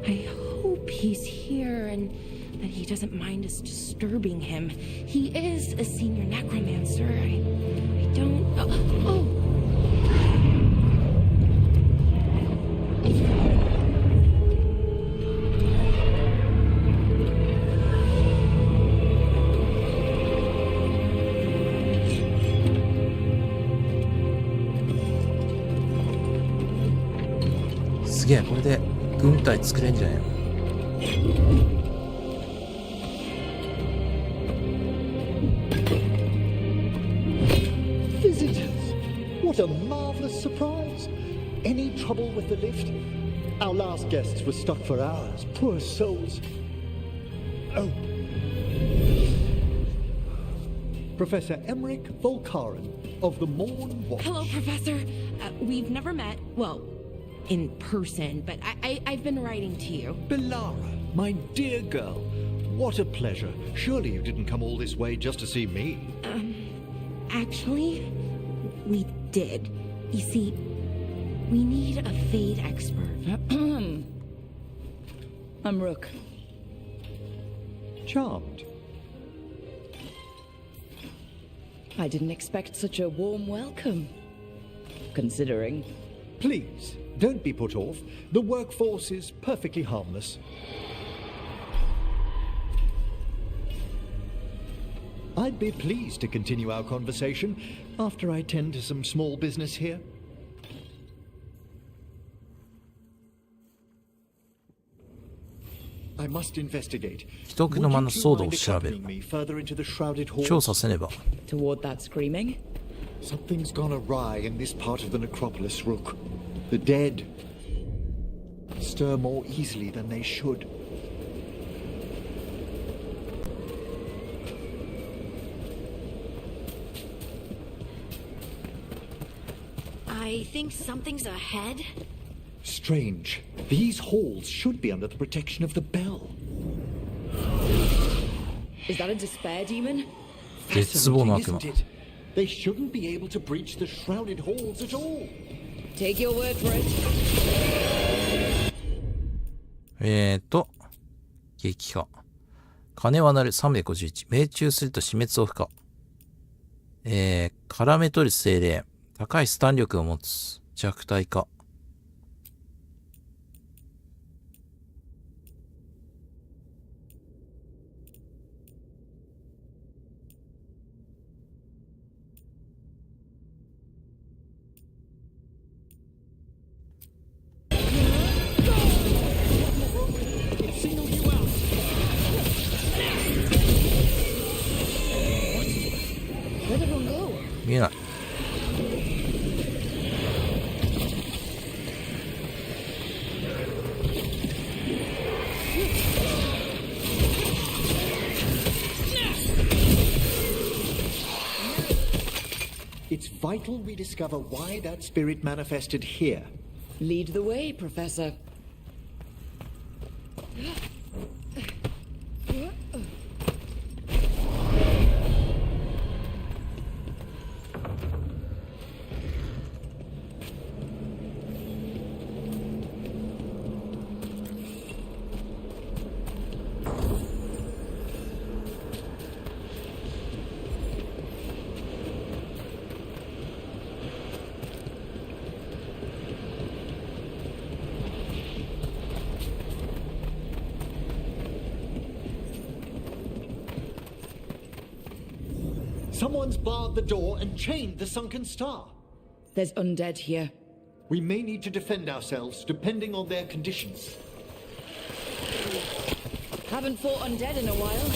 I hope he's here and that he doesn't mind us disturbing him. He is a senior necromancer. I don't... Oh! Oh. すげえ、これで軍隊作れんじゃねえの。Visitors! What a marvelous surprise! Any trouble with the lift? Our last guests were stuck for hours. Poor souls. Oh. Professor Emmerich Volkarin of the Morn Watch. Hello, Professor. We've never met. Well, in person, but I've been writing to you. Belara, my dear girl. What a pleasure. Surely you didn't come all this way just to see me. Actually, we did. You see, we need a fade expert. I'm Rook. Charmed. I didn't expect such a warm welcome. Considering. Please, don't be put off. The workforce is perfectly harmless. I'd be pleased to continue our conversation after I tend to some small business here. I must investigate. 既得の間の騒動を調べる。 Further into the shrouded halls? 調査せねば。 Toward that screaming? Something's gone awry in this part of the necropolis, Rook. The dead stir more easily than they should. I think something's ahead. Strange. These halls should be under the protection of the bell. Is that a despair demon? 絶望の悪魔。 Isn't it? They shouldn't be able to breach the shrouded halls at all. Take your word for it. 撃破。金は鳴る351。命中すると死滅を不可。絡め取る精霊。高いスタン力を持つ。弱体化。見えない。It's vital we discover why that spirit manifested here. Lead the way, Professor. Someone's barred the door and chained the sunken star. There's undead here. We may need to defend ourselves, depending on their conditions. Haven't fought undead in a while.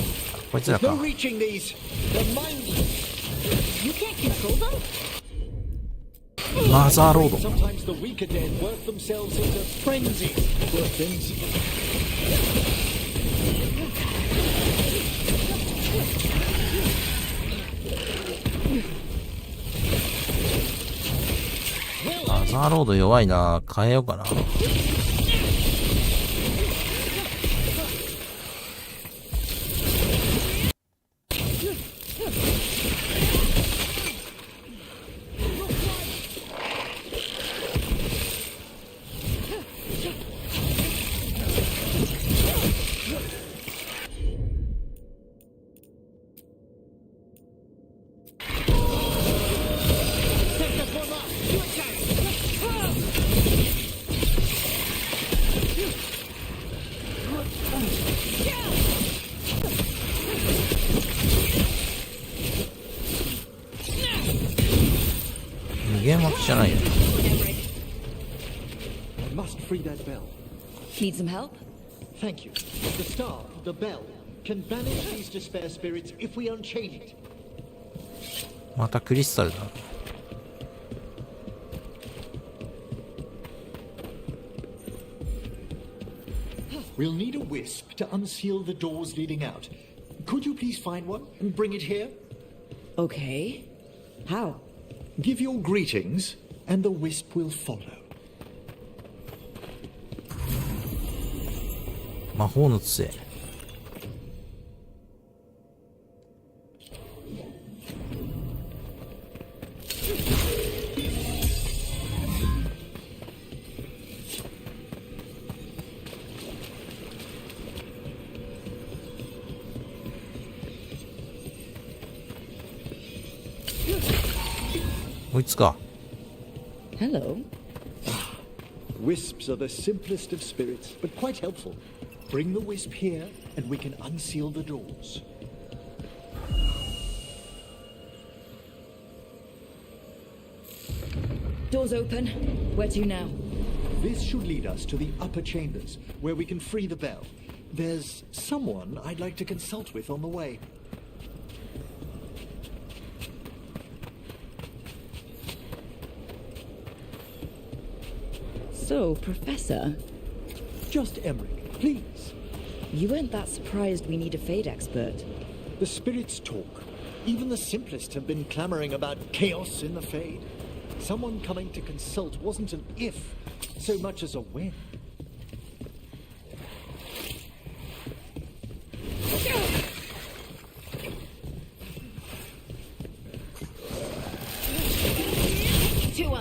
What's There's up? no reaching these. They're mindless. You can't control them? Mother Lord. Sometimes the weaker dead work themselves into frenzy. Poor things.マザーロード弱いな。変えようかな。無限巻きじゃないよ。 I must free that bell. Need some help? Thank you. The star, the bell, can banish these despair spirits if we unchain it. またクリスタルだ。 We'll need a wisp to unseal the doors leading out. Could you please find one and bring it here? Okay. How? Give your greetings, and the wisp will follow. 魔法の杖。こいつか。 Hello. Wisps are the simplest of spirits, but quite helpful. Bring the wisp here, and we can unseal the doors. Doors open. Where to now? This should lead us to the upper chambers, where we can free the bell. There's someone I'd like to consult with on the way. So, Professor? Just Emmerich, please. You weren't that surprised we need a Fade expert. The spirits talk. Even the simplest have been clamoring about chaos in the Fade. Someone coming to consult wasn't an if, so much as a when.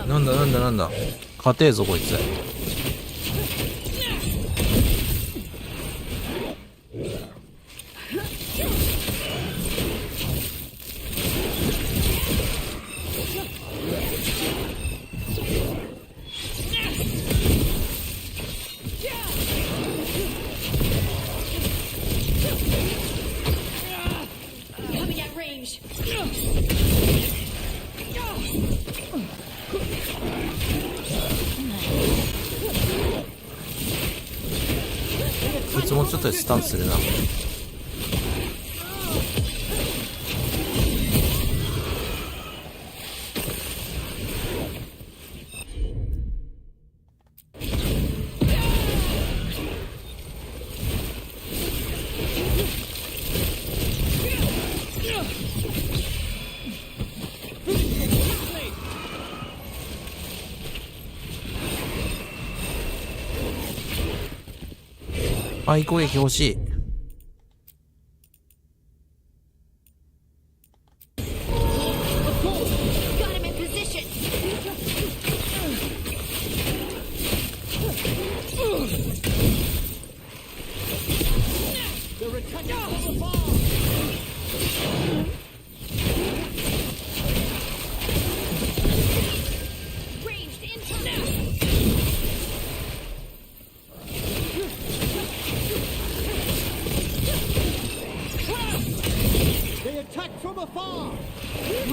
なんだなんだなんだ。勝てえぞこいつ。Coming at range. こいつもうちょっとでスタンするな。はい、攻撃欲しい。They attack from afar! Them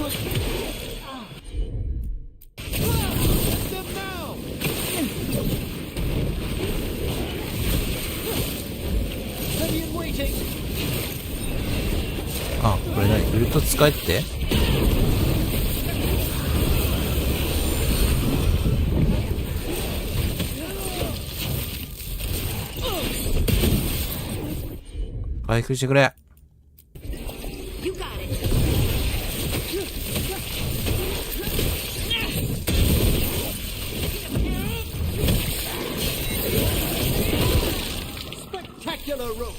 now! Ready and waiting! あ、これ何？ウルト使えって？回復してくれ。Spectacular rope!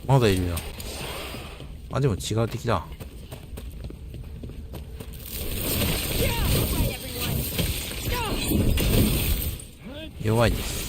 まだいるな。あ、でも違う敵だ。弱いです。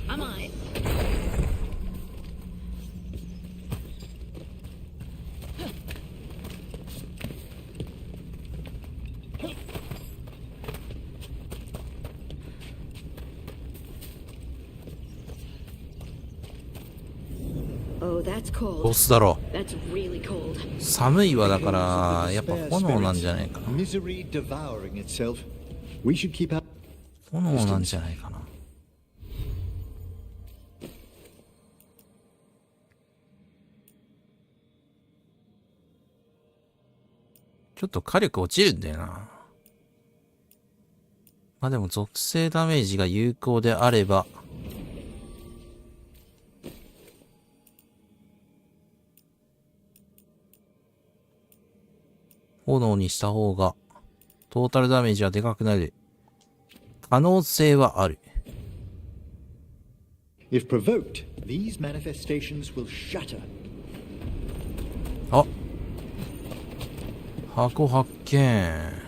I'm on it. Oh, that's ボ cold. スだろ。 That's really cold. 寒いわだからやっぱ炎なんじゃないかな。 Misery devouring itself. We should keep out. 炎なんじゃないかな。ちょっと火力落ちるんだよな。まあでも属性ダメージが有効であれば炎にした方がトータルダメージはでかくなる可能性はある。 If provoked, these manifestations will shatter. あ、箱発見。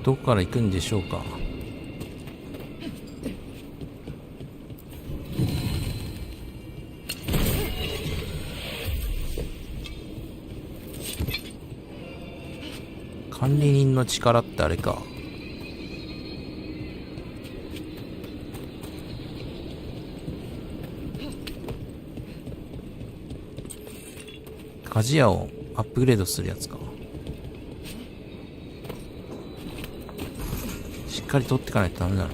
どこから行くんでしょうか。管理人の力ってあれか。鍛冶屋をアップグレードするやつか。しっかり取っていかないとダメだろ。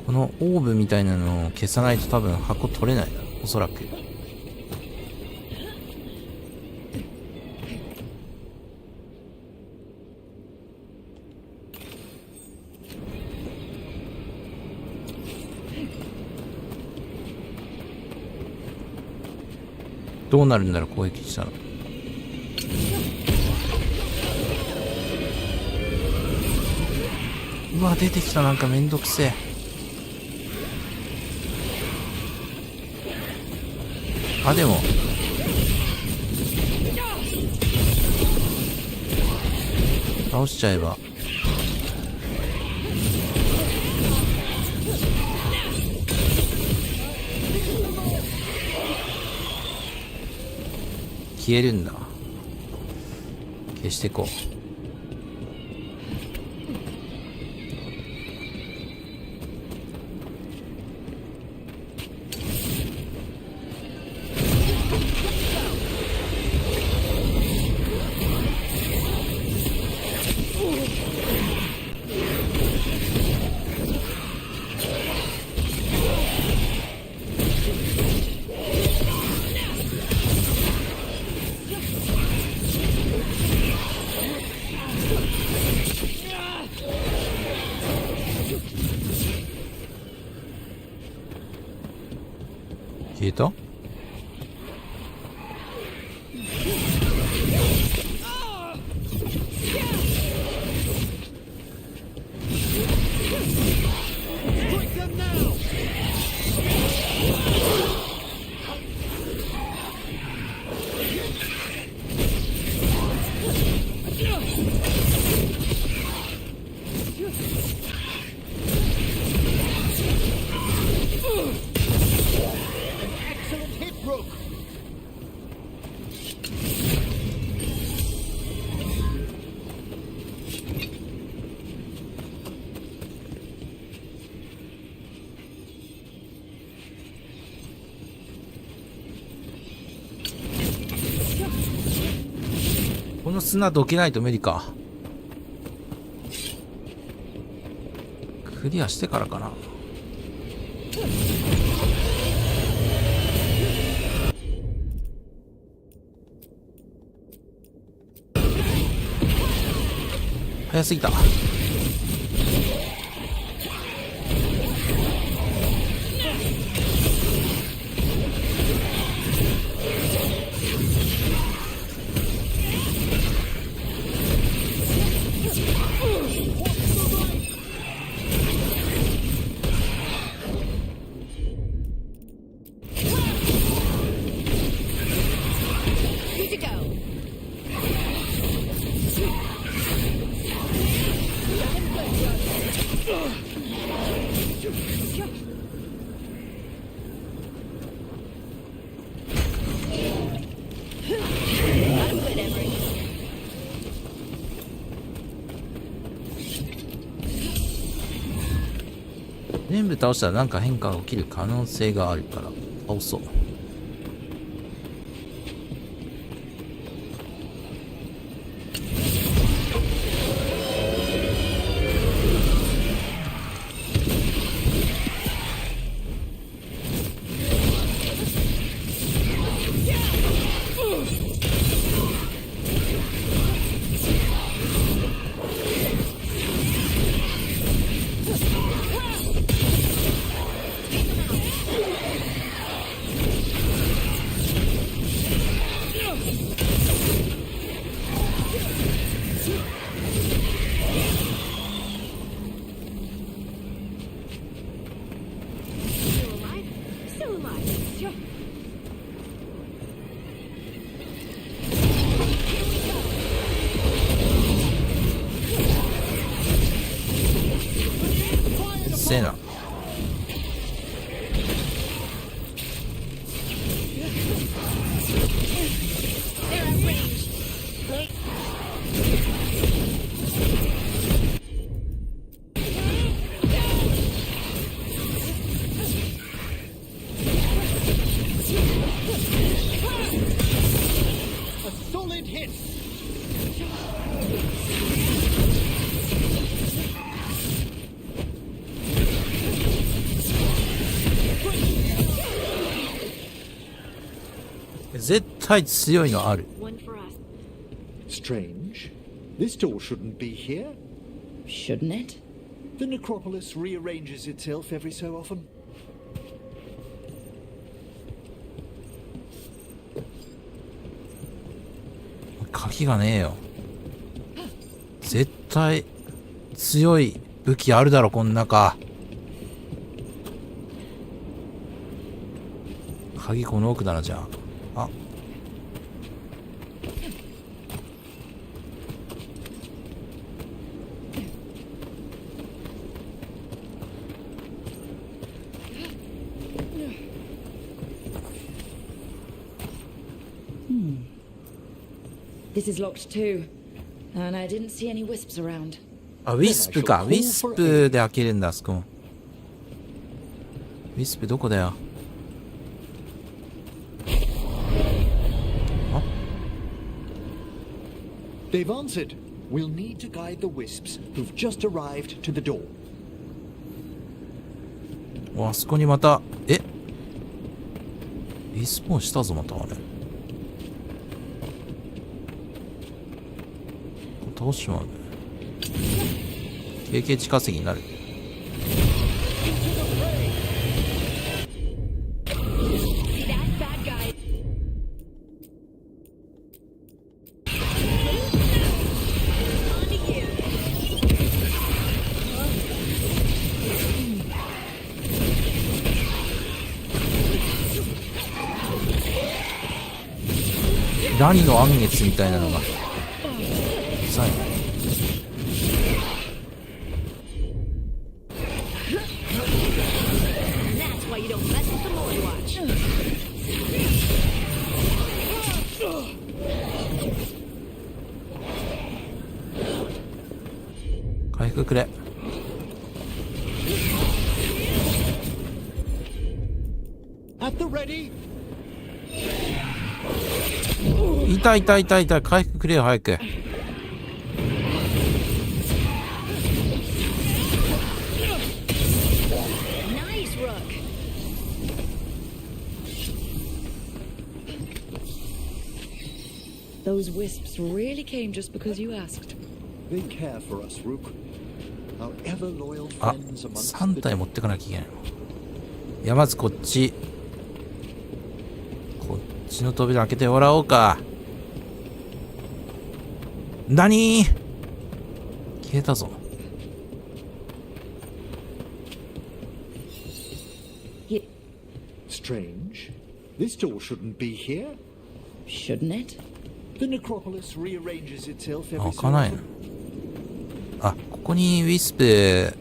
このオーブみたいなのを消さないと多分箱取れないな、おそらく。どうなるんだろう、攻撃したら。うわ、出てきた。なんかめんどくせえ。あ、でも倒しちゃえば。消えるんだ。消していこう。消えた？この砂どけないと無理か。クリアしてからかな。早すぎた。全部倒したらなんか変化が起きる可能性があるから倒そう。せえな。絶対強いのある。 Strange. This door shouldn't be here. Shouldn't it? The necropolis rearranges itself every so often. 鍵がねえよ。絶対強い武器あるだろこん中。鍵この奥だな。じゃあ、あ、This is locked too, and I didn't see any wisps around. あ、ウィスプか。ウィスプで開けるんだ、あそこ。ウィスプどこだよ。あ、 They've answered. We'll need to guide the wisps who've just arrived to the door. お、あそこにまた、え、リスポーンしたぞ、またあれ。倒しまうね。経験値稼ぎになる。ラニの暗月みたいなのがさい。回復くれ。痛い痛い痛い痛い。回復くれよ早く。Those wisps really came just because you asked. They care for us, Rook. Our ever loyal あ、 friends amongst 3 the 体持ってかなきゃいけないの。いや、まずこっち。こっちの扉開けてもらおうか。何？消えたぞ。Strange. This door shouldn't be here. Shouldn't it? The necropolis rearranges itself あ、 every 開 so かないの。 often. あ、ここにウィスプ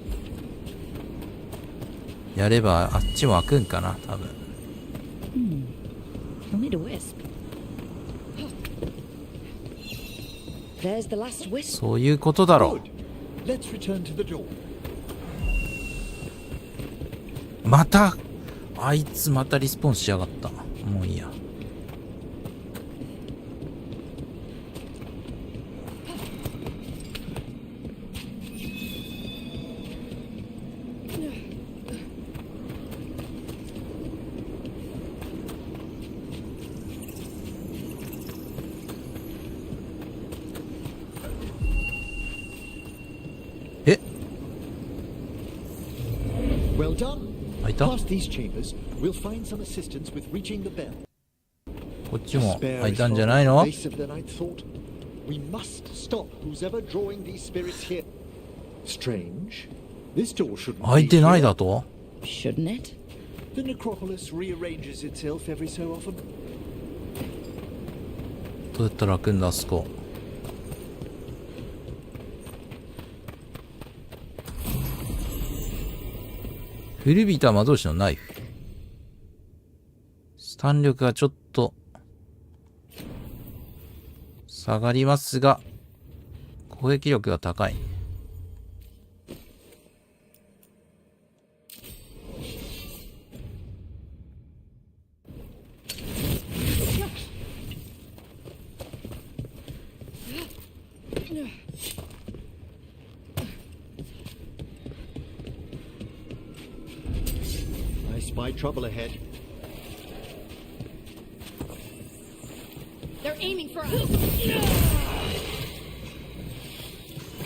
やればあっちも開くんかな、多分。You'll need a wisp. There's the last wisp. そういうことだろ Let's return to the door. う。またあいつまたリスポーンしやがった。もういいや。え、 Well done. 開いた？ Past these chambers, we'll find some assistance with reaching the bell. こっちも Despair 開い is たんじゃ far ないの？ pervasive than I'd thought. We must stop who's ever drawing these spirits here. Strange. This door shouldn't 開い be てない here. だと？ Shouldn't it? The necropolis rearranges itself every so often. どうやったら開くんだあそこ。古びた魔導士のナイフ。スタン力がちょっと下がりますが、攻撃力が高い。I spy trouble ahead. They're aiming for us.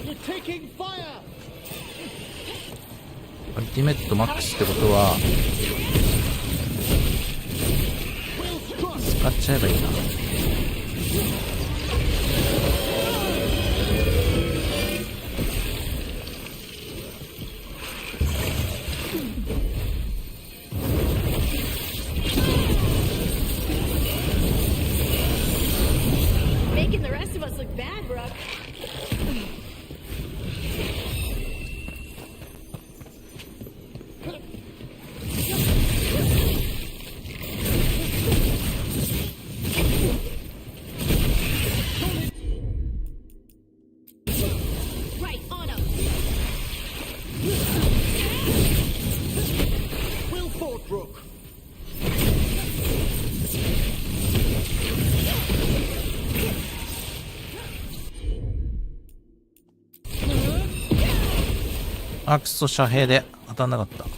You're taking fire. アルティメットマックスってことは使っちゃえばいいな。Making the rest of us look bad, Brooke. Right on him. Will fort, Rook. アクスと遮蔽で当たんなかった。い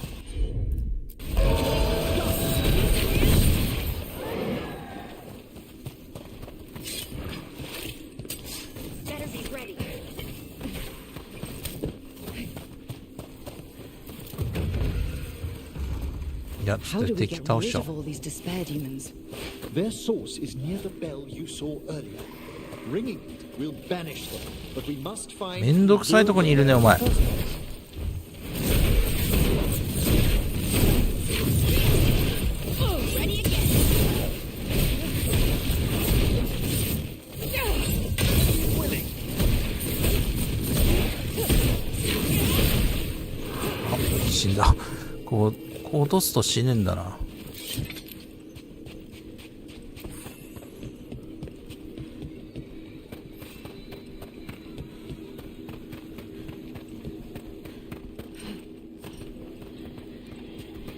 や、ちょっと敵倒しちゃおう。 Their source is near the bell you saw earlier. Ringing it will banish them, but we must find. めんどくさいとこにいるね、お前。死んだ。こう落とすと死ぬんだな。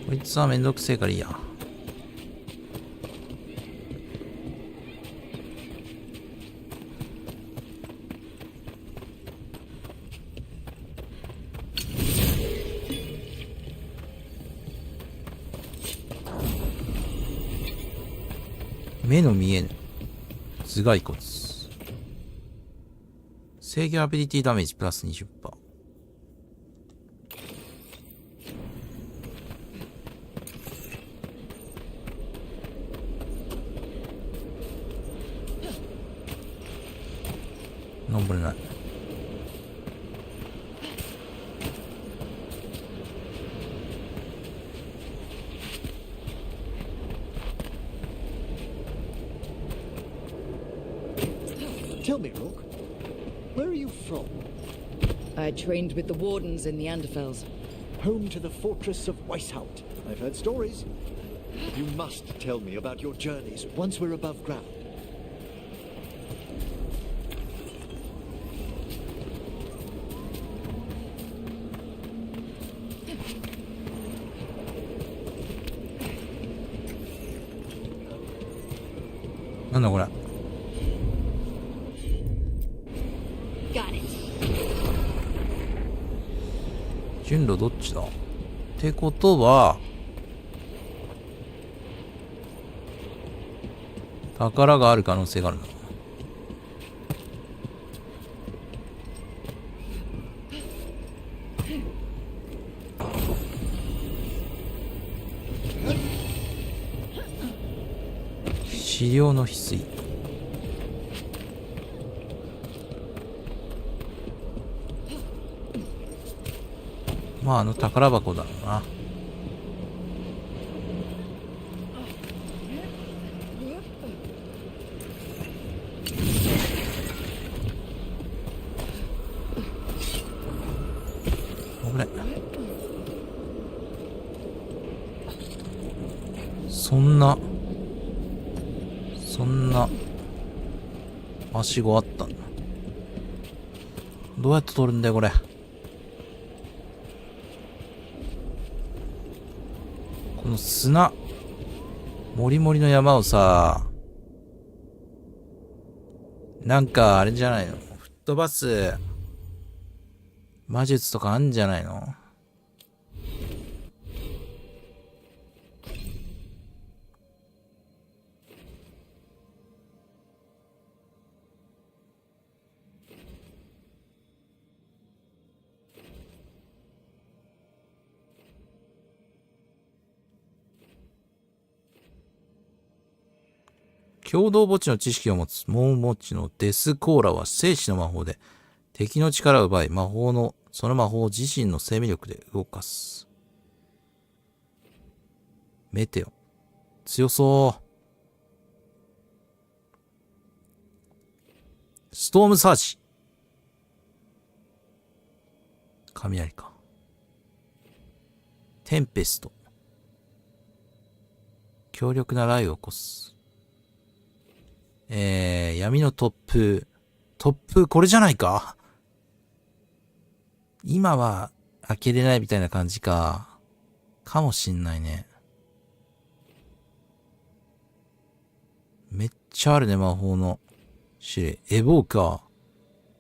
こいつはめんどくせえからいいや。目の見えぬ頭蓋骨。制御アビリティダメージプラス 20%。登れない。Tell me, Rook, where are you from? I trained with the wardens in the Anderfels. Home to the fortress of Weishaupt. I've heard stories. You must tell me about your journeys once we're above ground. What is this? 順路どっちだってことは、宝がある可能性があるな。資料の翡翠。まあ宝箱だろうな。危ない。そんなはしごあったんだ。どうやって取るんだよこれ。この砂もりもりの山をさ、なんかあれじゃないの、吹っ飛ばす魔術とかあんじゃないの。共同墓地の知識を持つモンモッチのデスコーラは生死の魔法で敵の力を奪い、その魔法を自身の生命力で動かす。メテオ。強そう。ストームサージ。雷か。テンペスト。強力な雷雨を起こす。闇の突風。突風、これじゃないか？今は開けれないみたいな感じか。かもしんないね。めっちゃあるね、魔法の種類。エボーカー。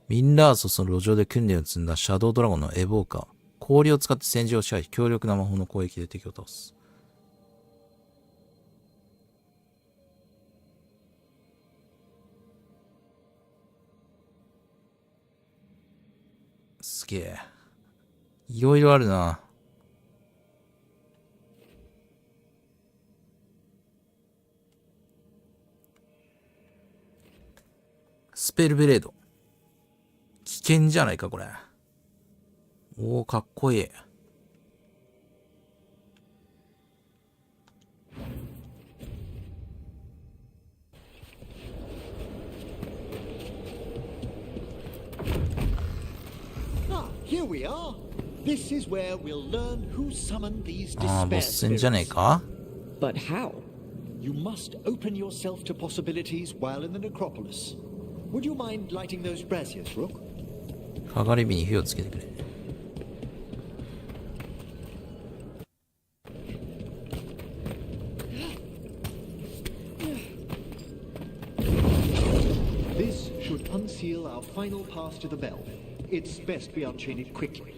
ミンラーソスの路上で訓練を積んだシャドウドラゴンのエボーカー。氷を使って戦場を支配し、強力な魔法の攻撃で敵を倒す。すげえ。いろいろあるな。スペルブレード。危険じゃないか、これ。おー、かっこいい。Here we are. This is where we'll learn who summoned these ああ、ボ despair ス戦じゃねえ spirits. か？ But how? You must open yourself to possibilities while in the necropolis. Would you mind lighting those braziers, Rook? かがり火に火をつけてくれ。This should unseal our final pass to the bell. It's best we unchain it quickly.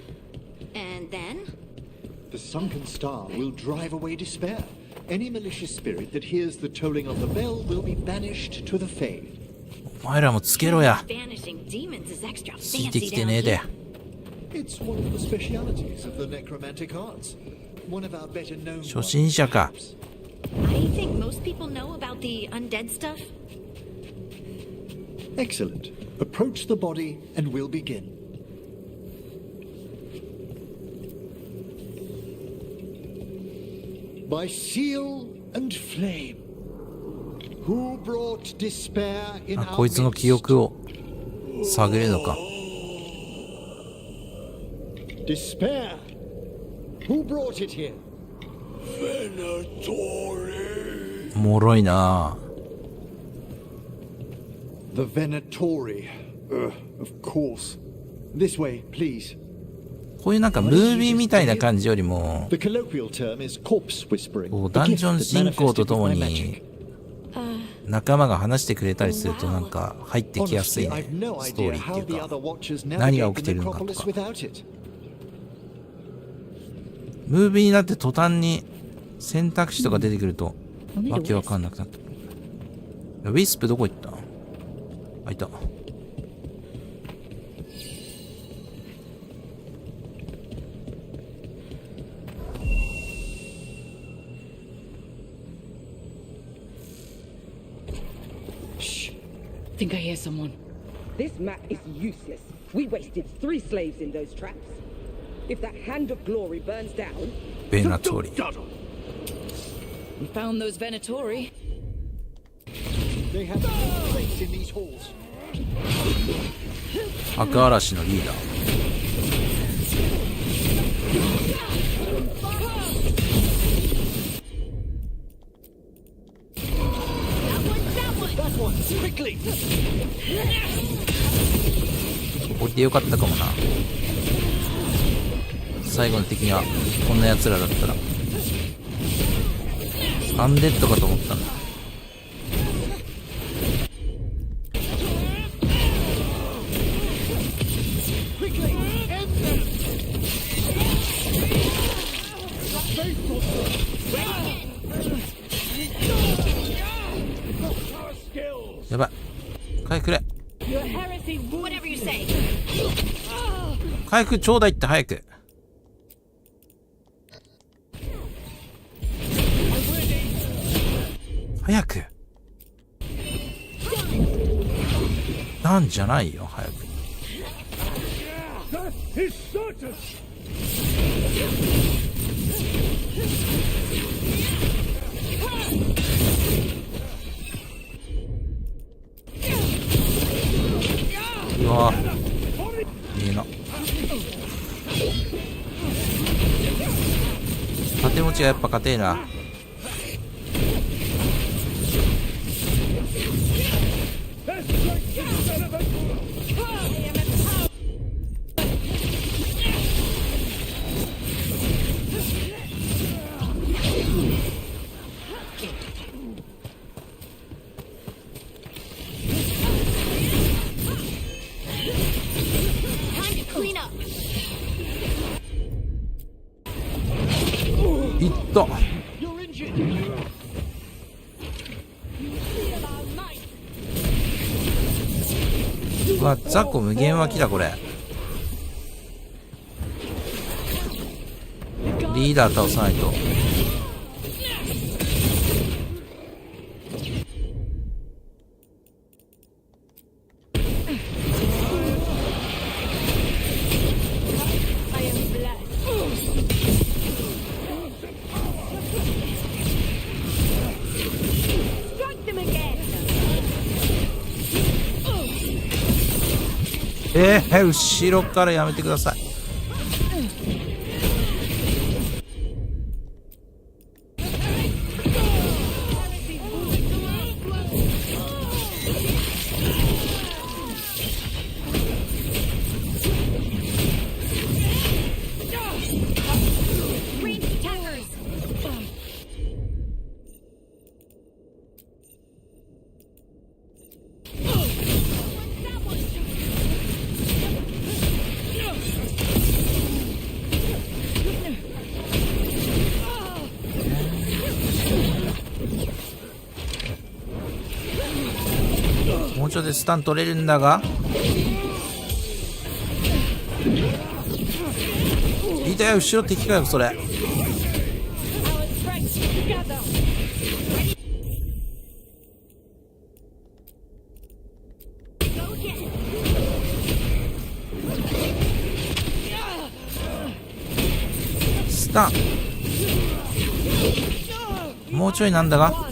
And then? The sunken star will drive away despair. Any malicious spirit that hears the tolling of the bell will be banished to the Fade. お前らもつけろや。 Banishing demons is extra ついて fancy きて down ねえで。 It's one of the specialities of the necromantic arts. One of our better known 初心者か。 I think most people know about the undead stuff. Excellent. Approach the body and we'll begin. By seal and flame, who brought despair in あ、 our こいつの midst? 記憶を探れるのか。 Despair. Who brought it here? Venatori. おもろいな。 The Venatori. Of course. This way, please. こういうなんかムービーみたいな感じよりも、 The colloquial term is corpse whispering. こうダンジョン進行とともに仲間が話してくれたりするとなんか入ってきやすいね。ストーリーっていうか何が起きてるのかとか。ムービーになって途端に選択肢とか出てくるとわけわかんなくなった。ウィスプどこ行った？あ、いた。I think I hear someone. This map is useless. We wasted 3 slaves in those traps. If that hand of glory burns down... Venatori. We found those Venatori. They have no place in these halls. 赤嵐のリーダー。降りてよかったかもな。最後の敵にはこんな奴らだったらアンデッドかと思ったんだ。やばい、回復くれ。回復ちょうだいって早く。早くなんじゃないよ、早く。うわいいな。縦持ちがやっぱ硬えな。いった。うわ、ザコ無限脇だこれ。リーダー倒さないと。後ろからやめてください。もうちょっとでスタン取れるんだが、いたよ、後ろ敵かよそれ。スタンもうちょいなんだが。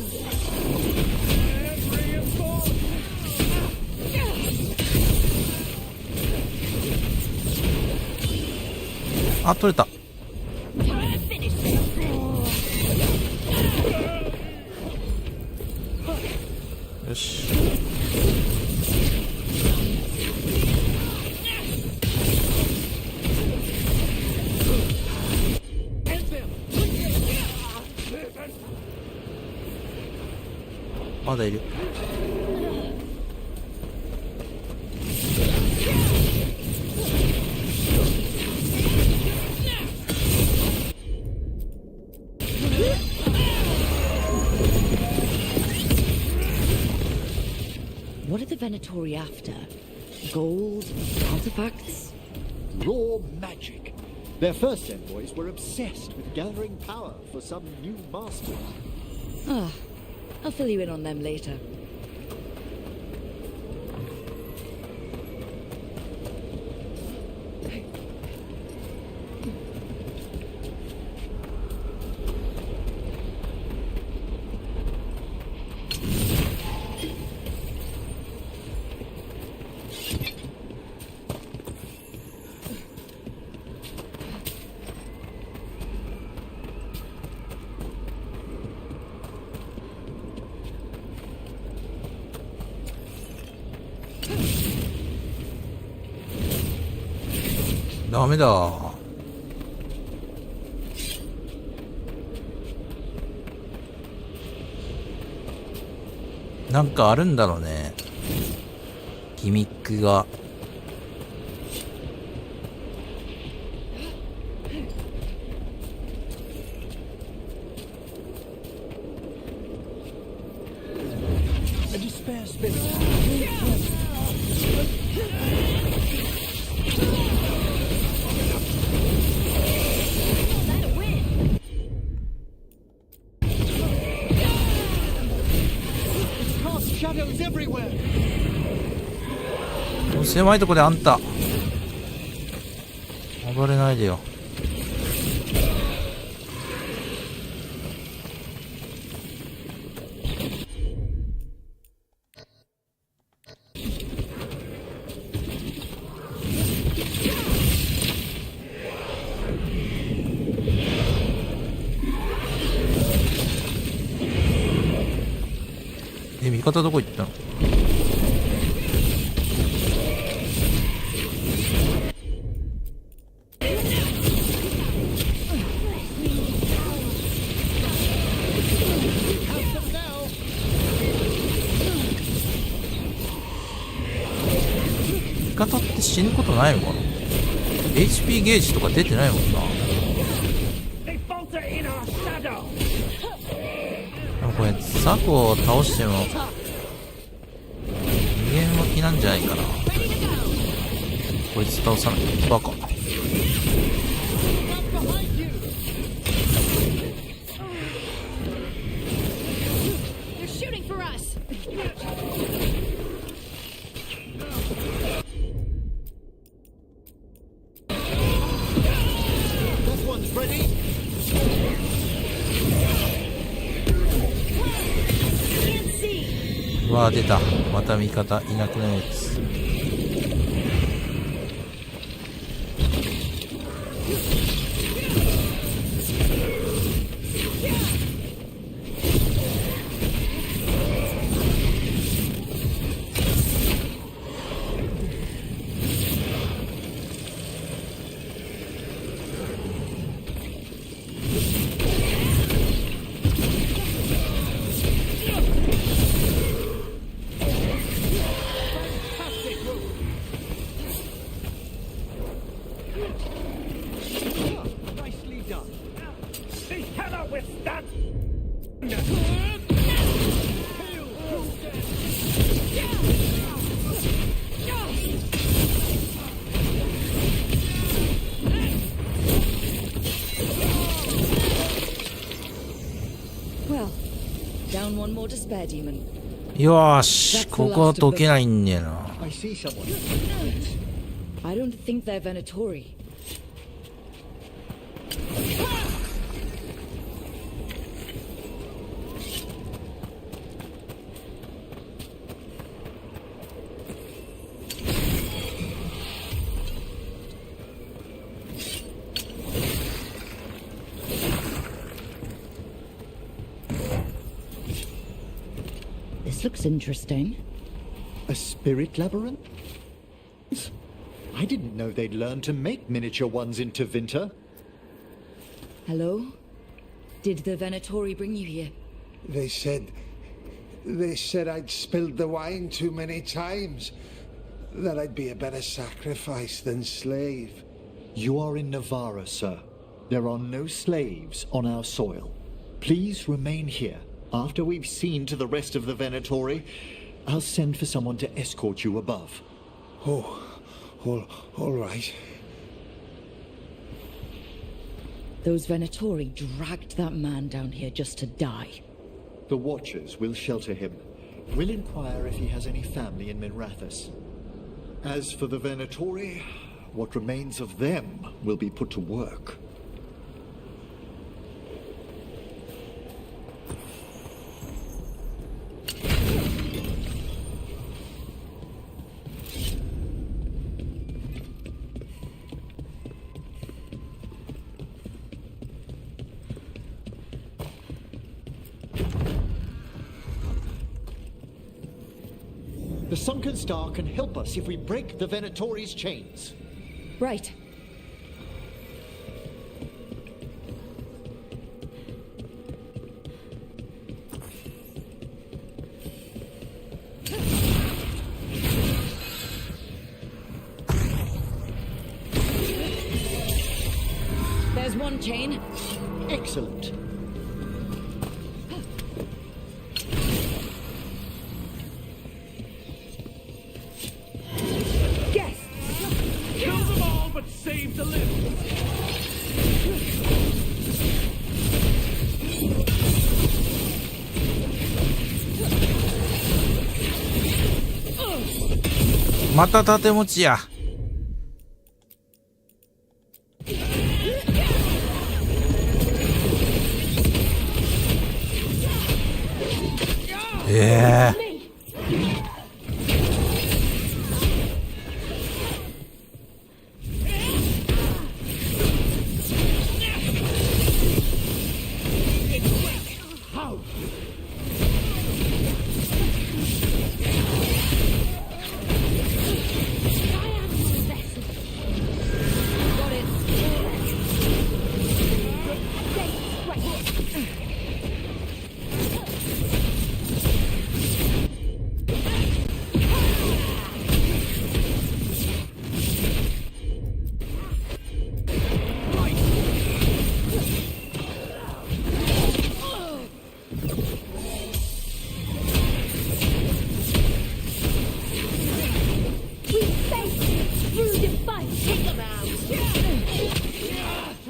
あ、取れた。よし。まだいる。What are the Venatori after? Gold? Artifacts? Raw magic. Their first envoys were obsessed with gathering power for some new master. Ah, I'll fill you in on them later. ダメだ。なんかあるんだろうね。ギミックが。狭いとこであんた暴れないでよ。味方どこ行ったの？味方って死ぬことないのかな？ HP ゲージとか出てないもんな。でもこれザコを倒しても無限湧きなんじゃないかな。こいつ倒さないバカ。うわー出た。また味方いなくなるやつ。よーし、ここは解けないんだよな。I don't think they're Venatori. This looks interesting. A spirit labyrinth? I didn't know they'd learn to make miniature ones in Tevinter. Hello? Did the Venatori bring you here? They said I'd spilled the wine too many times. That I'd be a better sacrifice than slave. You are in Navarra, sir. There are no slaves on our soil. Please remain here. After we've seen to the rest of the Venatori, I'll send for someone to escort you above. Oh, all right. Those Venatori dragged that man down here just to die. The Watchers will shelter him. We'll inquire if he has any family in Minrathous. As for the Venatori, what remains of them will be put to work. The Sunken Star can help us if we break the Venatori's chains. Right. There's one chain. Excellent. Yes! Kill them all, but save the little.また盾持ちや。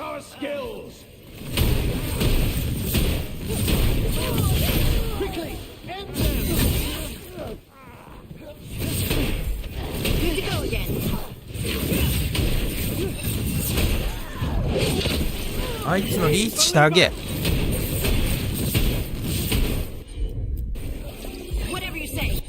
Our skills. Quickly, end them. Good to go again. あいつのリーチしてあげ。Whatever you say.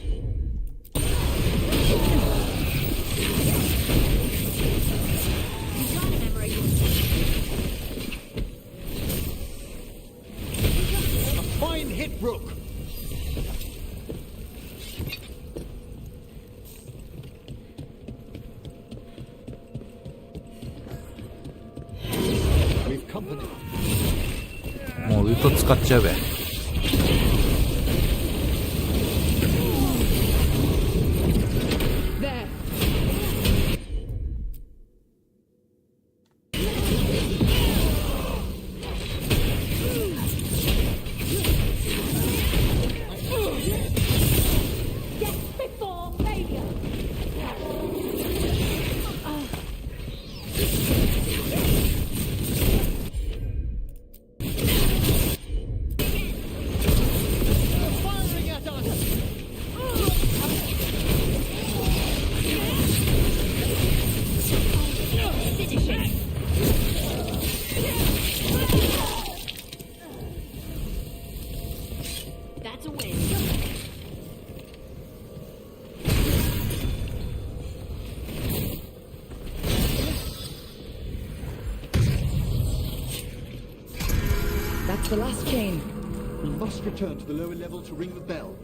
Fine hit, Rook. We've company. もうウト使っちゃうべ。That's a win. That's the last chain. We must return to the lower level to ring the bell.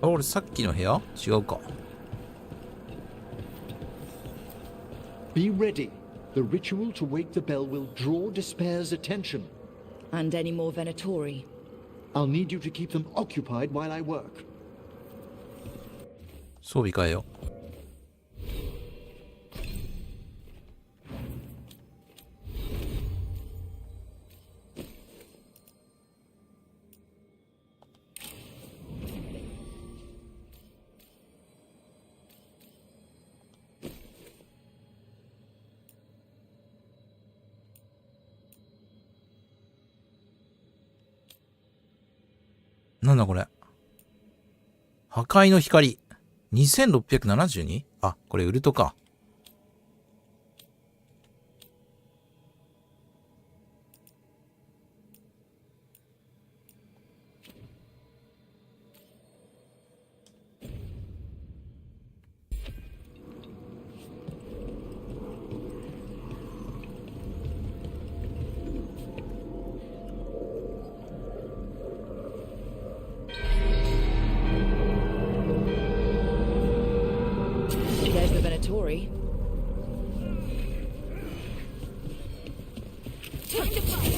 あ、俺さっきの部屋違うか。Be ready. The ritual to wake the bell will draw Despair's attention. And any more Venatori? I'll need you to keep them occupied while I work. 装備変えよ。なんだこれ。破壊の光。2672? あ、これウルトか。There's the Venatori. Time to fight.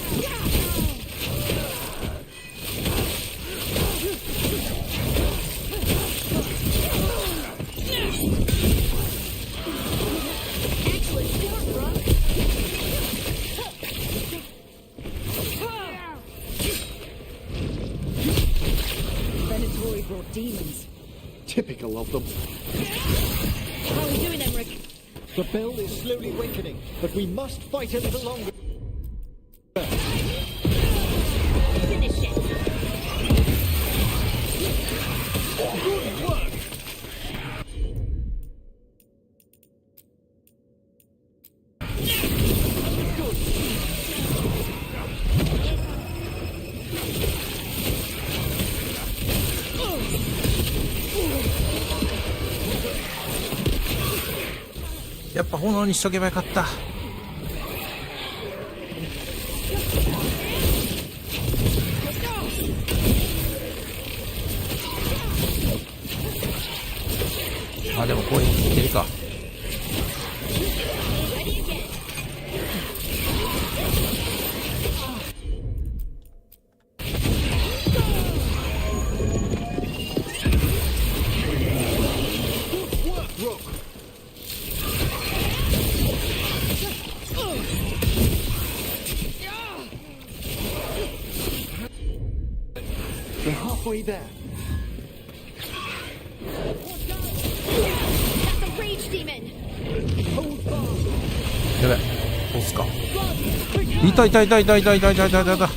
brought demons. Typical of them. How are we doing, Emmerich? The bell is slowly awakening, but we must fight a little longer. Finish it. Good work. Good. やっぱ炎にしとけばよかった。あ、でもこういけるか。We're halfway there. That's a rage demon. やべ、ボスか。痛い痛い痛い痛い痛い痛い痛い痛い痛い痛い。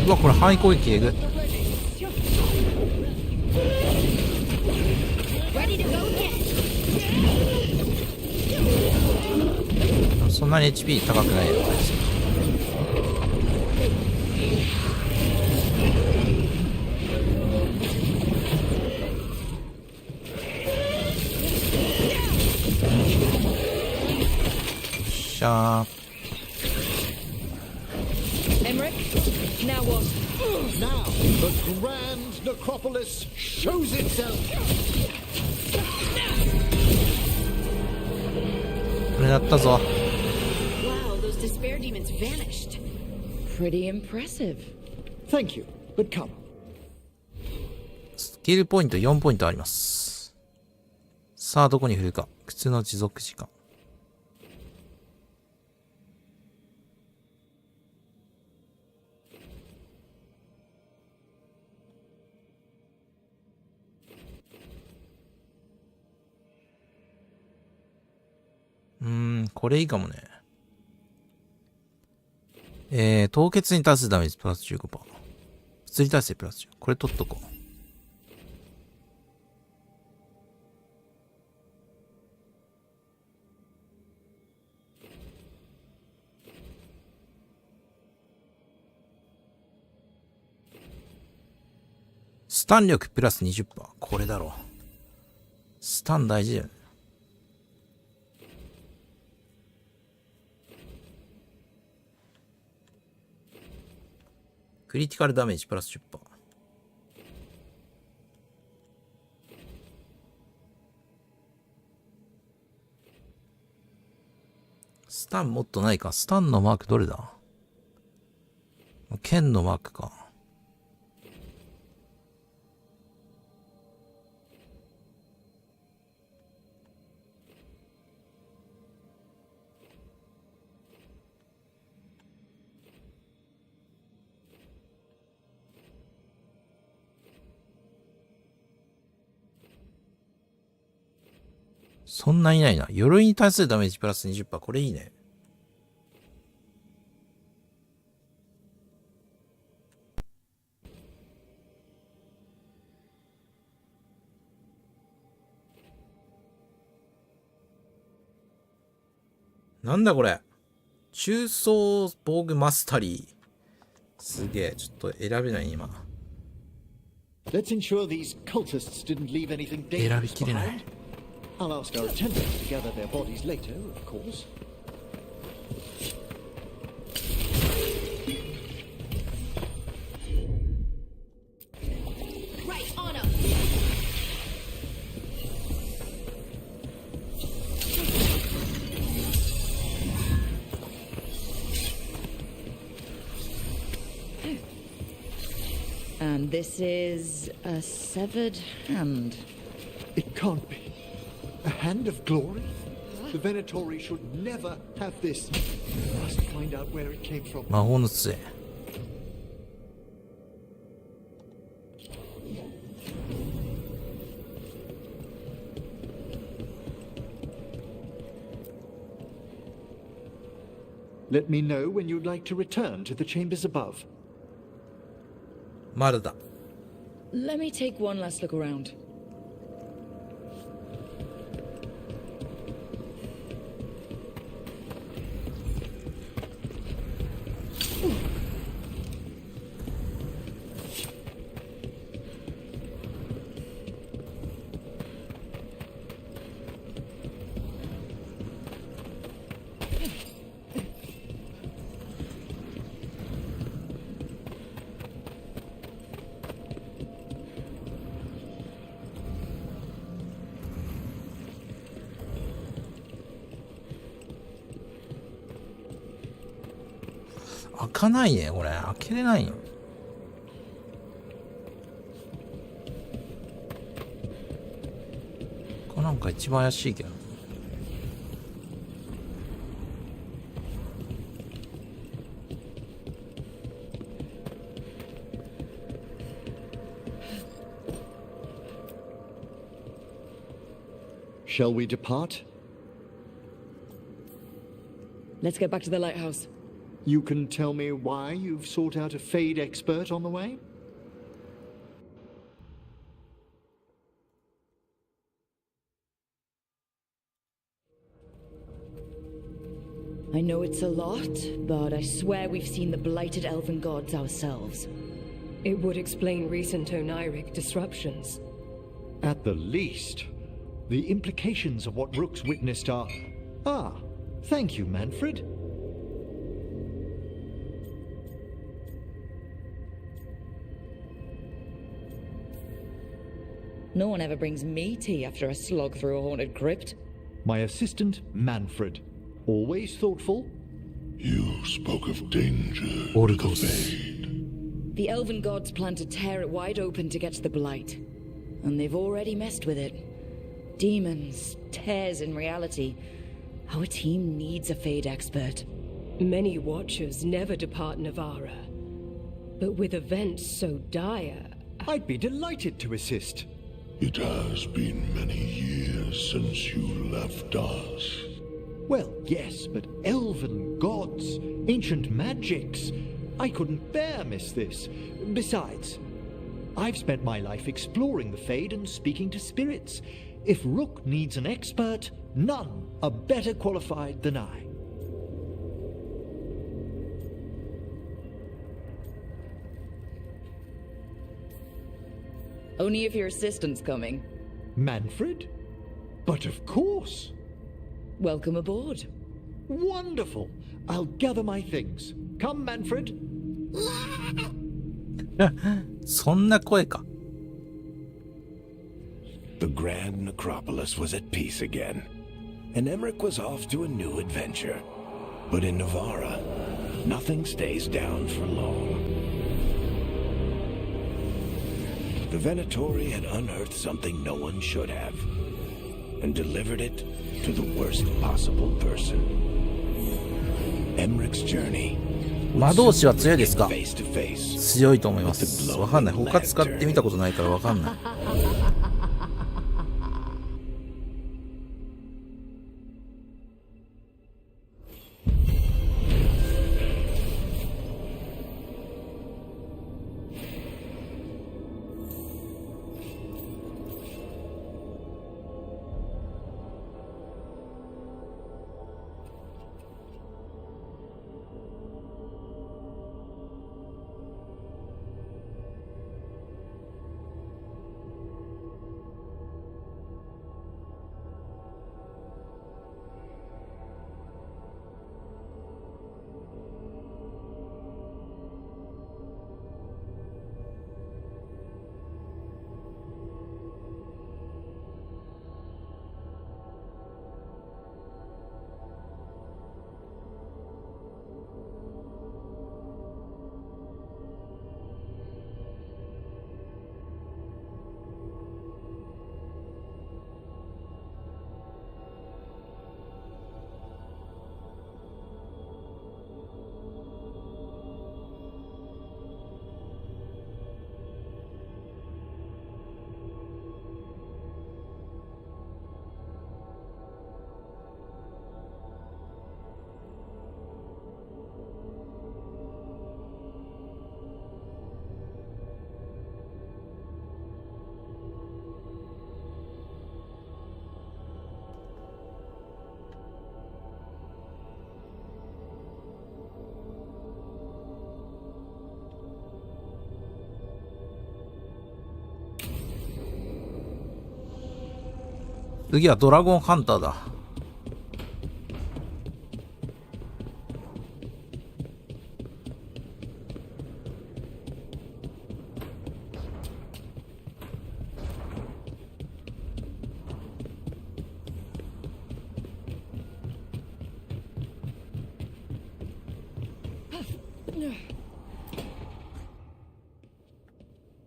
うわ、これ範囲攻撃えぐ。そんなに HP 高くないよ。しゃー。Now what? Now, the grand necropolis shows itself. これやったぞ。Wow, those despair demons vanished. Pretty impressive. Thank you, but come. スキルポイント4ポイントあります。さあ、どこに振るか。靴の持続時間。これいいかもね。凍結に対するダメージプラス 15%。物理耐性プラス10。これ取っとこう。スタン力プラス 20%。これだろう。スタン大事だよね。クリティカルダメージプラス 10%。スタンもっとないか。スタンのマークどれだ？剣のマークか。そんなにないな。鎧に対するダメージプラス 20%。これいいね。なんだこれ。中層防具マスタリー。すげえ、ちょっと選べない今。Let's ensure these cultists didn't leave anything dangerous behind. I'll ask our attendants to gather their bodies later, of course. Right on up. And this is a severed hand. It can't be. A hand of glory? The Venatori should never have this. Must find out where it came from. 魔法の杖。Let me know when you'd like to return to the chambers above. まだだ。Let me take one last look around.開かないね、これ。開けれないよ。これなんか一番怪しいけど。Shall we depart? Let's get back to the lighthouse. You can tell me why you've sought out a Fade expert on the way? I know it's a lot, but I swear we've seen the blighted elven gods ourselves. It would explain recent Oniric disruptions. At the least. The implications of what Rook's witnessed are... Ah, thank you, Manfred. No one ever brings me tea after a slog through a haunted crypt. My assistant, Manfred. Always thoughtful. You spoke of danger. Oracles. The elven gods plan to tear it wide open to get to the blight. And they've already messed with it. Demons, tears in reality. Our team needs a Fade expert. Many watchers never depart Navarra. But with events so dire... I'd be delighted to assist. It has been many years since you left us. Well, yes, but elven gods, ancient magics. I couldn't bear miss this. Besides, I've spent my life exploring the Fade and speaking to spirits. If Rook needs an expert, none are better qualified than I. Only if your assistant's coming. Manfred? But of course. Welcome aboard. Wonderful. I'll gather my things. Come, Manfred. そんな声か。The Grand Necropolis was at peace again, and Emmerich was off to a new adventure. But in Navarra, nothing stays down for long. The Venatori had unearthed something no one should have, and delivered it to the worst possible person. Emmerich's journey. 魔導士は強いですか？強いと思います。わかんない。他使ってみたことないからわかんない。次はドラゴンハンターだ。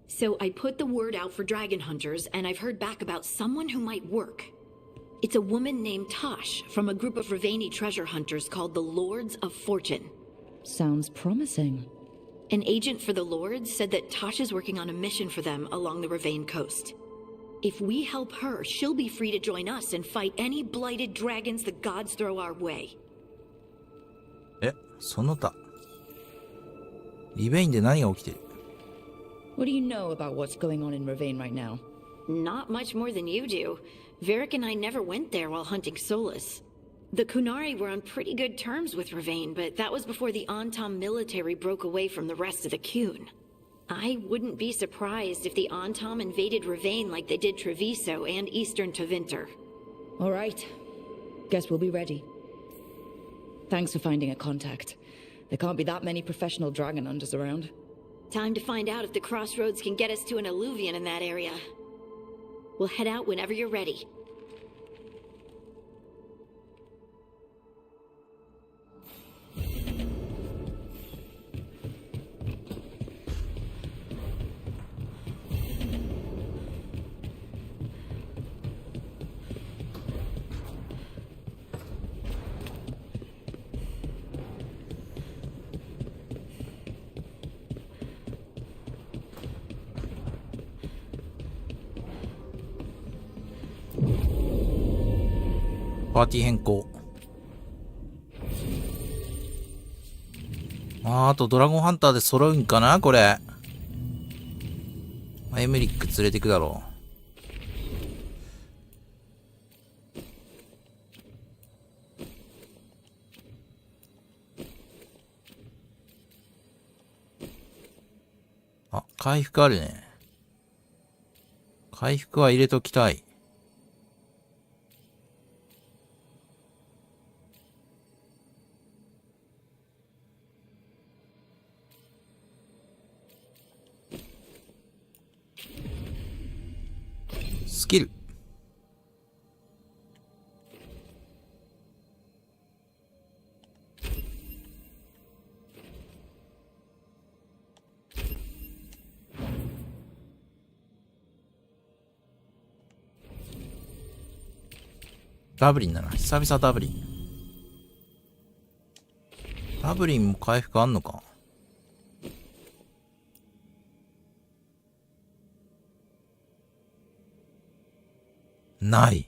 So I put the word out for dragon hunters, and I've heard back about someone who might work. It's a woman named Tosh from a group of Ravani treasure hunters called the Lords of Fortune. Sounds promising. An agent for the Lords said that Tosh is working on a mission for them along the Ravane coast. If we help her, she'll be free to join us and fight any blighted dragons the gods throw our way. その他。リベインで何が起きてる？ What do you know about what's going on in Ravane right now? Not much more than you do. Varric and I never went there while hunting Solus. The Kunari were on pretty good terms with Ravane, but that was before the Antam military broke away from the rest of the Kun. I wouldn't be surprised if the Antam invaded Ravane like they did Treviso and Eastern Tevinter. All right. Guess we'll be ready. Thanks for finding a contact. There can't be that many professional dragon hunters around. Time to find out if the crossroads can get us to an alluvion in that area. We'll head out whenever you're ready.パーティー変更。あとドラゴンハンターで揃うんかなこれ。エムリック連れてくだろう。回復あるね。回復は入れときたい。スキル。ダブリンだな。久々ダブリン。ダブリンも回復あんのか。ない。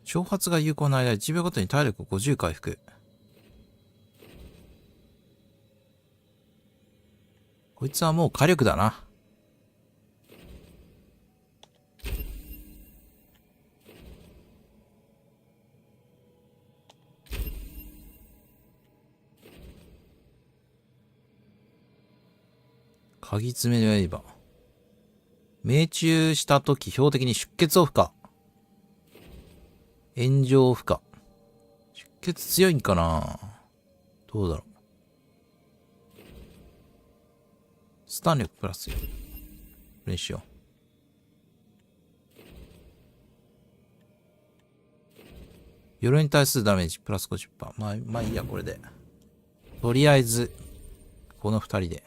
挑発が有効な間1秒ごとに体力50回復。こいつはもう火力だな。鍵爪の刃。命中したとき標的に出血を付加。炎上負荷。出血強いんかな？どうだろう。スタン力プラスよ。これにしよう。鎧に対するダメージプラス 50%。まあいいや、これで。とりあえず、この2人で。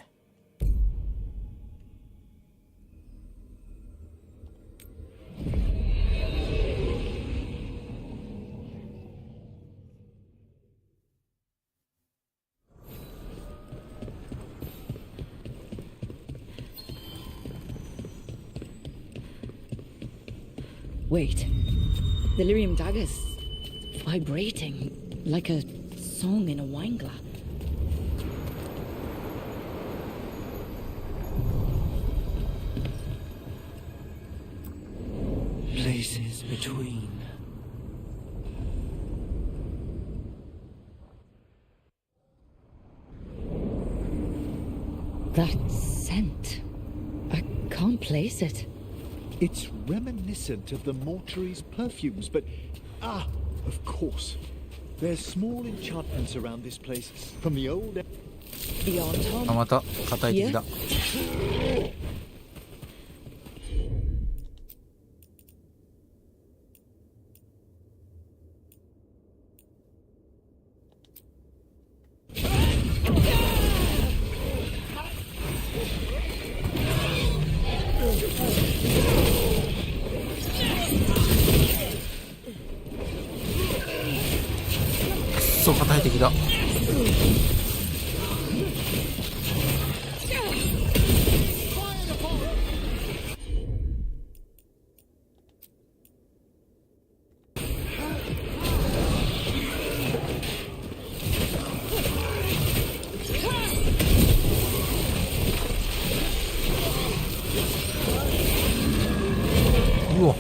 Wait. The lyrium dagger's vibrating like a song in a wine glass. Places between That scent. I can't place it. It's reminiscent of the mortuary's perfumes, but... Ah, of course. There's small enchantments around this place from the old... The Artom? あ、また硬い敵だ。くっそ硬い敵だ。うわ。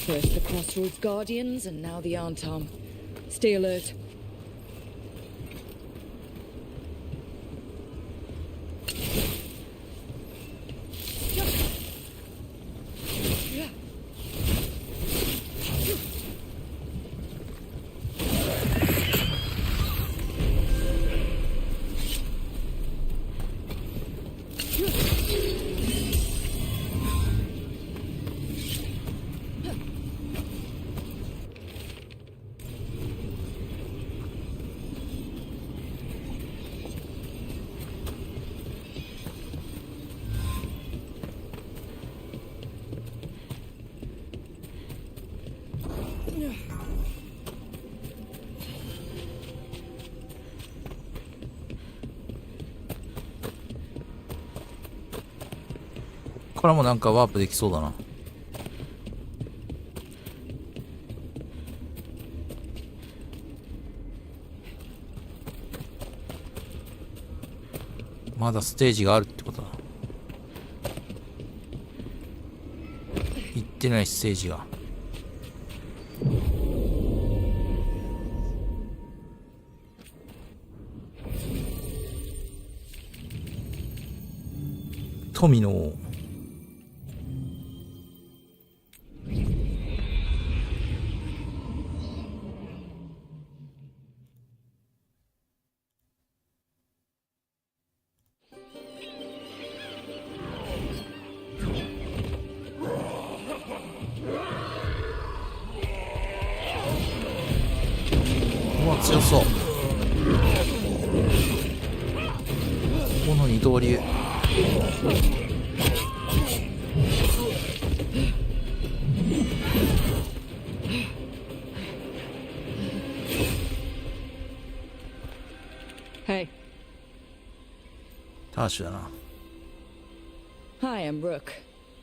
First the Crossroads Guardians, and now the Artom. Stay alert.これもなんかワープできそうだな。まだステージがあるってことだ。行ってないステージが。富の王。うわ、強そう。炎二刀流。Hey. ターシュだな。Hi, I'm Rook.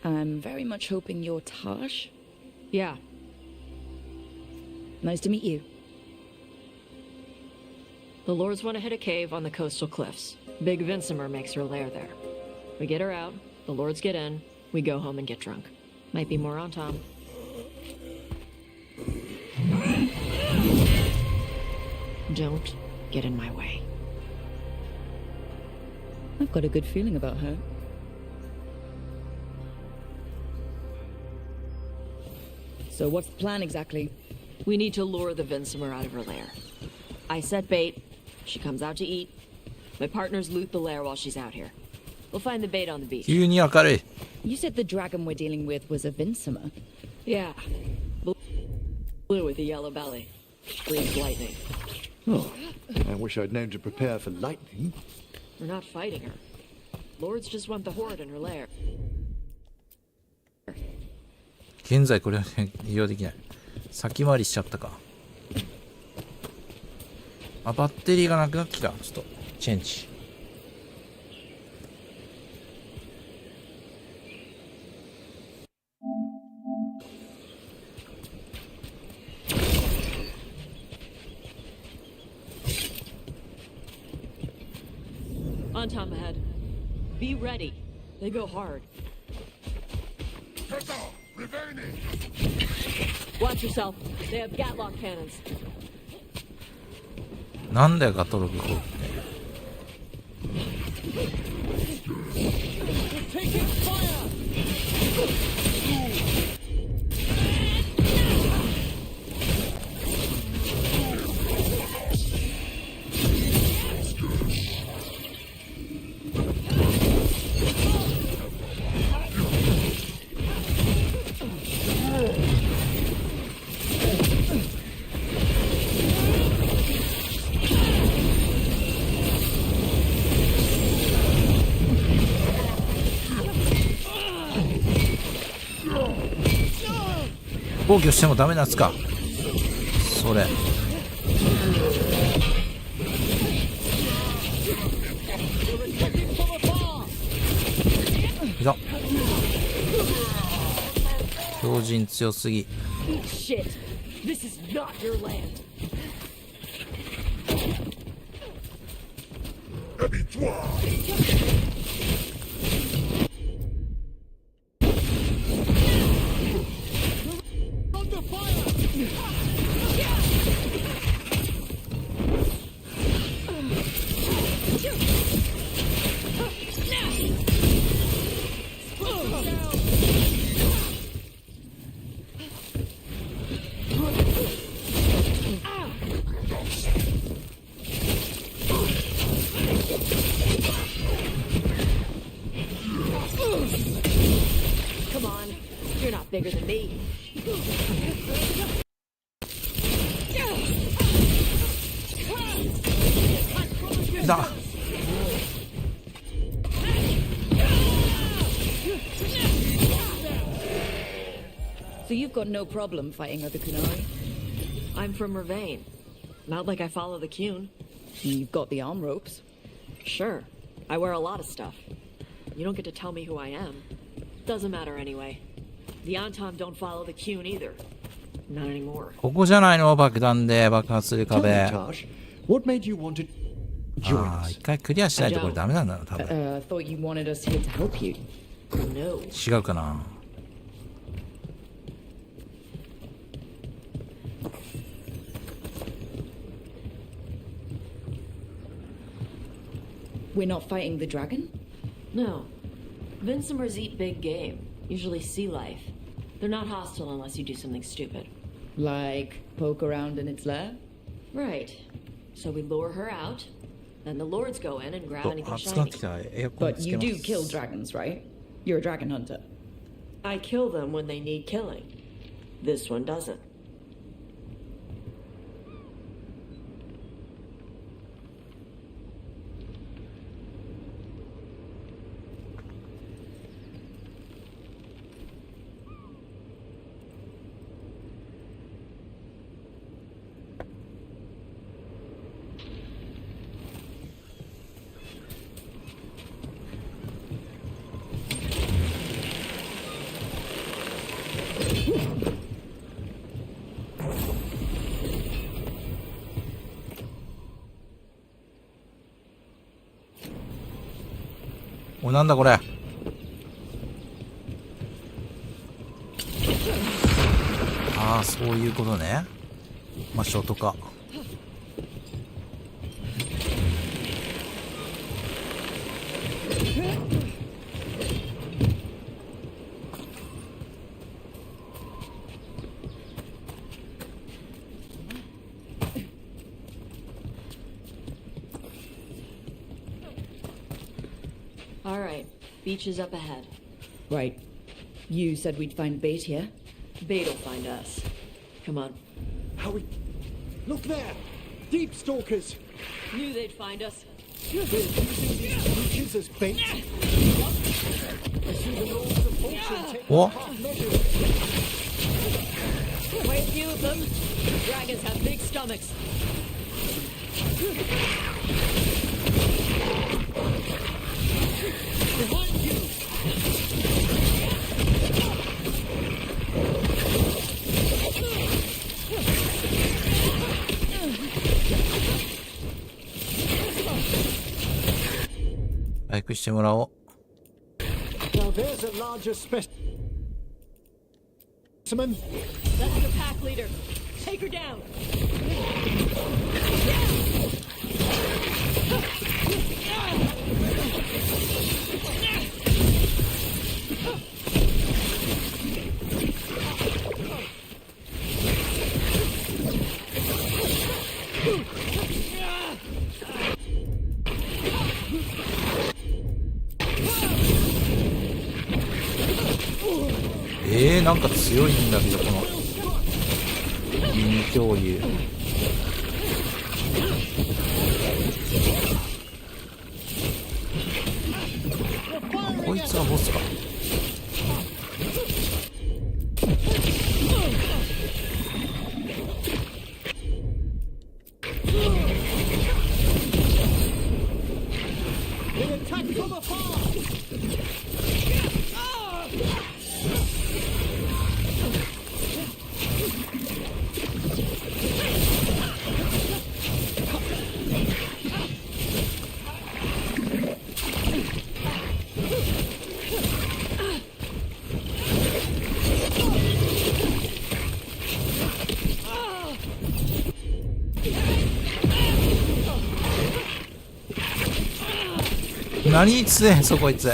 I'm very much hoping you're Tosh. Yeah. Nice to meet you. The Lords want to hit a cave on the coastal cliffs. Big Vincimer makes her lair there. We get her out, the Lords get in, we go home and get drunk. Might be more on Tom. Don't get in my way. I've got a good feeling about her. So what's the plan exactly? We need to lure the Vincimer out of her lair. I set bait, she comes out to eat. My partners loot the lair while she's out here. We'll find the bait on the beach. 急に明るい。 You said the dragon we're dealing with was a Vincimer. Yeah. Blue with a yellow belly. Breathes lightning. Oh, I wish I'd known to prepare for lightning. We're not fighting her. Lords just want the horde in her lair. 現在これは利用できない。先回りしちゃったか。あ、バッテリーがなくなってきた。ちょっとチェンジ。On Tom ahead. Be ready. They go hard. Watch yourself. They have Gatlock cannons. なんだよガトログ砲って。防御してもダメなんすかそれ。いや強靭強すぎ。 Shit. This is not your land. Come on, you're not bigger than me. だ。So you've got no problem fighting other Kunari? I'm from Ravane. Not like I follow the Qun. You've got the arm ropes. Sure. I wear a lot of stuff. You don't get to tell me who I am. Doesn't matter anyway. The Antom don't follow the Qun either. Not anymore. ここじゃないの爆弾で爆発する壁。ああ、一回クリアしないとこれダメなんだな、多分。Thought you wanted us here to help you. No. 違うかな。We're not fighting the dragon? No. Vincimers eat big game, usually sea life. They're not hostile unless you do something stupid. Like poke around in its lair? Right. So we lure her out, then the lords go in and grab anything shiny. But you do kill dragons, right? You're a dragon hunter. I kill them when they need killing. This one doesn't.お、なんだこれ。ああ、そういうことね。まあショートか。All right, beach is up ahead. Right. You said we'd find bait here? Bait'll find us. Come on. Howie, look there! Deep stalkers! Knew they'd find us. They're using these creatures as bait? I see the Lords of Fortune take What? half measures. Quite a few of them. Dragons have big stomachs. 回復してもらおう。 Now there's a larger specimen. That's the pack leader. Take her down. なんか強いんだけど、このミニ恐竜。こいつはボスか。何強えんそこいつ。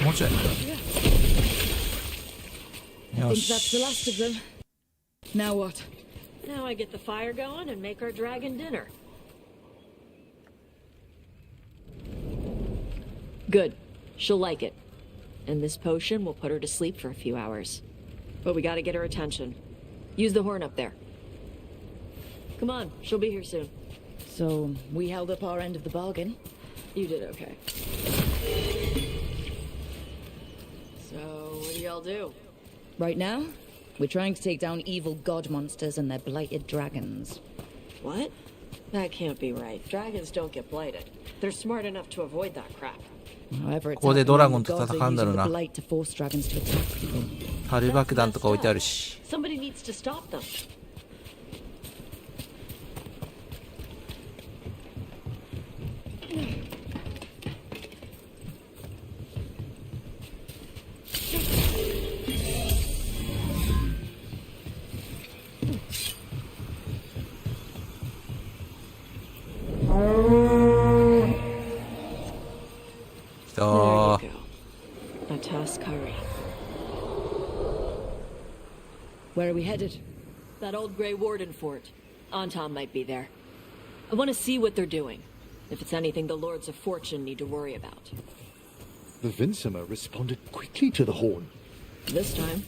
もうちょい。よ Think し。 that's the last of them. Now what? Now I get the fire going and make our dragon dinner. Good. She'll like it. And this potion will put her to sleep for a few hours. But we gotta get her attention. Use the horn up there. Come on, she'll be here soon. So, we held up our end of the bargain. You did okay. So, what do y'all do? Right now, we're trying to take down evil god monsters and their blighted dragons. What? That can't be right. Dragons don't get blighted. They're smart enough to avoid that crap. However, it's ここでドラゴンと happening, 戦うんだろう gods are な。 using the blight to force dragons to attack people. 樽爆弾とか置いてあるし。 Somebody needs to stop them. There you go. A Taskari. Where are we headed? That old Grey Warden fort. Anton might be there. I want to see what they're doing. If it's anything the Lords of Fortune need to worry about. The Vincimer responded quickly to the horn. This time.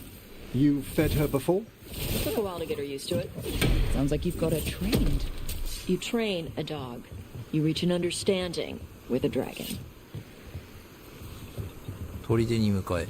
You fed her before? It took a while to get her used to it. Sounds like you've got her trained. You train a dog. You reach an understanding with a dragon. 砦に向かえ。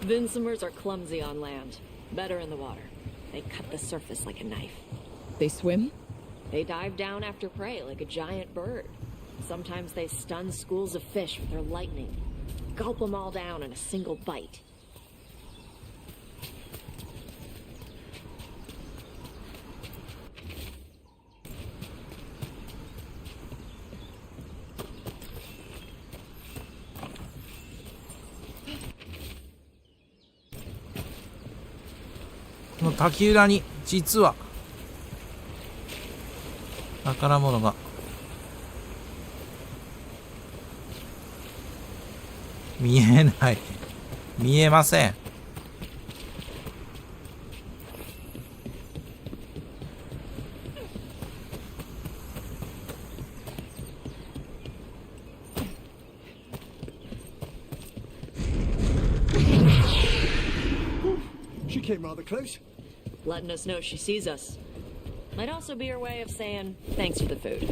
Vincimers are clumsy on land, better in the water. They cut the surface like a knife. They swim? They dive down after prey like a giant bird. Sometimes they stun schools of fish with their lightning. Gulp them all down in a single bite.この滝浦に実は宝物が見えない、見えません。She came rather close. Letting us know she sees us. Might also be her way of saying thanks for the food.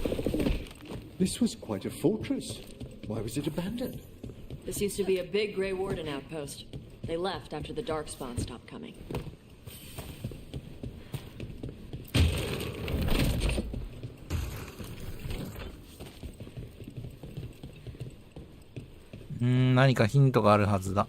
This was quite a fortress. Why was it abandoned? This used to be a big Grey Warden outpost. They left after the Darkspawn stopped coming. 何かヒントがあるはずだ。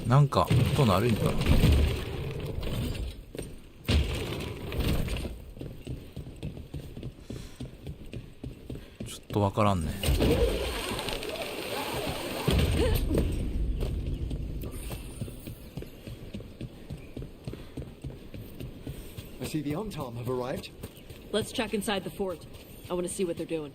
なんか音鳴るんかな。ちょっとわからんね。I see the Untom have arrived. Let's check inside the fort. I want to see what they're doing.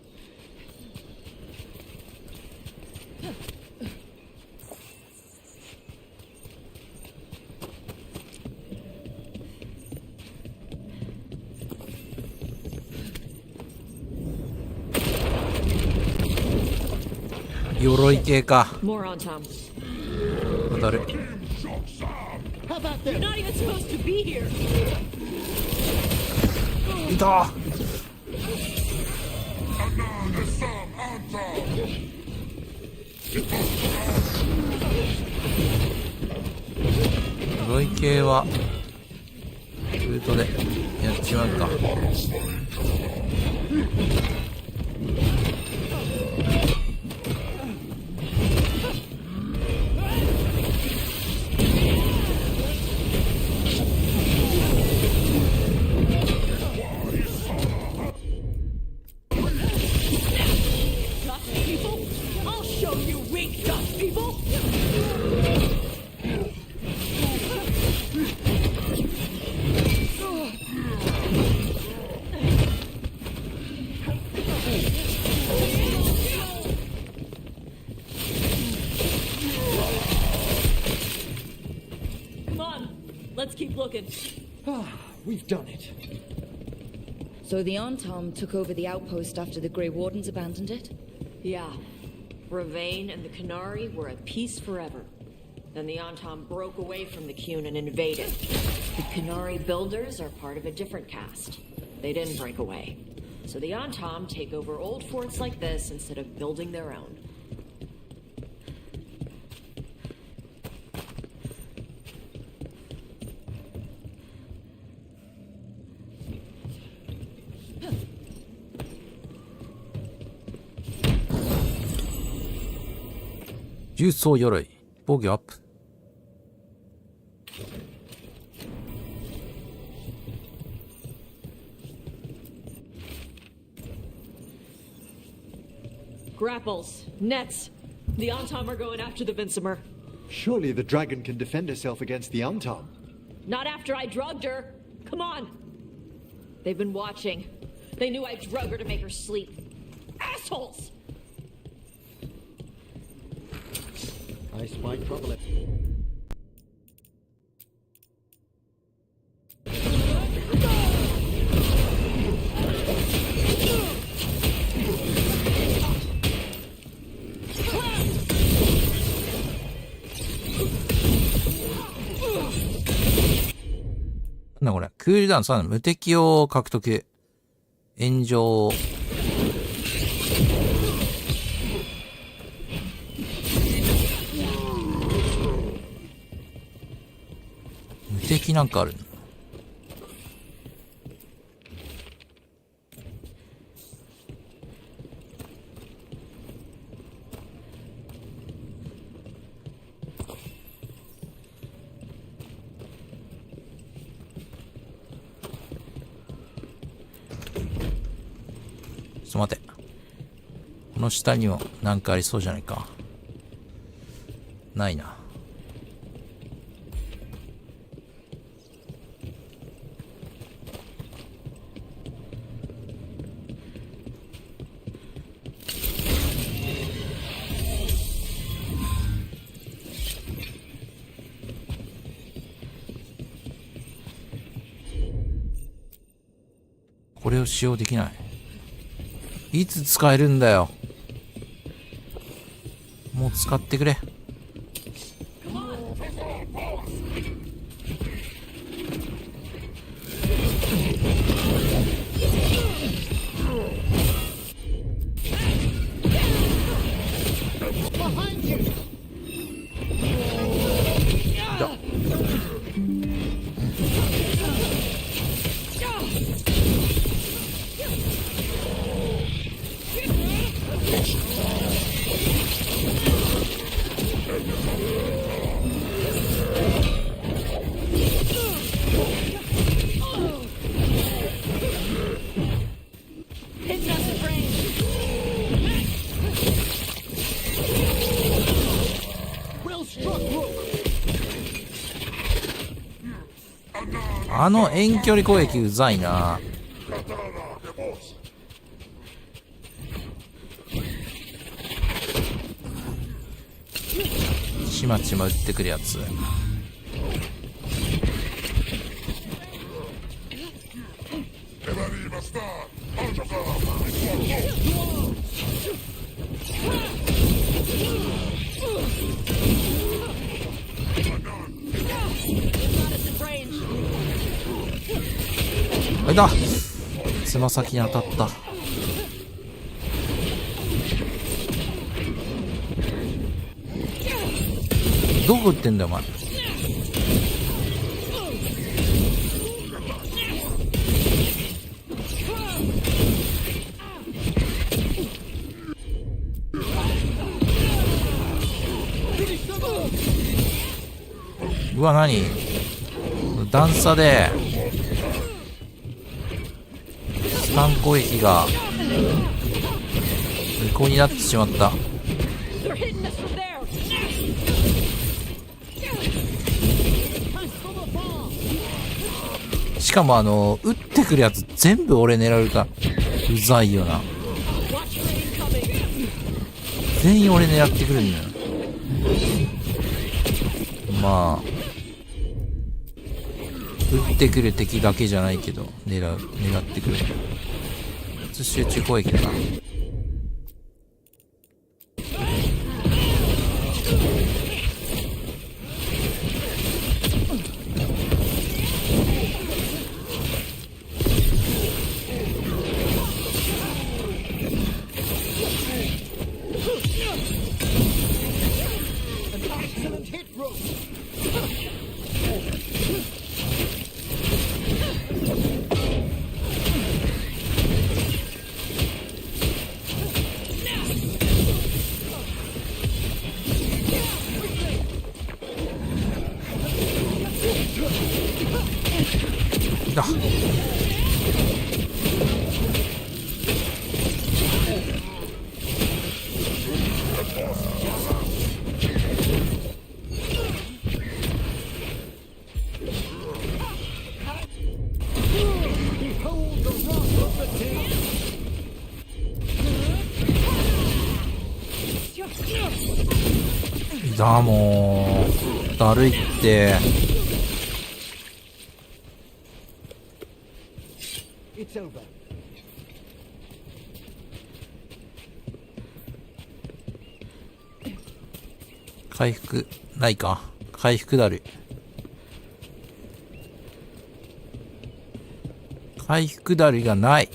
鎧系か。 More on Tom. 当たる。 You're not even supposed to be here. いた。鎧系はルートでやっちまうか。Let's keep looking. We've done it. So the Untom took over the outpost after the Grey Wardens abandoned it? Yeah. Ravane and the Canary were at peace forever. Then the Untom broke away from the Qun and invaded. The Canary builders are part of a different caste. They didn't break away. So the Untom take over old forts like this instead of building their own. Jutsu鎧防御アップ。Grapples, nets. The Untom are going after the Vinsimer. Surely the dragon can defend herself against the Untom. Not after I drugged her. Come on. They've been watching. They knew I drugged her to make her sleep. Assholes! I spy trouble. なんだこれ。クールダウン3、無敵を獲得。炎上。無敵なんかあるの？ちょっと待って。この下にもなんかありそうじゃないか。ないな。これを使用できない。いつ使えるんだよ。もう使ってくれ。あの遠距離攻撃うざいな。ちまちま撃ってくるやつ。あれだ、つま先に当たった。どこ撃ってんだよお前。うわ、何段差でスタン攻撃が無効になってしまった。しかも撃ってくるやつ全部俺狙うか。うざいよな。全員俺狙ってくるんだよ。まあ撃ってくる敵だけじゃないけど狙ってくる。集中攻撃だな。だ。だもうだるいって。回復ないか。回復だる。回復だりがない。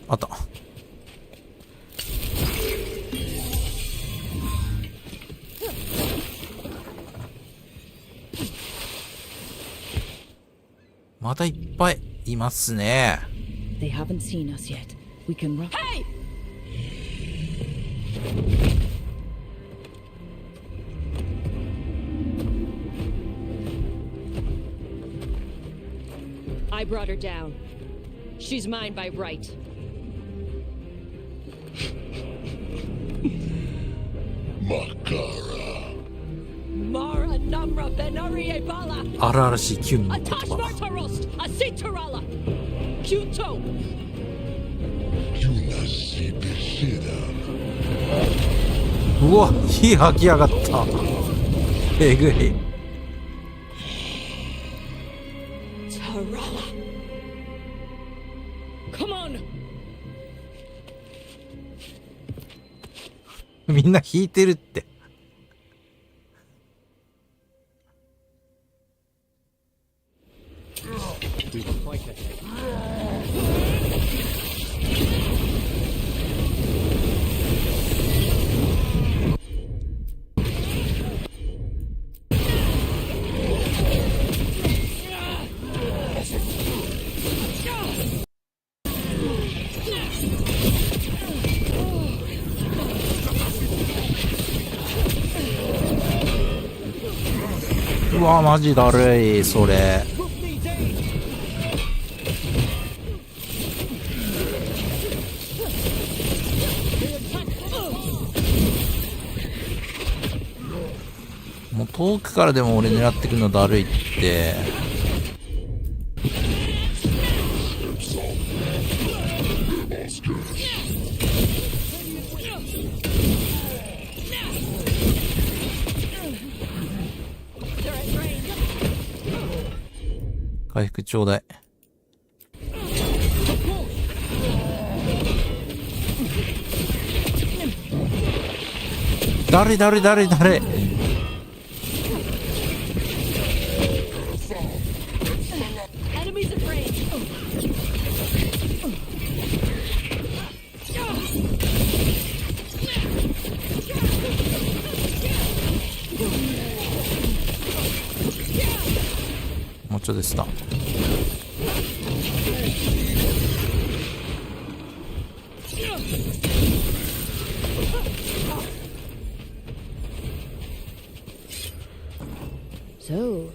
あった。またいっぱいいますね。They haven't seen us yet. We can run. Hey! I brought her down. She's mine by right. Makara. Mara Namra Benari Bala. 荒々しいキュンの言 Atash 葉。 Martarost. Asitarala. Kyuto. Yunasibishida. うわ、火吐きやがった。えぐい。Tarala. Come on. みんな引いてるって。うわマジだるいそれ。もう遠くからでも俺狙ってくるのだるいって。回復ちょうだい。誰Enemies at range. もうちょっとでした。So,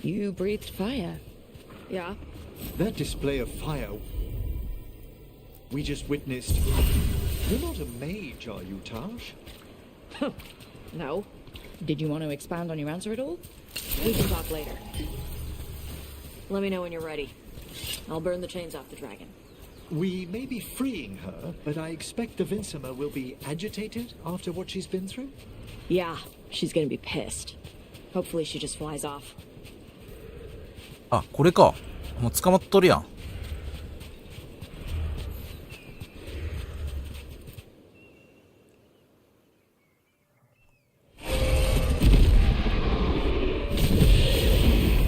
you breathed fire. Yeah. That display of fire we just witnessed. You're not a mage, are you, Tash? No. Did you want to expand on your answer at all? We can talk later. Let me know when you're ready. I'll burn the chains off the dragon. We may be freeing her, but I expect the Vincima will be agitated after what she's been through. Yeah, she's gonna be pissed. Hopefully she just flies off. あ、これか。もう捕まっとるやん。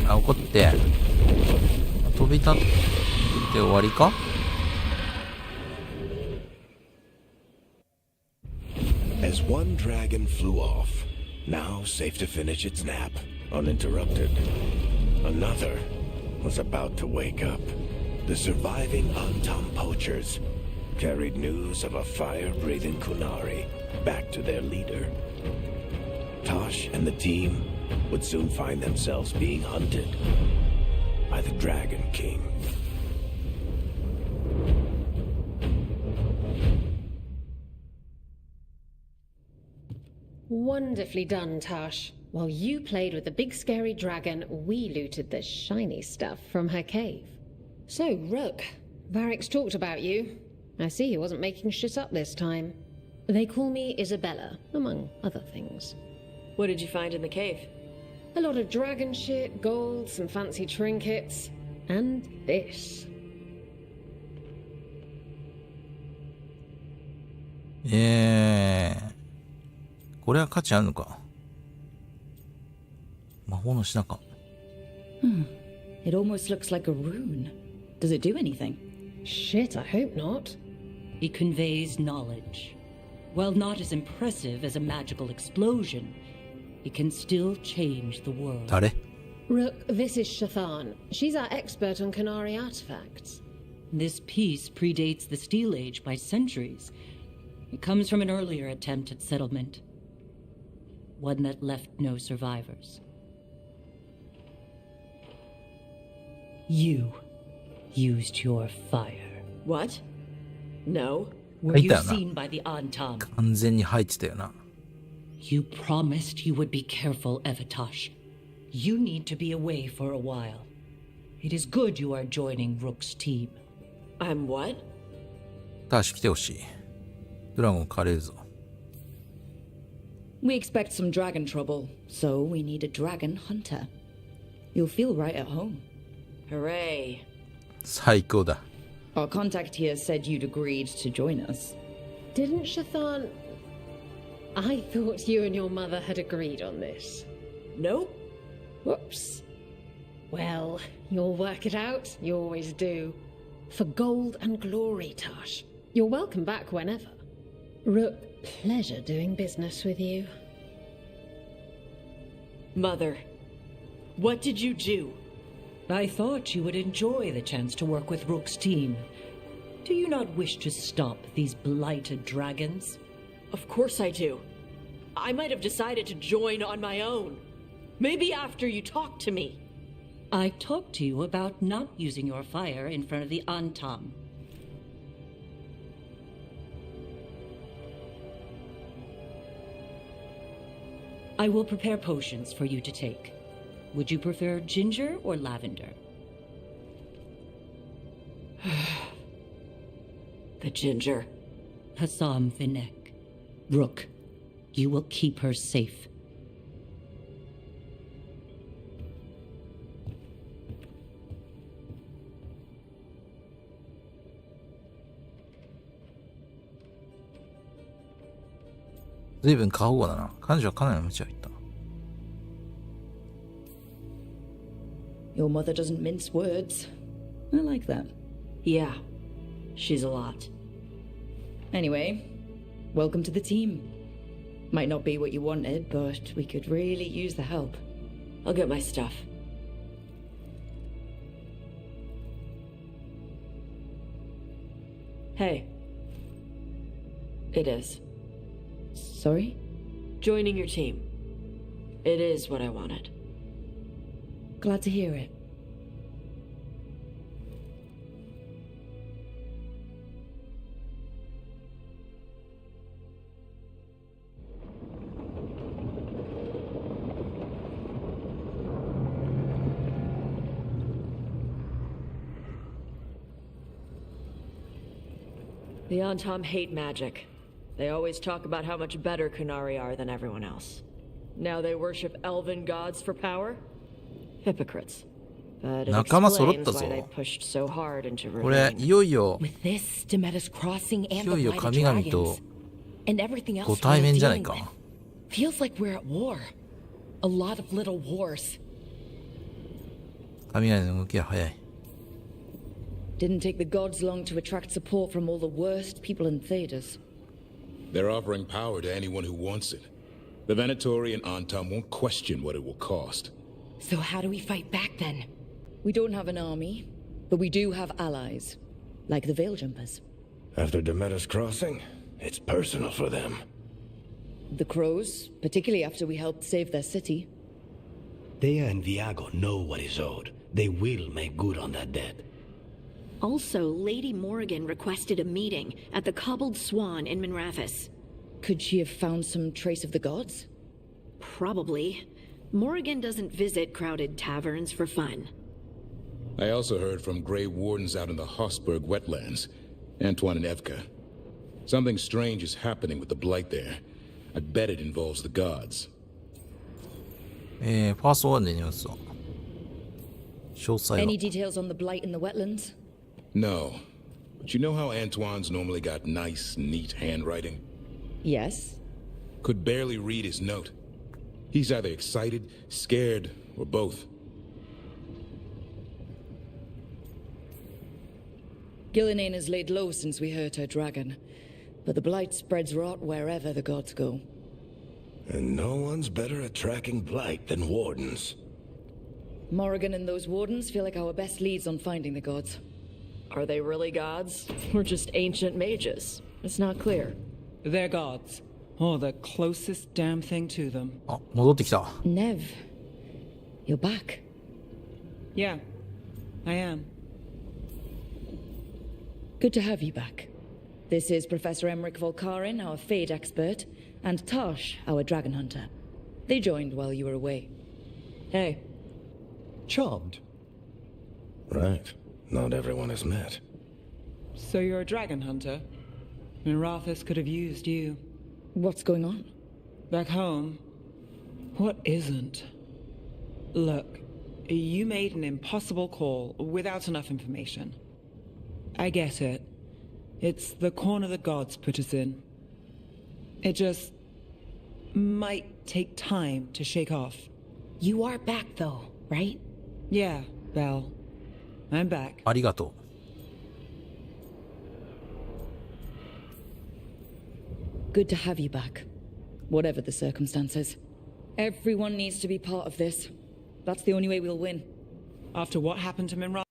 あ、怒って。飛び立って終わりか？ As one dragon flew off, now safe to finish its nap, uninterrupted. Another was about to wake up. The surviving Antam poachers carried news of a fire-breathing Kunari back to their leader. Tosh and the team would soon find themselves being hunted by the Dragon King. Wonderfully done, Tash. While you played with the big scary dragon, we looted the shiny stuff from her cave. So, Rook, Varric's talked about you. I see he wasn't making shit up this time. They call me Isabella, among other things. What did you find in the cave? A lot of dragon shit, gold, some fancy trinkets, and this. これは価値あるのか。魔法の品か。It almost looks like a rune. Does it do anything? Shit, I hope not. It conveys knowledge. While not as impressive as a magical explosion, it can still change the world. 誰？ Rook, this is Shathan. She's our expert on Canary artifacts. This piece predates the Steel Age by centuries. It comes from an earlier attempt at settlement. One that left no survivors. You used your fire. What? No. Were you seen by the Antam? 完全に入ってたよな。You promised you would be careful, Evatosh. You need to be away for a while. It is good you are joining Rook's team. I'm what? タシ来てほしい。ドラゴン狩れるぞ。We expect some dragon trouble, so we need a dragon hunter. You'll feel right at home. Hooray. 最高だ。Our contact here said you'd agreed to join us. Didn't Shathan... I thought you and your mother had agreed on this. Nope. Whoops. Well, you'll work it out. You always do. For gold and glory, Tosh. You're welcome back whenever. Rook, pleasure doing business with you. Mother, what did you do? I thought you would enjoy the chance to work with Rook's team. Do you not wish to stop these blighted dragons? Of course I do. I might have decided to join on my own. Maybe after you talked to me. I talked to you about not using your fire in front of the Antam. I will prepare potions for you to take. Would you prefer ginger or lavender? The ginger. Hassam Vinek. Rook, you will keep her safe.随分過保護だな。彼女はかなりの無茶を言った。Your mother doesn't mince words. I like that. Yeah, she's a lot. Anyway, welcome to the team. Might not be what you wanted, but we could really use the help. I'll get my stuff. Hey. It is. Sorry? Joining your team. It is what I wanted. Glad to hear it. The Antam hate magic. They always talk about how much better Canary are than everyone else. Now they worship elven gods for power? Hypocrites. But it explains why they pushed so hard into Ravine. With this, Demeter's crossing and the Light of Dragons, and everything else we're dealing with. Feels like we're at war. A lot of little wars. 神々の動きは早い。Didn't take the gods long to attract support from all the worst people in Thedas. They're offering power to anyone who wants it. The Venatori and Antam won't question what it will cost. So how do we fight back then? We don't have an army, but we do have allies, like the Veil Jumpers. After Demeter's crossing, it's personal for them. The Crows, particularly after we helped save their city. Thea and Viago know what is owed. They will make good on that debt. Also, Lady Morrigan requested a meeting at the Cobbled Swan in Minrathis. Could she have found some trace of the gods? Probably. Morrigan doesn't visit crowded taverns for fun. I also heard from Grey Wardens out in the Hossberg wetlands, Antoine and Evka. Something strange is happening with the Blight there. I bet it involves the gods. ファーストワンでニュースを。詳細は。Any details on the blight in the wetlands? No. But you know how Antoine's normally got nice, neat handwriting? Yes. Could barely read his note. He's either excited, scared, or both. Gillinane has laid low since we hurt her dragon, but the blight spreads rot wherever the gods go. And no one's better at tracking blight than wardens. Morrigan and those wardens feel like our best leads on finding the gods. Are they really gods? Or just ancient mages? It's not clear. They're gods. Or the closest damn thing to them. あ、戻ってきた。 Nev, you're back. Yeah, I am. Good to have you back. This is Professor Emmerich Volkarin, our Fade expert, and Tosh, our dragon hunter. They joined while you were away. Hey. Charmed. Right. Not everyone has met. So you're a dragon hunter? Mirathus could have used you. What's going on? Back home, what isn't? Look, you made an impossible call without enough information. I get it. It's the corner the gods put us in. It just might take time to shake off. You are back though, right? Yeah, Belle. I'm back. ありがとう。Good to have you back. Whatever the circumstances. Everyone needs to be part of this. That's the only way we'll win. After what happened to Mirathus,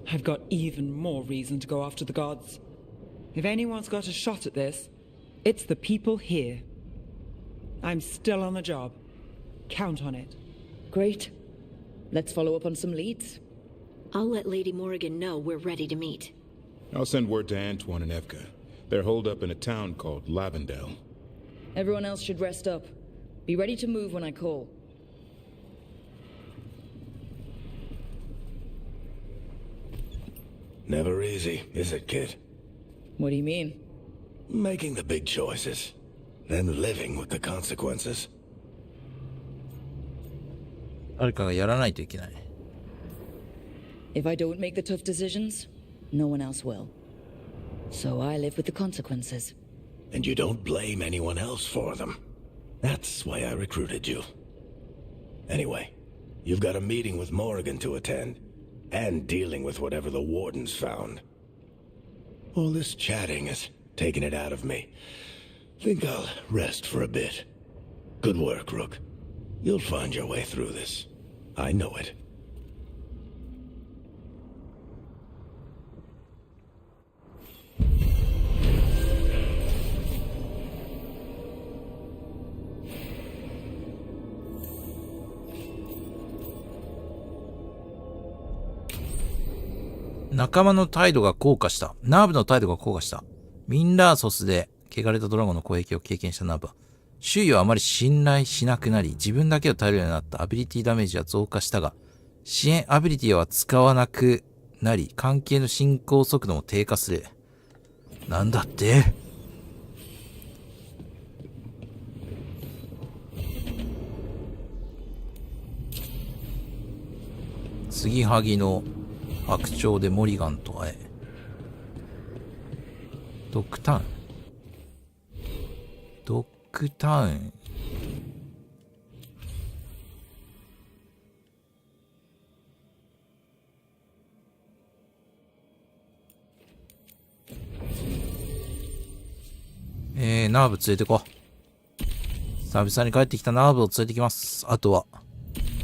I've got even more reason to go after the gods. If anyone's got a shot at this, it's the people here. I'm still on the job. Count on it. Great. Let's follow up on some leads. I'll let Lady Morrigan know we're ready to meet. I'll send word to Antoine and Evka. They're holed up in a town called Lavendale. Everyone else should rest up. Be ready to move when I call. Never easy, is it, kid? What do you mean? Making the big choices, then living with the consequences. 誰かがやらないといけない。If I don't make the tough decisions, no one else will. So I live with the consequences. And you don't blame anyone else for them. That's why I recruited you. Anyway, you've got a meeting with Morrigan to attend, and dealing with whatever the wardens found. All this chatting has taken it out of me. Think I'll rest for a bit. Good work, Rook. You'll find your way through this. I know it.「仲間の態度が硬化した。ナーブの態度が硬化した。ミンラーソスで汚れたドラゴンの攻撃を経験したナーブは、周囲をあまり信頼しなくなり、自分だけを頼るようになった。アビリティダメージは増加したが、支援アビリティは使わなくなり、関係の進行速度も低下する。なんだって？継ぎはぎの白鳥でモリガンと会え。ドックタウン。ドックタウン。ナーブ連れてこう。久々に帰ってきたナーブを連れてきます。あとは、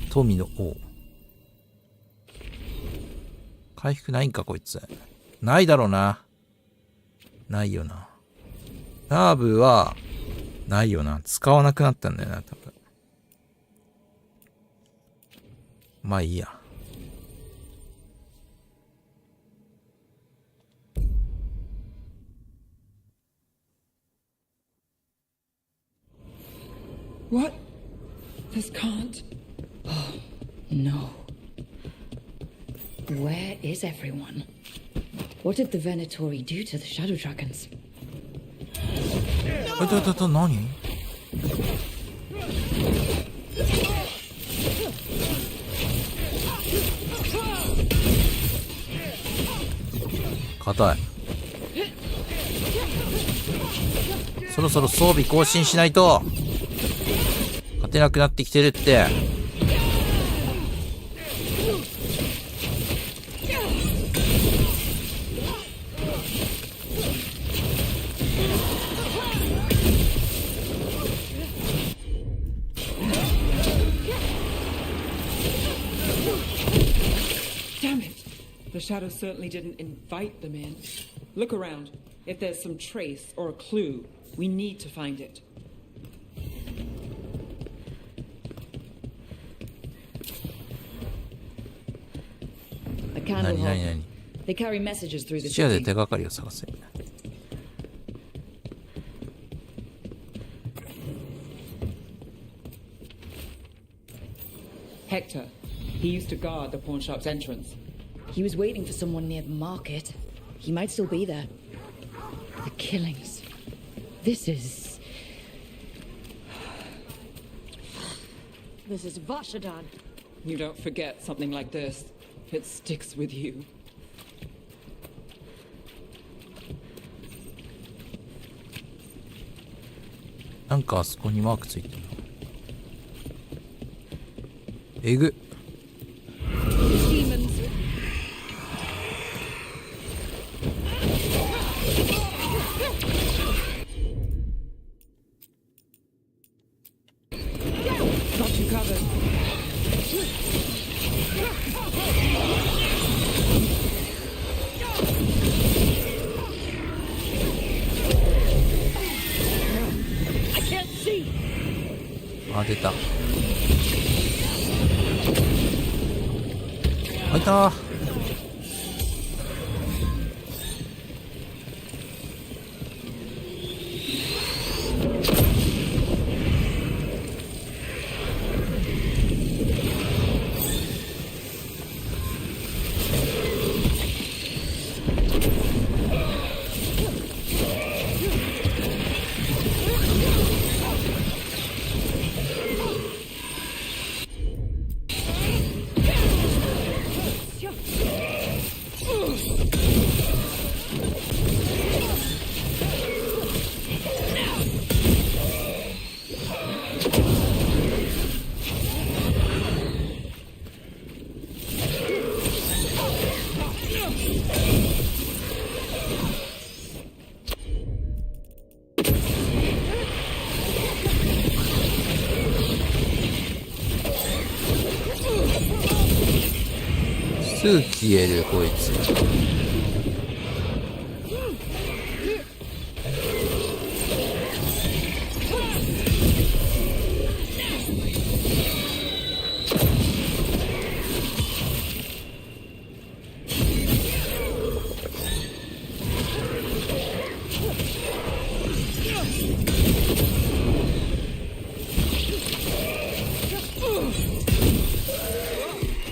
富の王。回復ないんか、こいつ。ないだろうな。ないよな。ナーブは、ないよな。使わなくなったんだよな、多分。まあいいや。What? This can't. Oh, no. Where is everyone? What did the Venatori do to the Shadow Dragons? 何？硬い。そろそろ装備更新しないと。硬てなくなってきてるって。Damn it! The shadows certainly didn't invite them in. Look around. If there's some trace or a clue, we need to find it. A candle Nani, nani, nani? They carry messages through the 視野で city. 手がかりを探せ。Hector. He used to guard the pawn shop's entrance. He was waiting for someone near the market. He might still be there. The killings. This is... This is Vashadan. You don't forget something like this. It sticks with you.なんかあそこにマークついてるな。えぐ。Demons. Got you covered. I can't see. あ、出た。開いたー。すぐ消えるこいつ。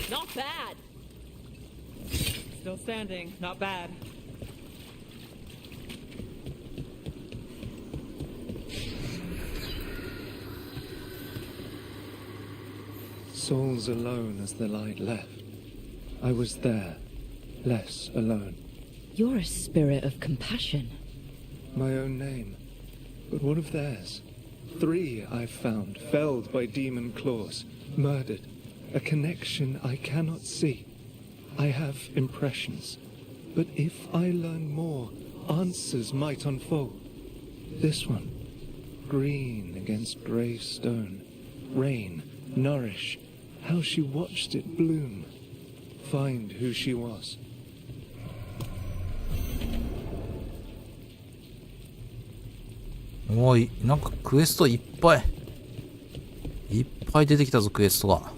Not bad. Still standing. Not bad. Souls alone as the light left. I was there, less alone. You're a spirit of compassion. My own name. But what of theirs? 3 I've found, felled by demon claws, murdered. A connection I cannot see. I have impressions. But if I learn more, answers might unfold. This one, green against grey stone. Rain, nourish, how she watched it bloom. Find who she was. おい、なんかクエストいっぱい出てきたぞ、クエストが。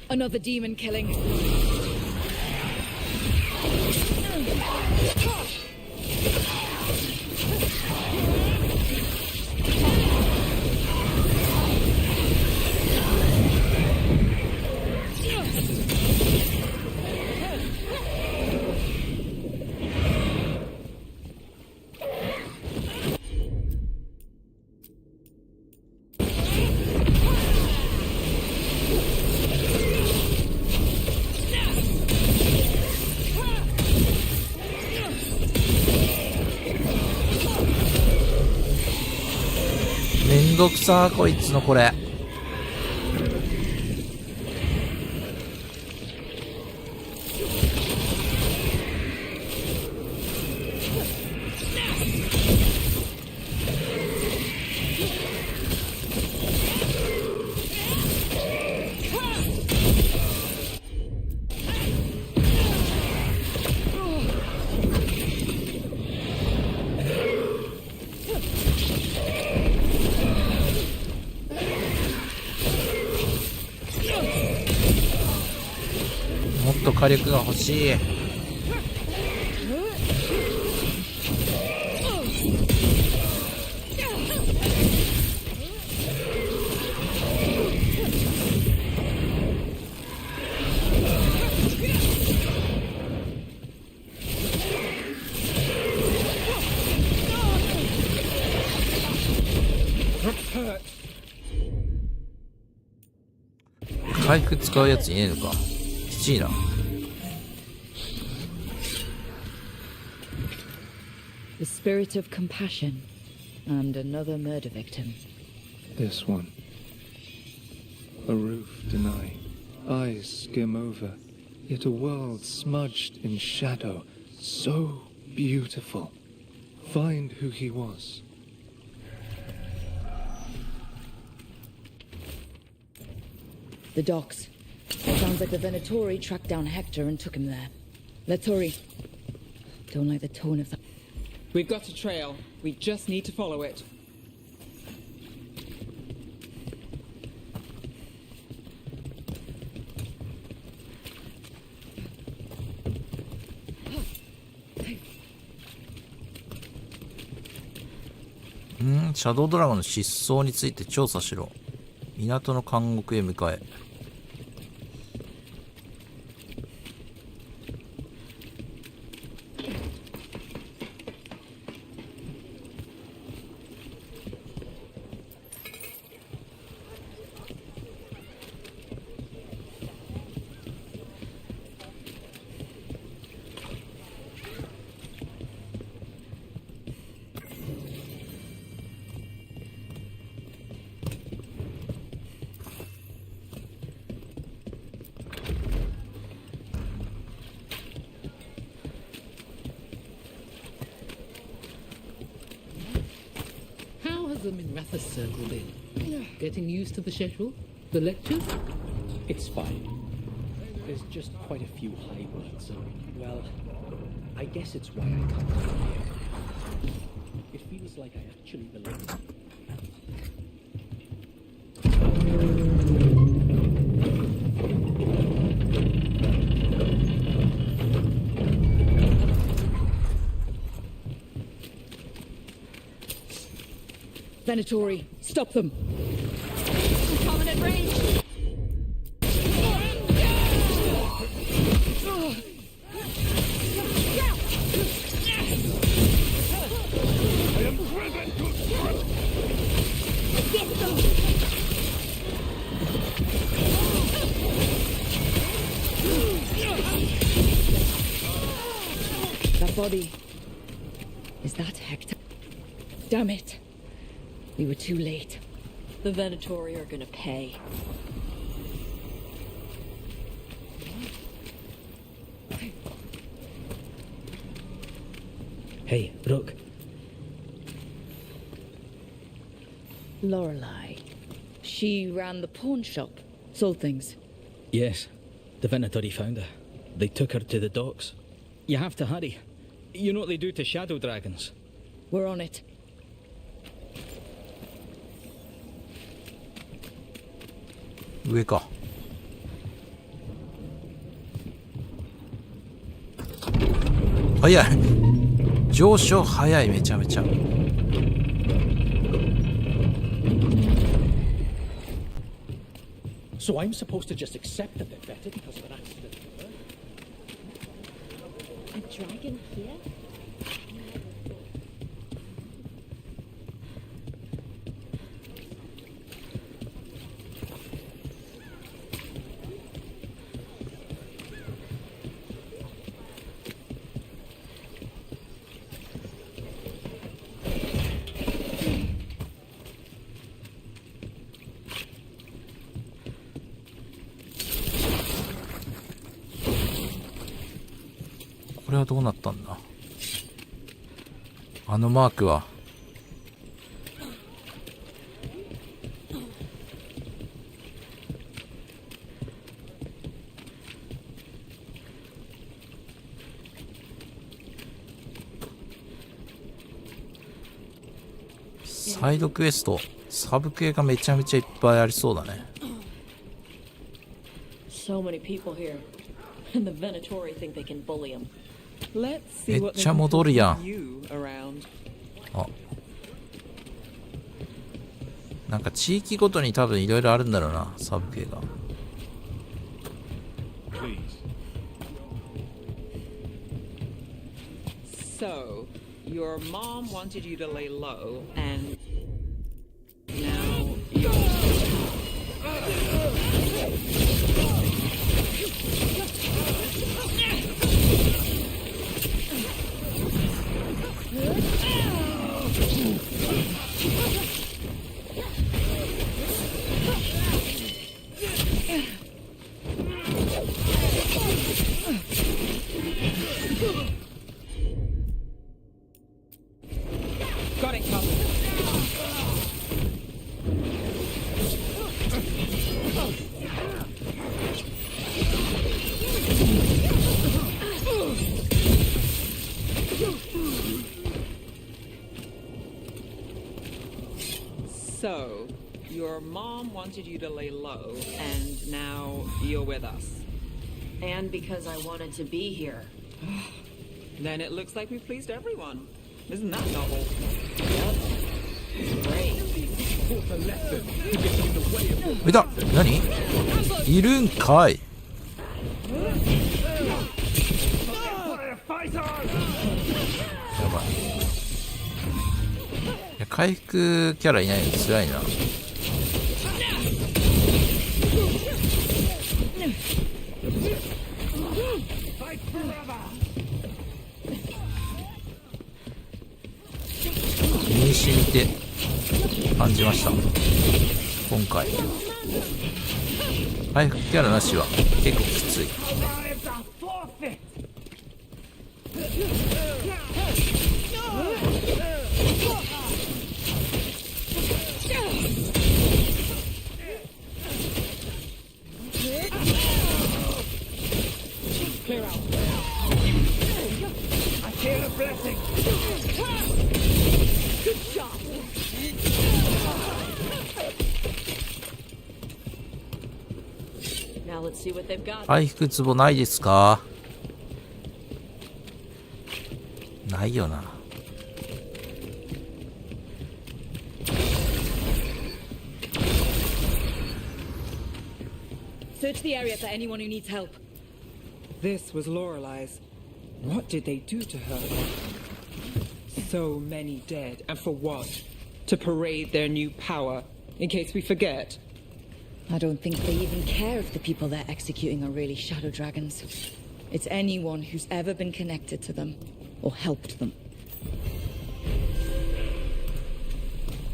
Another demon killing. めんどくさーこいつのこれ。もっと火力が欲しい。回復使うやついねえのか。きちいな。The spirit of compassion and another murder victim. This one. A roof denied, eyes skim over, yet a world smudged in shadow, so beautiful. Find who he was. The docks. Sounds like the Venatori tracked down Hector and took him there. Let's hurry. Don't like the tone of that. We've got a trail. We just need to follow it.「シャドウドラゴンの失踪について調査しろ。港の監獄へ向かえ。」The Minratha circled in. Getting used to the schedule? The lectures? It's fine. There's just quite a few hybrids, and, well, I guess it's why I come here. It feels like I actually belong. Venatori, stop them! Coming at range! That body. Is that Hector? Damn it. We were too late. The Venatori are gonna pay. Hey, Rook. Lorelei. She ran the pawn shop. Sold things. Yes, the Venatori found her. They took her to the docks. You have to hurry. You know what they do to shadow dragons. We're on it.上か。早い。上昇早い、めちゃめちゃ。So I'm supposed to just accept that they're better because of an accident. A dragon here? れはどうなったんだ。あのマークは。サイドクエスト、サブクエがめちゃめちゃいっぱいありそうだね。So many people here, and the Venatori think they can bully them. Let's め see っ what ちゃ they can 戻るや do ん。 you around. あ、なんか地域ごとに多分いろいろあるんだろうな、サブクエが。So, your mom wanted you to lay low, and now you're... Got it covered. So, your mom wanted you to lay low, and now you're with us. And because I wanted to be here. Then it looks like we've pleased everyone. Isn't that novel? Great. いた、何いるんかい。やばい。いや、回復キャラいないのつらいな。身に染みて感じました今回。回復キャラなしは結構きつい。回復ツボないですか？ないよな。Search the area for anyone who needs help. This was Lorelei's. What did they do to her? So many dead, and for what? To parade their new power, in case we forget. I don't think they even care if the people they're executing are really shadow dragons. It's anyone who's ever been connected to them or helped them.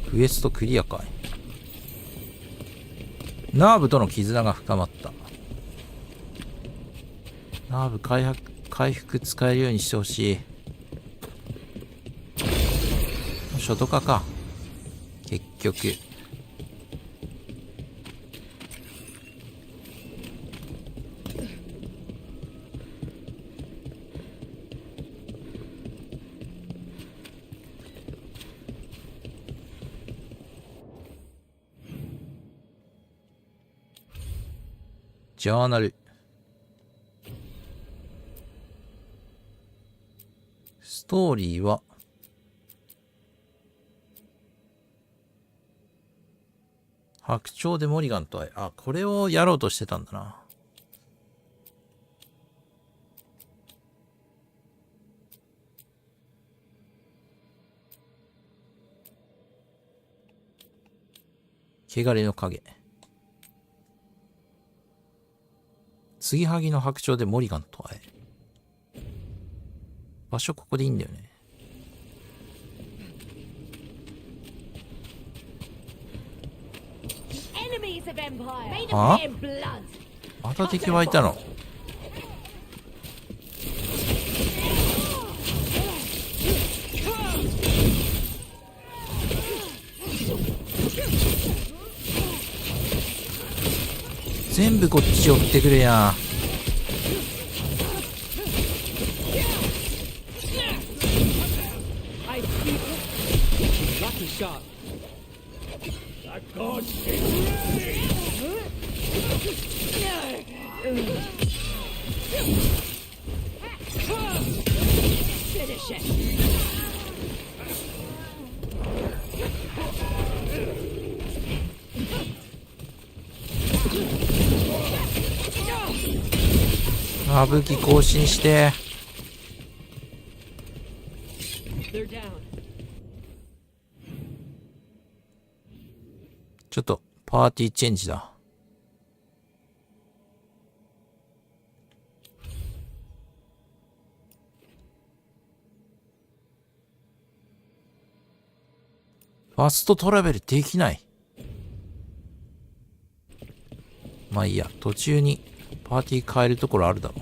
クエストクリアかい。ナーブとの絆が深まった。ナーブ回復使えるようにしてほしい。初度化か結局。ジャーナル。ストーリーは白鳥でモリガンと会え。あ、これをやろうとしてたんだな。汚れの影。継ぎはぎの白鳥でモリガンと会え。場所ここでいいんだよね。あ？また敵湧いたの。全部こっち追ってくれや。Lucky shot. That god is ready! Finish it. Ah, 武器更新して。They're down. ちょっとパーティーチェンジだ。ファストトラベルできない。まあいいや、途中にパーティー変えるところあるだろう。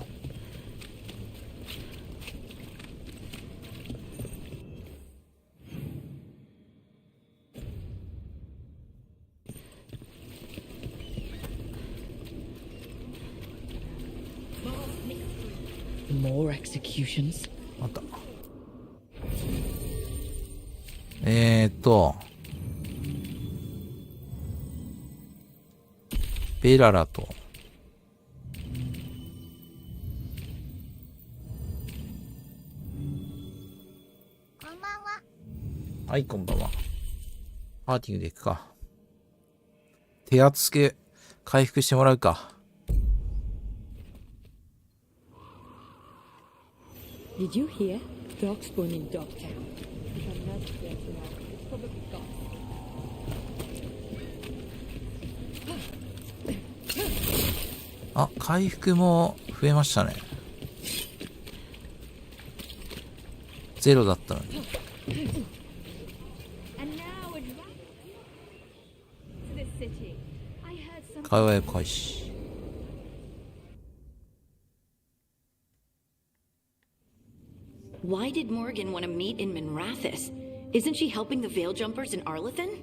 More executions. あった。ベララとはい、こんばんは。パーティーで行くか。手厚く回復してもらうか。Did you hear? Darkspawn in Dogtown. Probably gone. あ、回復も増えましたね。ゼロだったのに。会話開始。Why did Morgan want to meet in Minrathous? Isn't she helping the Veil Jumpers in Arlathan?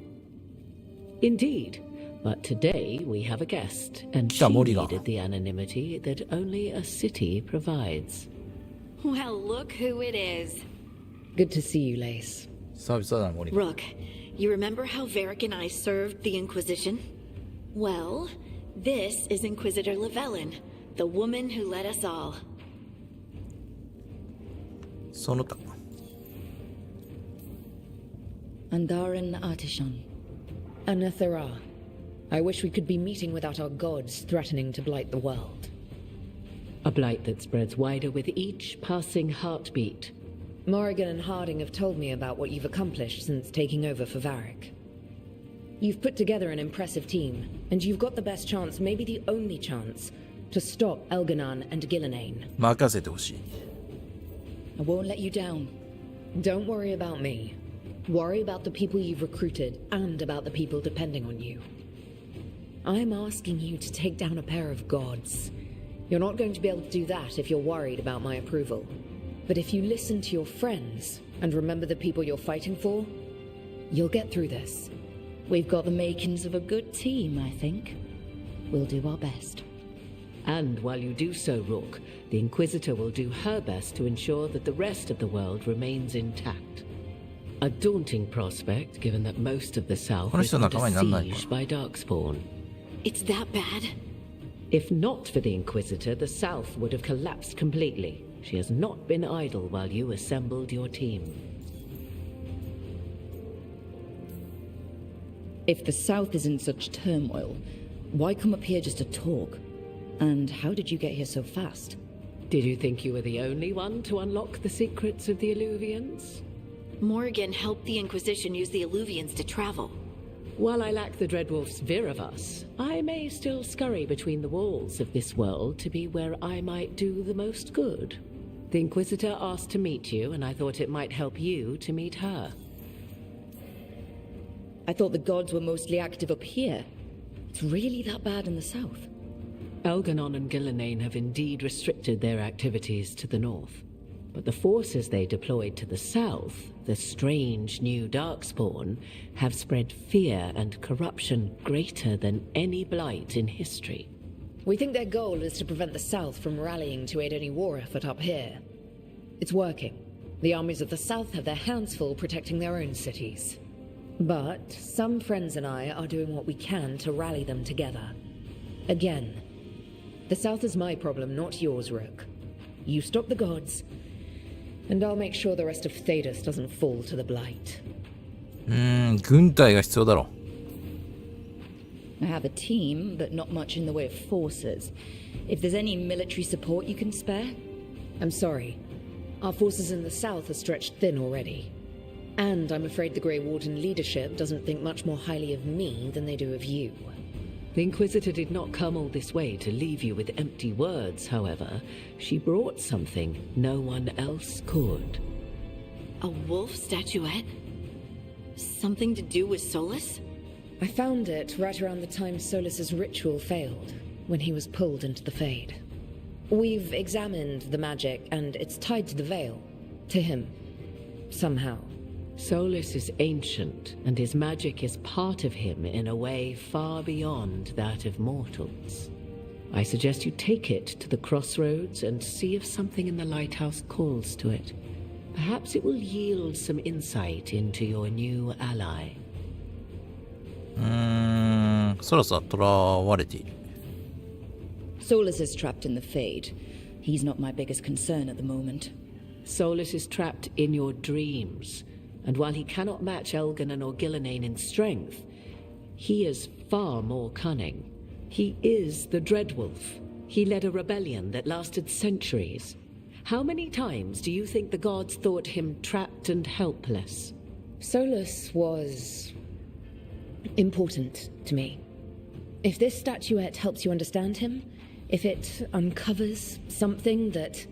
Indeed. But today we have a guest, and she needed the anonymity that only a city provides. Well, look who it is. Good to see you, Lace. Rook, you remember how Varric and I served the Inquisition? Well, this is Inquisitor Llewellyn, the woman who led us all. その他。Andaran Artisan. Anathara. I wish we could be meeting without our gods threatening to blight the world. A blight that spreads wider with each passing heartbeat. Morrigan and Harding have told me about what you've accomplished since taking over for Varric. You've put together an impressive team, and you've got the best chance, maybe the only chance, to stop Elganon and Gillenane. 任せてほしい。I won't let you down. Don't worry about me. Worry about the people you've recruited, and about the people depending on you. I'm asking you to take down a pair of gods. You're not going to be able to do that if you're worried about my approval. But if you listen to your friends, and remember the people you're fighting for, you'll get through this. We've got the makings of a good team, I think. We'll do our best. And while you do so, Rook, the Inquisitor will do her best to ensure that the rest of the world remains intact. A daunting prospect, given that most of the South is under siege by Darkspawn. It's that bad? If not for the Inquisitor, the South would have collapsed completely. She has not been idle while you assembled your team. If the South is in such turmoil, why come up here just to talk? And how did you get here so fast? Did you think you were the only one to unlock the secrets of the Illuvians? Morgan helped the Inquisition use the Illuvians to travel. While I lack the Dreadwolf's vir of us, I may still scurry between the walls of this world to be where I might do the most good. The Inquisitor asked to meet you, and I thought it might help you to meet her. I thought the gods were mostly active up here. It's really that bad in the south. Elganon and Gillenane have indeed restricted their activities to the north. But the forces they deployed to the south, the strange new Darkspawn, have spread fear and corruption greater than any blight in history. We think their goal is to prevent the South from rallying to aid any war effort up here. It's working. The armies of the South have their hands full protecting their own cities. But some friends and I are doing what we can to rally them together. Again, the South is my problem, not yours, Rook. You stop the gods, and I'll make sure the rest of Thedas doesn't fall to the blight. 軍隊が必要だろ。I have a team, but not much in the way of forces. If there's any military support you can spare? I'm sorry. Our forces in the south are stretched thin already. And I'm afraid the Grey Warden leadership doesn't think much more highly of me than they do of you. The Inquisitor did not come all this way to leave you with empty words, however. She brought something no one else could. A wolf statuette? Something to do with Solus? I found it right around the time Solus's ritual failed, when he was pulled into the Fade. We've examined the magic, and it's tied to the veil. To him. Somehow. Solus is ancient, and his magic is part of him in a way far beyond that of mortals. I suggest you take it to the crossroads and see if something in the lighthouse calls to it. Perhaps it will yield some insight into your new ally. ソラスは囚われている。Solus is trapped in the Fade. He's not my biggest concern at the moment. Solus is trapped in your dreams, and while he cannot match Elganon or Gillenane in strength, he is far more cunning. He is the Dreadwolf. He led a rebellion that lasted centuries. How many times do you think the gods thought him trapped and helpless? Solus was important to me. If this statuette helps you understand him, if it uncovers something that...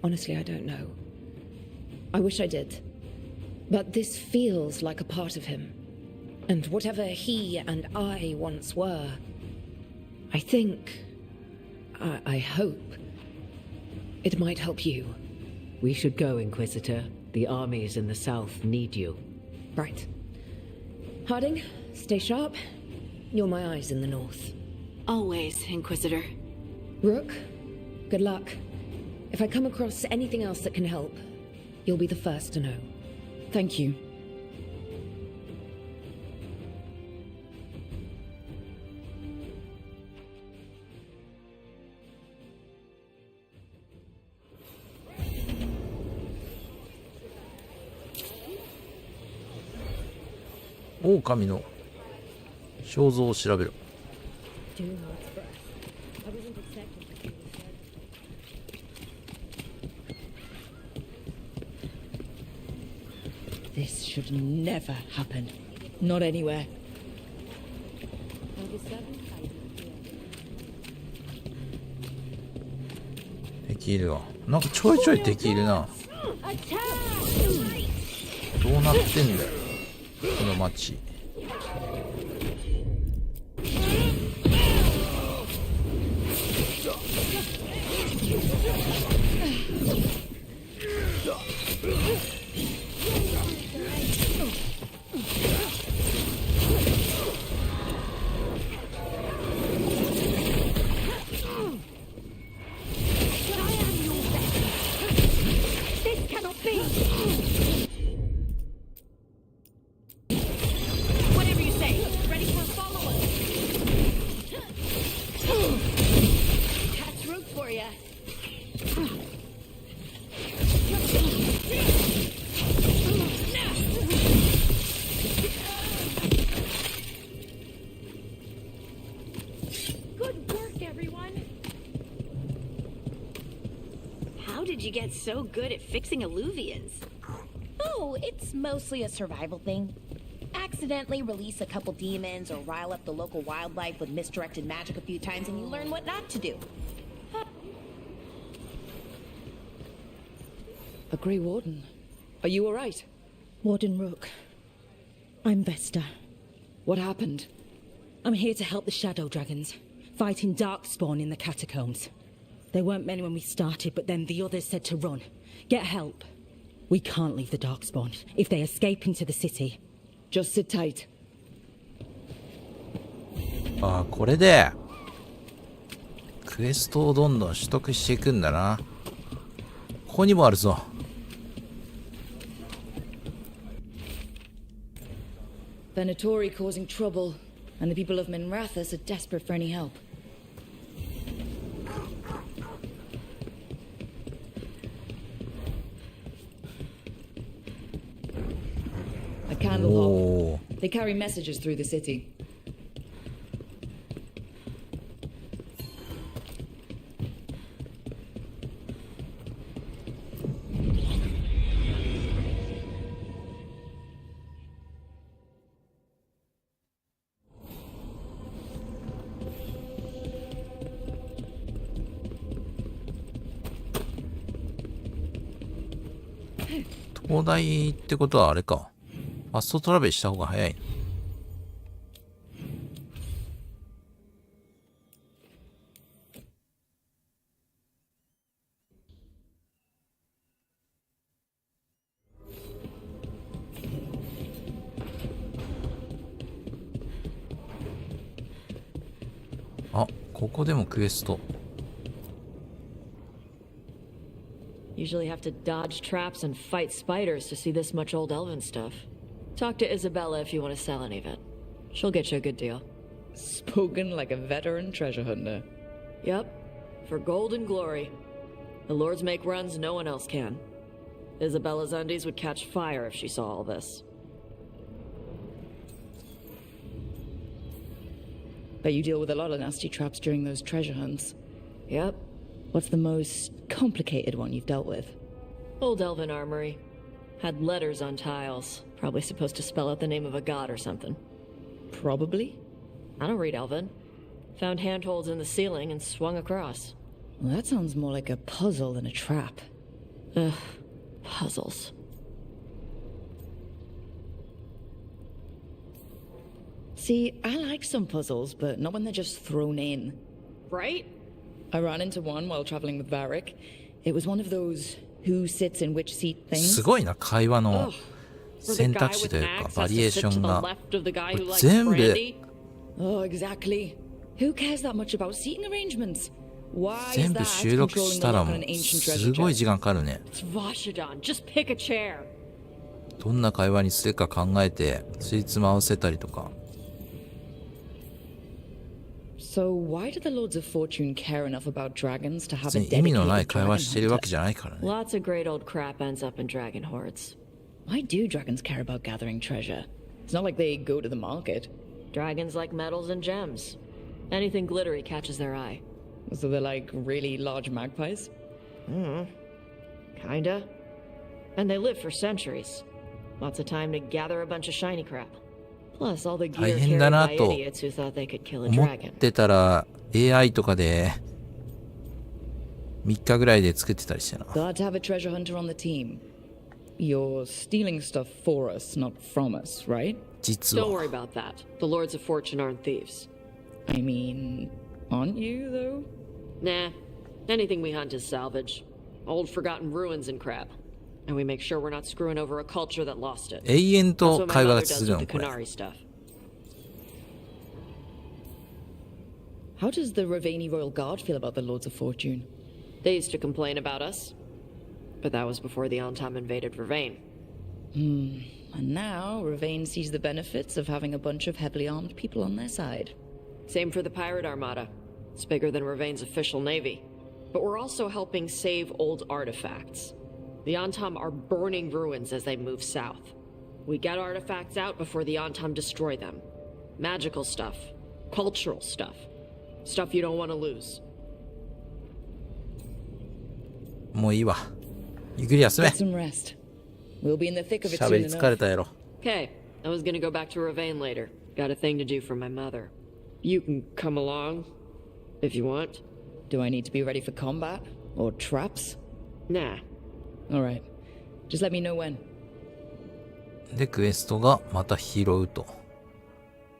Honestly, I don't know. I wish I did. But this feels like a part of him. And whatever he and I once were, I think... I hope... it might help you. We should go, Inquisitor. The armies in the south need you. Right. Harding, stay sharp. You're my eyes in the north. Always, Inquisitor. Rook, good luck. If I come across anything else that can help, you'll be the first to know. Thank you. "狼の肖像を調べろ。This should never happen. Not anywhere. 敵いるわ。なんかちょいちょい敵いるな。どうなってんだよ、この街。So good at fixing alluvians. Oh, it's mostly a survival thing. Accidentally release a couple demons or rile up the local wildlife with misdirected magic a few times and you learn what not to do. A Grey Warden. Are you alright? Warden Rook. I'm Vesta. What happened? I'm here to help the Shadow Dragons, fighting Darkspawn in the catacombs. There weren't many when we started, but then the others said to run. Get help. We can't leave the Darkspawn if they escape into the city. Just sit tight. ああ、これで。クエストをどんどん取得していくんだな。ここにもあるぞ。Venatori causing trouble, and the people of Minrathous are desperate for any help. A candle hop. They carry messages through the city. .東大ってことはあれか。ファストトラベルした方が早い。あ、ここでもクエスト。Usually have to dodge traps and fight spiders to see this much old elven stuff. Talk to Isabella if you want to sell any of it. She'll get you a good deal. Spoken like a veteran treasure hunter. Yep. For gold and glory. The lords make runs no one else can. Isabella's undies would catch fire if she saw all this. Bet you deal with a lot of nasty traps during those treasure hunts. Yep. What's the most complicated one you've dealt with? Old elven armory. Had letters on tiles. Probably supposed to spell out the name of a god or something. Probably? I don't read elven. Found handholds in the ceiling and swung across. Well, that sounds more like a puzzle than a trap. Ugh. Puzzles. See, I like some puzzles, but not when they're just thrown in. Right? I ran into one while traveling with Varric. It was one of those who sits in which seat things. すごいな、会話の選択肢というかバリエーションが全部。Oh, exactly. Who cares that much about seating arrangements? Why 全 is 部 that 収録したら controlling も an う ancient す treasure ごい chest? 時間かかるね。 It's Vashidon. Just pick a chair. どんな会話にするか考えて、ついつま合わせたりとか。So why do the Lords of Fortune care enough about dragons to have 別 a に意味のない dedicated 会 dragon 話してるわ hunter? けじゃないからね。 Lots of great old crap ends up in dragon hordes. Why do dragons care about gathering treasure? It's not like they go to the market. Dragons like metals and gems. Anything glittery catches their eye. So they're like really large magpies? Kinda. And they live for centuries. Lots of time to gather a bunch of shiny crap. Plus all the gear 大変 carried だな by と idiots who thought they could kill a 思っ dragon. てたら AI とかで3日ぐらいで作ってたりしてな。 Glad to have a treasure hunter on the team. You're stealing stuff for us, not from us, right? 実 Don't は worry about that. The Lords of Fortune aren't thieves. I mean, aren't you, though? Nah. Anything we hunt is salvage. Old forgotten ruins and crap. And we make sure we're not screwing over a culture that lost it. 永遠 That's と what my 会話 mother が does 続く with の the これ。 Canary stuff. How does the Ravani Royal Guard feel about the Lords of Fortune? They used to complain about us. But that was before the Antam invaded Ravane. And now, Ravane sees the benefits of having a bunch of heavily armed people on their side. Same for the Pirate Armada. It's bigger than Ravane's official navy. But we're also helping save old artifacts. The Antam are burning ruins as they move south. We get artifacts out before the Antam destroy them. Magical stuff. Cultural stuff. Stuff you don't want to lose. もういいわ。ゆっくり休め。 Get some rest. We'll be in the thick of it 喋 soon り疲れ enough. たやろ。 Okay, I was gonna go back to Ravane later. Got a thing to do for my mother. You can come along, if you want. Do I need to be ready for combat? Or traps? Nah. Alright. Just let me know when. で、クエストがまた拾うと。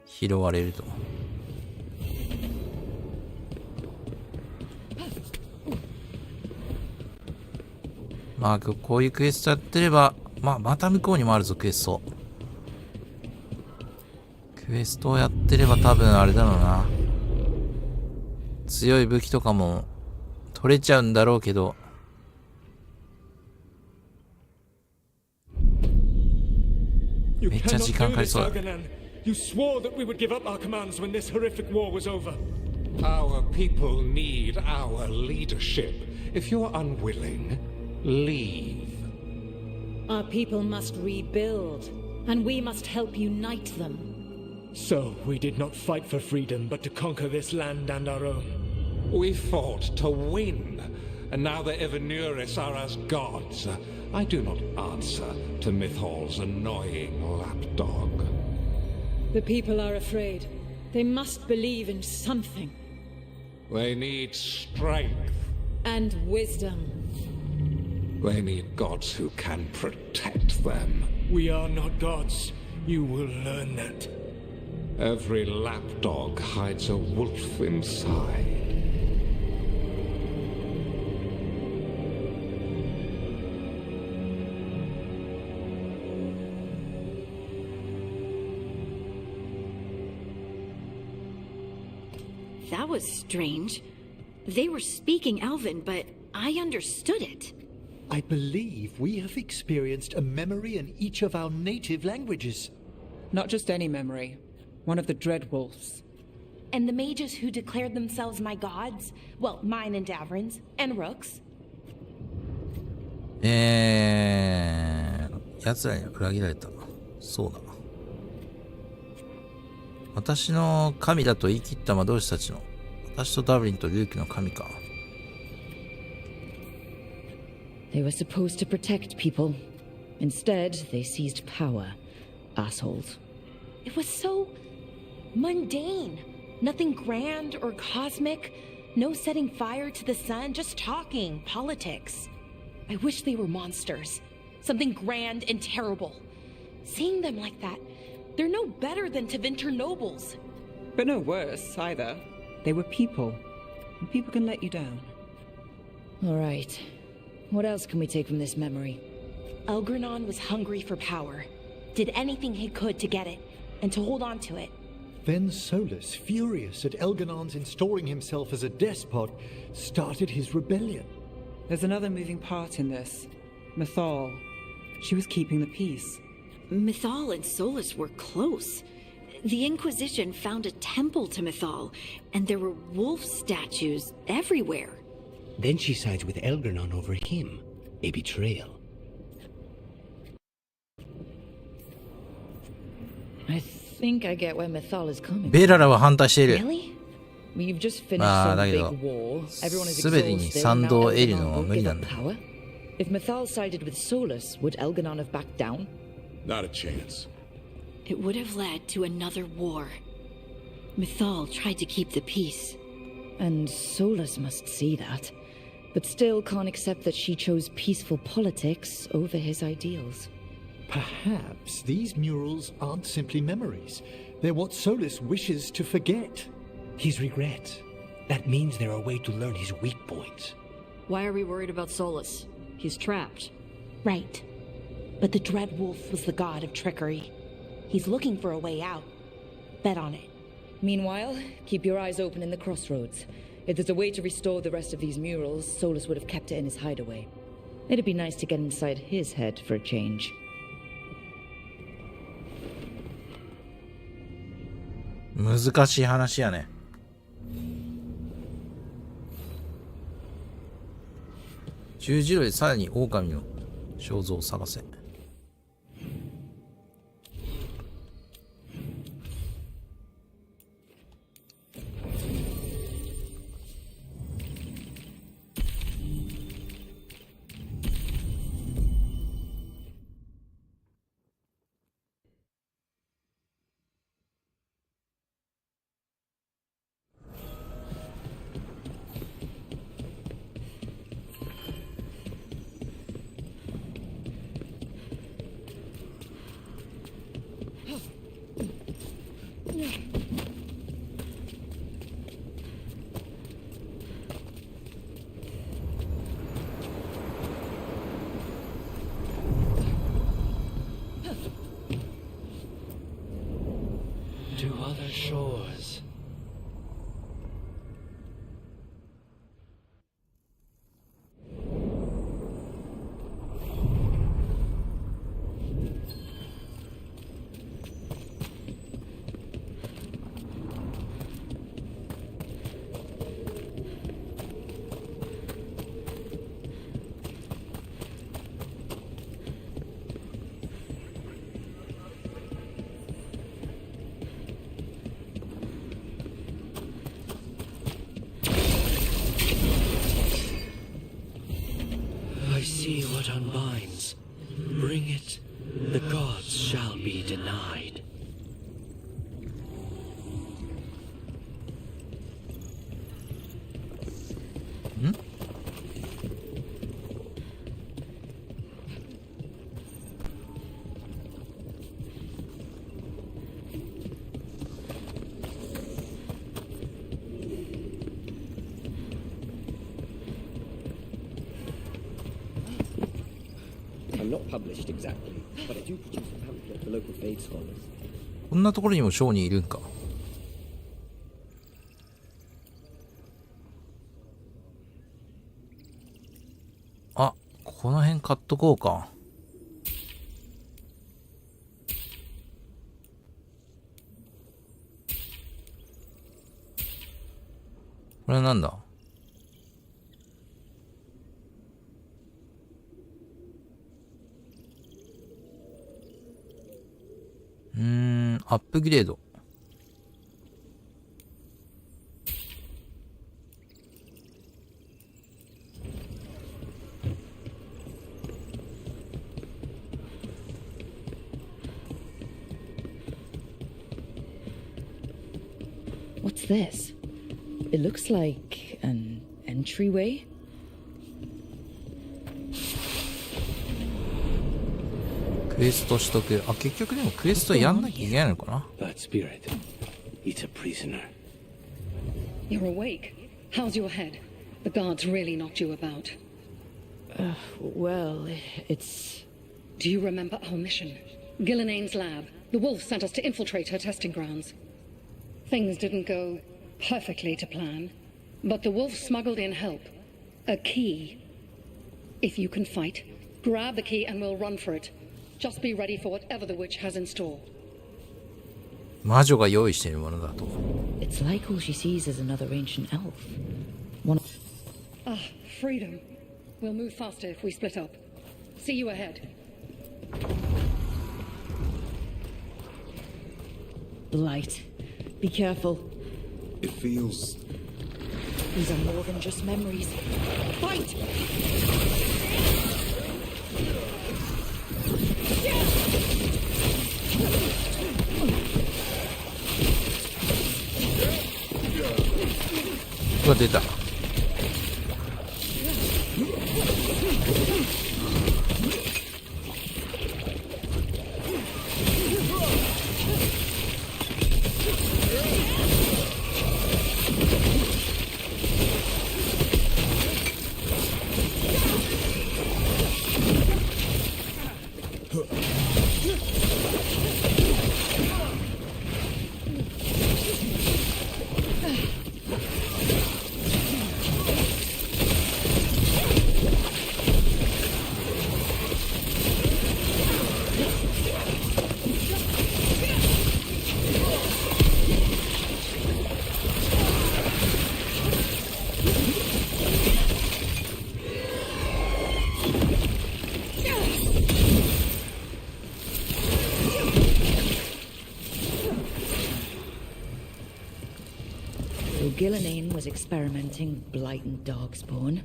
拾われると。まあ、こういうクエストやってれば、まあ、また向こうにもあるぞ、クエスト。クエストをやってれば多分あれだろうな。強い武器とかも取れちゃうんだろうけど、めっちゃ時間かかりそうだ。You swore that we would give up our commands when this horrific war was over. Our people need our leadership. If you're unwilling, leave. Our people must rebuild, and we must help unite them. So, we did not fight for freedom, but to conquer this land and our own. We fought to win, and now the Evanuris are as gods. I do not answer to Mythal's annoying lapdog. The people are afraid. They must believe in something. They need strength. And wisdom. They need gods who can protect them. We are not gods. You will learn that. Every lapdog hides a wolf inside. That was strange. They were speaking Elven, but I understood it. I believe we have experienced a memory in each of our native languages. Not just any memory. One of the Dread Wolves. And the mages who declared themselves my gods? Well, mine and Davrin's, and Rook's. 奴らに裏切られた。そうだ。私の神だと言い切った魔導士たちの、私とダブリンとルークの神か。They were supposed to protect people. Instead, they seized power. Assholes. It was so mundane. Nothing grand or cosmic. No setting fire to the sun, just talking, politics. I wish they were monsters. Something grand and terrible. Seeing them like that, they're no better than Tevinter nobles. But no worse, either. They were people. And people can let you down. All right. What else can we take from this memory? Elgranon was hungry for power. Did anything he could to get it, and to hold on to it. Then Solus, furious at Elganon's installing himself as a despot, started his rebellion. There's another moving part in this. Mythal. She was keeping the peace. Mythal and Solus were close. The Inquisition found a temple to Mythal, and there were wolf statues everywhere. Then she sides with Elgranon over him. A betrayal. I think I get where Mythal is coming. ベララは反対している。 Really? We've just finished まあ some だけ big ど war. Everyone is 全てに exhausted. 賛 Now 同を得る Elganon のは will 無理 give な up んだ。 power. If Mythal sided with Solus, would Elganon have backed down? Not a chance. It would have led to another war. Mythal tried to keep the peace. And Solus must see that, but still can't accept that she chose peaceful politics over his ideals. Perhaps these murals aren't simply memories. They're what Solus wishes to forget. His regrets. That means they're a way to learn his weak points. Why are we worried about Solus? He's trapped. Right. But the Dread Wolf was the god of trickery. He's looking for a way out. Bet on it. Meanwhile, keep your eyes open in the crossroads. If there's a way to restore the rest of these murals, Solus would have kept it in his hideaway. It'd be nice to get inside his head for a change. 難しい話やね。十字路でさらに狼の肖像を探せ。To other shores. not published exactly, but I do produce a pamphlet for local fade scholars. こんなところにも商人いるんか。あ、この辺買っとこうか。これはなんだ？アップグレード。What's this? It looks like an entryway. Quest 取得。あ、結局でもクエストやんなきゃいけないのかな。 That spirit. It's a prisoner. You're awake. How's your head? The guards really knocked you about. Well, it's... Do you remember our mission? Gillinane's lab. The wolf sent us to infiltrate her testing grounds. Things didn't go perfectly to plan, but the wolf smuggled in help. A key. If you can fight, grab the key and we'll run for it. Just be ready for whatever the witch has in store. 魔女が用意しているものだと。It's like all she sees is another ancient elf. Ah, freedom. We'll move faster if we split up. See you ahead. Blight. Be careful. It feels... These are more than just memories. Fight!うわ、出た。Gillinane was experimenting with blight and darkspawn.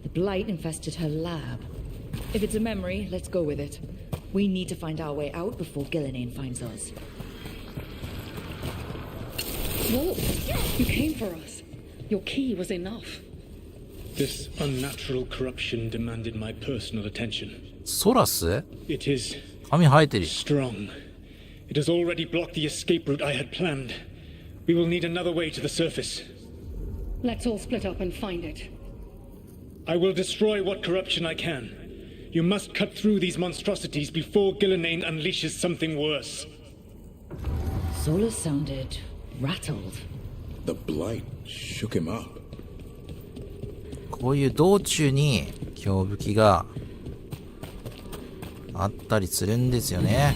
The blight infested her lab. If it's a memory, let's go with it. We need to find our way out before Gillinane finds us. Wolf, you came for us. Your key was enough. This unnatural corruption demanded my personal attention. ソラス? It is 髪生えてる。 strong. It has already blocked the escape route I had planned. We will need another way to the surface. Let's all split up and find it. I will destroy what corruption I can. You must cut through these monstrosities before Gillinane unleashes something worse. Solus sounded rattled. The blight shook him up. こういう道中に強武器があったりするんですよね。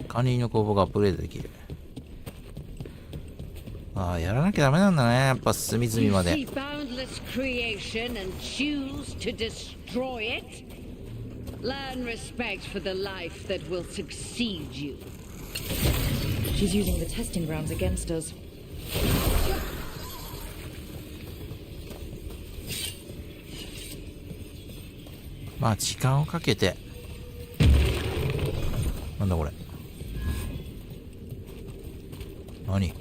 管理の工房がアップグレードできる。ああ、やらなきゃダメなんだね。やっぱ隅々まで。boundless creation and choose to destroy it? Learn respect for the life that will succeed you. She's using the testing grounds against us. まあ時間をかけて。なんだこれ。何？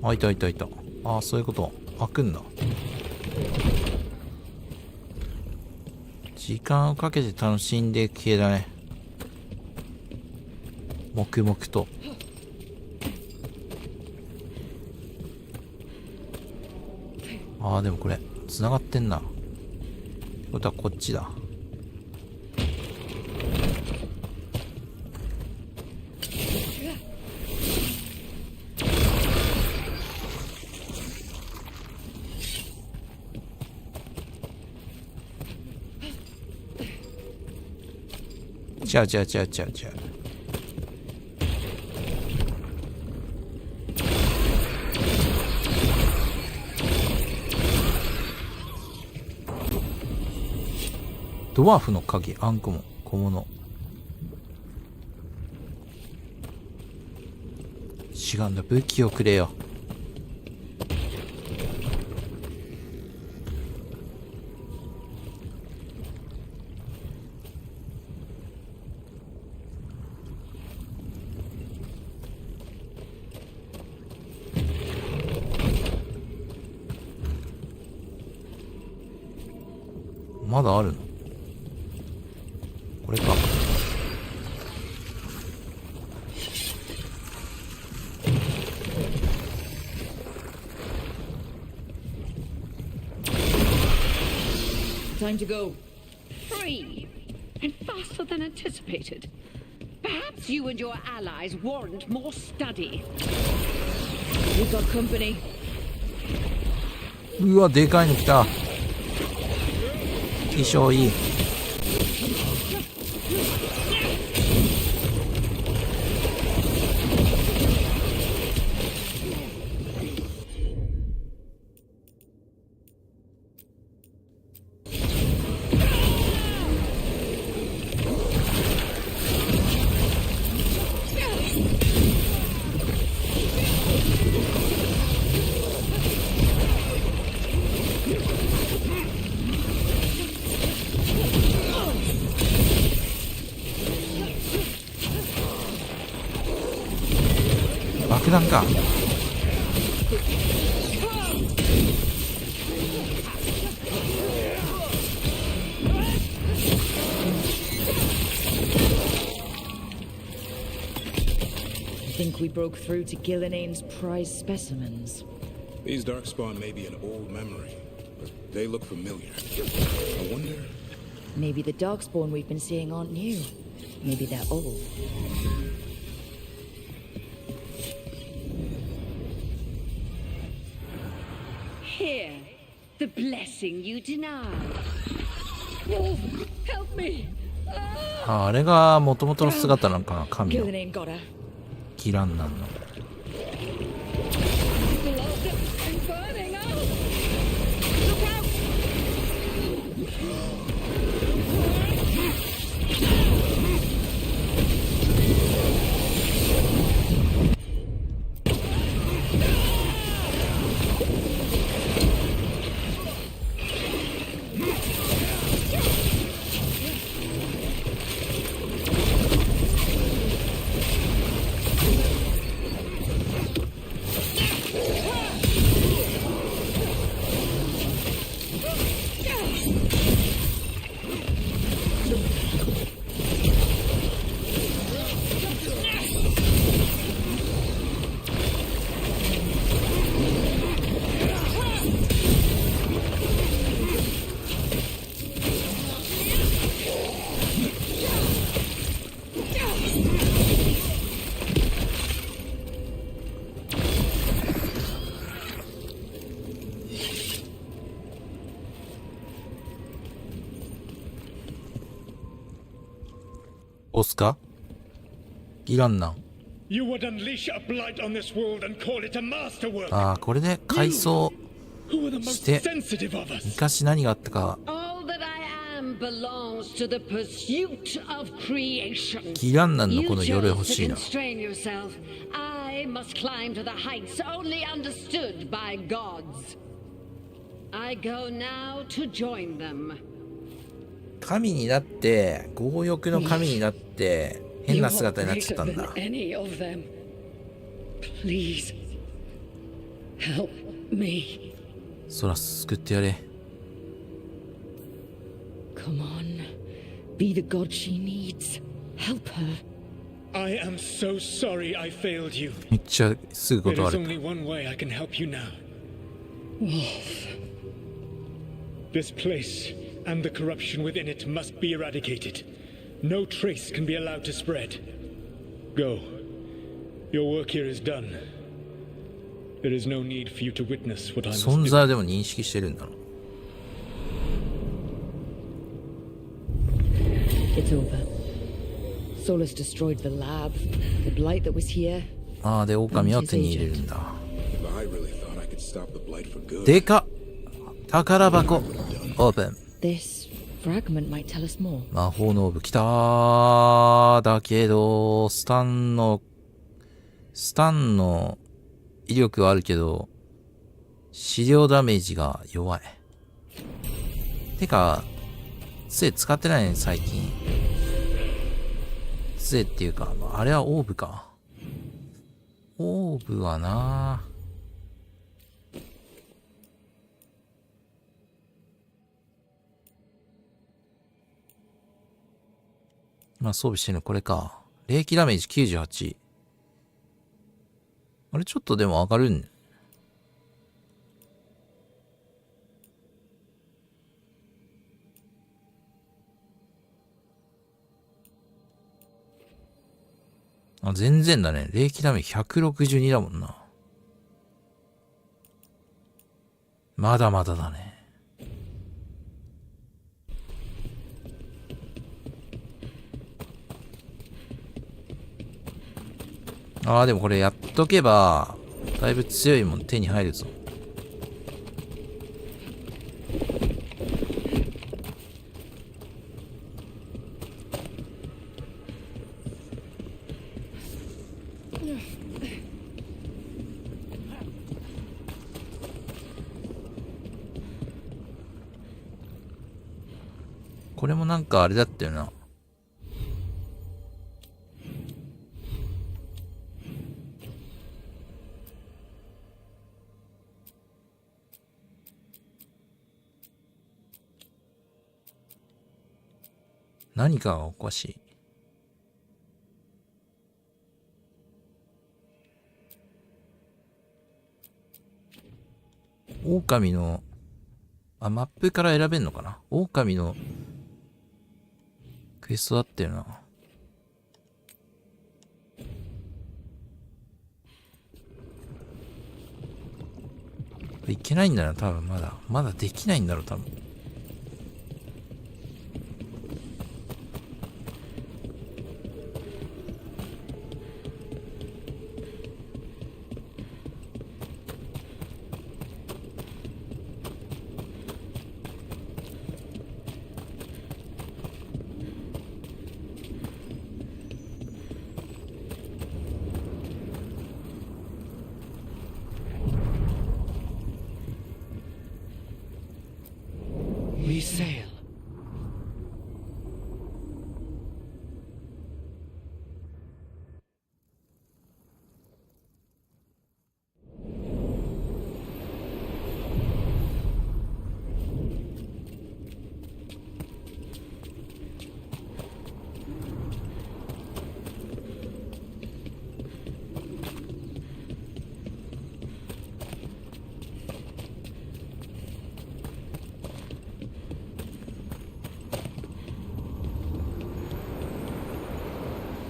あ、いたいたいた。ああ、そういうこと。開くんだ。時間をかけて楽しんでいく系だね。黙々と。ああ、でもこれ繋がってんな。ってことはこっちだ。違う。ドワーフの鍵、あんこも小物。違うんだ、武器をくれよ。まだあるの？これか。Time to go. Free and faster than anticipated. Perhaps you and your allies warrant more study. We've got company. うわ、でかいの来た。気象いい。爆弾か。I think we broke through to Gillinane's prize specimens. These darkspawn may be an old memory, but they look familiar. I wonder... Maybe the darkspawn we've been seeing aren't new. Maybe they're old. Here, the blessing you denied. Wolf, help me! あれが元々の姿なのかな、神の。 Gillinane got her. ギランなんの。ボスか？ギランナン。ああ、これで改装して昔何があったか。ギランナンのこの鎧欲しいな。神になって強欲の神になって変な姿になっちゃったんだ。そら救ってやれ。Come on, be the god she needs. Help her. I am so sorry I failed you. めっちゃすぐ断る。There's only one way I can help you now. Wolf, This place and the corruption within it must be eradicated. No trace can be allowed to spread. Go. Your work here is done. There is no need for you to witness what I must do. 存在でも認識してるんだろう。It's over. Solus destroyed the lab, the blight that was here. ああ、で、狼は手に入れるんだ。 I really thought I could stop the blight for good. でかっ！宝箱オープン。 This fragment might tell us more. 魔法のオーブ来たー。だけど、スタンの威力はあるけど、資料ダメージが弱い。てか、杖使ってないね、最近。杖っていうか、あれはオーブか。オーブはなぁ。今装備してるのこれか。霊気ダメージ98。あれちょっとでも上がるん。あ、全然だね。霊気ダメージ162だもんな。まだまだだね。ああ、でもこれやっとけば、だいぶ強いもん手に入るぞ。これもなんかあれだったよな。何かがおかしい。狼の、マップから選べんのかな？狼のクエストだったよな。いけないんだな、多分まだできないんだろう、多分。We sail.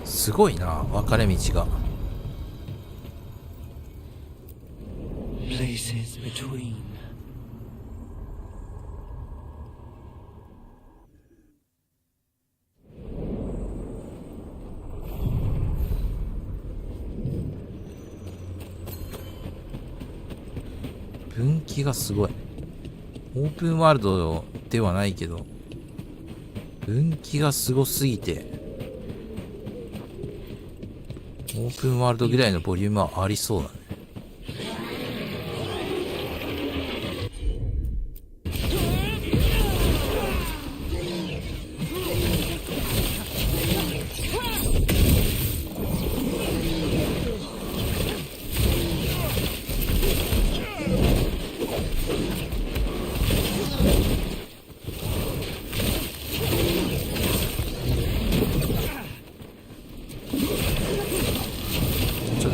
すごいな、分かれ道が。Places between. 分岐がすごい。オープンワールドではないけど、分岐がすごすぎて、オープンワールドぐらいのボリュームはありそうだね。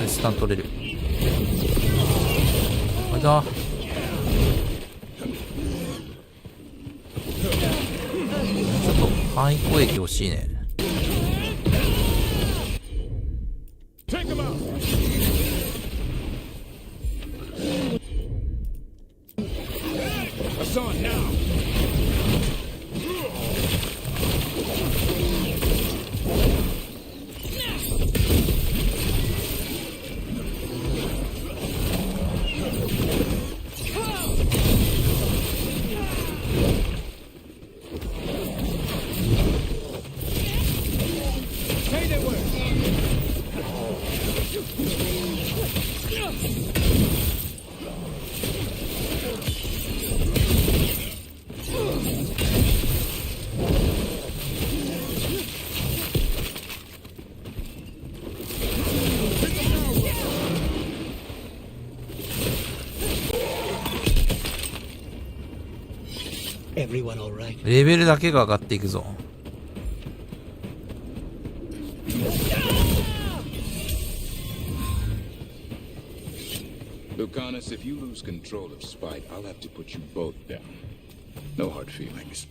スタン取れる。あれだ。範囲攻撃欲しいね。Take him out. Hassan, now. Say the word. Everyone all right? レベルだけが上がっていくぞ。Lucanus, if you lose control of Spite, I'll have to put you both down. No hard feelings.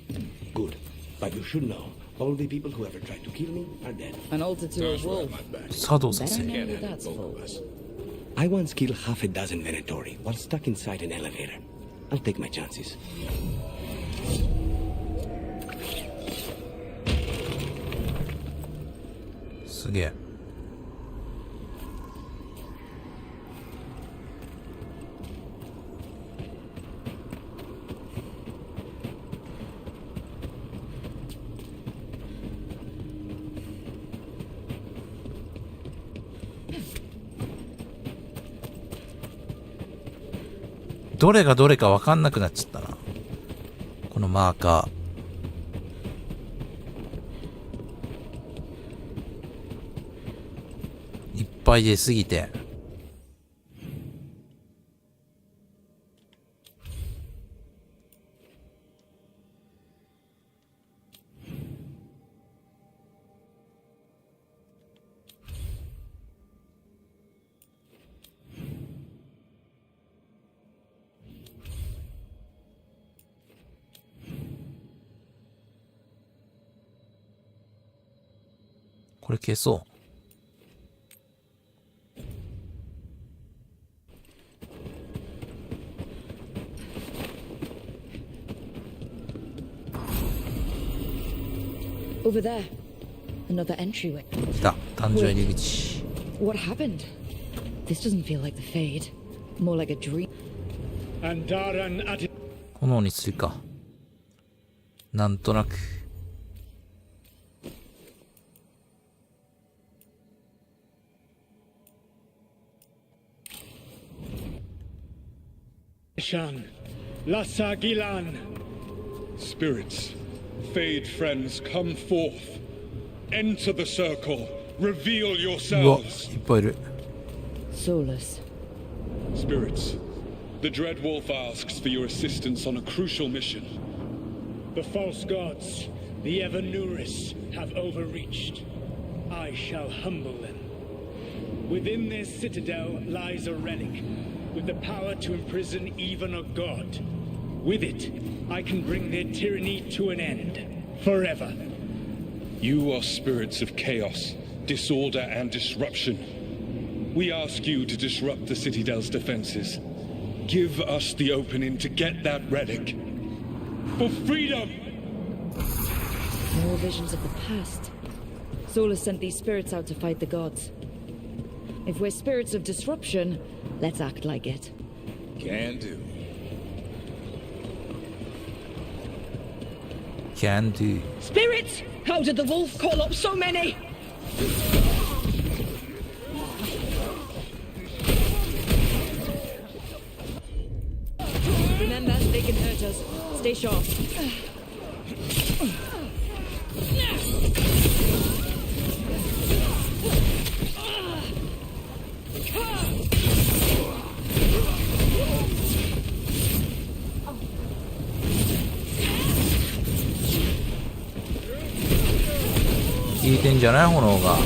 Good. But you should know, all the people who ever tried to kill me are dead. An altar to a wolf. 作動させる。 Can't have both of us. I once killed half a dozen Venatori while stuck inside an elevator. I'll take my chances. すげえ。どれがどれか分かんなくなっちゃったな。このマーカー。いっぱい出すぎて。これ消そう。Over there. Another entryway. 来た。誕生入り口。What happened? This doesn't feel like the Fade. More like a dream. Andaran at 炎にするか。なんとなく。Shan, Lassa Gilan. Spirits, Fade friends, come forth. Enter the circle. Reveal うわ、 yourselves. いっぱいいる。 Soulless. Spirits, the Dread Wolf asks for your assistance on a crucial mission. The false gods, the Evanuris, have overreached. I shall humble them. Within their citadel lies a relic, with the power to imprison even a god. With it, I can bring their tyranny to an end, forever. You are spirits of chaos, disorder, and disruption. We ask you to disrupt the Citadel's defenses. Give us the opening to get that relic. For freedom! More visions of the past. Solus sent these spirits out to fight the gods. If we're spirits of disruption, let's act like it. Can do. Can do. Spirits! How did the wolf call up so many? Remember, they can hurt us. Stay sharp.効いてんじゃない炎が。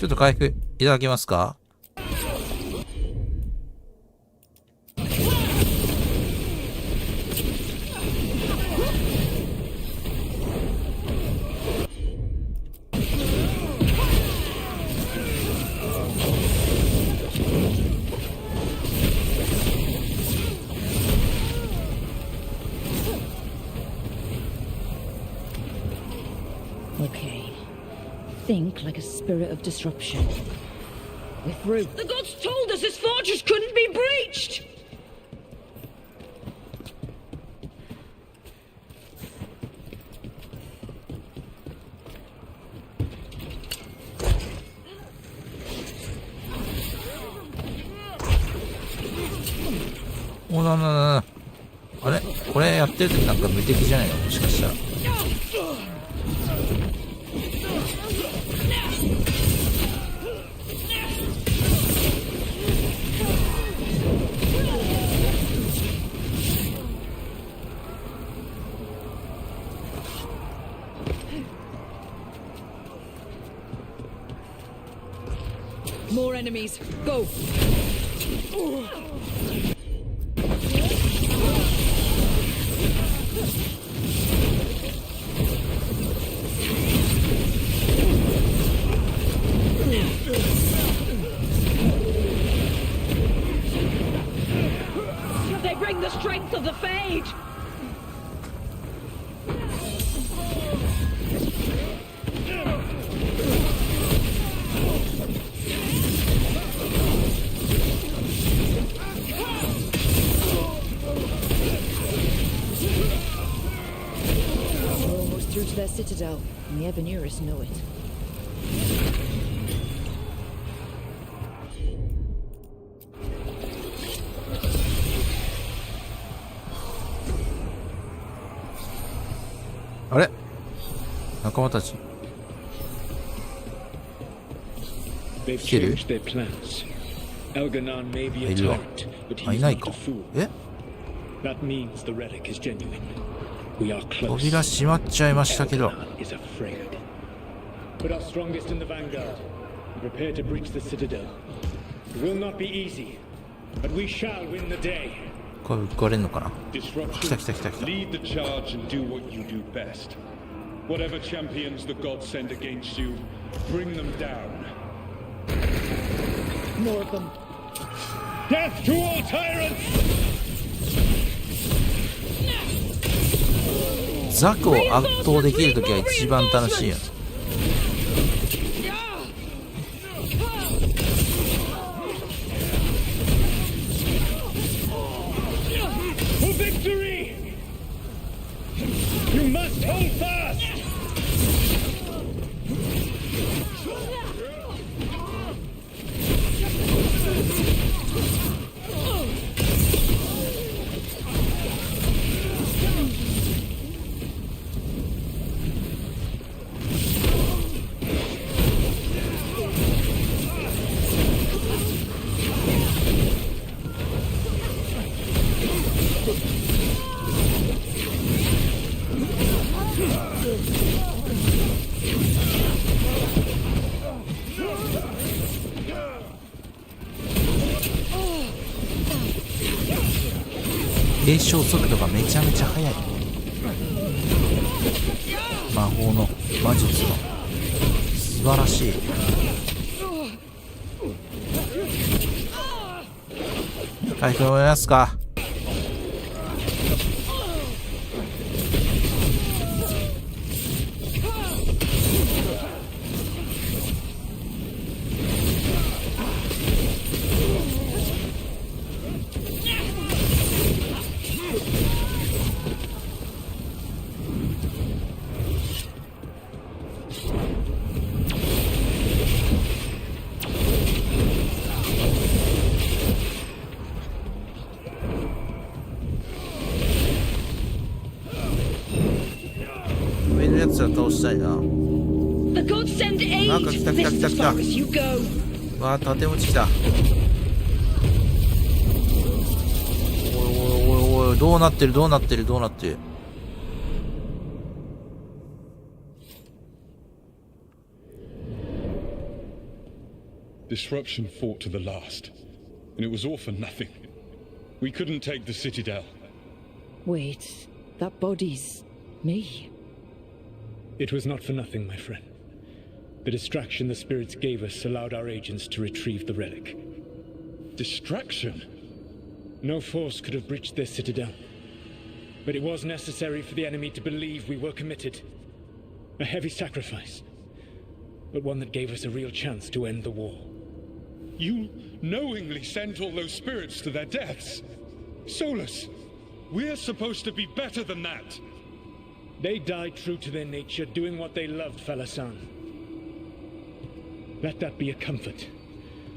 ょっと回復いただけますか？Okay. Think like a spirit of disruption. We're through. The gods told us this fortress couldn't be breached!おななな、あれこれやってる時なんか無敵じゃないの、もしかしたら。More enemies. Go. They bring the strength of the Fade! We're almost through to their citadel, and the Evanurus know it. あれ仲間たち They've 来てる changed their plans. Elganon may be a いるわ tyrant, but あ、い he's ない not か a fool. え That means the relic is genuine. We are close. 扉閉まっちゃいましたけど Elganon is afraid. Put our strongest in the vanguard and prepare to breach the citadel. It will not be easy, but we shall win the day. これぶっ壊れんのかな。 Disruption. 来た来た来た来た。 Lead the charge and do what you do best. Whatever champions the gods send against you, bring them down. More of them. Death to all tyrants! ザクを圧倒できるときは一番楽しいよ。 For victory! You must hold fast!継承速度がめちゃめちゃ速い。魔法の魔術の素晴らしい。回復思いますか。上のやつら倒したいな。 The gods send aid! なんか来た来た来た来た。 This is as far as you go. わあ、盾持ち来た。おいおいおいおい、どうなってるどうなってるどうなってる。Disruption fought to the last, and it was all for nothing. We couldn't take the Citadel. Wait, that body's me. It was not for nothing, my friend. The distraction the spirits gave us allowed our agents to retrieve the relic. Distraction? No force could have breached this Citadel. But it was necessary for the enemy to believe we were committed. A heavy sacrifice, but one that gave us a real chance to end the war. You knowingly sent all those spirits to their deaths? Solus, we're supposed to be better than that. They died true to their nature, doing what they loved, Falasan. Let that be a comfort,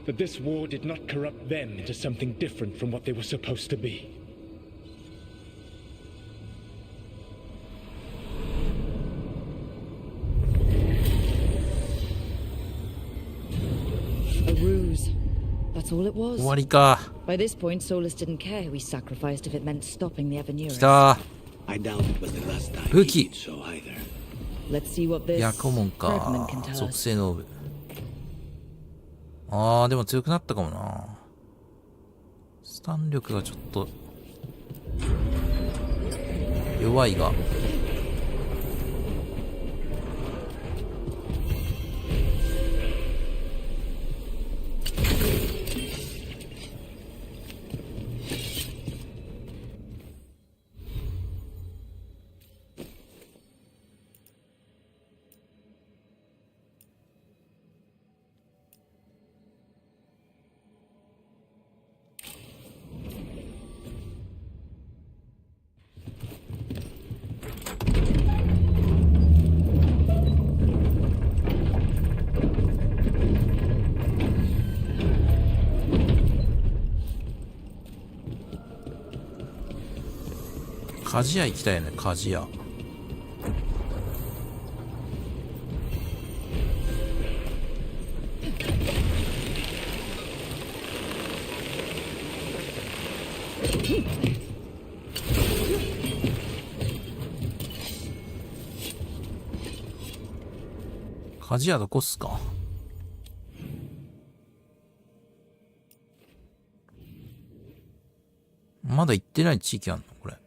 that this war did not corrupt them into something different from what they were supposed to be. A ruse. That's all it was. 終わりか。 By this point, Solus didn't care who we sacrificed if it meant stopping the Evanurus. 来た。 I doubt it was the last time 武 he 器 did so either. Let's see what this ヤコモンか fragment can tell 属 us. 性のオーブ。あーでも強くなったかもな。スタン力がちょっと弱いが。鍛冶屋行きたいよね、鍛冶屋。鍛冶屋どこっすか？まだ行ってない地域あんのこれ。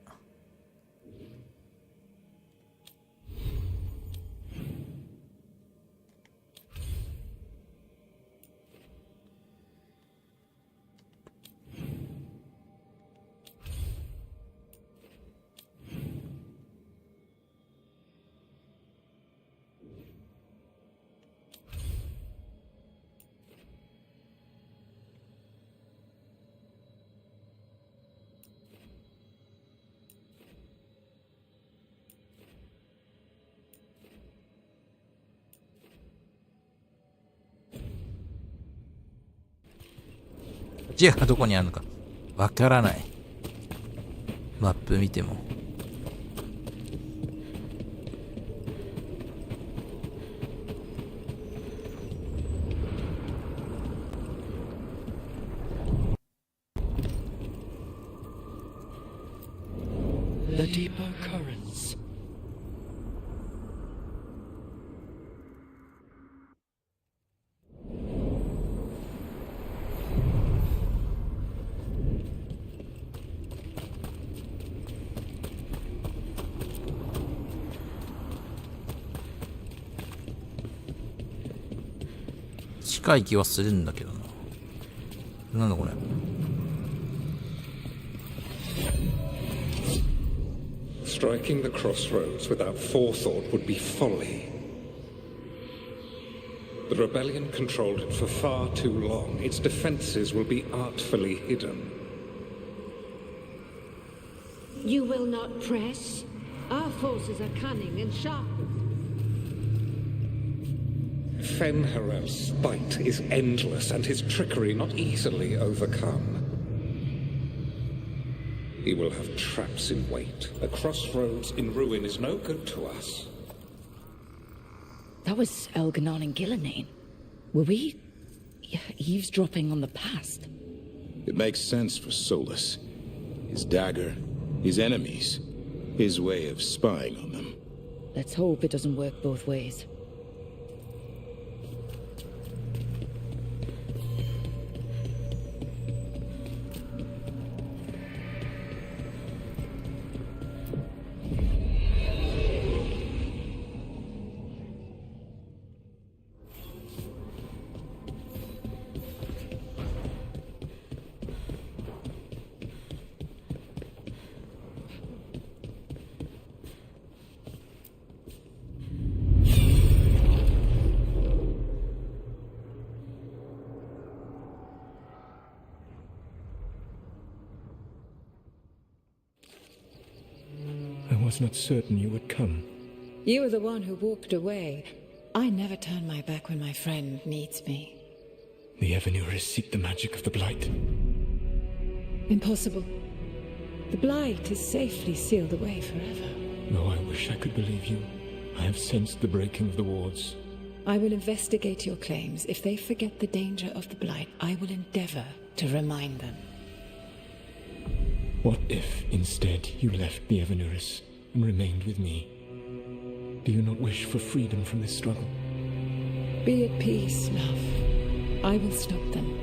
ジアがどこにあるのかわからない。マップ見ても。The deeper currents.近い気はするんだけどな。なんだこれ。Striking the crossroads without forethought would be folly. The rebellion controlled it for far too long. Its defenses will be artfully hidden. You will not press? Our forces are cunning and sharp. Fenharel's spite is endless and his trickery not easily overcome. He will have traps in wait. A crossroads in ruin is no good to us. That was Elganon and Gillenane. Were we eavesdropping on the past? It makes sense for Solus. His dagger, his enemies, his way of spying on them. Let's hope it doesn't work both ways. was not certain you would come. You were the one who walked away. I never turn my back when my friend needs me. The Evanurus seek the magic of the Blight. Impossible. The Blight is safely sealed away forever. Oh, I wish I could believe you. I have sensed the breaking of the wards. I will investigate your claims. If they forget the danger of the Blight, I will endeavor to remind them. What if, instead, you left the Evanurus and remained with me? Do you not wish for freedom from this struggle? Be at peace, love. I will stop them.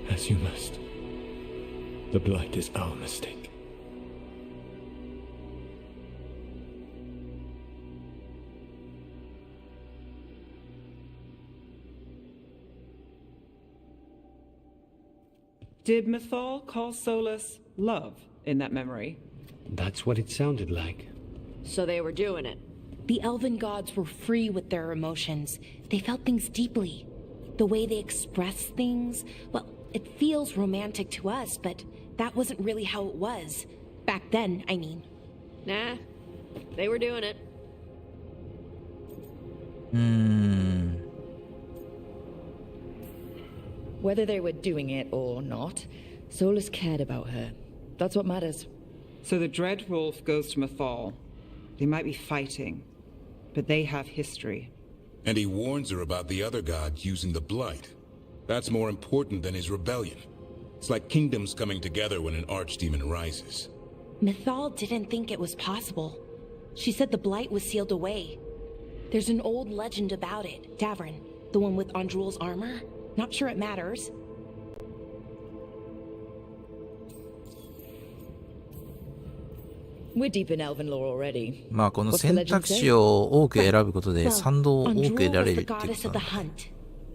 As you must. The Blight is our mistake. Did Mythal call Solus love in that memory? That's what it sounded like. So they were doing it. The elven gods were free with their emotions. They felt things deeply. The way they expressed things, well, it feels romantic to us, but that wasn't really how it was. Back then, I mean. Nah, they were doing it. Whether they were doing it or not, Solus cared about her. That's what matters. So the Dread Wolf goes to Mythal. They might be fighting, but they have history. And he warns her about the other gods using the Blight. That's more important than his rebellion. It's like kingdoms coming together when an archdemon rises. Mythal didn't think it was possible. She said the Blight was sealed away. There's an old legend about it. Davern, the one with Andrul's armor. Not sure it matters. We're deep in elven lore already. まあこの選択肢を多く選ぶことで賛同を多く得られるっていうことなんだ。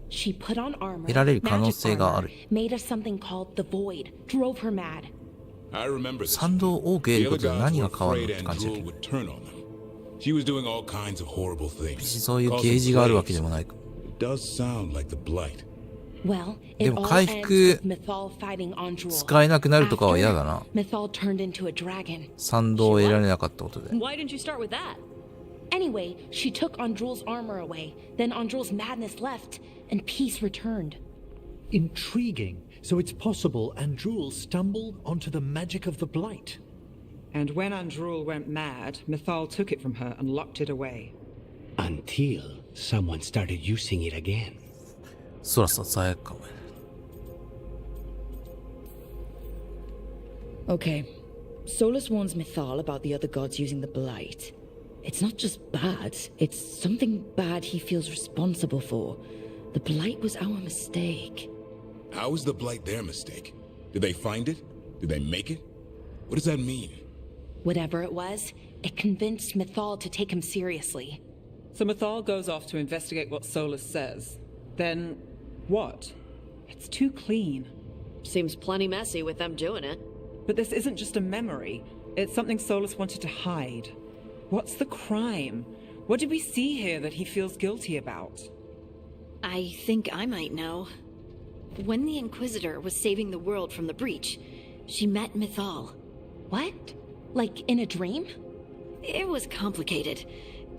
She put on armor, 得られる可能性がある。 made us something called the Void, drove her mad. 賛同を多く得ることで何が変わるのって感じだけど。 She was doing all kinds of horrible things. そういうゲージがあるわけでもない。 It does sound like the Blight. Well, でも回復使えなくなるとかは嫌だな。賛同を得られなかったことで。 Why didn't you start with that? Anyway, she took Andrul's armor away. Then Andrul's madness left, and peace returned. Intriguing. So it's possible Andrul stumbled onto the magic of the Blight. And when Andrul went mad, Mythal took it from her and locked it away. Until someone started using it again. そらささやかも。 Okay, Solus warns Mythal about the other gods using the Blight. It's not just bad, it's something bad he feels responsible for. The Blight was our mistake. How is the Blight their mistake? Did they find it? Did they make it? What does that mean? Whatever it was, it convinced Mythal to take him seriously. So Mythal goes off to investigate what Solus says. Then, what? It's too clean. Seems plenty messy with them doing it. But this isn't just a memory. It's something Solus wanted to hide. What's the crime? What did we see here that he feels guilty about? I think I might know. When the Inquisitor was saving the world from the breach, she met Mythal. What? Like in a dream? It was complicated.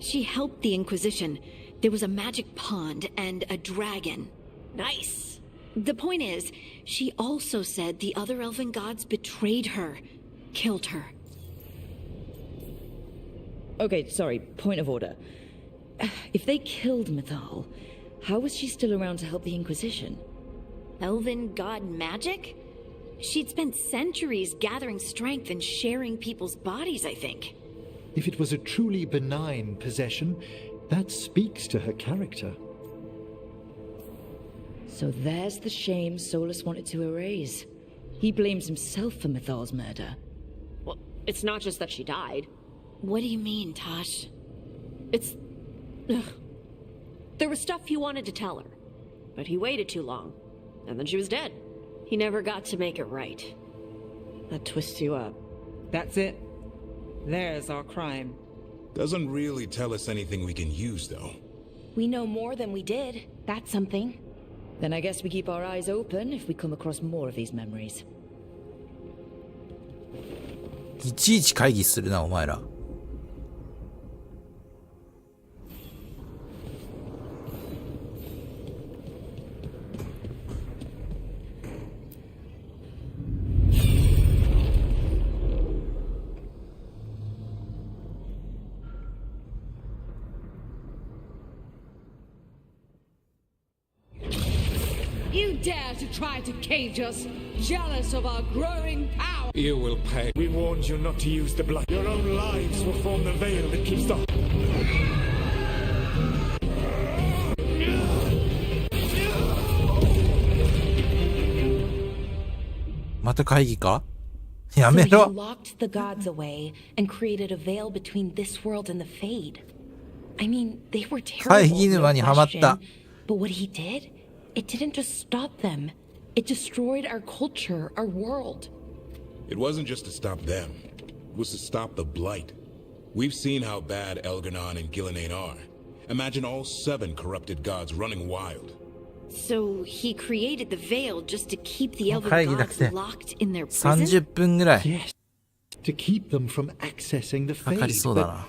She helped the Inquisition. There was a magic pond and a dragon. Nice. The point is, she also said the other elven gods betrayed her, killed her. Okay, sorry, point of order. If they killed Mythal, how was she still around to help the Inquisition? Elven god magic? She'd spent centuries gathering strength and sharing people's bodies, I think. If it was a truly benign possession, that speaks to her character. So there's the shame Solus wanted to erase. He blames himself for Mythal's murder. Well, it's not just that she died. What do you mean, Tosh? It's... Ugh. There was stuff he wanted to tell her, but he waited too long, and then she was dead. He never got to make it right. That twists you up. That's it. There's our crime. Doesn't really tell us anything we can use, though. We know more than we did. That's something. Then I guess we keep our eyes open if we come across more of these memories. いちいち会議するな、お前ら。You dare to try to cage us, jealous of our growing power. You will pay. We warned you not to use the blood. Your own lives will form the veil that keeps the... また会議か？やめろ。 So he locked the gods away and created a veil between this world and the Fade. I mean, they were terrible, 会議沼にはまった。 but what he did, it didn't just stop them. It destroyed our culture, our world. It wasn't just to stop them. It was to stop the Blight. We've seen how bad Elganon and Gillenane are. Imagine all 7 corrupted gods running wild. So he created the veil just to keep the elven 会議だ gods って。 locked in their 30 prison? 分ぐらい。 Yes. To keep them from accessing the かかり Fade. そうだな。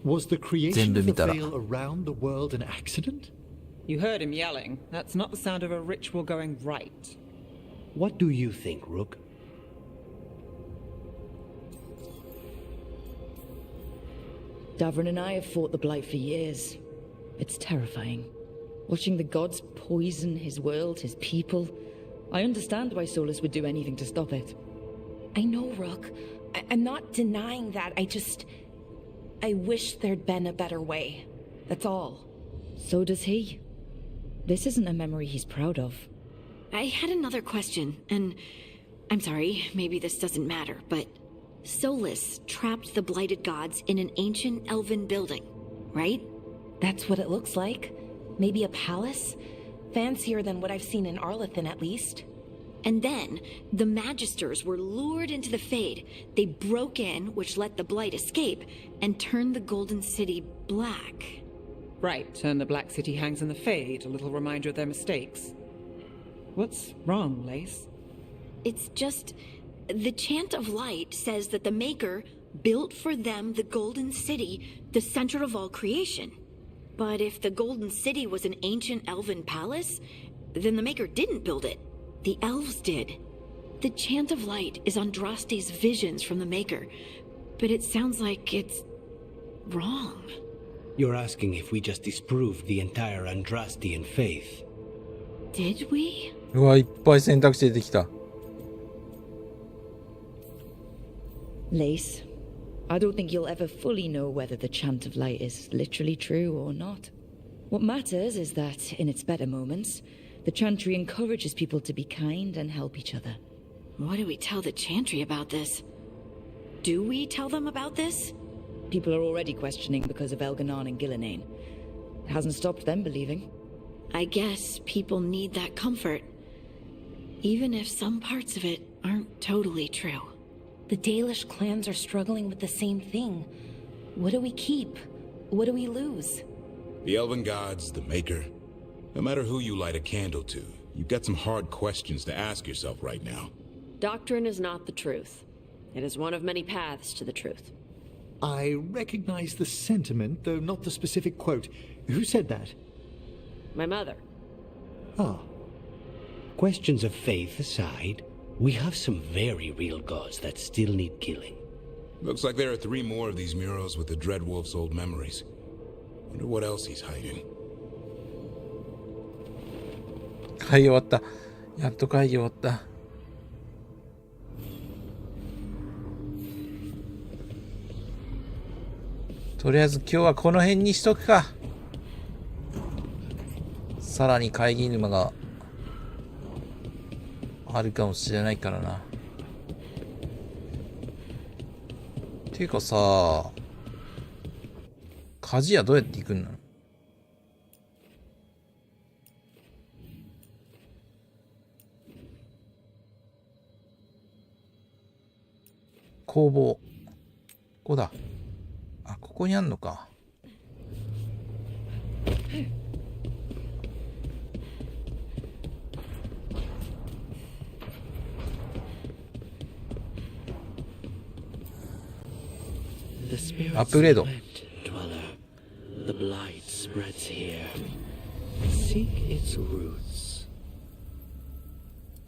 Was the 全 creation 部 of 見 the たら。 veil around the world an accident? You heard him yelling. That's not the sound of a ritual going right. What do you think, Rook? Davrin and I have fought the Blight for years. It's terrifying. Watching the gods poison his world, his people. I understand why Solus would do anything to stop it. I know, Rook. I'm not denying that. I wish there'd been a better way. That's all. So does he. This isn't a memory he's proud of. I had another question, and I'm sorry, maybe this doesn't matter, but Solus trapped the blighted gods in an ancient elven building, right? That's what it looks like. Maybe a palace? Fancier than what I've seen in Arlethan, at least. And then, the Magisters were lured into the Fade. They broke in, which let the Blight escape, and turned the Golden City black. Right, and the Black City hangs in the Fade, a little reminder of their mistakes. What's wrong, Lace? It's just... the Chant of Light says that the Maker built for them the Golden City, the center of all creation. But if the Golden City was an ancient elven palace, then the Maker didn't build it. The elves did. The Chant of Light is Andraste's visions from the Maker, but it sounds like it's... wrong. You're asking if we just disproved the entire Andrastian faith. Did we? うわ、いっぱい選択肢出てきた。 Lace, I don't think you'll ever fully know whether the Chant of Light is literally true or not. What matters is that, in its better moments, the Chantry encourages people to be kind and help each other. What do we tell the Chantry about this? Do we tell them about this? People are already questioning because of Elganon and Gillenane. It hasn't stopped them believing. I guess people need that comfort. Even if some parts of it aren't totally true. The Dalish clans are struggling with the same thing. What do we keep? What do we lose? The elven gods, the Maker. No matter who you light a candle to, you've got some hard questions to ask yourself right now. Doctrine is not the truth. It is one of many paths to the truth. I recognize the sentiment, though not the specific quote. Who said that? My mother. Ah. Questions of faith aside, we have some very real gods that still need killing. Looks like there are 3 more of these murals with the Dreadwolf's old memories. Wonder what else he's hiding. 会議終わった。やっと会議終わった。とりあえず今日はこの辺にしとくか。さらに会議沼があるかもしれないからな。ていうかさ、鍛冶屋どうやって行くんだろう。工房。ここだ。あ、ここにあんのか。アップグレード。 The blight spreads here. Seek its roots.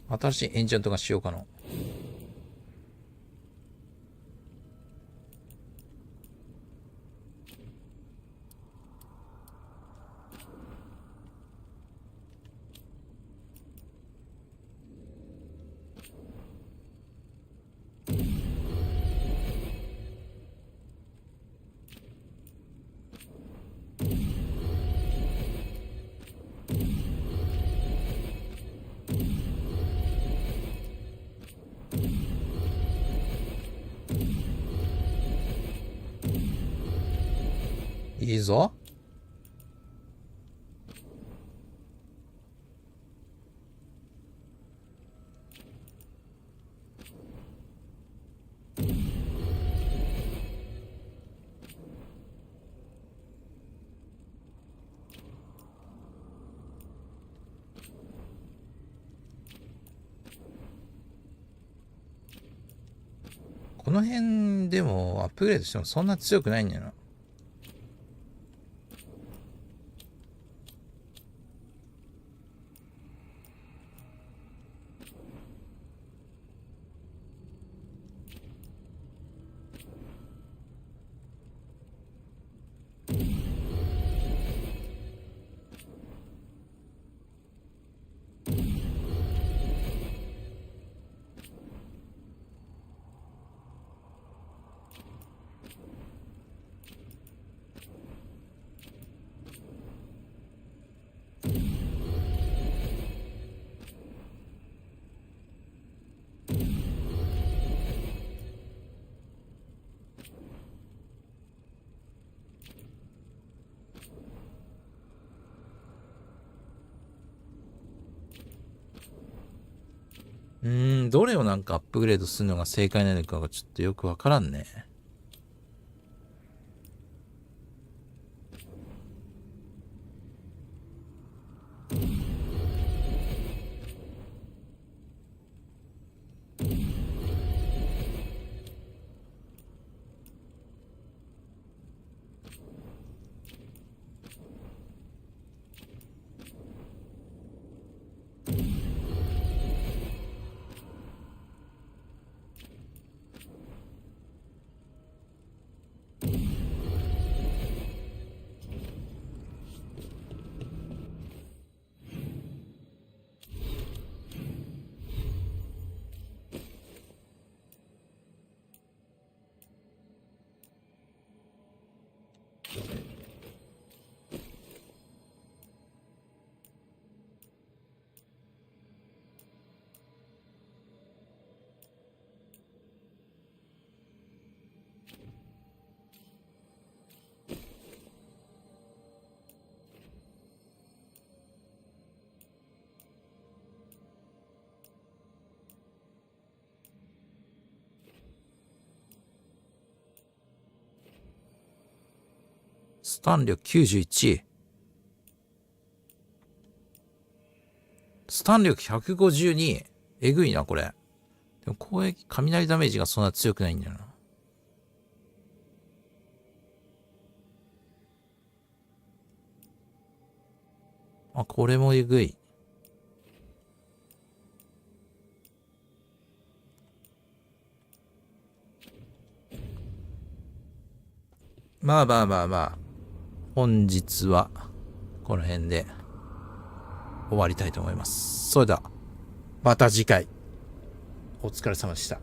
新しいエンチャントが使用可能。いいぞ。この辺でもアップグレードしてもそんな強くないんだよな。どれをなんかアップグレードするのが正解なのかがちょっとよくわからんね。スタン力91。スタン力152。えぐいな、これ。でも攻撃、雷ダメージがそんな強くないんだよな。あ、これもえぐい。まあまあまあまあ。本日はこの辺で終わりたいと思います。それではまた次回お疲れ様でした。